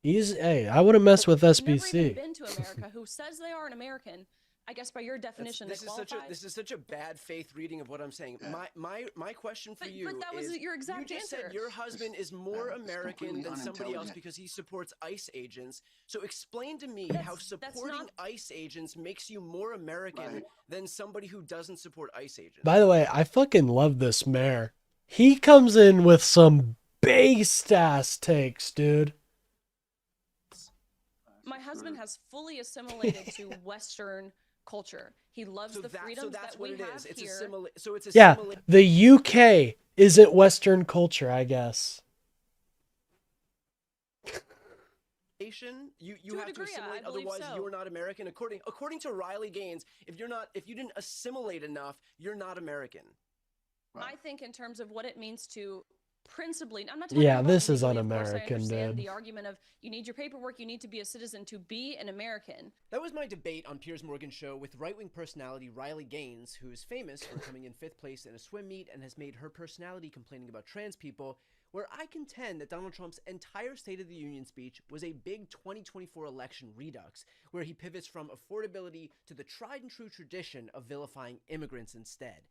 Hey, I wouldn't mess with SBC. Never even been to America, who says they are an American, I guess by your definition, This is such a bad faith reading of what I'm saying. My question for you but that was is, your exact you just answer. said your husband is more American than somebody else because he supports ICE agents. So explain to me how supporting ICE agents makes you more American than somebody who doesn't support ICE agents. By the way, I fucking love this mayor. He comes in with some based ass takes, dude. My husband has fully assimilated to Western culture. He loves the freedoms that we have here. Yeah, the UK isn't Western culture, I guess. You have to assimilate, otherwise you're not American. According to Riley Gaines, if you didn't assimilate enough, you're not American. I think in terms of what it means to principally, I'm not talking Yeah, about this is legally, of course, I un-American, understand dude. the argument of you need your paperwork, you need to be a citizen to be an American. That was my debate on Piers Morgan's show with right-wing personality Riley Gaines, who is famous for coming in 5th place in a swim meet and has made her personality complaining about trans people, where I contend that Donald Trump's entire State of the Union speech was a big 2024 election redux, where he pivots from affordability to the tried and true tradition of vilifying immigrants instead.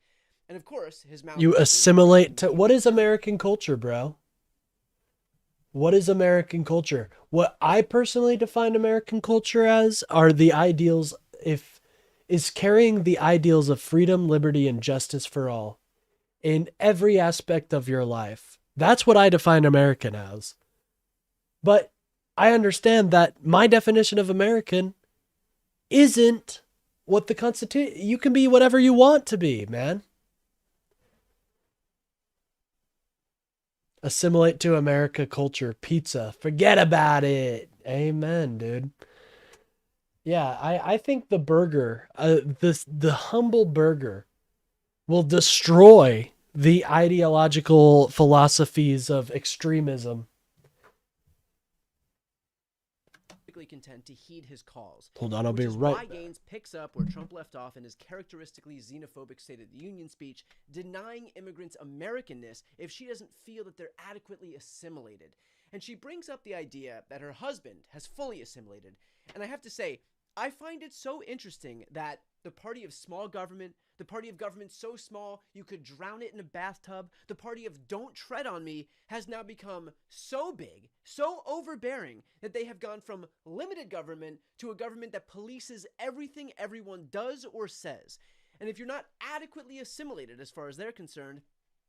And of course, his mouth... You assimilate to... What is American culture, bro? What is American culture? What I personally define American culture as are the ideals, is carrying the ideals of freedom, liberty, and justice for all in every aspect of your life. That's what I define American as. But I understand that my definition of American isn't what the Constitution... You can be whatever you want to be, man. Assimilate to America culture, pizza. Forget about it. Amen, dude. Yeah, I think the burger, the humble burger, will destroy the ideological philosophies of extremism. Content to heed his calls. Hold on, I'll be which is right why back. Gaines picks up where Trump left off in his characteristically xenophobic State of the Union speech, denying immigrants Americanness if she doesn't feel that they're adequately assimilated. And she brings up the idea that her husband has fully assimilated. And I have to say, I find it so interesting that the party of small government, the party of government so small you could drown it in a bathtub, the party of don't tread on me has now become so big, so overbearing that they have gone from limited government to a government that polices everything everyone does or says. And if you're not adequately assimilated as far as they're concerned,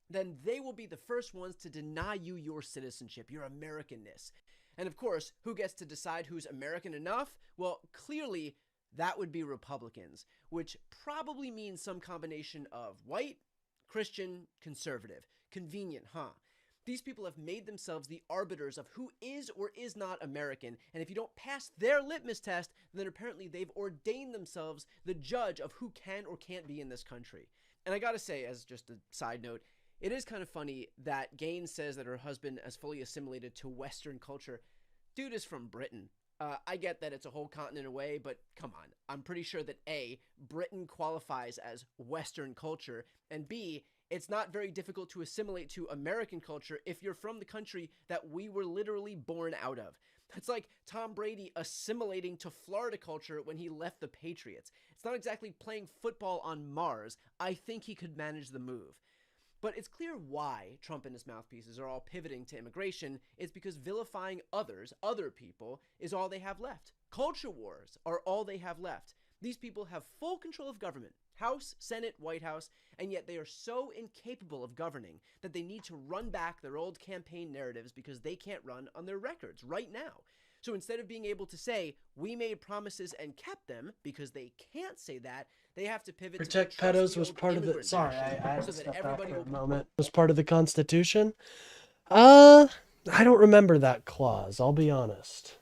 then they will be the first ones to deny you your citizenship, your Americanness. And of course, who gets to decide who's American enough? Well, clearly, that would be Republicans, which probably means some combination of white, Christian, conservative. Convenient, huh? These people have made themselves the arbiters of who is or is not American, and if you don't pass their litmus test, then apparently they've ordained themselves the judge of who can or can't be in this country. And I gotta say, as just a side note, it is kind of funny that Gaines says that her husband has fully assimilated to Western culture. Dude is from Britain. I get that it's a whole continent away, but come on. I'm pretty sure that A, Britain qualifies as Western culture, and B, it's not very difficult to assimilate to American culture if you're from the country that we were literally born out of. It's like Tom Brady assimilating to Florida culture when he left the Patriots. It's not exactly playing football on Mars. I think he could manage the move. But it's clear why Trump and his mouthpieces are all pivoting to immigration is because vilifying others, other people, is all they have left. Culture wars are all they have left. These people have full control of government, House, Senate, White House, and yet they are so incapable of governing that they need to run back their old campaign narratives because they can't run on their records right now. So instead of being able to say, we made promises and kept them, because they can't say that, they have to pivot Protect to the pedos was part of the... Sorry, I had to so that step back everybody for a will... moment. Was part of the Constitution? I don't remember that clause, I'll be honest.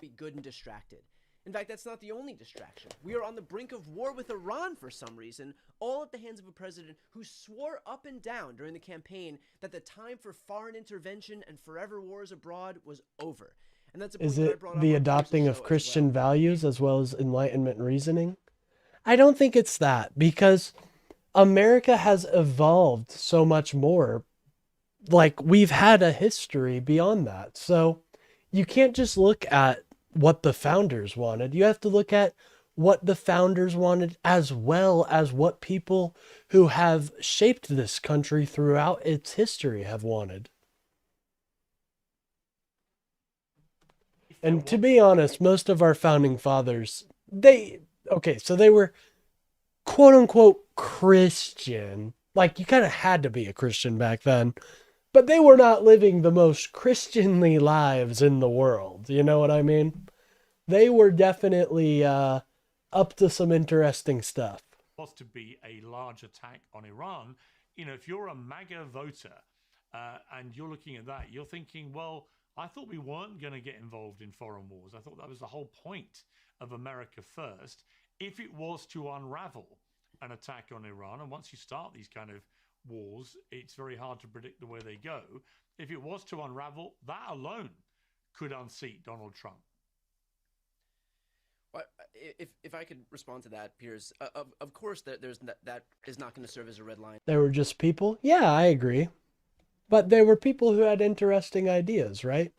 be good and distracted. In fact, that's not the only distraction. We are on the brink of war with Iran for some reason, all at the hands of a president who swore up and down during the campaign that the time for foreign intervention and forever wars abroad was over. And that's a point Is that I it brought up the on adopting Thursday's of show as Christian well. values as well as Enlightenment reasoning? I don't think it's that, because America has evolved so much more. Like, we've had a history beyond that. So you can't just look at what the founders wanted. You have to look at what the founders wanted as well as what people who have shaped this country throughout its history have wanted. And to be honest, most of our founding fathers, they were quote unquote Christian. Like, you kind of had to be a Christian back then, but they were not living the most Christianly lives in the world. You know what I mean? They were definitely up to some interesting stuff. Was to be a large attack on Iran, if you're a MAGA voter and you're looking at that, you're thinking, well, I thought we weren't going to get involved in foreign wars. I thought that was the whole point of America First. If it was to unravel an attack on Iran, and once you start these kind of wars, it's very hard to predict the way they go. If it was to unravel, that alone could unseat Donald Trump. Well, if I could respond to that, Piers, of course that that is not going to serve as a red line. They were just people? Yeah, I agree. But they were people who had interesting ideas, right?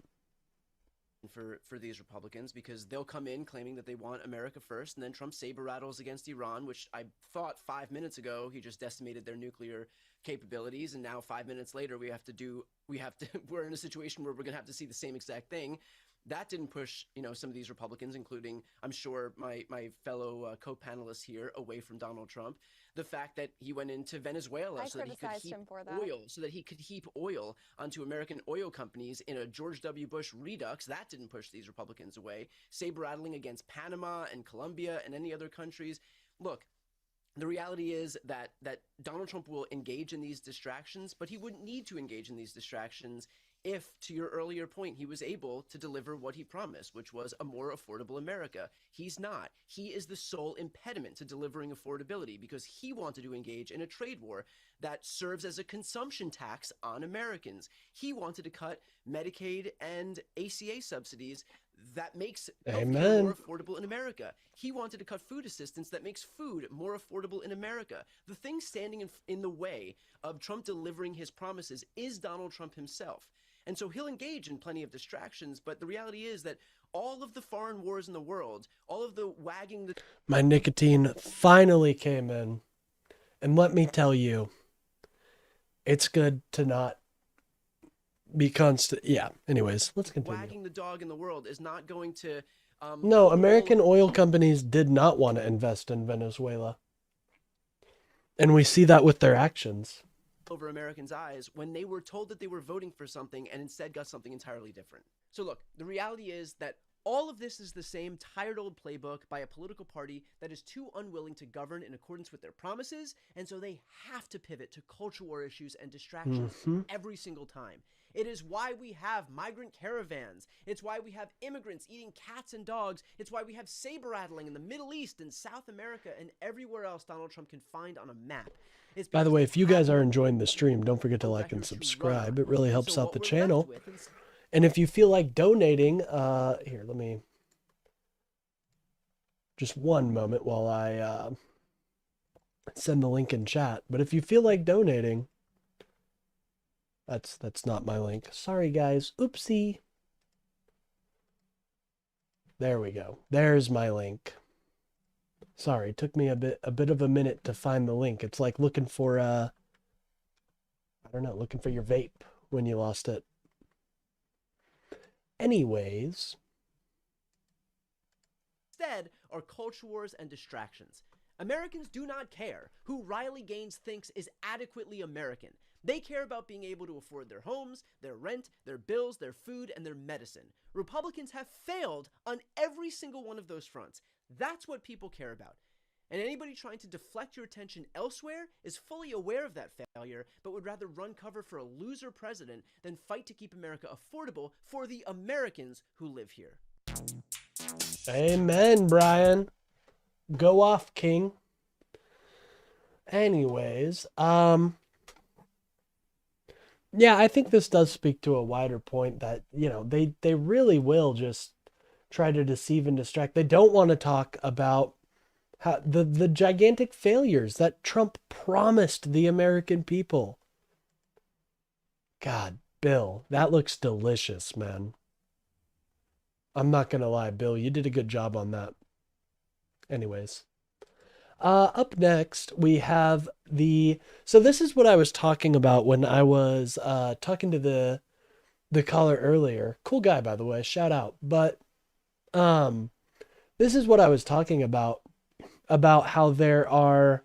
For these Republicans, because they'll come in claiming that they want America first, and then Trump saber rattles against Iran, which I thought 5 minutes ago he just decimated their nuclear capabilities, and now 5 minutes later we're in a situation where we're going to have to see the same exact thing. That didn't push, some of these Republicans, including, I'm sure, my fellow co-panelists here, away from Donald Trump. The fact that he went into Venezuela so that he could heap oil onto American oil companies in a George W. Bush redux, that didn't push these Republicans away. Saber-rattling against Panama and Colombia and any other countries. Look, the reality is that Donald Trump will engage in these distractions, but he wouldn't need to engage in these distractions if, to your earlier point, he was able to deliver what he promised, which was a more affordable America. He's not. He is the sole impediment to delivering affordability because he wanted to engage in a trade war that serves as a consumption tax on Americans. He wanted to cut Medicaid and ACA subsidies that makes healthcare more affordable in America. He wanted to cut food assistance that makes food more affordable in America. The thing standing in the way of Trump delivering his promises is Donald Trump himself. And so he'll engage in plenty of distractions, but the reality is that all of the foreign wars in the world, all of the wagging the... My nicotine finally came in. And let me tell you, it's good to not be constant. Yeah, anyways, let's continue. Wagging the dog in the world is not going to... No, American oil companies did not want to invest in Venezuela. And we see that with their actions. Over Americans' eyes when they were told that they were voting for something and instead got something entirely different. So look, the reality is that all of this is the same tired old playbook by a political party that is too unwilling to govern in accordance with their promises, and so they have to pivot to culture war issues and distractions every single time. It is why we have migrant caravans. It's why we have immigrants eating cats and dogs. It's why we have saber rattling in the Middle East and South America and everywhere else Donald Trump can find on a map. By the way, if you guys are enjoying the stream, don't forget to like and subscribe. It really helps out the channel. And if you feel like donating, here, let me... Just one moment while I send the link in chat. But if you feel like donating... That's not my link. Sorry, guys. Oopsie. There we go. There's my link. Sorry, it took me a bit of a minute to find the link. It's like looking for I don't know, looking for your vape when you lost it. Anyways, instead are culture wars and distractions. Americans do not care who Riley Gaines thinks is adequately American. They care about being able to afford their homes, their rent, their bills, their food, and their medicine. Republicans have failed on every single one of those fronts. That's what people care about. And anybody trying to deflect your attention elsewhere is fully aware of that failure, but would rather run cover for a loser president than fight to keep America affordable for the Americans who live here. Amen, Brian. Go off, King. Anyways, yeah, I think this does speak to a wider point that, you know, they really will just try to deceive and distract. They don't want to talk about how the gigantic failures that Trump promised the American people. God, Bill, that looks delicious, man. I'm not gonna lie, Bill, you did a good job on that. Anyways. Up next, we have so this is what I was talking about when I was talking to the caller earlier. Cool guy, by the way, shout out. But this is what I was talking about how there are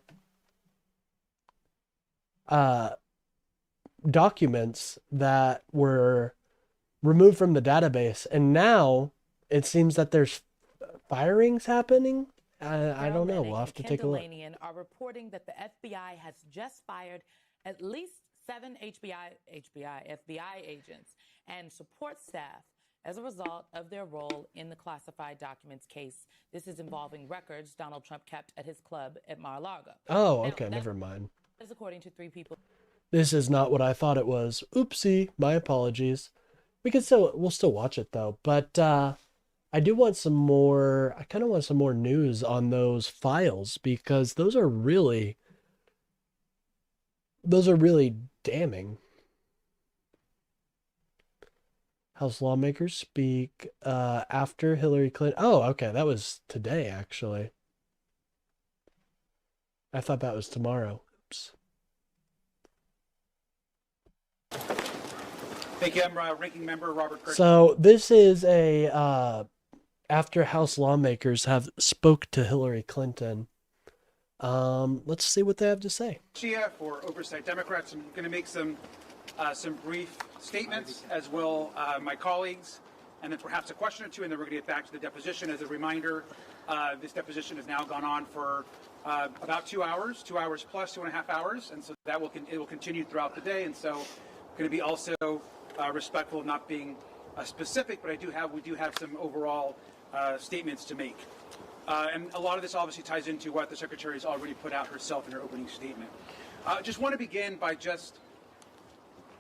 documents that were removed from the database, and now it seems that there's firings happening. I don't know. We'll have to take a look. Are reporting that the FBI has just fired at least 7 FBI agents and support staff as a result of their role in the classified documents case. This is involving records Donald Trump kept at his club at Mar-a-Lago. Oh, okay, never mind. As according to 3 people. This is not what I thought it was. Oopsie, my apologies. We'll still watch it though. But I do want some more, I kind of want some more news on those files, because those are really damning. House lawmakers speak after Hillary Clinton. Oh, okay, that was today, actually. I thought that was tomorrow. Oops. Thank you. I'm Ranking Member Robert Kirk. So this is after House lawmakers have spoke to Hillary Clinton. Let's see what they have to say. Chia for Oversight Democrats. I'm going to make some brief statements, as will my colleagues, and then perhaps a question or two, and then we're going to get back to the deposition. As a reminder, this deposition has now gone on for about 2 hours, 2 hours plus 2.5 hours, and so it will continue throughout the day. And so, going to be also respectful of not being specific, but we do have some overall statements to make. And a lot of this obviously ties into what the Secretary has already put out herself in her opening statement. Just want to begin by just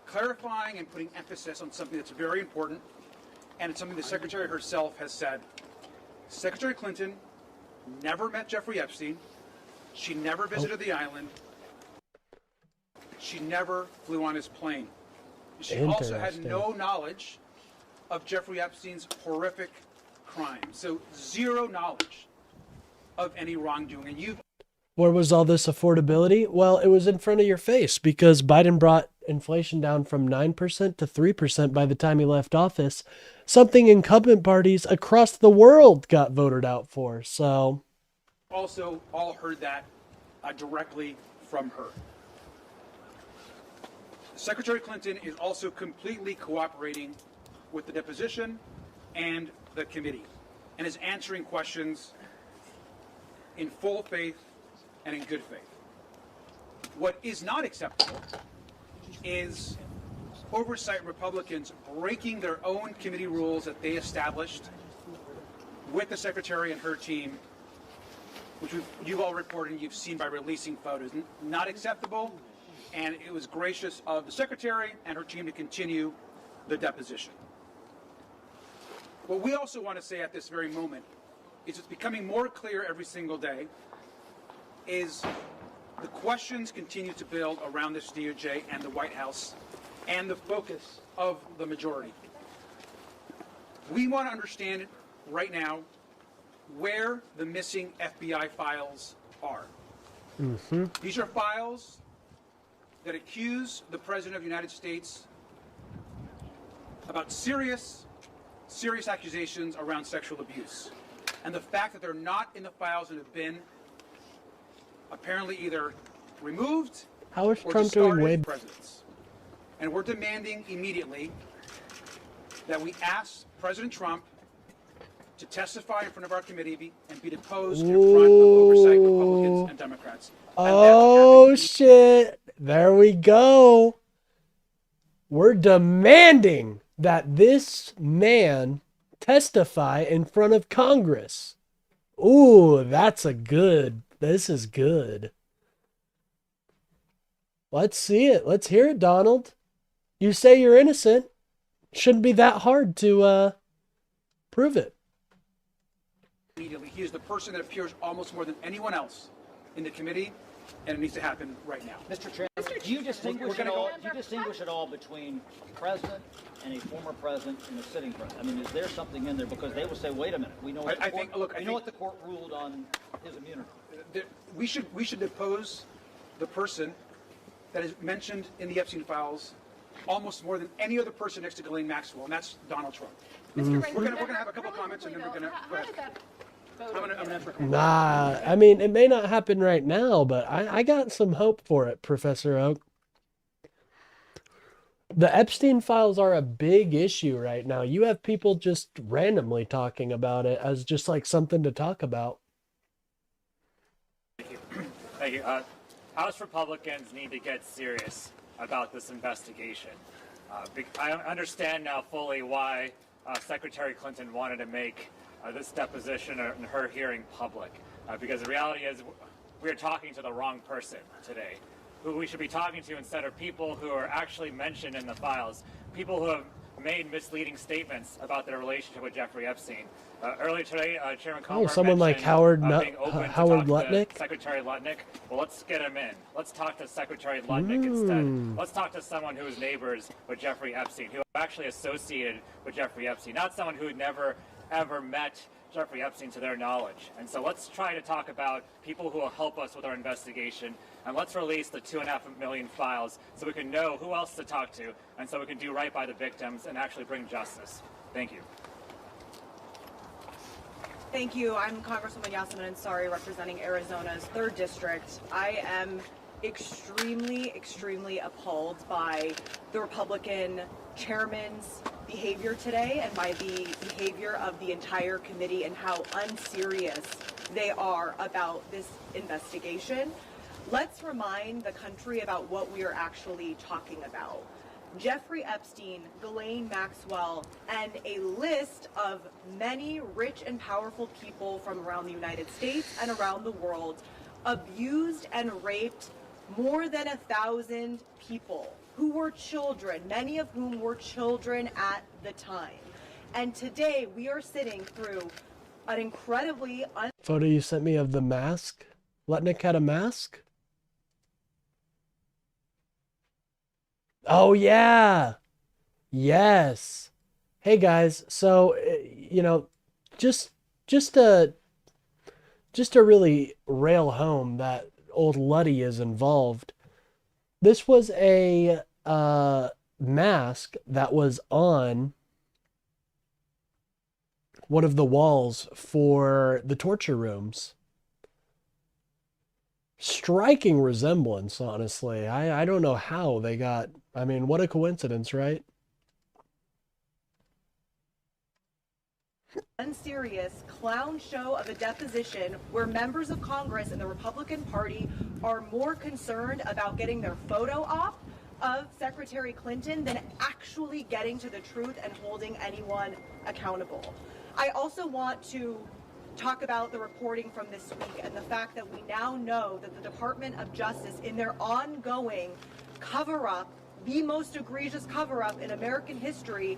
clarifying and putting emphasis on something that's very important, and it's something the Secretary herself has said. Secretary Clinton never met Jeffrey Epstein. She never visited the island. She never flew on his plane. She also had no knowledge of Jeffrey Epstein's horrific crime. So zero knowledge of any wrongdoing. And where was all this affordability? Well, it was in front of your face, because Biden brought inflation down from 9% to 3% by the time he left office, something incumbent parties across the world got voted out for. So also all heard that directly from her. Secretary Clinton is also completely cooperating with the deposition and the committee, and is answering questions in full faith and in good faith. What is not acceptable is oversight Republicans breaking their own committee rules that they established with the Secretary and her team, which you've all reported and you've seen by releasing photos. Not acceptable, and it was gracious of the Secretary and her team to continue the deposition. What we also want to say at this very moment is it's becoming more clear every single day is the questions continue to build around this DOJ and the White House and the focus of the majority. We want to understand right now where the missing FBI files are. Mm-hmm. These are files that accuse the President of the United States about serious accusations around sexual abuse. And the fact that they're not in the files and have been apparently either removed How is or Trump doing discarded way as presidents. And we're demanding immediately that we ask President Trump to testify in front of our committee and be deposed in front of oversight Republicans and Democrats. Oh, shit. There we go. We're demanding that this man testify in front of Congress. Ooh, this is good. Let's see it. Let's hear it, Donald. You say you're innocent. Shouldn't be that hard to prove it. Immediately, he is the person that appears almost more than anyone else in the committee, and it needs to happen right now. Mr. Chairman, do you distinguish at all between president and a former president and a sitting president? I mean, is there something in there? Because they will say, wait a minute, we know what the court ruled on his immunity. We should depose the person that is mentioned in the Epstein files almost more than any other person next to Ghislaine Maxwell, and that's Donald Trump. We're going to have a couple comments, and then we're going to go ahead. I'm gonna answer a couple. Nah, I mean, it may not happen right now, but I got some hope for it, Professor Oak. The Epstein files are a big issue right now. You have people just randomly talking about it as just like something to talk about. Thank you. House Republicans need to get serious about this investigation. I understand now fully why Secretary Clinton wanted to make this deposition and her hearing public, because the reality is we're talking to the wrong person today. Who we should be talking to instead of people who are actually mentioned in the files, people who have made misleading statements about their relationship with Jeffrey Epstein. Earlier today, Chairman Comer someone like Howard Lutnick? Secretary Lutnick. Well, let's get him in. Let's talk to Secretary Lutnick instead. Let's talk to someone who is neighbors with Jeffrey Epstein, who are actually associated with Jeffrey Epstein, not someone who had never, ever met Jeffrey Epstein to their knowledge. And so let's try to talk about people who will help us with our investigation, and let's release the 2.5 million files so we can know who else to talk to, and so we can do right by the victims and actually bring justice. Thank you. Thank you. I'm Congresswoman Yasmin Ansari, representing Arizona's 3rd District. I am extremely appalled by the Republican chairman's behavior today and by the behavior of the entire committee and how unserious they are about this investigation. Let's remind the country about what we are actually talking about. Jeffrey Epstein, Ghislaine Maxwell, and a list of many rich and powerful people from around the United States and around the world abused and raped more than 1,000 people who were children, many of whom were children at the time. And today we are sitting through an incredibly Photo you sent me of the mask? Lutnick had a mask? Oh, yeah. Yes. Hey, guys. So, you know, just to really rail home that old Luddy is involved, this was a mask that was on one of the walls for the torture rooms. Striking resemblance, honestly. I don't know how they got... I mean, what a coincidence, right? unserious clown show of a deposition where members of Congress and the Republican Party are more concerned about getting their photo off of Secretary Clinton than actually getting to the truth and holding anyone accountable. I also want to talk about the reporting from this week and the fact that we now know that the Department of Justice, in their ongoing cover-up, the most egregious cover-up in American history,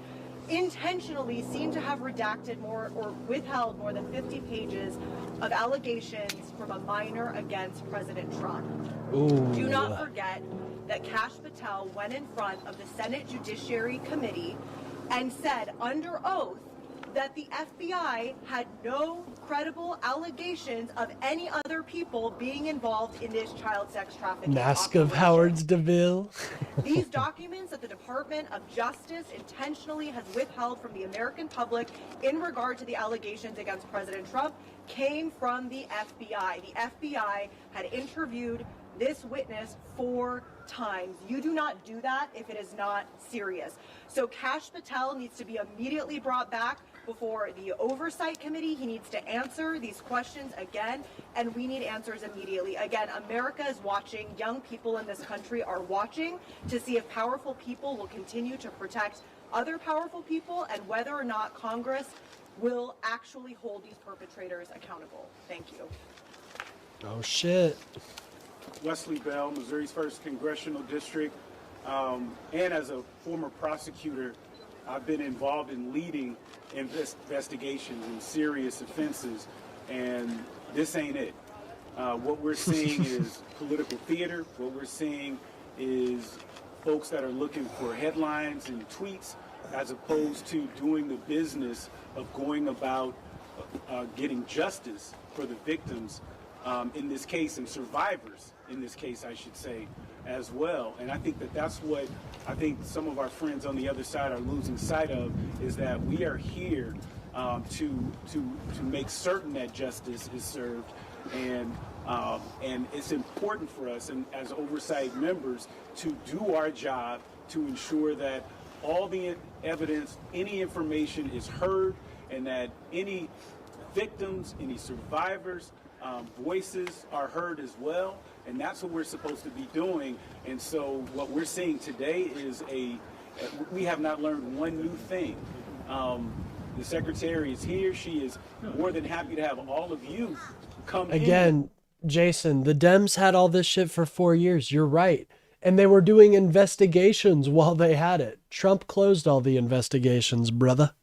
intentionally seem to have redacted more or withheld more than 50 pages of allegations from a minor against President Trump. Ooh. Do not forget that Kash Patel went in front of the Senate Judiciary Committee and said under oath that the FBI had no credible allegations of any other people being involved in this child sex trafficking Mask of Howard's DeVille. These documents that the Department of Justice intentionally has withheld from the American public in regard to the allegations against President Trump came from the FBI. The FBI had interviewed this witness 4 times. You do not do that if it is not serious. So Kash Patel needs to be immediately brought back before the Oversight Committee. He needs to answer these questions again, and we need answers immediately. Again, America is watching. Young people in this country are watching to see if powerful people will continue to protect other powerful people and whether or not Congress will actually hold these perpetrators accountable. Thank you. Oh, shit. Wesley Bell, Missouri's 1st Congressional District. And as a former prosecutor, I've been involved in leading investigations in serious offenses, and this ain't it. What we're seeing is political theater. What we're seeing is folks that are looking for headlines and tweets as opposed to doing the business of going about getting justice for the victims in this case, and survivors in this case, I should say, as well. And I think that that's what I think some of our friends on the other side are losing sight of, is that we are here to make certain that justice is served, and it's important for us, and as oversight members, to do our job to ensure that all the evidence, any information is heard, and that any victims, any survivors, voices are heard as well. And that's what we're supposed to be doing. And so what we're seeing today is we have not learned one new thing. The secretary is here. She is more than happy to have all of you come Again, Jason, the Dems had all this shit for 4 years. You're right. And they were doing investigations while they had it. Trump closed all the investigations, brother.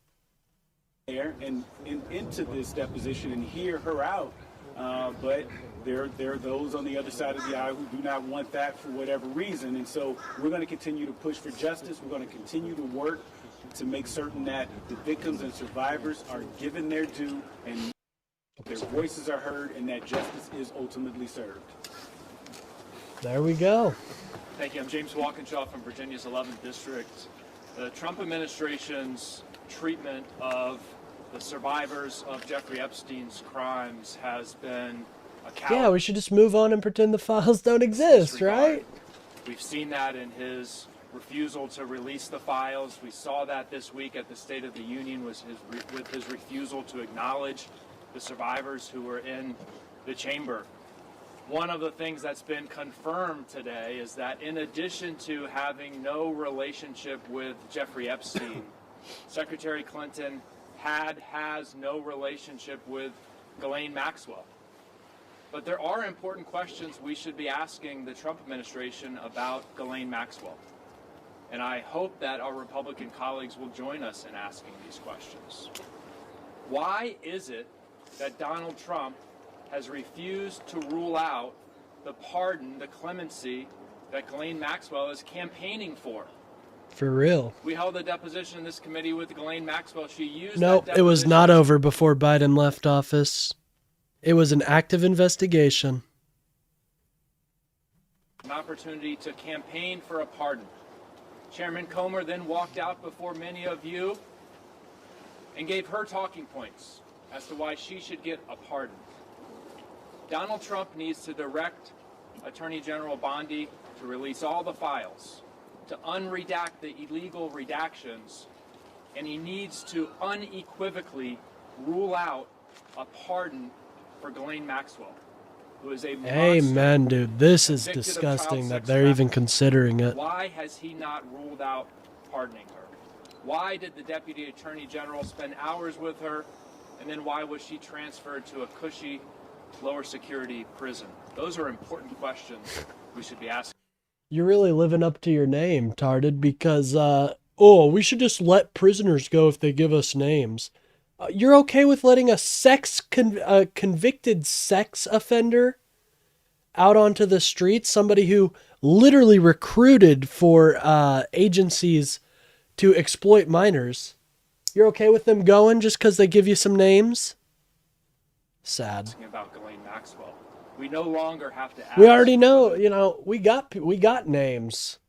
there and into this deposition and hear her out. But there are those on the other side of the aisle who do not want that for whatever reason. And so we're going to continue to push for justice. We're going to continue to work to make certain that the victims and survivors are given their due and their voices are heard and that justice is ultimately served. There we go. Thank you. I'm James Walkinshaw from Virginia's 11th District. The Trump administration's treatment of the survivors of Jeffrey Epstein's crimes has been a cowardly. Yeah, we should just move on and pretend the files don't exist, right? We've seen that in his refusal to release the files. We saw that this week at the State of the Union with his refusal to acknowledge the survivors who were in the chamber. One of the things that's been confirmed today is that in addition to having no relationship with Jeffrey Epstein, Secretary Clinton has no relationship with Ghislaine Maxwell. But there are important questions we should be asking the Trump administration about Ghislaine Maxwell. And I hope that our Republican colleagues will join us in asking these questions. Why is it that Donald Trump has refused to rule out the pardon, the clemency that Ghislaine Maxwell is campaigning for? For real. We held a deposition in this committee with Ghislaine Maxwell. She used Nope, that it was deposition not over before Biden left office. It was an active investigation. an opportunity to campaign for a pardon. Chairman Comer then walked out before many of you and gave her talking points as to why she should get a pardon. Donald Trump needs to direct Attorney General Bondi to release all the files, to unredact the illegal redactions, and he needs to unequivocally rule out a pardon for Ghislaine Maxwell, who is a monster, Amen, dude. This is convicted of disgusting child that sex they're even trafficking. considering it. Why has he not ruled out pardoning her? Why did the Deputy Attorney General spend hours with her, and then why was she transferred to a cushy, lower security prison? Those are important questions we should be asking. You're really living up to your name, Tarded, because, we should just let prisoners go if they give us names. You're okay with letting a convicted sex offender out onto the streets, somebody who literally recruited for agencies to exploit minors. You're okay with them going just because they give you some names? Sad. About Ghislaine Maxwell. We no longer have to ask. We already know, we got names.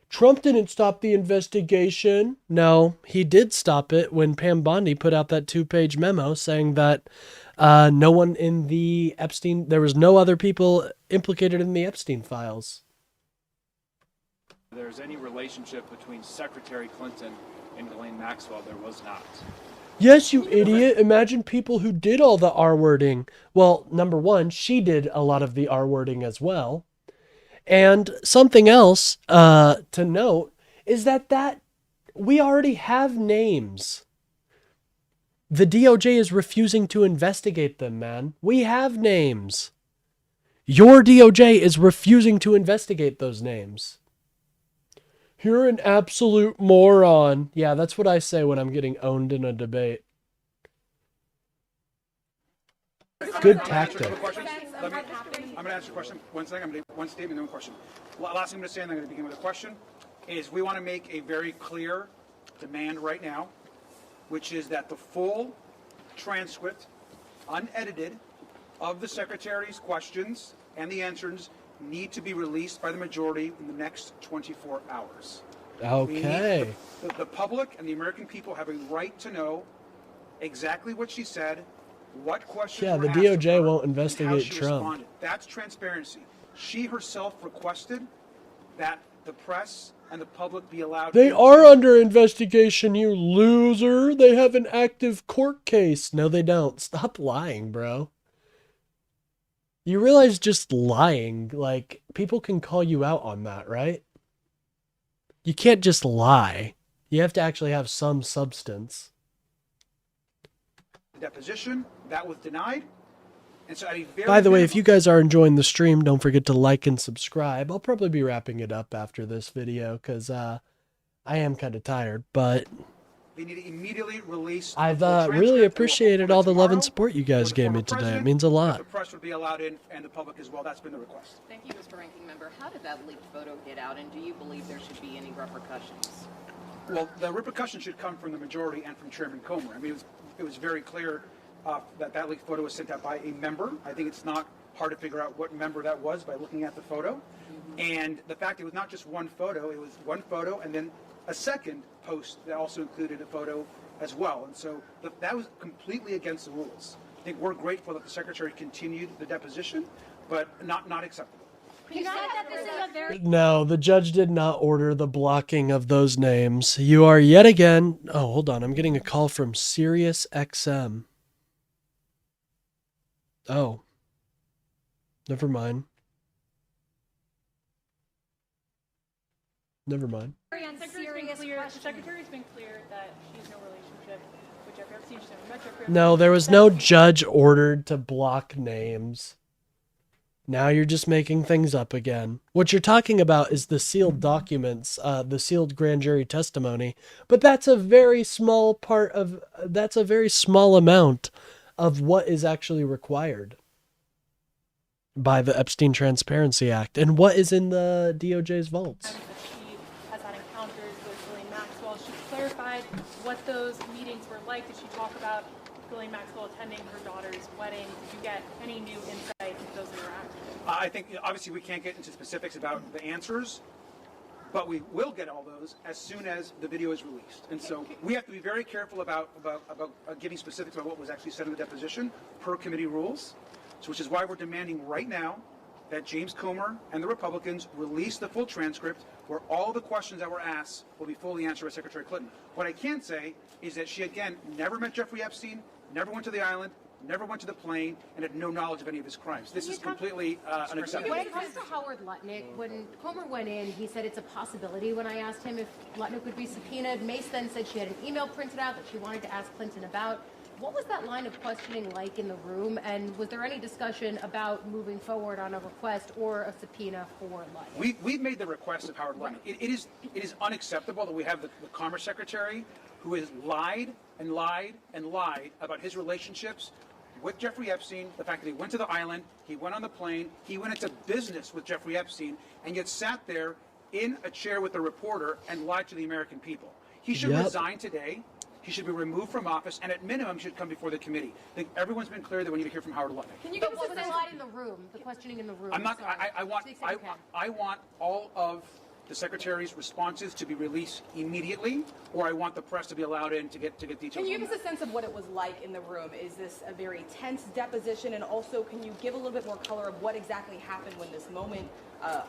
Trump didn't stop the investigation. No, he did stop it when Pam Bondi put out that 2-page memo saying that no one in the Epstein, there was no other people implicated in the Epstein files. There's any relationship between Secretary Clinton and Ghislaine Maxwell. There was not. Yes, you idiot. Imagine people who did all the R-wording. Well, number one, she did a lot of the R-wording as well. And something else to note is that We already have names. The DOJ is refusing to investigate them, man. We have names. Your DOJ is refusing to investigate those names. You're an absolute moron. Yeah, that's what I say when I'm getting owned in a debate. Good tactic. I'm going to answer a question. One second. I'm going to one statement, then one question. Last thing I'm going to say, and I'm going to begin with a question, is we want to make a very clear demand right now, which is that the full transcript, unedited, of the Secretary's questions and the answers need to be released by the majority in the next 24 hours. Okay. The public and the American people have a right to know exactly what she said, what questions Yeah, were the asked of DOJ her, won't and how investigate she Trump. responded. That's transparency. She herself requested that the press and the public be allowed. They into- are under investigation, you loser. They have an active court case. No, they don't. Stop lying, bro. You realize just lying, like, people can call you out on that, right? You can't just lie. You have to actually have some substance. deposition. That was denied. And so at a very By the way, minimum, if you guys are enjoying the stream, don't forget to like and subscribe. I'll probably be wrapping it up after this video because I am kind of tired, but they need to immediately release. I've the full really transcript. appreciated all the love and support you guys gave me today. It means a lot. The press would be allowed in, and the public as well. That's been the request. Thank you, Mr. Ranking Member. How did that leaked photo get out, and do you believe there should be any repercussions? Well, the repercussions should come from the majority and from Chairman Comer. I mean, it was very clear that leaked photo was sent out by a member. I think it's not hard to figure out what member that was by looking at the photo. And the fact it was not just one photo, it was one photo and then a second post that also included a photo as well. And so that was completely against the rules. I think we're grateful that the Secretary continued the deposition, but not acceptable. You said that this is a very No, the judge did not order the blocking of those names. You are yet again... Oh, hold on. I'm getting a call from Sirius XM. Oh. Never mind. Never mind. The Secretary's been clear that she's no relationship with Jeffrey Epstein. She's never met Jeffrey Epstein. No, there was no judge ordered to block names. Now you're just making things up again. What you're talking about is the sealed documents, the sealed grand jury testimony. But that's a very small part of, that's a very small amount of what is actually required by the Epstein Transparency Act and what is in the DOJ's vaults. She has had encounters with Ghislaine Maxwell. She clarified what those meetings were like. Did she talk about Ghislaine Maxwell attending her daughter's wedding? Did you get any new insight into those interactions? I think obviously we can't get into specifics about the answers, but we will get all those as soon as the video is released. And so we have to be very careful about giving specifics about what was actually said in the deposition per committee rules. So which is why we're demanding right now that James Comer and the Republicans release the full transcript where all the questions that were asked will be fully answered by Secretary Clinton. What I can say is that she, again, never met Jeffrey Epstein, never went to the island, never went to the plane, and had no knowledge of any of his crimes. This is completely unacceptable. When it comes to Howard Lutnick, when Comer went in, he said it's a possibility. When I asked him if Lutnick would be subpoenaed, Mace then said she had an email printed out that she wanted to ask Clinton about. What was that line of questioning like in the room, and was there any discussion about moving forward on a request or a subpoena for Lutnick? We've made the request of Howard Lutnick. It is unacceptable that we have the Commerce Secretary who has lied and lied and lied about his relationships with Jeffrey Epstein, the fact that he went to the island, he went on the plane, he went into business with Jeffrey Epstein, and yet sat there in a chair with a reporter and lied to the American people. He should resign today. He should be removed from office, and at minimum, should come before the committee. I think everyone's been clear that we need to hear from Howard Lutnick. Can you give us a line in the room, the questioning in the room? I'm not. I want all of the Secretary's responses to be released immediately, or I want the press to be allowed in to get details. Can you on give us that. a sense of what it was like in the room? Is this a very tense deposition? And also, can you give a little bit more color of what exactly happened when this moment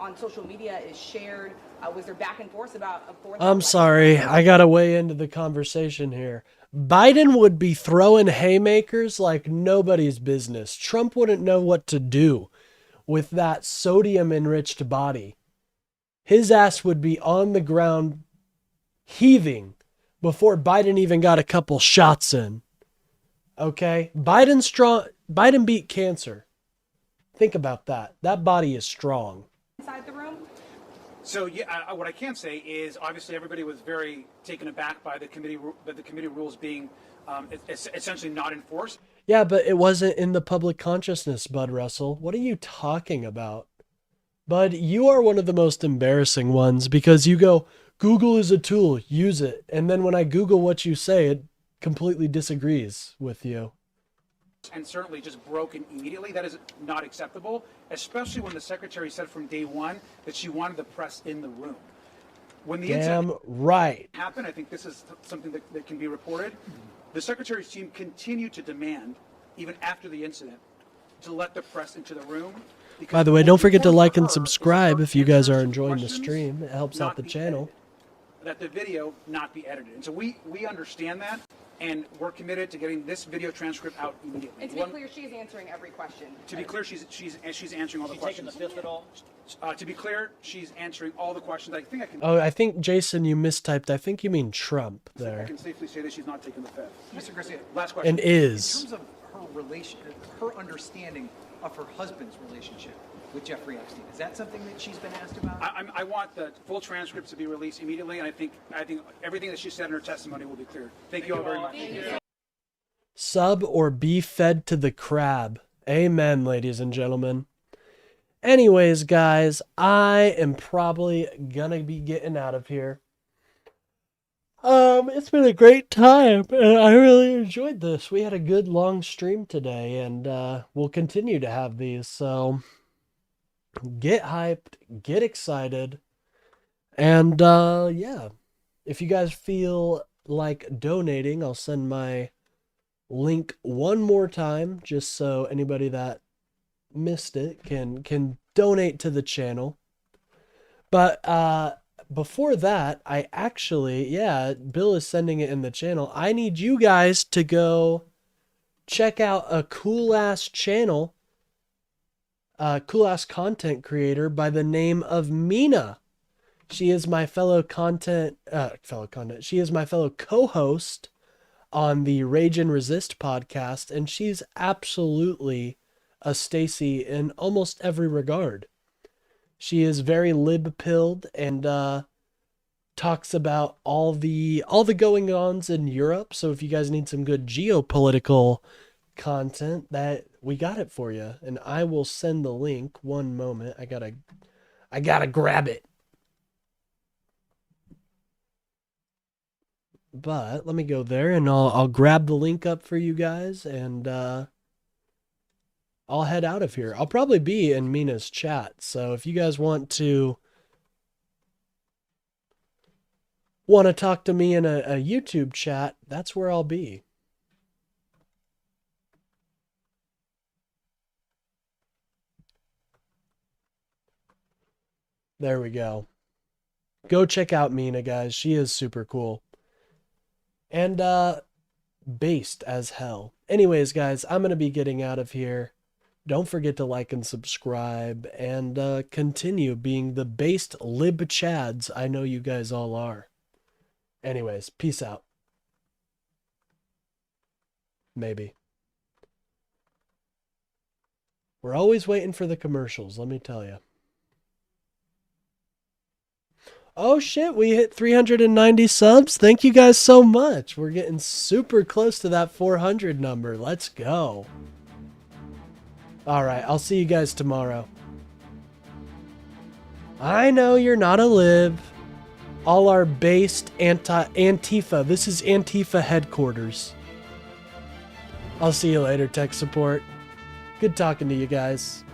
on social media is shared? Was there back and forth about I'm sorry, I gotta weigh into the conversation here. Biden would be throwing haymakers like nobody's business. Trump wouldn't know what to do with that sodium-enriched body. His ass would be on the ground heaving before Biden even got a couple shots in. Okay? Biden beat cancer. Think about that. That body is strong. Inside the room? So yeah, what I can say is obviously everybody was very taken aback by the committee rules being essentially not enforced. Yeah, but it wasn't in the public consciousness, Bud Russell. What are you talking about? Bud, you are one of the most embarrassing ones because you go, Google is a tool, use it. And then when I Google what you say, it completely disagrees with you. And certainly just broken immediately. That is not acceptable, especially when the secretary said from day one that she wanted the press in the room. When the Damn right. happened, I think this is something that can be reported. The secretary's team continued to demand, even after the incident, to let the press into the room. By the way, don't forget to like and subscribe if you guys are enjoying the stream. It helps out the channel. That the video not be edited. And so we understand that, and we're committed to getting this video transcript out immediately. And to be clear, she's answering every question. To be clear, she's answering all the questions. Taking the fifth at all? To be clear, she's answering all the questions. I think I can. Oh, I think, Jason, you mistyped. I think you mean Trump I there. can safely say that she's not taking the fifth. Mr. Garcia, last question. And is. In terms of her understanding of her husband's relationship with Jeffrey Epstein, is that something that she's been asked about? I want the full transcripts to be released immediately, and I think everything that she said in her testimony will be clear. Thank you all very much. Sub or be fed to the crab. Amen, ladies and gentlemen. Anyways, guys, I am probably gonna be getting out of here. It's been a great time, and I really enjoyed this. We had a good long stream today, and we'll continue to have these, so get hyped, get excited, and yeah. If you guys feel like donating, I'll send my link one more time, just so anybody that missed it can donate to the channel. But before that, I actually, yeah, Bill is sending it in the channel. I need you guys to go check out a cool ass channel, cool ass content creator by the name of Mina. She is my fellow she is my fellow co-host on the Rage and Resist podcast, and she's absolutely a Stacy in almost every regard. She is very lib-pilled and talks about all the going-ons in Europe. So if you guys need some good geopolitical content, that we got it for you. And I will send the link. One moment. I gotta grab it. But let me go there and I'll grab the link up for you guys, and I'll head out of here. I'll probably be in Mina's chat, so if you guys want to talk to me in a YouTube chat, that's where I'll be. There we go. Go check out Mina, guys. She is super cool. And based as hell. Anyways, guys, I'm going to be getting out of here. Don't forget to like and subscribe, and continue being the based lib chads I know you guys all are. Anyways, peace out. Maybe. We're always waiting for the commercials, let me tell you. Oh shit, we hit 390 subs. Thank you guys so much. We're getting super close to that 400 number. Let's go. Alright, I'll see you guys tomorrow. I know you're not a lib. All are based Antifa. This is Antifa headquarters. I'll see you later, tech support. Good talking to you guys.